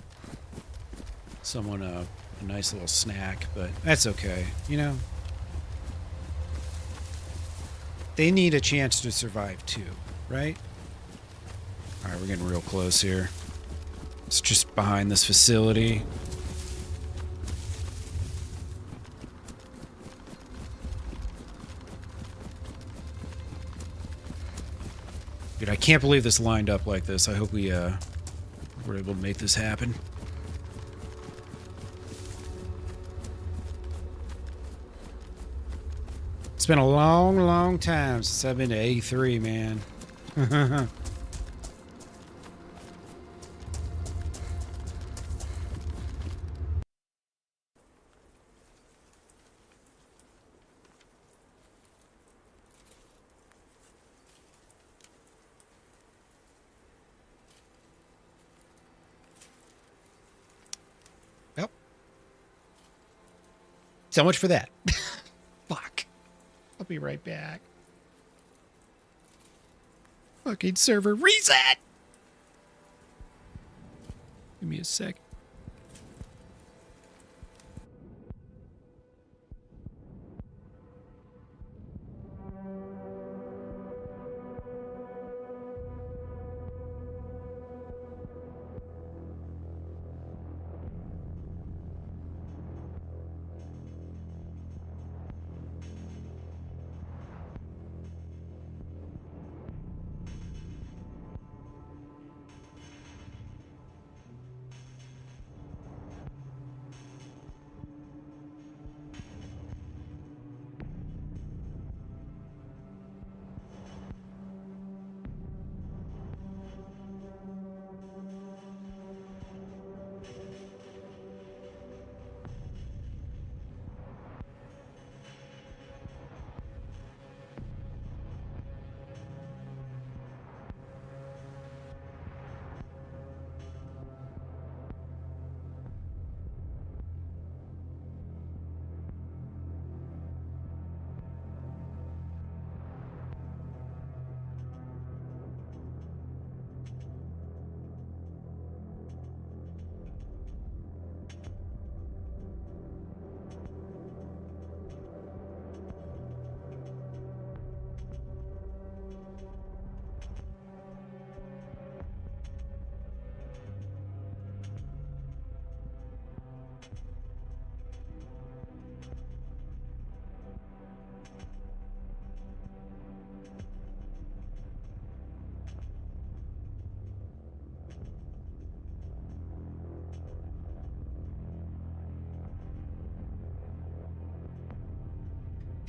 S2: someone a nice little snack, but that's okay, you know? They need a chance to survive too, right? Alright, we're getting real close here. It's just behind this facility. Dude, I can't believe this lined up like this. I hope we were able to make this happen. It's been a long, long time since I've been to A3, man. So much for that. Fuck. I'll be right back. Fucking server reset! Give me a sec.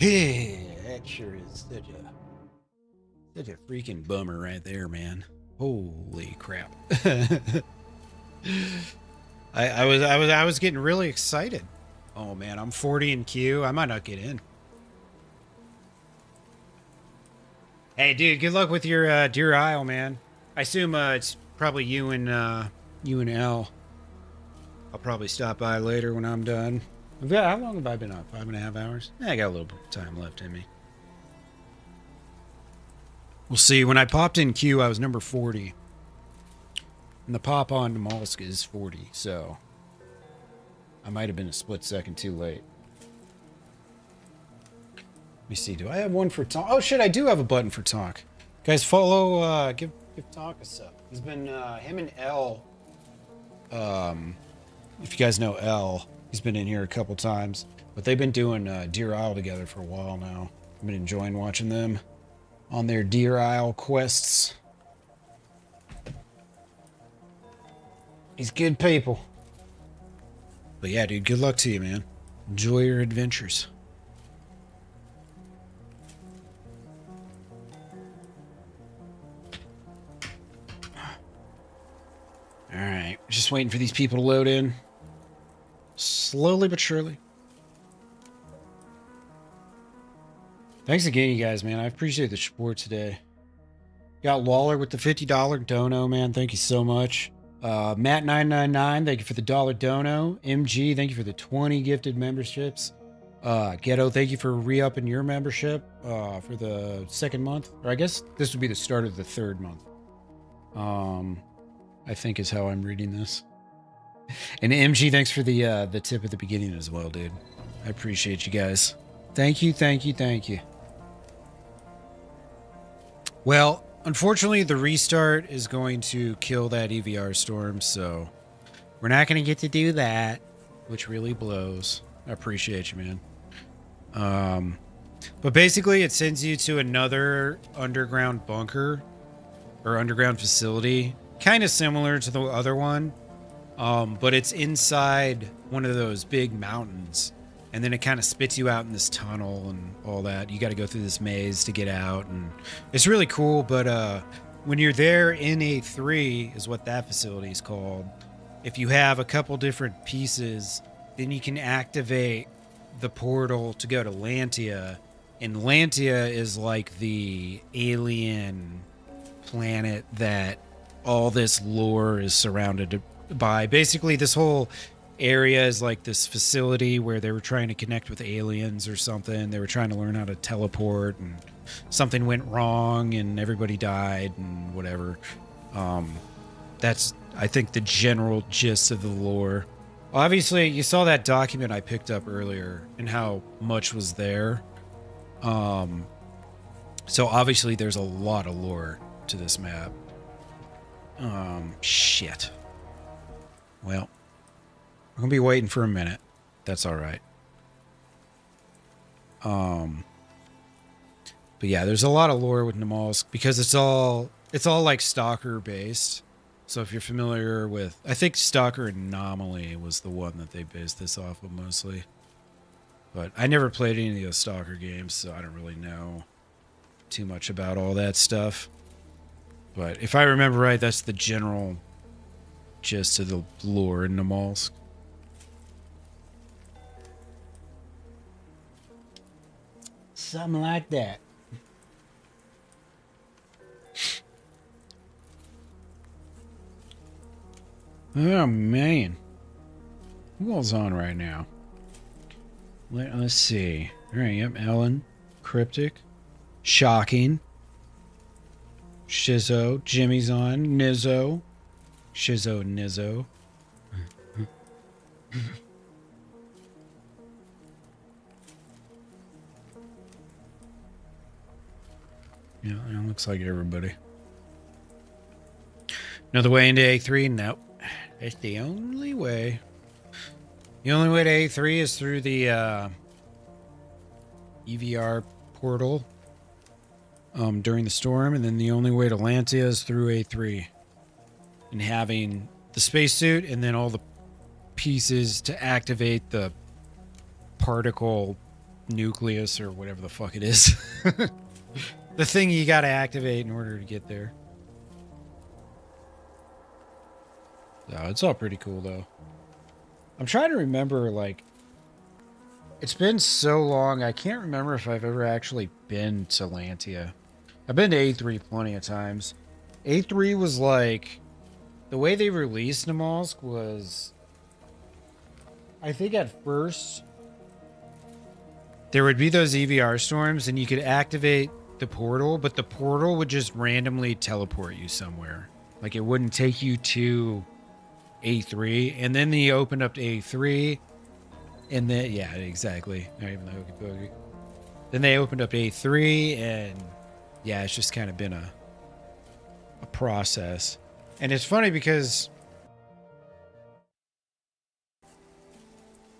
S2: That sure is such a freaking bummer right there, man. Holy crap. I was getting really excited. Oh man, I'm 40 in queue. I might not get in. Hey dude, good luck with your Deer Isle, man. I assume it's probably you and L. I'll probably stop by later when I'm done. How long have I been up? 5.5 hours? I got a little bit of time left in me. We'll see. When I popped in queue, I was number 40. And the pop on Namalsk is 40, so I might have been a split second too late. me see. Do I have one for Tonk? Oh shit, I do have a button for Tonk. Guys, follow. Give Tonk a sub. He's been him and L. If you guys know L, he's been in here a couple times. But they've been doing Deer Isle together for a while now. I've been enjoying watching them on their Deer Isle quests. He's good people. But yeah, dude, good luck to you, man. Enjoy your adventures. Alright, just waiting for these people to load in. Slowly but surely. Thanks again, you guys, man. I appreciate the support today. Got Lawler with the $50 dono, man. Thank you so much. Matt999, thank you for the $1 dono. MG, thank you for the 20 gifted memberships. Ghetto, thank you for re-upping your membership for the second month. Or I guess this would be the start of the third month. I think is how I'm reading this. And MG, thanks for the tip at the beginning as well, dude. I appreciate you guys. Thank you, thank you, thank you. Well, unfortunately, the restart is going to kill that EVR storm, so we're not going to get to do that, which really blows. I appreciate you, man. But basically, it sends you to another underground bunker or underground facility, kind of similar to the other one, but it's inside one of those big mountains. And then it kind of spits you out in this tunnel and all that. You got to go through this maze to get out. And it's really cool. But when you're there in A3 is what that facility is called. If you have a couple different pieces, then you can activate the portal to go to Lantia. And Lantia is like the alien planet that all this lore is surrounded by. Basically, this whole area is like this facility where they were trying to connect with aliens or something. They were trying to learn how to teleport, and something went wrong and everybody died and whatever. That's, I think, the general gist of the lore. Obviously, you saw that document I picked up earlier and how much was there. So obviously there's a lot of lore to this map. Shit. Well, I'm gonna be waiting for a minute. That's all right. But yeah, there's a lot of lore with Namalsk because it's all like Stalker based. So if you're familiar with, I think Stalker Anomaly was the one that they based this off of mostly. But I never played any of those Stalker games, so I don't really know too much about all that stuff. But if I remember right, that's the general gist of the lore in Namalsk. Something like that. Oh, man. Who all's on right now? Let's see. All right, yep. Ellen. Cryptic. Shocking. Shizzo. Jimmy's on. Nizzo. Shizzo, Nizzo. Yeah, it looks like everybody. Another way into A3? Nope. That's the only way. The only way to A3 is through the EVR portal during the storm, and then the only way to Lantia is through A3. And having the spacesuit and then all the pieces to activate the particle nucleus or whatever the fuck it is. The thing you gotta activate in order to get there. So it's all pretty cool though. I'm trying to remember, like, it's been so long, I can't remember if I've ever actually been to Lantia. I've been to A3 plenty of times. A3 was like, the way they released Namalsk was, I think at first, there would be those EVR storms and you could activate the portal, but the portal would just randomly teleport you somewhere. Like, it wouldn't take you to A3, and then they opened up to A3, and then, yeah, exactly. Not even the hokey pokey. Then they opened up A3, and yeah, it's just kind of been a process. And it's funny because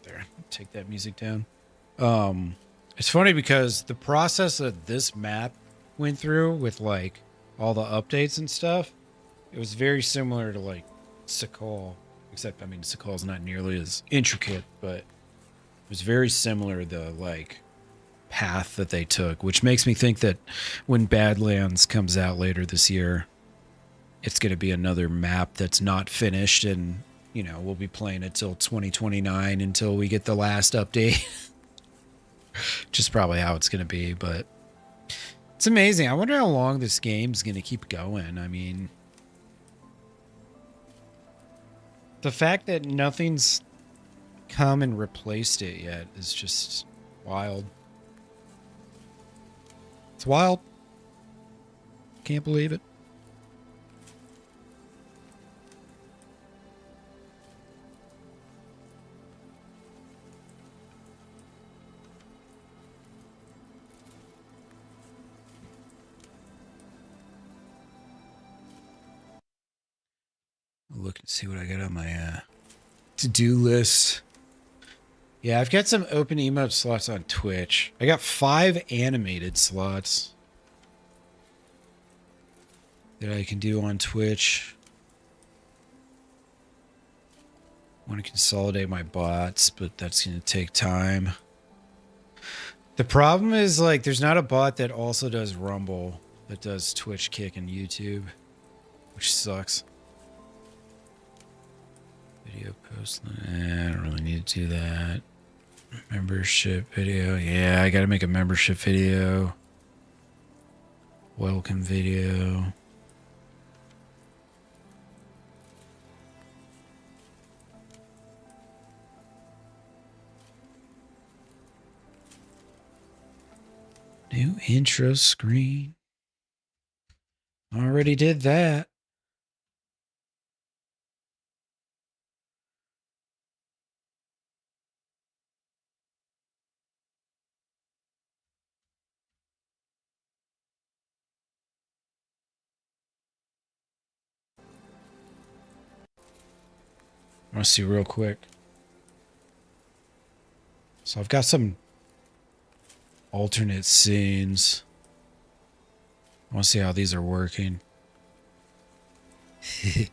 S2: there, take that music down. It's funny because the process that this map went through with like all the updates and stuff, it was very similar to like Sakal, except I mean Sakal's not nearly as intricate, but it was very similar, the like path that they took, which makes me think that when Badlands comes out later this year, it's going to be another map that's not finished, and you know, we'll be playing it till 2029 until we get the last update. Just probably how it's going to be, but it's amazing. I wonder how long this game's going to keep going. I mean, the fact that nothing's come and replaced it yet is just wild. It's wild. Can't believe it. Look and see what I got on my to-do list. Yeah, I've got some open emote slots on Twitch. I got 5 animated slots that I can do on Twitch. I want to consolidate my bots, but that's going to take time. The problem is, like, there's not a bot that also does Rumble, that does Twitch, Kick, and YouTube, which sucks. Video post. I don't really need to do that. Membership video. Yeah, I got to make a membership video. Welcome video. New intro screen. Already did that. I want to see real quick. So I've got some alternate scenes. I want to see how these are working. This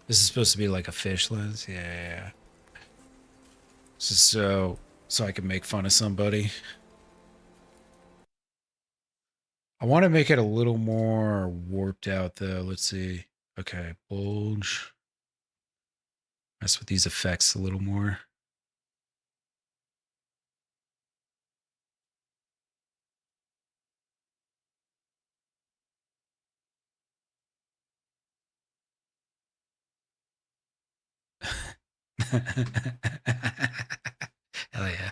S2: is supposed to be like a fish lens. Yeah. This is so I can make fun of somebody. I want to make it a little more warped out though. Let's see. Okay, bulge. Mess with these effects a little more. Hell yeah.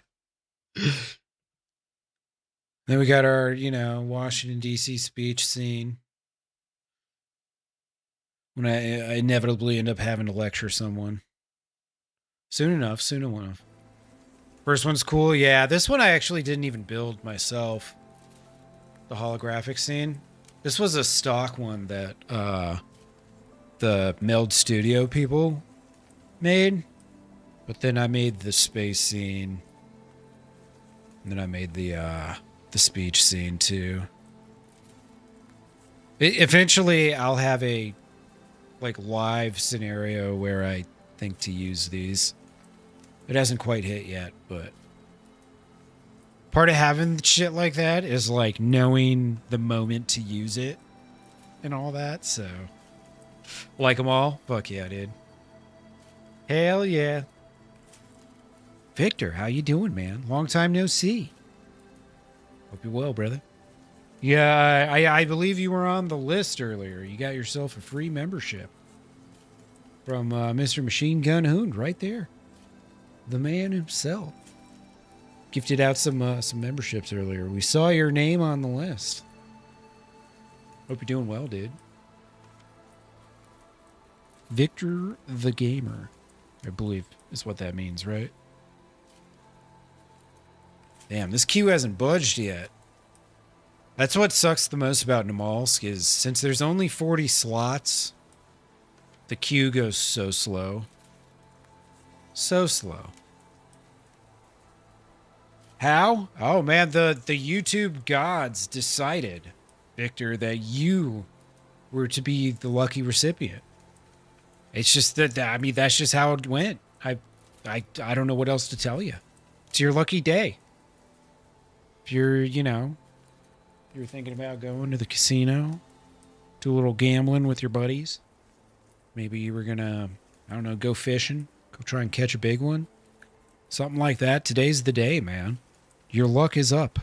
S2: Then we got our, you know, Washington, D.C. speech scene. When I inevitably end up having to lecture someone. Soon enough. First one's cool. Yeah, this one I actually didn't even build myself. The holographic scene. This was a stock one that the Meld Studio people made. But then I made the space scene. And then I made the speech scene too. Eventually I'll have a like live scenario where I think to use these. It hasn't quite hit yet, but part of having shit like that is like knowing the moment to use it and all that. So like them all. Fuck yeah, dude. Hell yeah. Victor, how you doing, man? Long time no see. Hope you're well, brother. Yeah, I believe you were on the list earlier. You got yourself a free membership from Mr. Machine Gun Hound right there. The man himself. Gifted out some memberships earlier. We saw your name on the list. Hope you're doing well, dude. Victor the Gamer, I believe is what that means, right? Damn, this queue hasn't budged yet. That's what sucks the most about Namalsk is since there's only 40 slots, the queue goes so slow. So slow. How? Oh man, the YouTube gods decided, Victor, that you were to be the lucky recipient. It's just that, I mean, that's just how it went. I don't know what else to tell you. It's your lucky day. If you're, you're thinking about going to the casino, do a little gambling with your buddies. Maybe you were gonna, I don't know, go fishing, go try and catch a big one. Something like that. Today's the day, man. Your luck is up.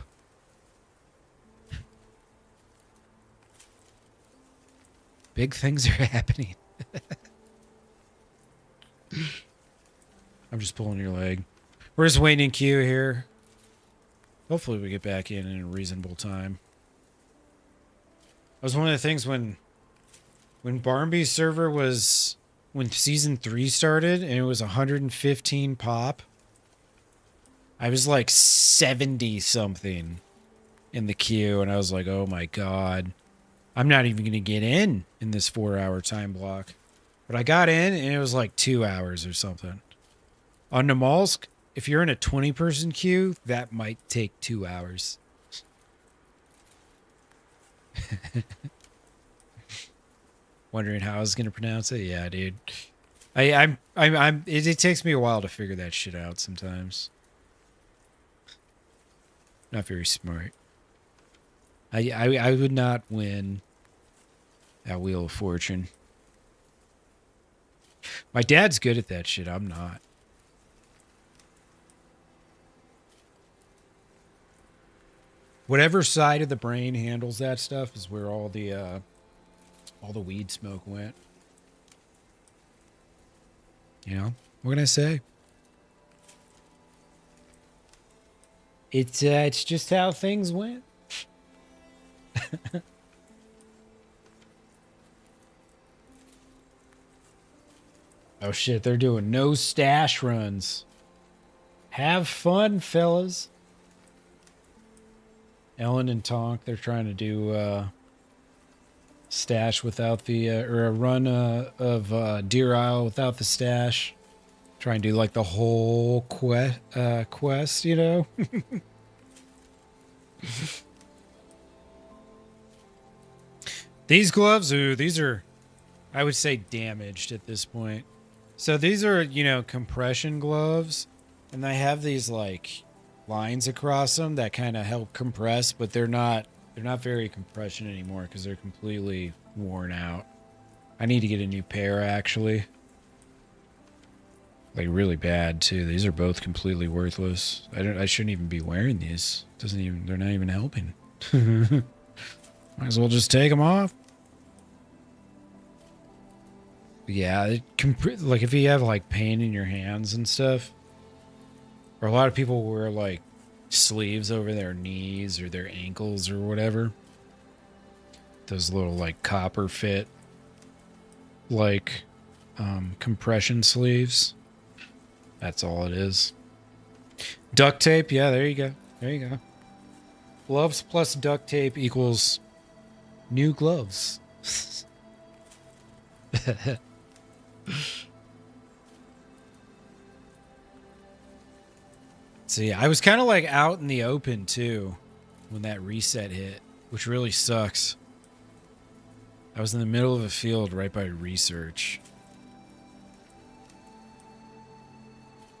S2: Big things are happening. I'm just pulling your leg. We're just waiting in queue here. Hopefully we get back in a reasonable time. That was one of the things when Barmby's server was, when season 3 started and it was 115 pop, I was like 70 something in the queue and I was like, oh my God, I'm not even going to get in this 4-hour time block. But I got in and it was like 2 hours or something. On Namalsk, if you're in a 20-person queue, that might take 2 hours. Wondering how I was gonna pronounce it? Yeah, dude. It takes me a while to figure that shit out sometimes. Not very smart. I would not win at Wheel of Fortune. My dad's good at that shit. I'm not. Whatever side of the brain handles that stuff is where all the weed smoke went. You know, what can I say? It's just how things went. Oh shit, they're doing no stash runs. Have fun, fellas. Ellen and Tonk, they're trying to do stash without the or a run of Deer Isle without the stash. Try and do like the whole quest, you know. These gloves, ooh, these are, I would say, damaged at this point. So these are, compression gloves, and they have these like lines across them that kind of help compress, but they're not very compression anymore because they're completely worn out. I need to get a new pair actually. Like really bad too. These are both completely worthless. I shouldn't even be wearing these. They're not even helping. Might as well just take them off. Yeah, like if you have like pain in your hands and stuff, or a lot of people wear like sleeves over their knees or their ankles or whatever. Those little like copper fit, like compression sleeves. That's all it is. Duct tape, yeah, there you go. There you go. Gloves plus duct tape equals new gloves. See, I was kind of like out in the open too when that reset hit, which really sucks. I was in the middle of a field right by research.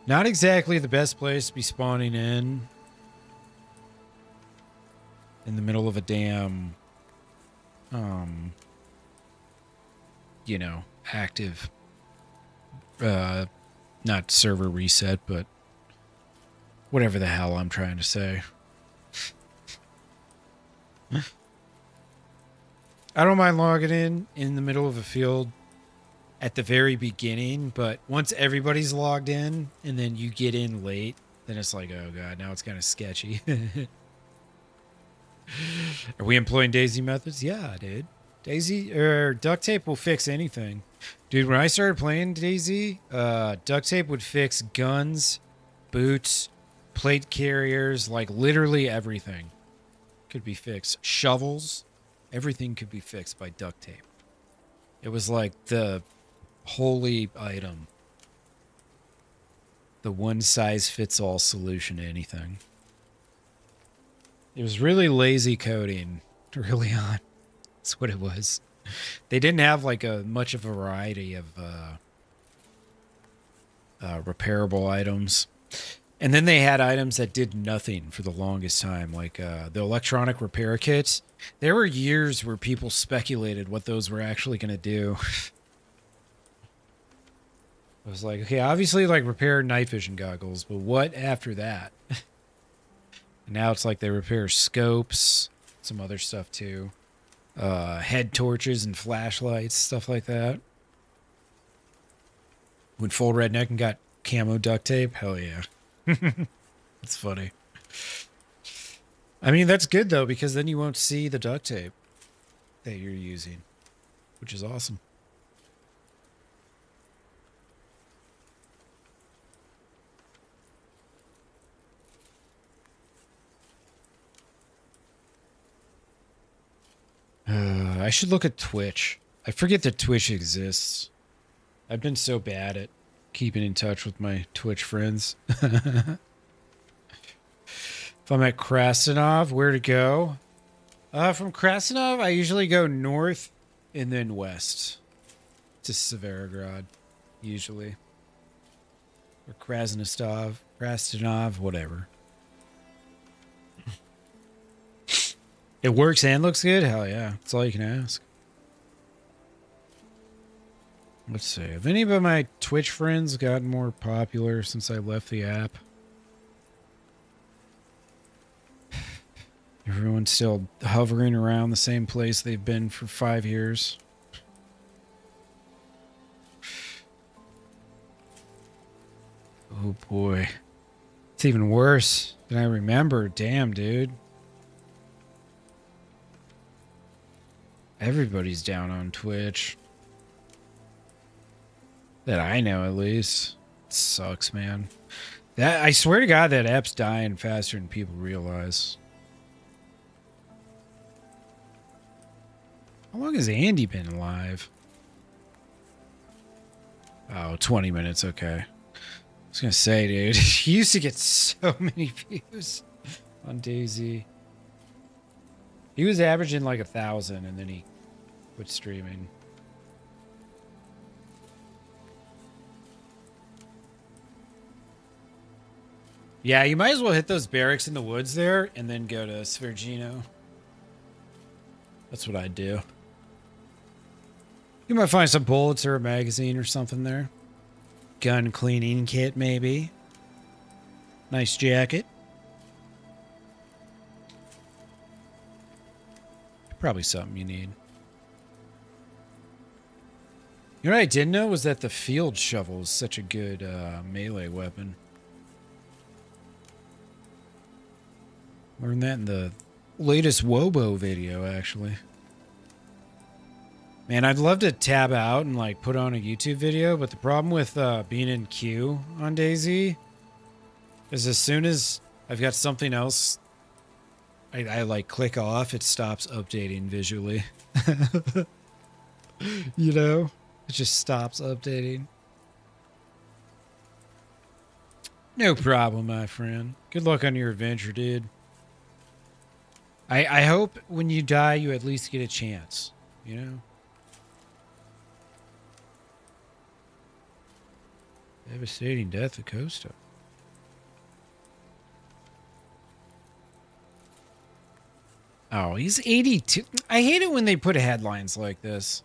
S2: Not exactly the best place to be spawning in the middle of a damn, active, not server reset, but whatever the hell I'm trying to say. I don't mind logging in the middle of a field at the very beginning, but once everybody's logged in and then you get in late, then it's like, oh god, now it's kind of sketchy. Are we employing DayZ methods? Yeah, dude. DayZ or duct tape will fix anything. Dude, when I started playing DayZ, duct tape would fix guns, boots, plate carriers, like literally everything could be fixed. Shovels, everything could be fixed by duct tape. It was like the holy item. The one-size-fits-all solution to anything. It was really lazy coding early on. That's what it was. They didn't have like much of a variety of repairable items. And then they had items that did nothing for the longest time, like the electronic repair kits. There were years where people speculated what those were actually going to do. I was like, okay, obviously like repair night vision goggles, but what after that? And now it's like they repair scopes, some other stuff too. Head torches and flashlights, stuff like that. Went full redneck and got camo duct tape? Hell yeah. That's funny. I mean, that's good though, because then you won't see the duct tape that you're using, which is awesome. I should look at Twitch. I forget that Twitch exists. I've been so bad at keeping in touch with my Twitch friends. If I'm at Krasnov, where to go? From Krasnov, I usually go north and then west to Severograd, usually. Or Krasnov, whatever. It works and looks good? Hell yeah. That's all you can ask. Let's see. Have any of my Twitch friends gotten more popular since I left the app? Everyone's still hovering around the same place they've been for 5 years. Oh boy. It's even worse than I remember. Damn, dude. Everybody's down on Twitch. That I know, at least. It sucks, man. That I swear to God, that app's dying faster than people realize. How long has Andy been alive? Oh, 20 minutes, okay. I was gonna say, dude, he used to get so many views on DayZ. He was averaging like 1,000, and then he quit streaming. Yeah, you might as well hit those barracks in the woods there and then go to Svergino. That's what I'd do. You might find some bullets or a magazine or something there. Gun cleaning kit, maybe. Nice jacket. Probably something you need. You know what I didn't know was that the field shovel is such a good melee weapon. Learned that in the latest Wobo video, actually. Man, I'd love to tab out and like put on a YouTube video, but the problem with being in queue on DayZ is as soon as I've got something else I like click off, it stops updating visually. You know? It just stops updating. No problem, my friend. Good luck on your adventure, dude. I hope when you die, you at least get a chance, you know? Devastating death of Costa. Oh, he's 82. I hate it when they put headlines like this.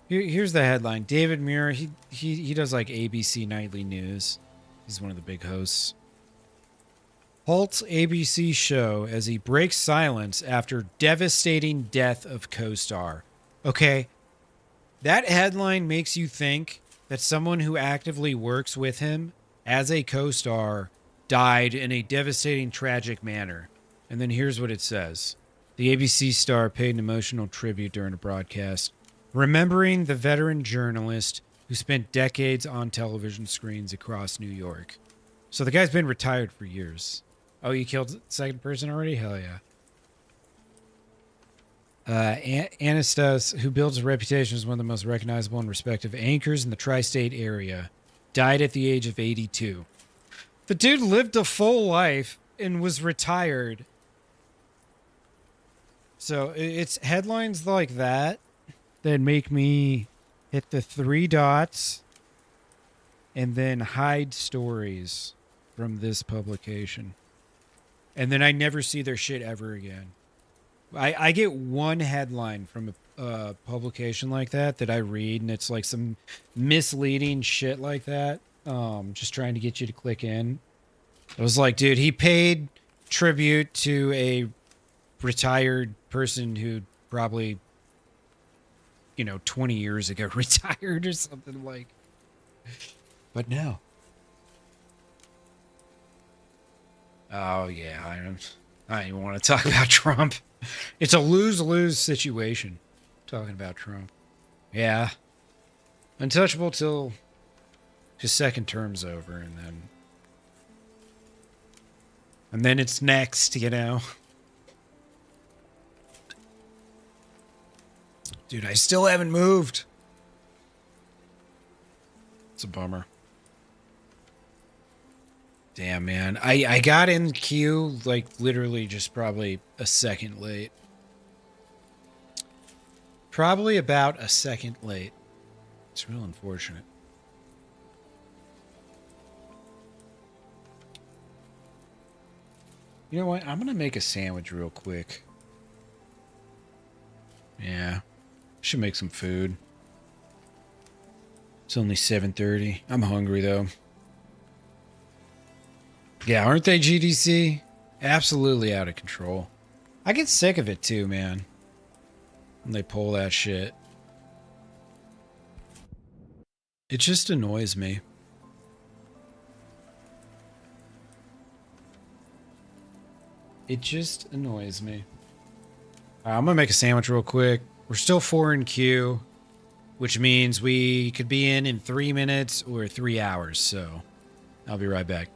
S2: Here's the headline. David Muir, he does like ABC Nightly News. He's one of the big hosts. Halts ABC show as he breaks silence after devastating death of co-star. Okay, that headline makes you think that someone who actively works with him as a co-star died in a devastating, tragic manner. And then here's what it says. The ABC star paid an emotional tribute during a broadcast, remembering the veteran journalist who spent decades on television screens across New York. So the guy's been retired for years. Oh, you killed the second person already? Hell yeah. Anastas, who builds a reputation as one of the most recognizable and respected anchors in the tri-state area, died at the age of 82. The dude lived a full life and was retired. So it's headlines like that that make me hit the 3 dots and then hide stories from this publication. And then I never see their shit ever again. I get one headline from a publication like that I read, and it's like some misleading shit like that. Just trying to get you to click in. I was like, dude, he paid tribute to a retired person who probably, 20 years ago retired or something like. But no. Oh, yeah. I don't even want to talk about Trump. It's a lose-lose situation talking about Trump. Yeah. Untouchable till his second term's over, and then it's next, Dude, I still haven't moved. It's a bummer. Damn, man. I got in queue, like, literally just probably a second late. Probably about a second late. It's real unfortunate. You know what? I'm going to make a sandwich real quick. Yeah. Should make some food. It's only 7:30. I'm hungry, though. Yeah, aren't they, GDC? Absolutely out of control. I get sick of it too, man. When they pull that shit. It just annoys me. It just annoys me. I'm gonna make a sandwich real quick. We're still 4 in queue, which means we could be in 3 minutes or 3 hours, so I'll be right back.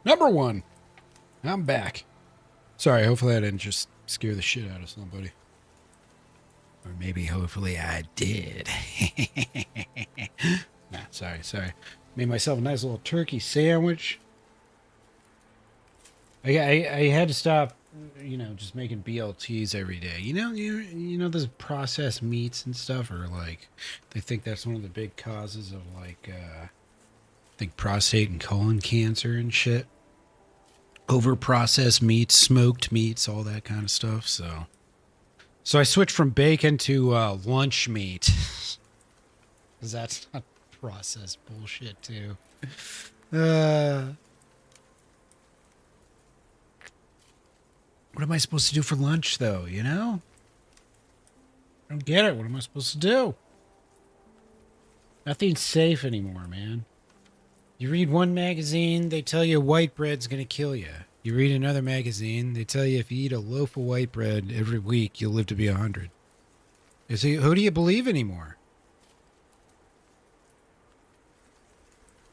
S2: Number 1. I'm back. Sorry, hopefully I didn't just scare the shit out of somebody. Or maybe hopefully I did. Nah, sorry. Made myself a nice little turkey sandwich. I had to stop, just making BLTs every day. You know those processed meats and stuff are like, they think that's one of the big causes of like, I think prostate and colon cancer and shit. Over processed meats, smoked meats, all that kind of stuff. So I switched from bacon to lunch meat. Because that's not processed bullshit too. What am I supposed to do for lunch, though, I don't get it. What am I supposed to do? Nothing's safe anymore, man. You read one magazine, they tell you white bread's going to kill you. You read another magazine, they tell you if you eat a loaf of white bread every week, you'll live to be 100. Who do you believe anymore?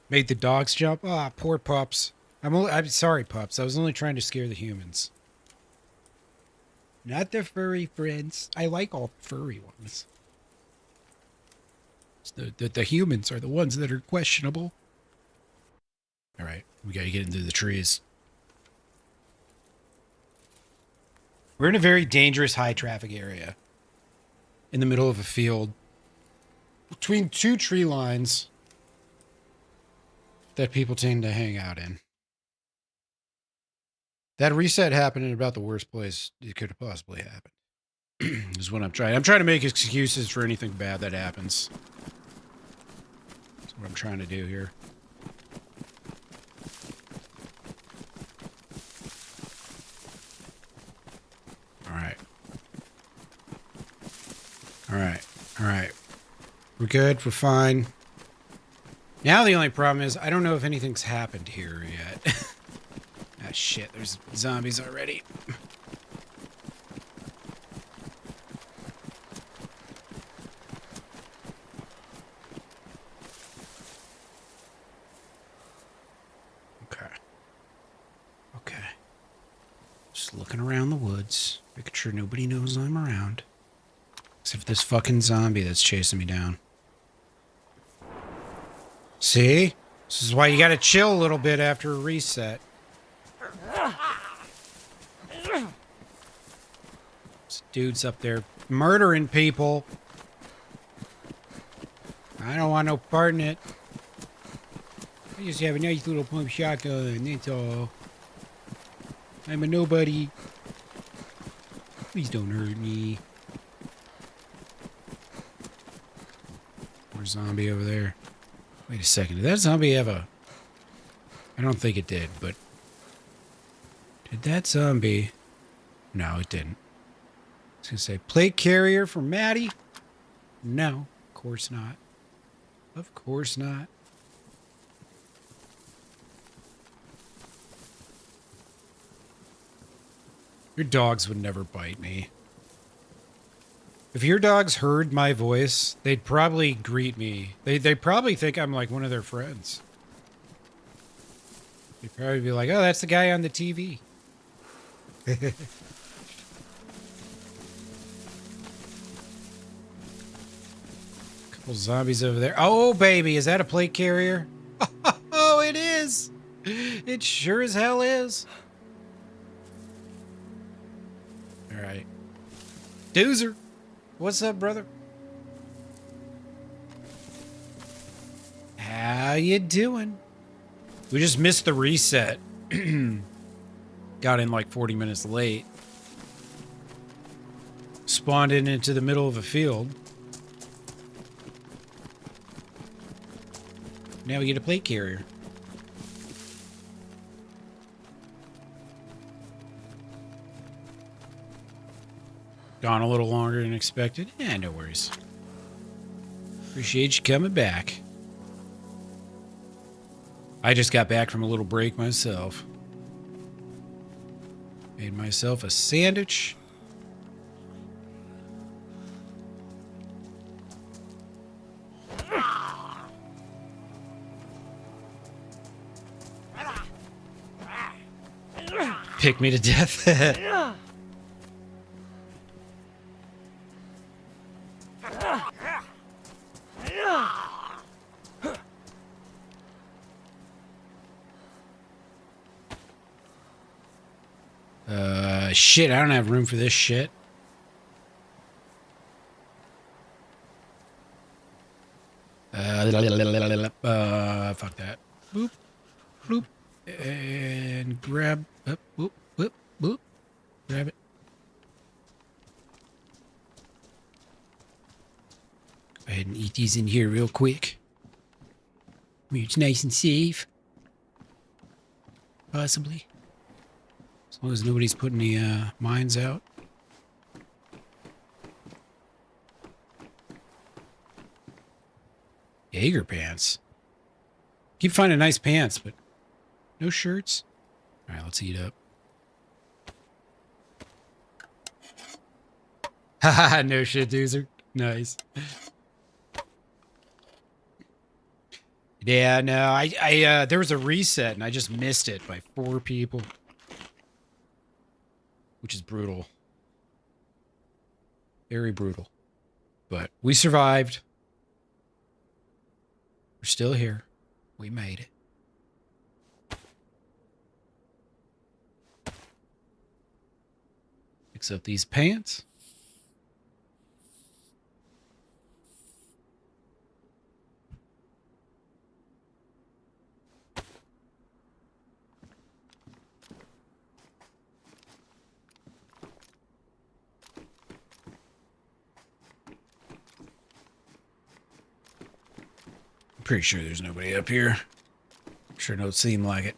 S2: Made the dogs jump? Ah, poor pups. I'm sorry, pups. I was only trying to scare the humans. Not the furry friends. I like all furry ones. The humans are the ones that are questionable. All right, we got to get into the trees. We're in a very dangerous high traffic area. In the middle of a field. Between 2 tree lines that people tend to hang out in. That reset happened in about the worst place it could have possibly happened. Is what I'm trying. I'm trying to make excuses for anything bad that happens. That's what I'm trying to do here. All right. We're good. We're fine. Now the only problem is I don't know if anything's happened here yet. Ah, shit. There's zombies already. Okay. Just looking around the woods, making sure nobody knows I'm around. Except for this fucking zombie that's chasing me down. See? This is why you gotta chill a little bit after a reset. This dude's up there murdering people. I don't want no part in it. I just have a nice little pump shotgun, that's all. I'm a nobody. Please don't hurt me. There's a zombie over there. Wait a second. Did that zombie have a... I don't think it did, but... Did that zombie... No, it didn't. I was going to say, plate carrier for Maddie? No, of course not. Of course not. Your dogs would never bite me. If your dogs heard my voice, they'd probably greet me. They'd probably think I'm like one of their friends. They'd probably be like, oh, that's the guy on the TV. Couple zombies over there. Oh, baby, is that a plate carrier? Oh, it is. It sure as hell is. All right. Doozer. What's up, brother? How you doing? We just missed the reset. Got in like 40 minutes late. Spawned in into the middle of a field. Now we get a plate carrier. Gone a little longer than expected. Yeah, no worries. Appreciate you coming back. I just got back from a little break myself. Made myself a sandwich. kick me to death. Shit, I don't have room for this shit. Fuck that. Boop, bloop, and grab. Up, boop, boop, boop. Grab it. Go ahead and eat these in here real quick. Where it's nice and safe. Possibly. As long as nobody's putting the mines out. Jaeger pants. Keep finding nice pants, but no shirts. All right, let's eat up. Haha, no shit, doozer. Nice. Yeah, no, I there was a reset and I just missed it by 4 people. Which is brutal. Very brutal. But we survived. We're still here. We made it. Fix up these pants. Pretty sure there's nobody up here. Sure don't seem like it.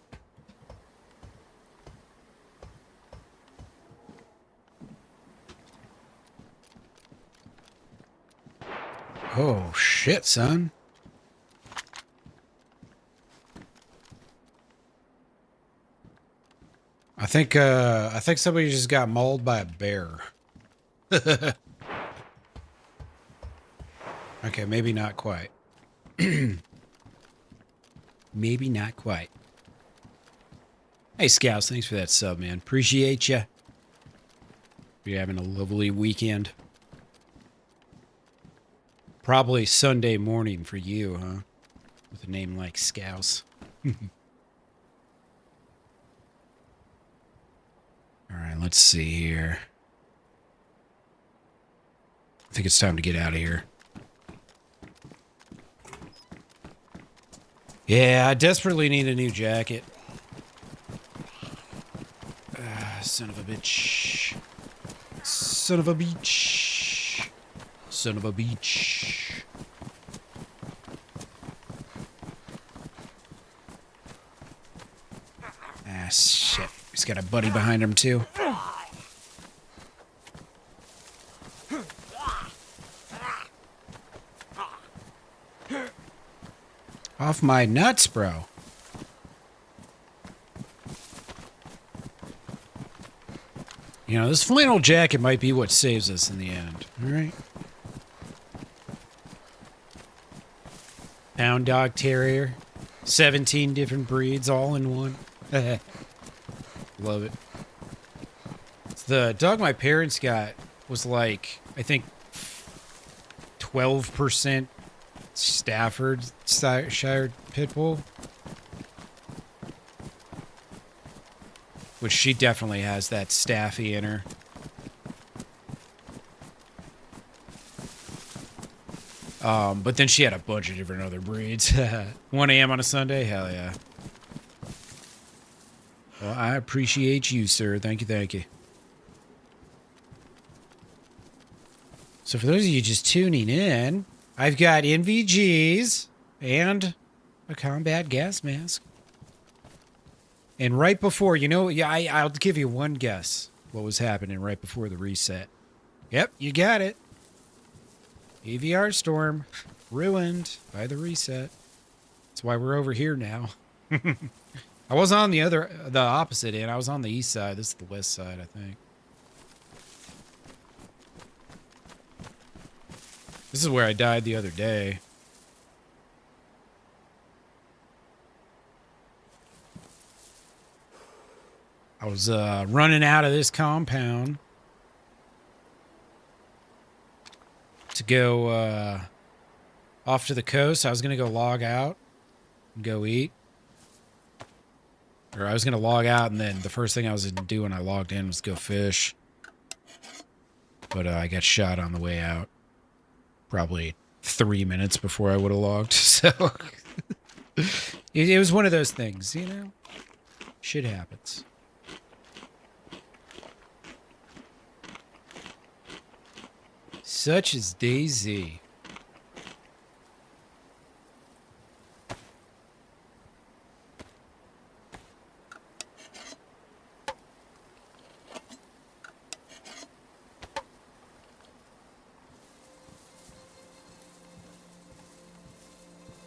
S2: Oh shit, son. I think somebody just got mauled by a bear. Okay, maybe not quite. Maybe not quite. Hey, Scouts, thanks for that sub, man. Appreciate you. You're having a lovely weekend. Probably Sunday morning for you, huh? With a name like Scouts. All right, let's see here. I think it's time to get out of here. Yeah, I desperately need a new jacket. Son of a bitch. Son of a beach. Son of a beach. Ah, shit. He's got a buddy behind him, too. Off my nuts, bro. You know, this flannel jacket might be what saves us in the end. All right. Hound dog terrier. 17 different breeds all in one. Love it. The dog my parents got was like, I think, 12% Staffordshire pit bull, which she definitely has that staffy in her. But then she had a bunch of different other breeds. 1 a.m. on a Sunday, hell yeah. Well, I appreciate you, sir. Thank you, thank you. So for those of you just tuning in, I've got NVGs and a combat gas mask. And right before, you know, yeah, I'll give you one guess what was happening right before the reset. Yep, you got it. AVR storm ruined by the reset. That's why we're over here now. I was on the opposite end. I was on the east side. This is the west side, I think. This is where I died the other day. I was running out of this compound to go off to the coast. I was going to go log out and go eat. Or I was going to log out, and then the first thing I was going to do when I logged in was go fish. But I got shot on the way out. Probably 3 minutes before I would have logged. So it was one of those things, you know? Shit happens. Such is DayZ.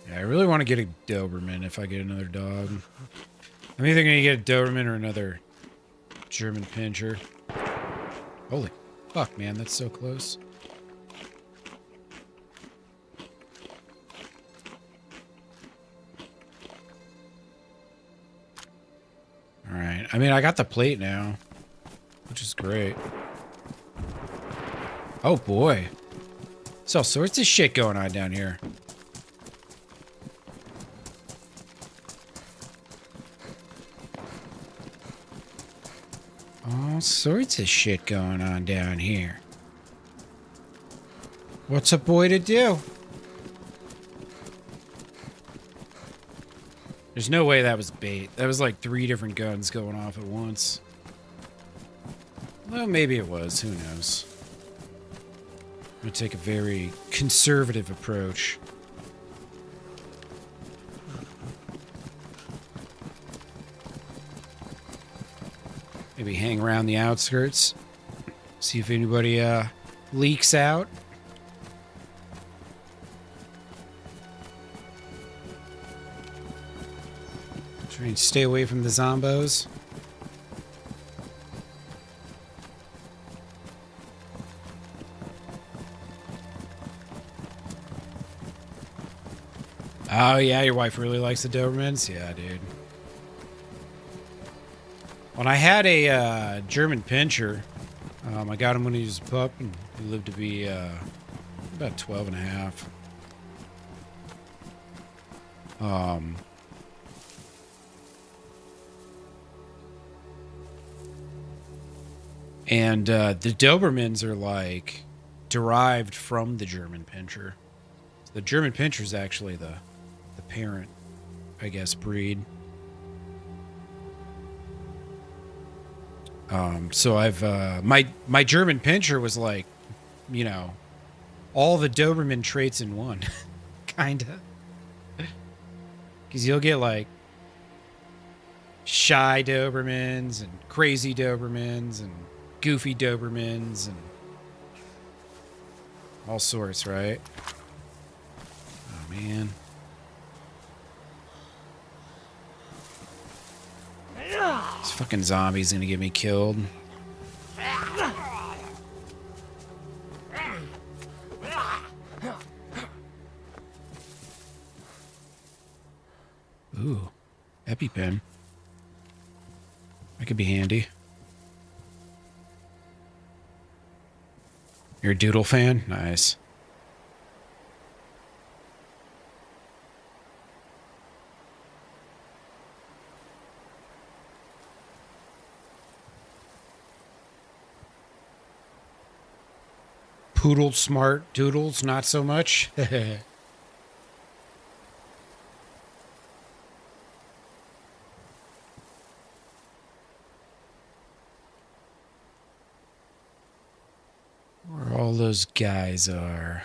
S2: Yeah, I really want to get a Doberman if I get another dog. I'm either going to get a Doberman or another German Pinscher. Holy fuck, man, that's so close. Alright, I mean, I got the plate now, which is great. Oh boy. There's all sorts of shit going on down here. All sorts of shit going on down here. What's a boy to do? There's no way that was bait. That was like 3 different guns going off at once. Well, maybe it was. Who knows? I'm going to take a very conservative approach. Maybe hang around the outskirts. See if anybody leaks out. Try and stay away from the zombos. Oh yeah, your wife really likes the Dobermans? Yeah, dude. When I had a German Pinscher, I got him when he was a pup, and he lived to be about 12 and a half. And the Dobermans are like derived from the German Pinscher. The German Pinscher is actually the parent, I guess, breed. So I've my German Pinscher was like, you know, all the Doberman traits in one, kinda. Because you'll get like shy Dobermans and crazy Dobermans and goofy Dobermans and all sorts, right? Oh man. This fucking zombie's gonna get me killed. Ooh, EpiPen. That could be handy. You're a Doodle fan? Nice. Poodle smart, doodles not so much. Where all those guys are.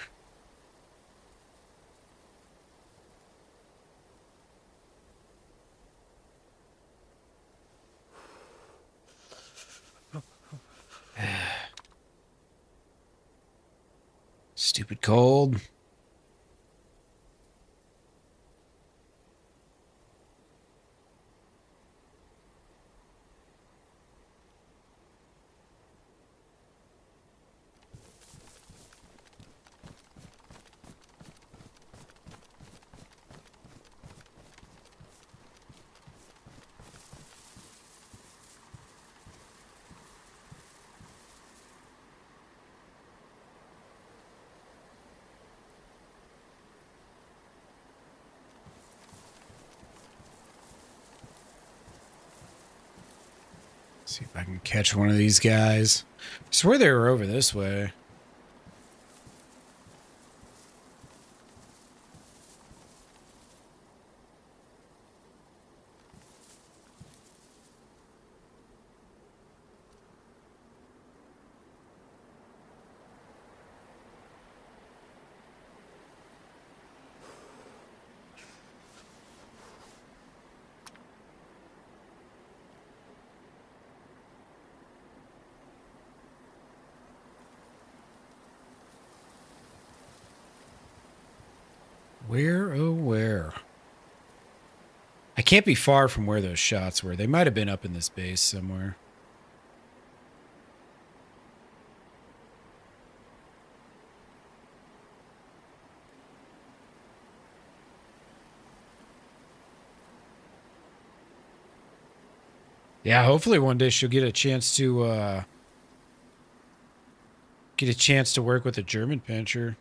S2: Stupid cold. See if I can catch one of these guys. I swear they were over this way. Where, oh where? I can't be far from where those shots were. They might have been up in this base somewhere. Yeah, hopefully one day she'll get a chance to work with a German pincher.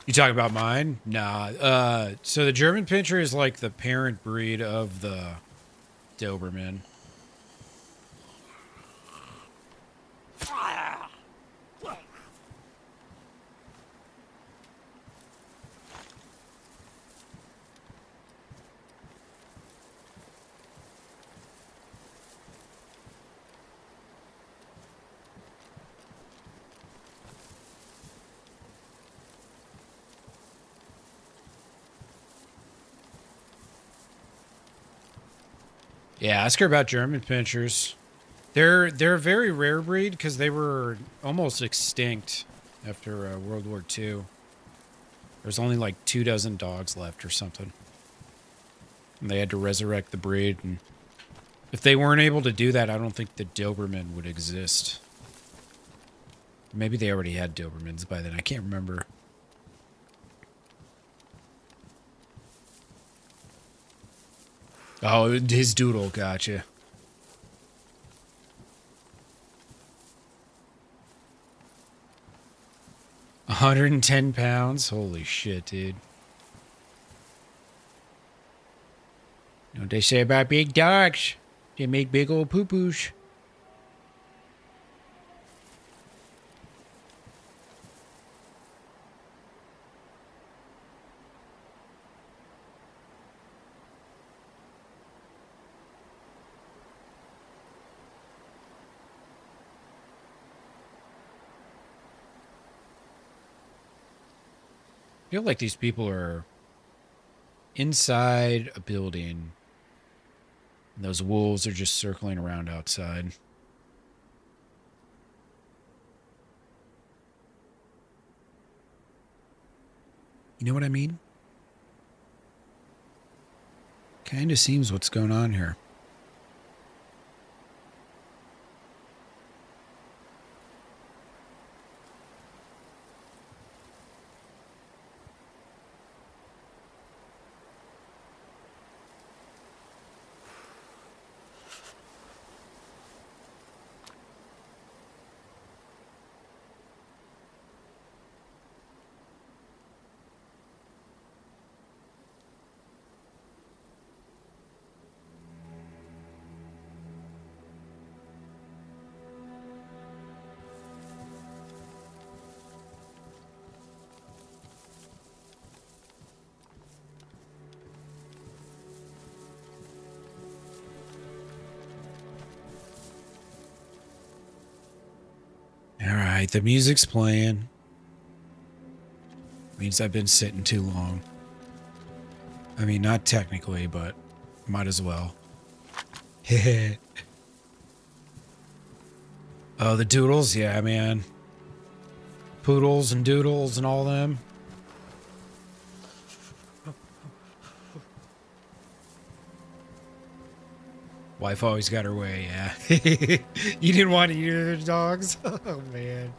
S2: You talking about mine? Nah. So the German Pinscher is like the parent breed of the Doberman. Yeah, ask her about German Pinschers. They're a very rare breed because they were almost extinct after World War II. There's only like 24 dogs left or something. And they had to resurrect the breed. And if they weren't able to do that, I don't think the Doberman would exist. Maybe they already had Dobermans by then. I can't remember. Oh, his doodle, gotcha. £110. Holy shit, dude. You know what they say about big dogs? They make big old poo-poos. I feel like these people are inside a building. And those wolves are just circling around outside. You know what I mean? Kind of seems what's going on here. Alright, the music's playing. Means I've been sitting too long. I mean, not technically, but might as well. Oh, the doodles? Yeah, man. Poodles and doodles and all them. Wife always got her way, yeah. You didn't want to eat the dogs? Oh, man.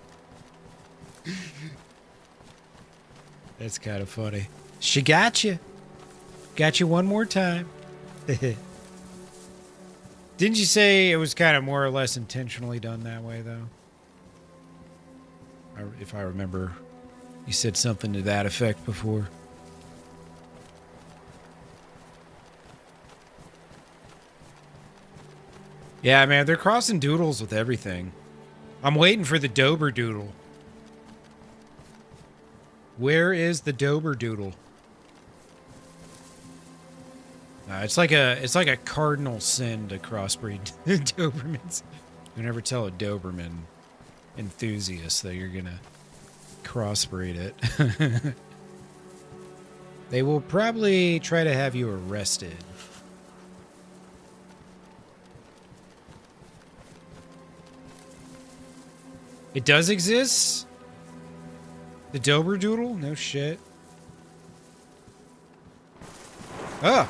S2: That's kind of funny. She got you. Got you one more time. Didn't you say it was kind of more or less intentionally done that way, though?
S1: If I remember, you said something to that effect before. Yeah, man, they're crossing doodles with everything. I'm waiting for the Dober doodle. Where is the Dober doodle? It's like a cardinal sin to crossbreed Dobermans. You never tell a Doberman enthusiast that you're gonna crossbreed it. They will probably try to have you arrested. It does exist? The Dober doodle? No shit. Ah!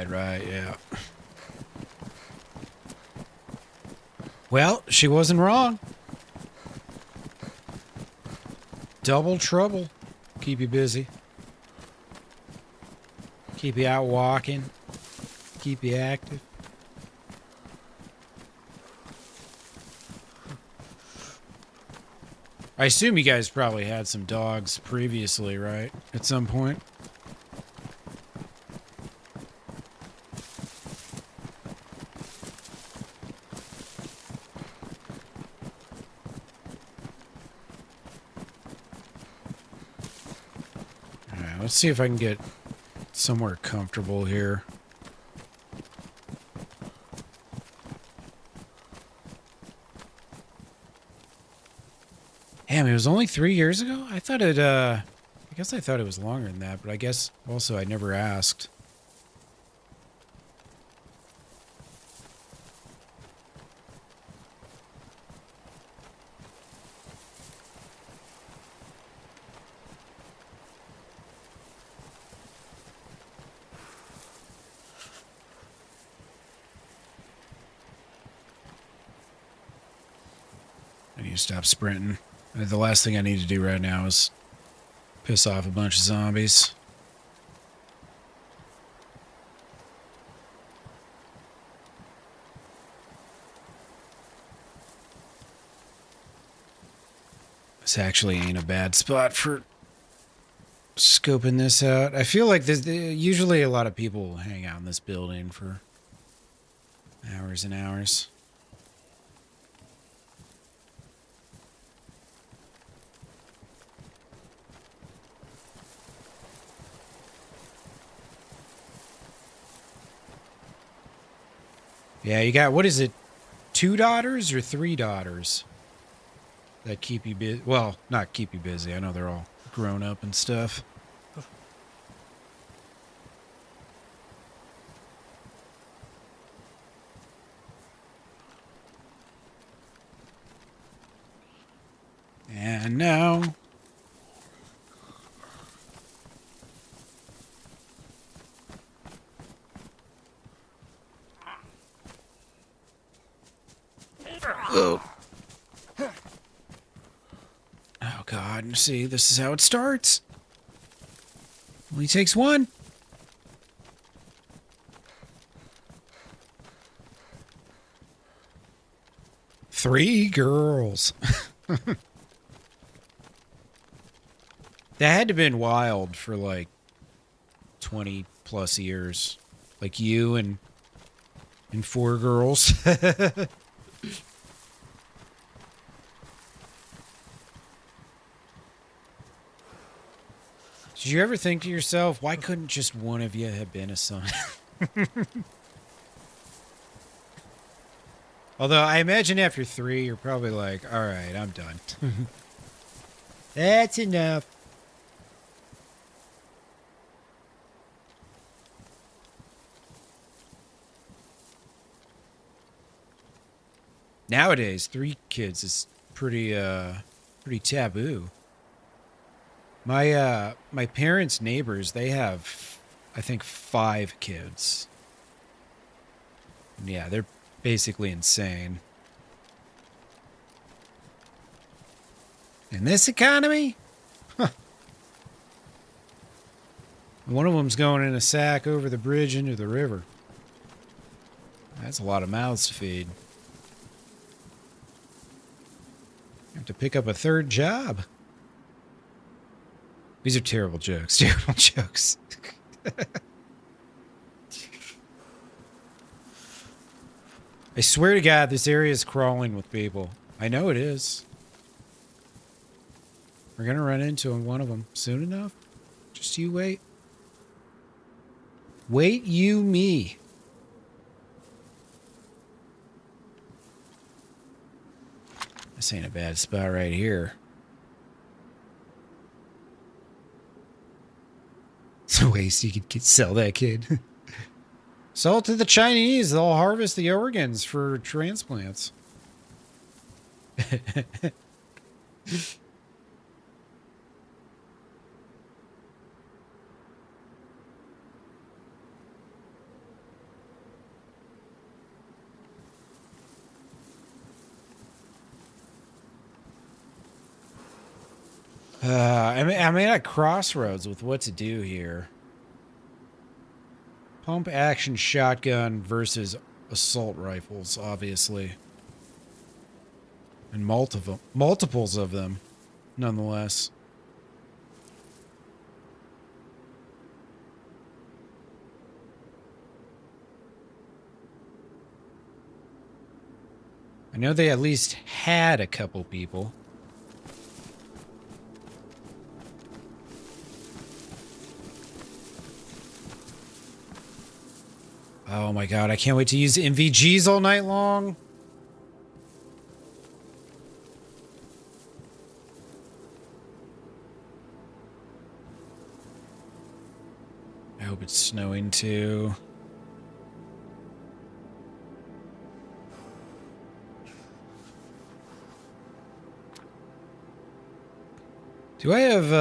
S1: Right, yeah. Well, she wasn't wrong. Double trouble. Keep you busy. Keep you out walking. Keep you active. I assume you guys probably had some dogs previously, right? At some point. Let's see if I can get somewhere comfortable here. Damn, it was only 3 years ago? I thought it, I guess I thought it was longer than that, but I guess also I never asked. I need to stop sprinting. The last thing I need to do right now is piss off a bunch of zombies. This actually ain't a bad spot for scoping this out. I feel like usually a lot of people hang out in this building for hours and hours. Yeah, you got, what is it, 2 daughters or 3 daughters that keep you busy? Well, not keep you busy. I know they're all grown up and stuff. And now... Oh. Oh, God. See, this is how it starts. Only takes one. Three girls. That had to have been wild for like 20 plus years. Like you and 4 girls. Did you ever think to yourself, why couldn't just one of you have been a son? Although I imagine after 3, you're probably like, all right, I'm done. That's enough. Nowadays, 3 kids is pretty taboo. My parents' neighbors, they have, I think, 5 kids. And yeah,
S2: basically insane. In this economy? Huh. One of them's going in a sack over the bridge into the river. That's a lot of mouths to feed. You have to pick up a third job. These are terrible jokes. Terrible jokes. I swear to God, this area is crawling with people. I know it is. We're going to run into one of them soon enough. Just you wait. Wait you me. This ain't a bad spot right here. It's a waste you could sell that kid. Sell it to the Chinese. They'll harvest the organs for transplants. I'm at a crossroads with what to do here. Pump action shotgun versus assault rifles, obviously. And multiples of them, nonetheless. I know they at least had a couple people. Oh my god, I can't wait to use MVGs all night long. I hope it's snowing too. Do I have,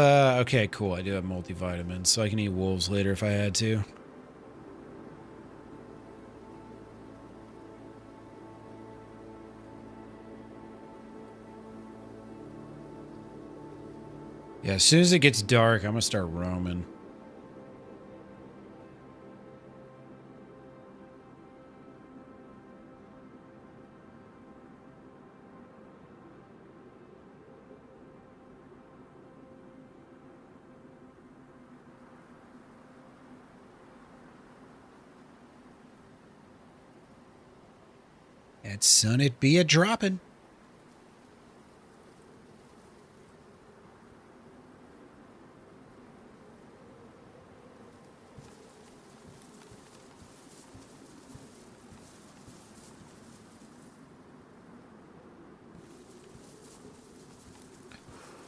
S2: okay, cool. I do have multivitamins, so I can eat wolves later if I had to. Yeah, as soon as it gets dark, I'm gonna start roaming. And son, it be a dropping.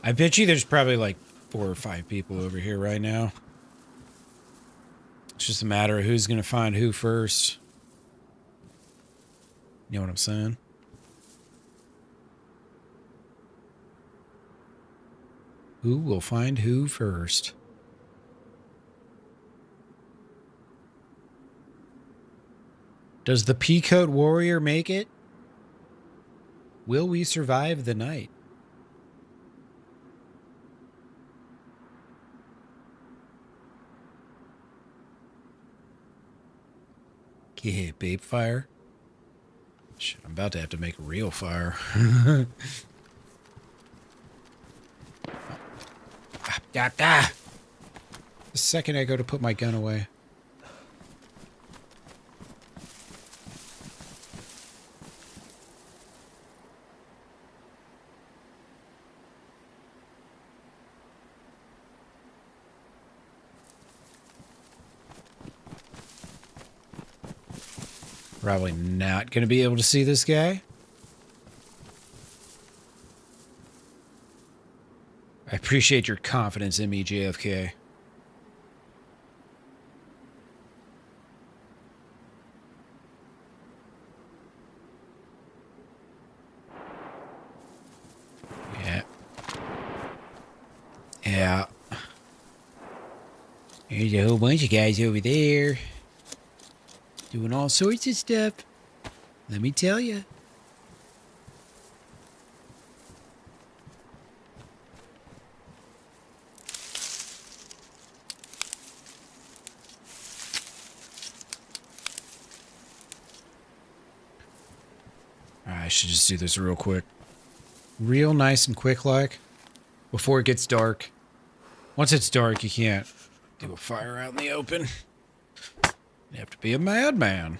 S2: I bet you there's probably like 4 or 5 people over here right now. It's just a matter of who's going to find who first. You know what I'm saying? Who will find who first? Does the Peacoat Warrior make it? Will we survive the night? Yeah, babe fire. Shit, I'm about to have to make a real fire. The second I go to put my gun away. Probably not going to be able to see this guy. I appreciate your confidence in me, JFK. Yeah. Yeah. There's a whole bunch of guys over there. Doing all sorts of stuff. Let me tell you. I should just do this real quick. Real nice and quick like. Before it gets dark. Once it's dark, you can't do a fire out in the open. You have to be a madman.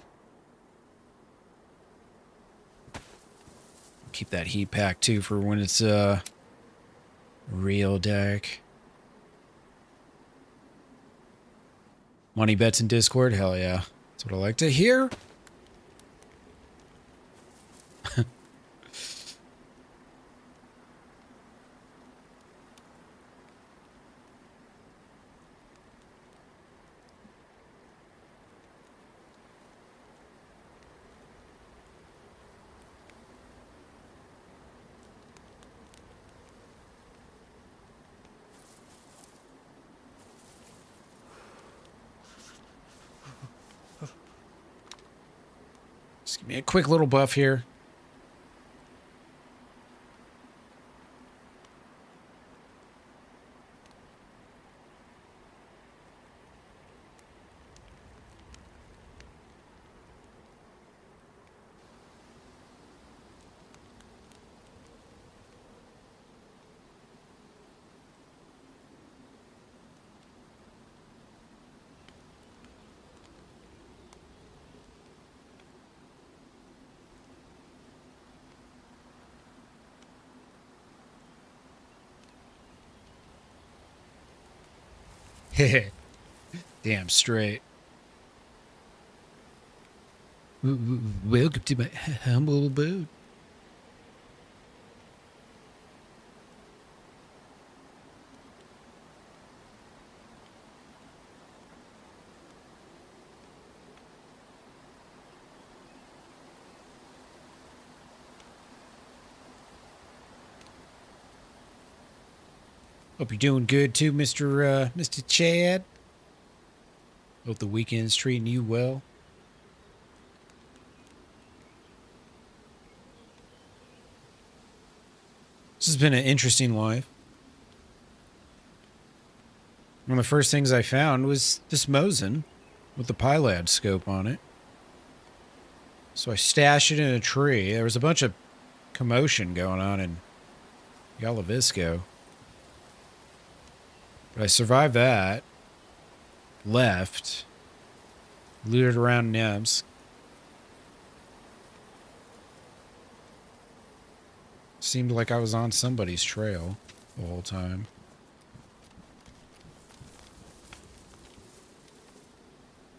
S2: Keep that heat pack too for when it's real dark. Money bets in Discord? Hell yeah. That's what I like to hear. Just give me a quick little buff here. Damn straight. Welcome to my humble abode. Hope you're doing good too, Mr. Chad. Hope the weekend's treating you well. This has been an interesting life. One of the first things I found was this Mosin with the Pilad scope on it. So I stashed it in a tree. There was a bunch of commotion going on in Yalavisco. But I survived that. Left. Looted around Namalsk. Seemed like I was on somebody's trail the whole time.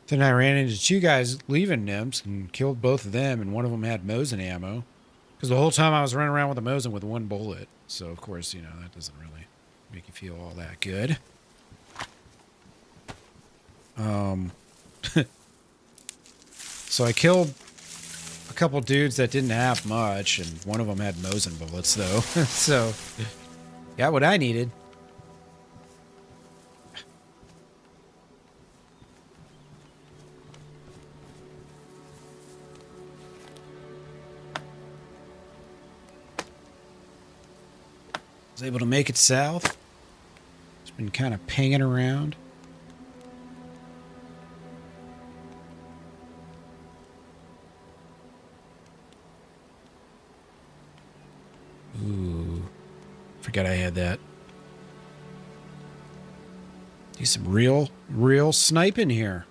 S2: Then I ran into two guys leaving Namalsk and killed both of them, and one of them had Mosin ammo. Because the whole time I was running around with a Mosin with one bullet. So, of course, you know, that doesn't really make you feel all that good. So I killed a couple dudes that didn't have much, and one of them had Mosin bullets, though. So, got what I needed. Was able to make it south. It's been kind of pinging around. Ooh, forgot I had that. Do some real sniping here,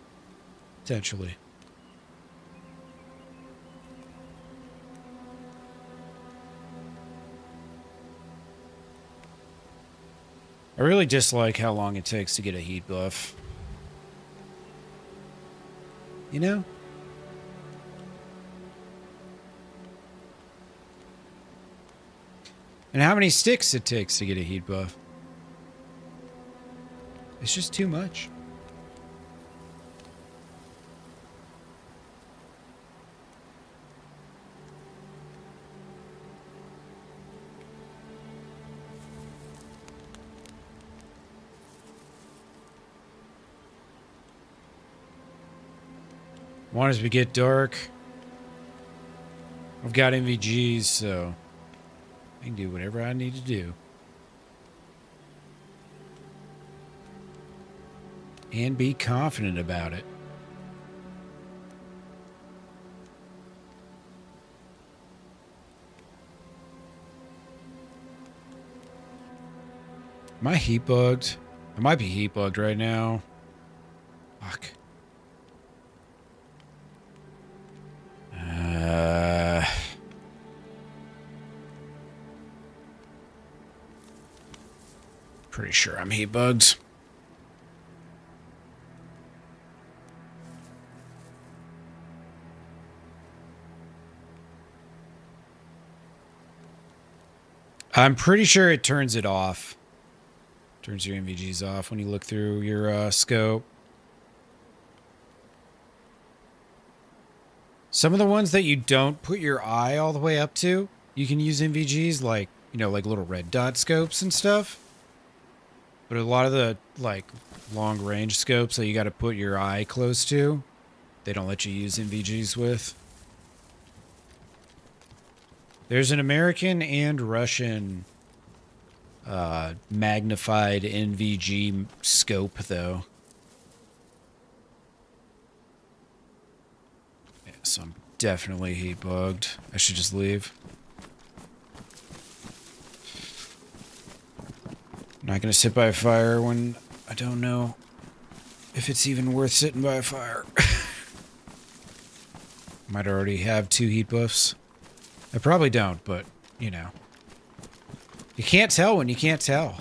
S2: potentially. I really dislike how long it takes to get a heat buff. You know? And how many sticks it takes to get a heat buff. It's just too much. As we get dark,
S1: I've got NVGs, so I can do whatever I need to do. And be confident about it. Am I heat bugged? I might be heat bugged right now. Fuck. Pretty sure I'm heat bugged. I'm pretty sure it turns it off. Turns your NVGs off when you look through your scope. Some of the ones that you don't put your eye all the way up to, you can use NVGs like, you know, like little red dot scopes and stuff. But a lot of the like long range scopes that you got to put your eye close to, they don't let you use NVGs with. There's an American and Russian magnified NVG scope, though. Yeah, so I'm definitely heat bugged. I should just leave. I'm not going to sit by a fire when I don't know if it's even worth sitting by a fire. Might already have 2 heat buffs. I probably don't, but, you know. You can't tell when you can't tell.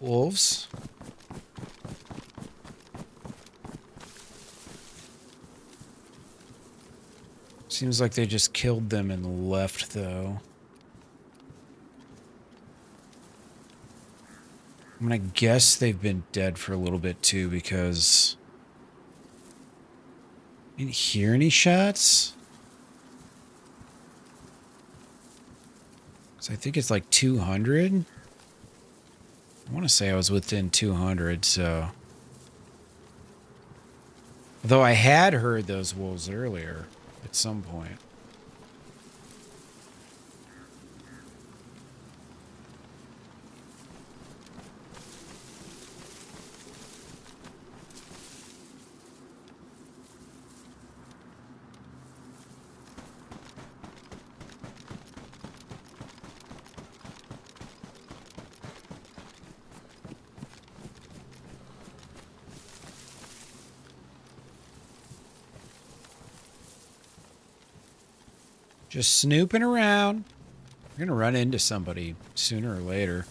S1: Wolves. Seems like they just killed them and left, though. I'm gonna guess they've been dead for a little bit, too, because I didn't hear any shots. So I think it's like 200. I want to say I was within 200, so. Though I had heard those wolves earlier at some point. Just snooping around. We're gonna run into somebody sooner or later.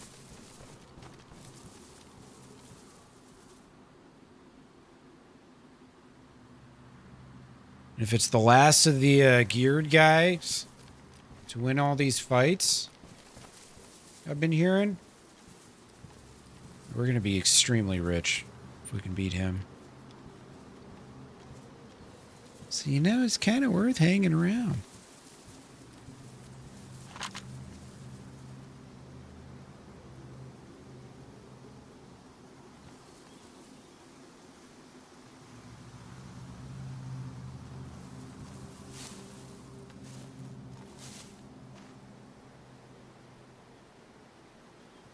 S1: If it's the last of the geared guys to win all these fights, I've been hearing, we're gonna be extremely rich if we can beat him. So, you know, it's kind of worth hanging around.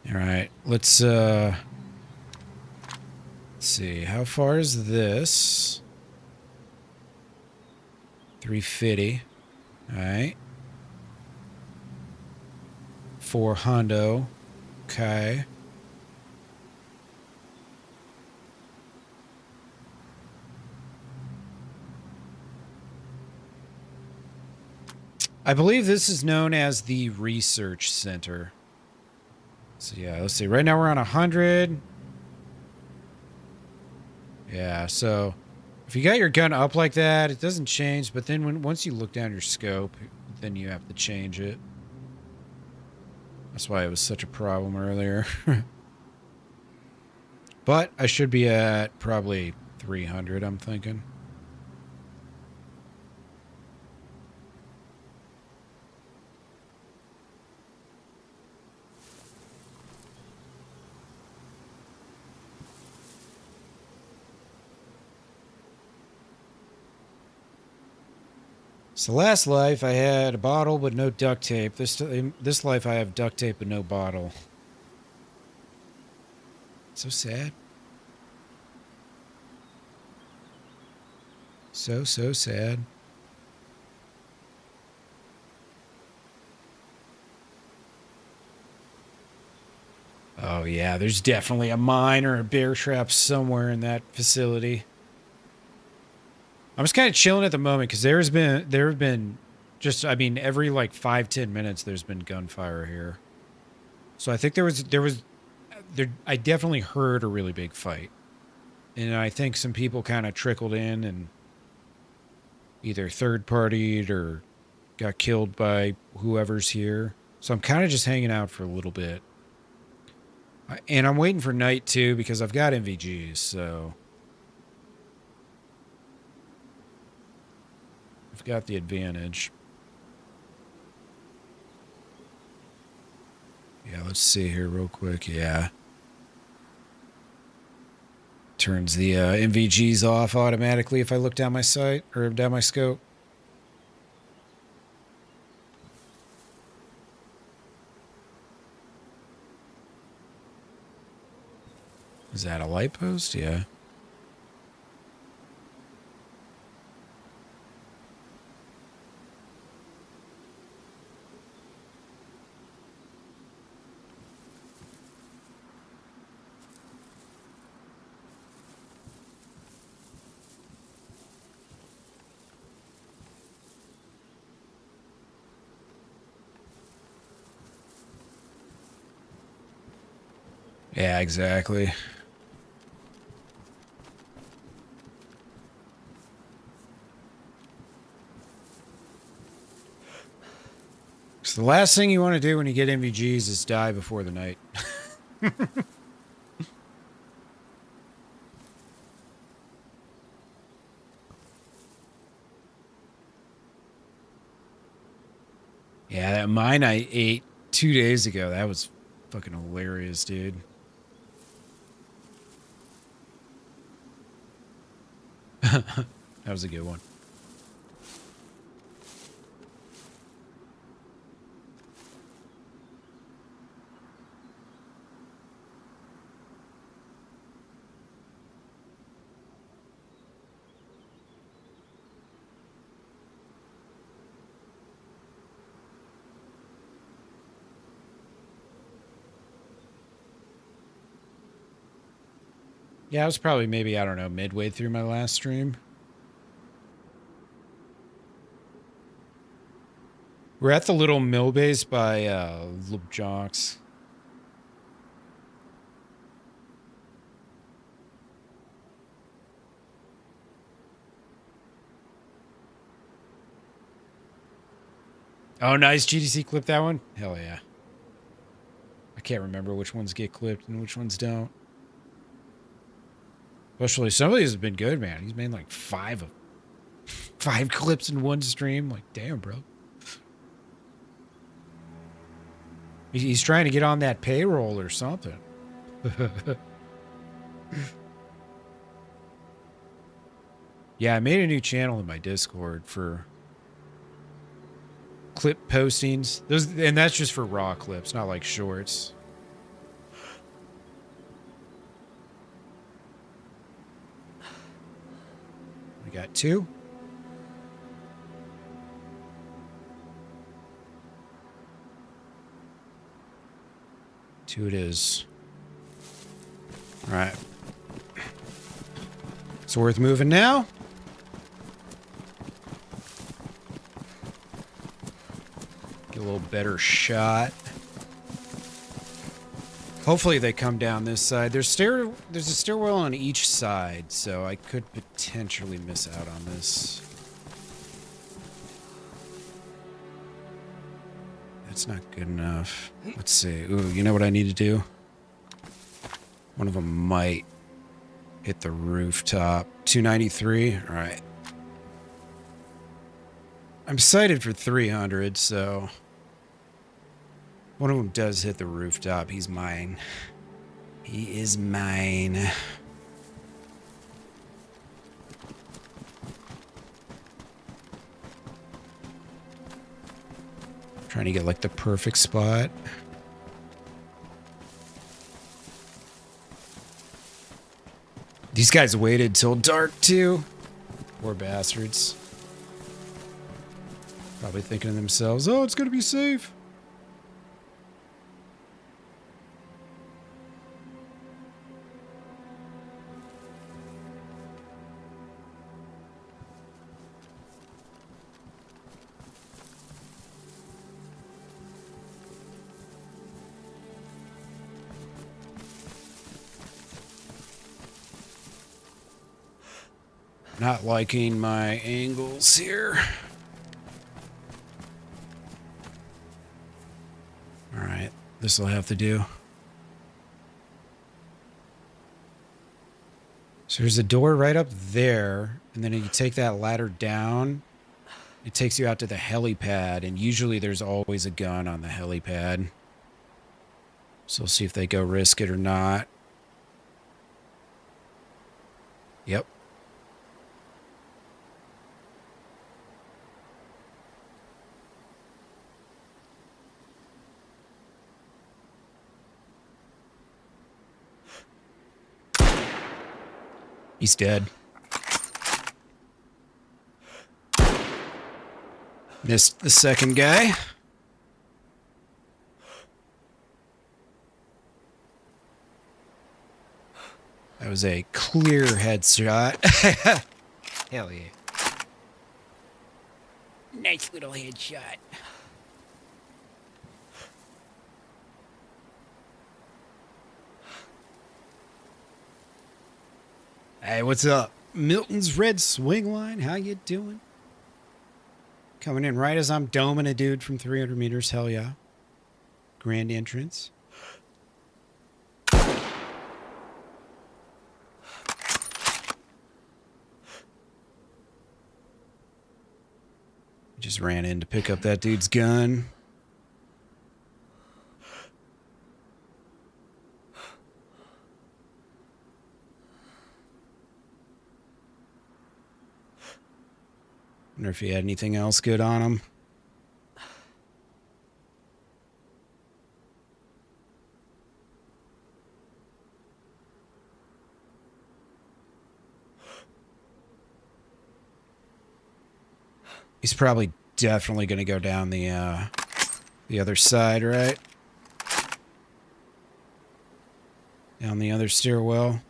S1: All right, let's see. How far is this? 350. All right. 4 hundo. Okay. I believe this is known as the research center. So yeah, let's see. Right now we're on 100. Yeah, so if you got your gun up like that, it doesn't change. But then once you look down your scope, then you have to change it. That's why it was such a problem earlier. But I should be at probably 300, I'm thinking. So last life I had a bottle but no duct tape. This life I have duct tape but no bottle. So sad. So sad. Oh yeah, there's definitely a mine or a bear trap somewhere in that facility. I'm just kind of chilling at the moment because there have been just, I mean, every like 5-10 minutes there's been gunfire here. So I think there I definitely heard a really big fight. And I think some people kind of trickled in and either third partied or got killed by whoever's here. So I'm kind of just hanging out for a little bit. And I'm waiting for night too because I've got MVGs, so I've got the advantage. Yeah, let's see here real quick. Yeah. Turns the MVGs off automatically if I look down my sight or down my scope. Is that a light post? Yeah. Yeah, exactly. So the last thing you want to do when you get MVGs is die before the night. Yeah, that mine I ate 2 days ago. That was fucking hilarious, dude. That was a good one. Yeah, I was probably maybe, I don't know, midway through my last stream. We're at the little mill base by Lubjocks. Oh, nice. GDC clipped that one? Hell yeah. I can't remember which ones get clipped and which ones don't. Especially some of these have been good, man. He's made like 5 clips in one stream. Like, damn, bro. He's trying to get on that payroll or something. Yeah, I made a new channel in my Discord for clip postings. And that's just for raw clips, not like shorts. We got 2. Two it is. All right. It's worth moving now. Get a little better shot. Hopefully they come down this side. There's a stairwell on each side, so I could potentially miss out on this. That's not good enough. Let's see. Ooh, you know what I need to do? One of them might
S2: Hit the rooftop. 293. All right. I'm sighted for 300, so one of them does hit the rooftop. He's mine. He is mine. Trying to get like the perfect spot. These guys waited till dark too. Poor bastards. Probably thinking to themselves, oh, it's gonna be safe. Not liking my angles here. All right, this will have to do. So there's a door right up there, and then you take that ladder down, it takes you out to the helipad, and usually there's always a gun on the helipad. So we'll see if they go risk it or not. Yep. He's dead. Missed the second guy. That was a clear headshot. Hell yeah. Nice little headshot. Hey, what's up? Milton's Red Swing Line. How you doing? Coming in right as I'm doming a dude from 300 meters. Hell yeah. Grand entrance. Just ran in to pick up that dude's gun. Wonder if he had anything else good on him. He's probably definitely going to go down the other side, right? Down the other stairwell.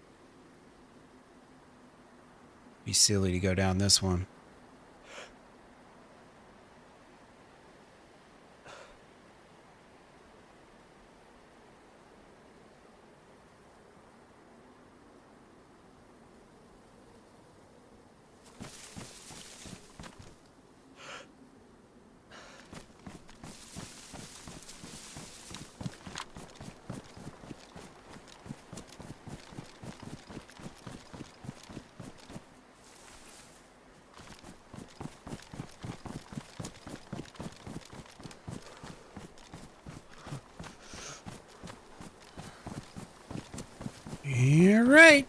S2: Be silly to go down this one. You're right.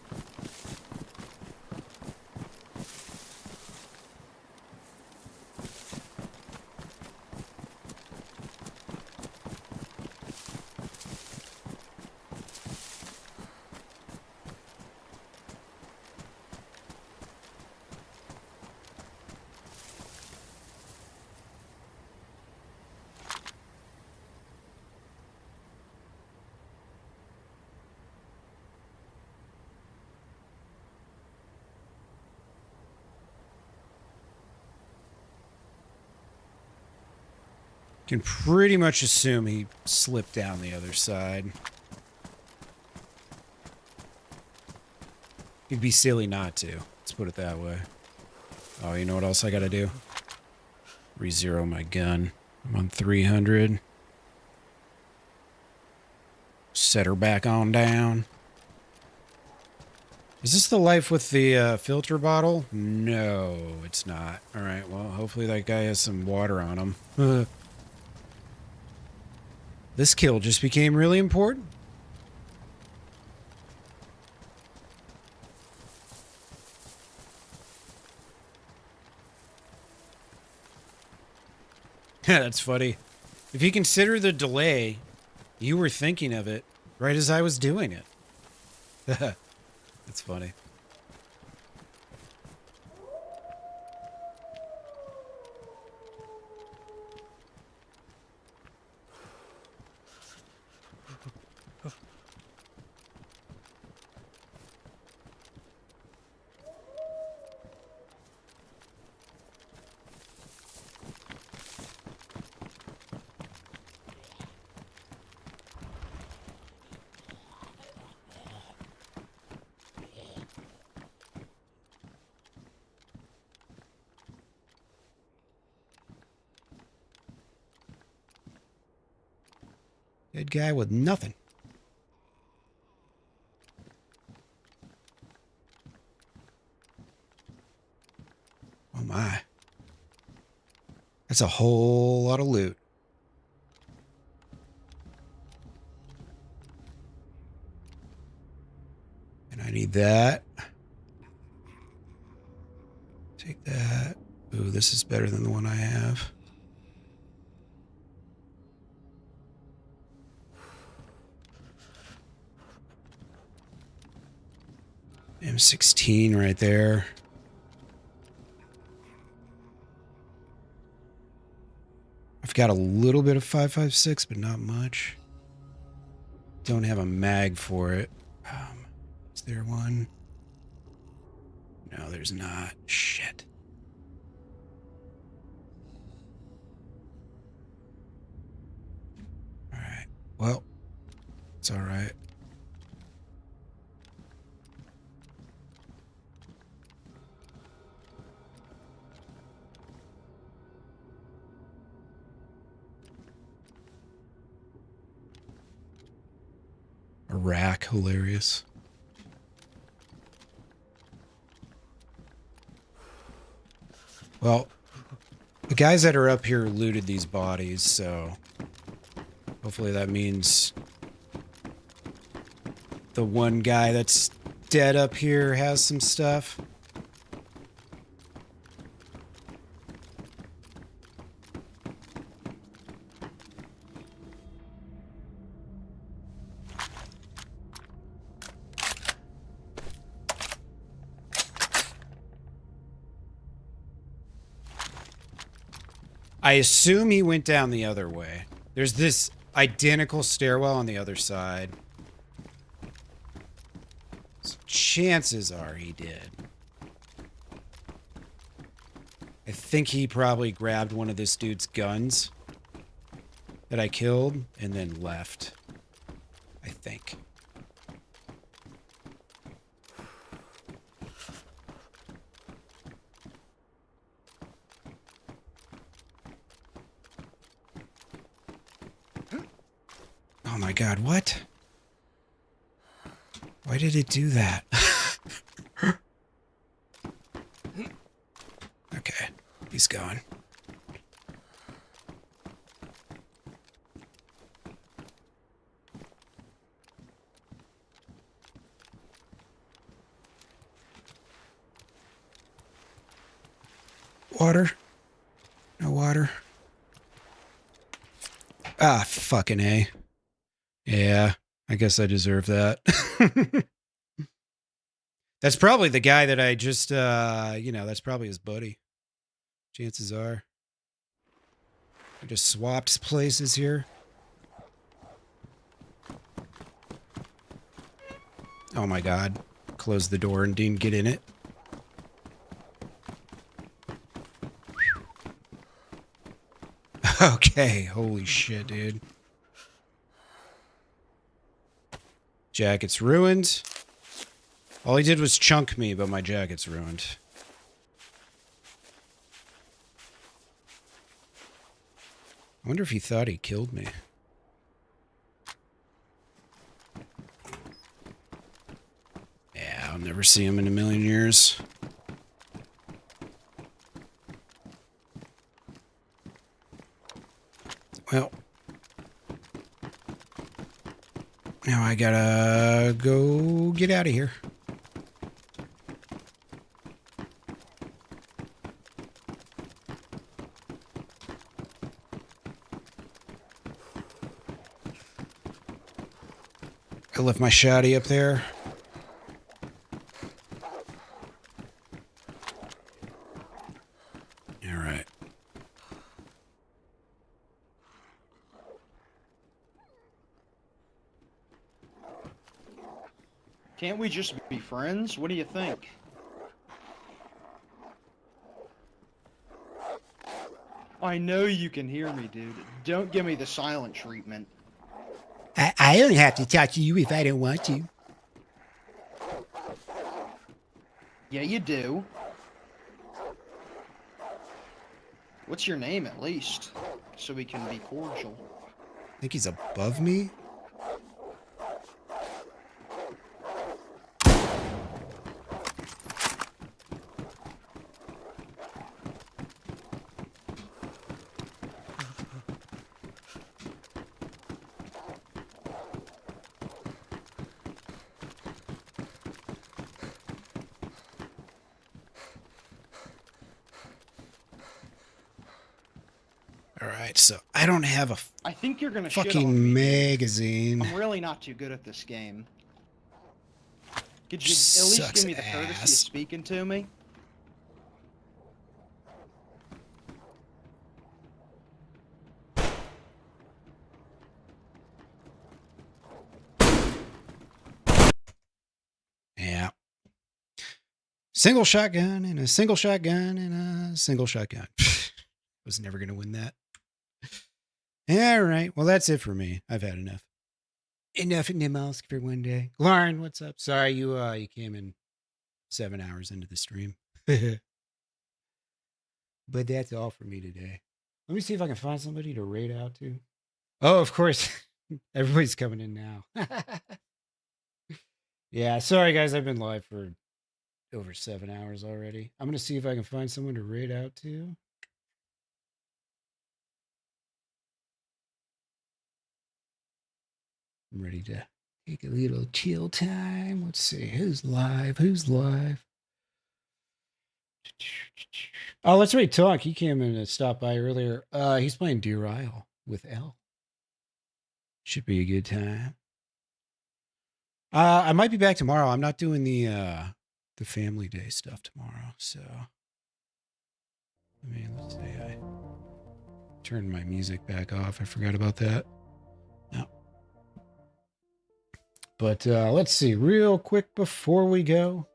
S2: Can pretty much assume he slipped down the other side. It'd be silly not to. Let's put it that way. Oh, you know what else I gotta do? Re-zero my gun. I'm on 300. Set her back on down. Is this the life with the filter bottle? No, it's not. All right, well, hopefully that guy has some water on him. This kill just became really important. That's funny. If you consider the delay, you were thinking of it right as I was doing it. That's funny. Dead guy with nothing. Oh my. That's a whole lot of loot. And I need that. Take that. Ooh, this is better than the one I have. M16 right there. I've got a little bit of 5.56, but not much. Don't have a mag for it. Is there one? No, there's not. Shit. All right. Well, it's all right. A rack, hilarious. Well, the guys that are up here looted these bodies, so hopefully that means the one guy that's dead up here has some stuff. I assume he went down the other way. There's this identical stairwell on the other side. So chances are he did. I think he probably grabbed one of this dude's guns that I killed and then left. I think. Oh my god, what? Why did it do that? Okay, he's gone. Water? No water. Ah, fucking A. Yeah, I guess I deserve that. That's probably the guy that I just, that's probably his buddy. Chances are. I just swapped places here. Oh my god. Closed the door and didn't get in it. Okay, holy shit, dude. Jacket's ruined. All he did was chunk me, but my jacket's ruined. I wonder if he thought he killed me. Yeah, I'll never see him in a million years. Well, now I gotta go get out of here. I left my shotty up there. All right.
S7: Can't we just be friends? What do you think? I know you can hear me, dude. Don't give me the silent treatment.
S2: I don't have to talk to you if I don't want to.
S7: Yeah, you do. What's your name, at least? So we can be cordial.
S2: Think he's above me? Alright, so I don't have a
S7: I think you're gonna shit on
S2: fucking
S7: me.
S2: magazine.
S7: I'm really not too good at this game. Could you at
S2: Sucks
S7: least give me the courtesy of
S2: ass.
S7: speaking to me?
S2: Yeah. Single shotgun and a single shotgun and a single shotgun. Was never going to win that. All right. Well, that's it for me. I've had enough. Enough at Namalsk for one day. Lauren, what's up? Sorry, you came in 7 hours into the stream. But that's all for me today. Let me see if I can find somebody to raid out to. Oh, of course. Everybody's coming in now. Yeah, sorry guys. I've been live for over 7 hours already. I'm going to see if I can find someone to raid out to. I'm ready to take a little chill time. Let's see. Who's live? Who's live? Oh, let's read Talk. He came in and stopped by earlier. He's playing Deer Isle with L. Should be a good time. I might be back tomorrow. I'm not doing the family day stuff tomorrow, so I mean, let's see. I turned my music back off. I forgot about that. No. But let's see, real quick before we go.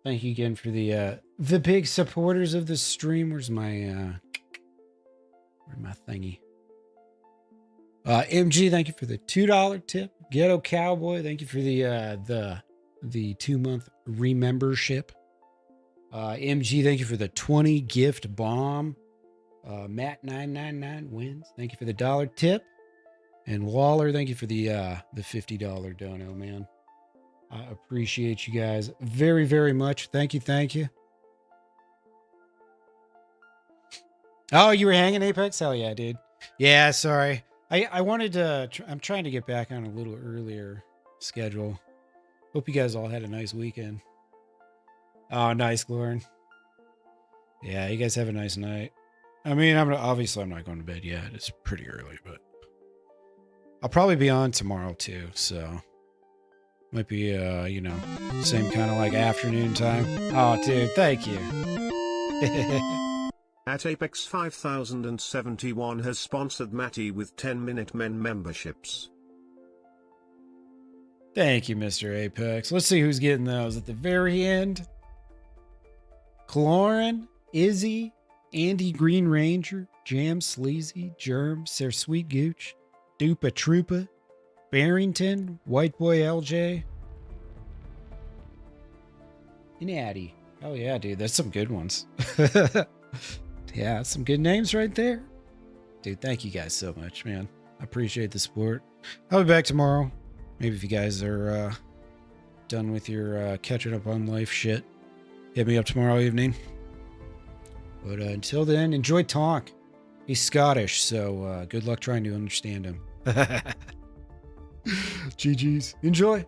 S2: Thank you again for the big supporters of the stream. Where's my thingy? MG, thank you for the $2 tip. Ghetto Cowboy, thank you for the 2-month remembership. MG, thank you for the 20 gift bomb. Matt999 wins. Thank you for the $1 tip. And Waller, thank you for the $50 dono, man. I appreciate you guys very, very much. Thank you, thank you. Oh, you were hanging Apex? Hell yeah, dude. Yeah, sorry. I wanted to, I'm trying to get back on a little earlier schedule. Hope you guys all had a nice weekend. Oh, nice, Lauren. Yeah, you guys have a nice night. I mean, obviously I'm not going to bed yet. It's pretty early, but I'll probably be on tomorrow too, so might be same kind of like afternoon time. Oh, dude, thank you.
S4: At Apex 5071 has sponsored Matty with 10-minute men memberships.
S2: Thank you, Mr. Apex. Let's see who's getting those at the very end. Clorin, Izzy, Andy Green Ranger, Jam Sleazy, Germ, Sir Sweet Gooch, Dupa Troopa, Barrington, White Boy LJ, and Addy. Oh yeah, dude, that's some good ones. Yeah, some good names right there. Dude, thank you guys so much, man. I appreciate the support. I'll be back tomorrow. Maybe if you guys are done with your catching up on life shit, hit me up tomorrow evening. But until then, enjoy talk. He's Scottish, so good luck trying to understand him. GG's. Enjoy.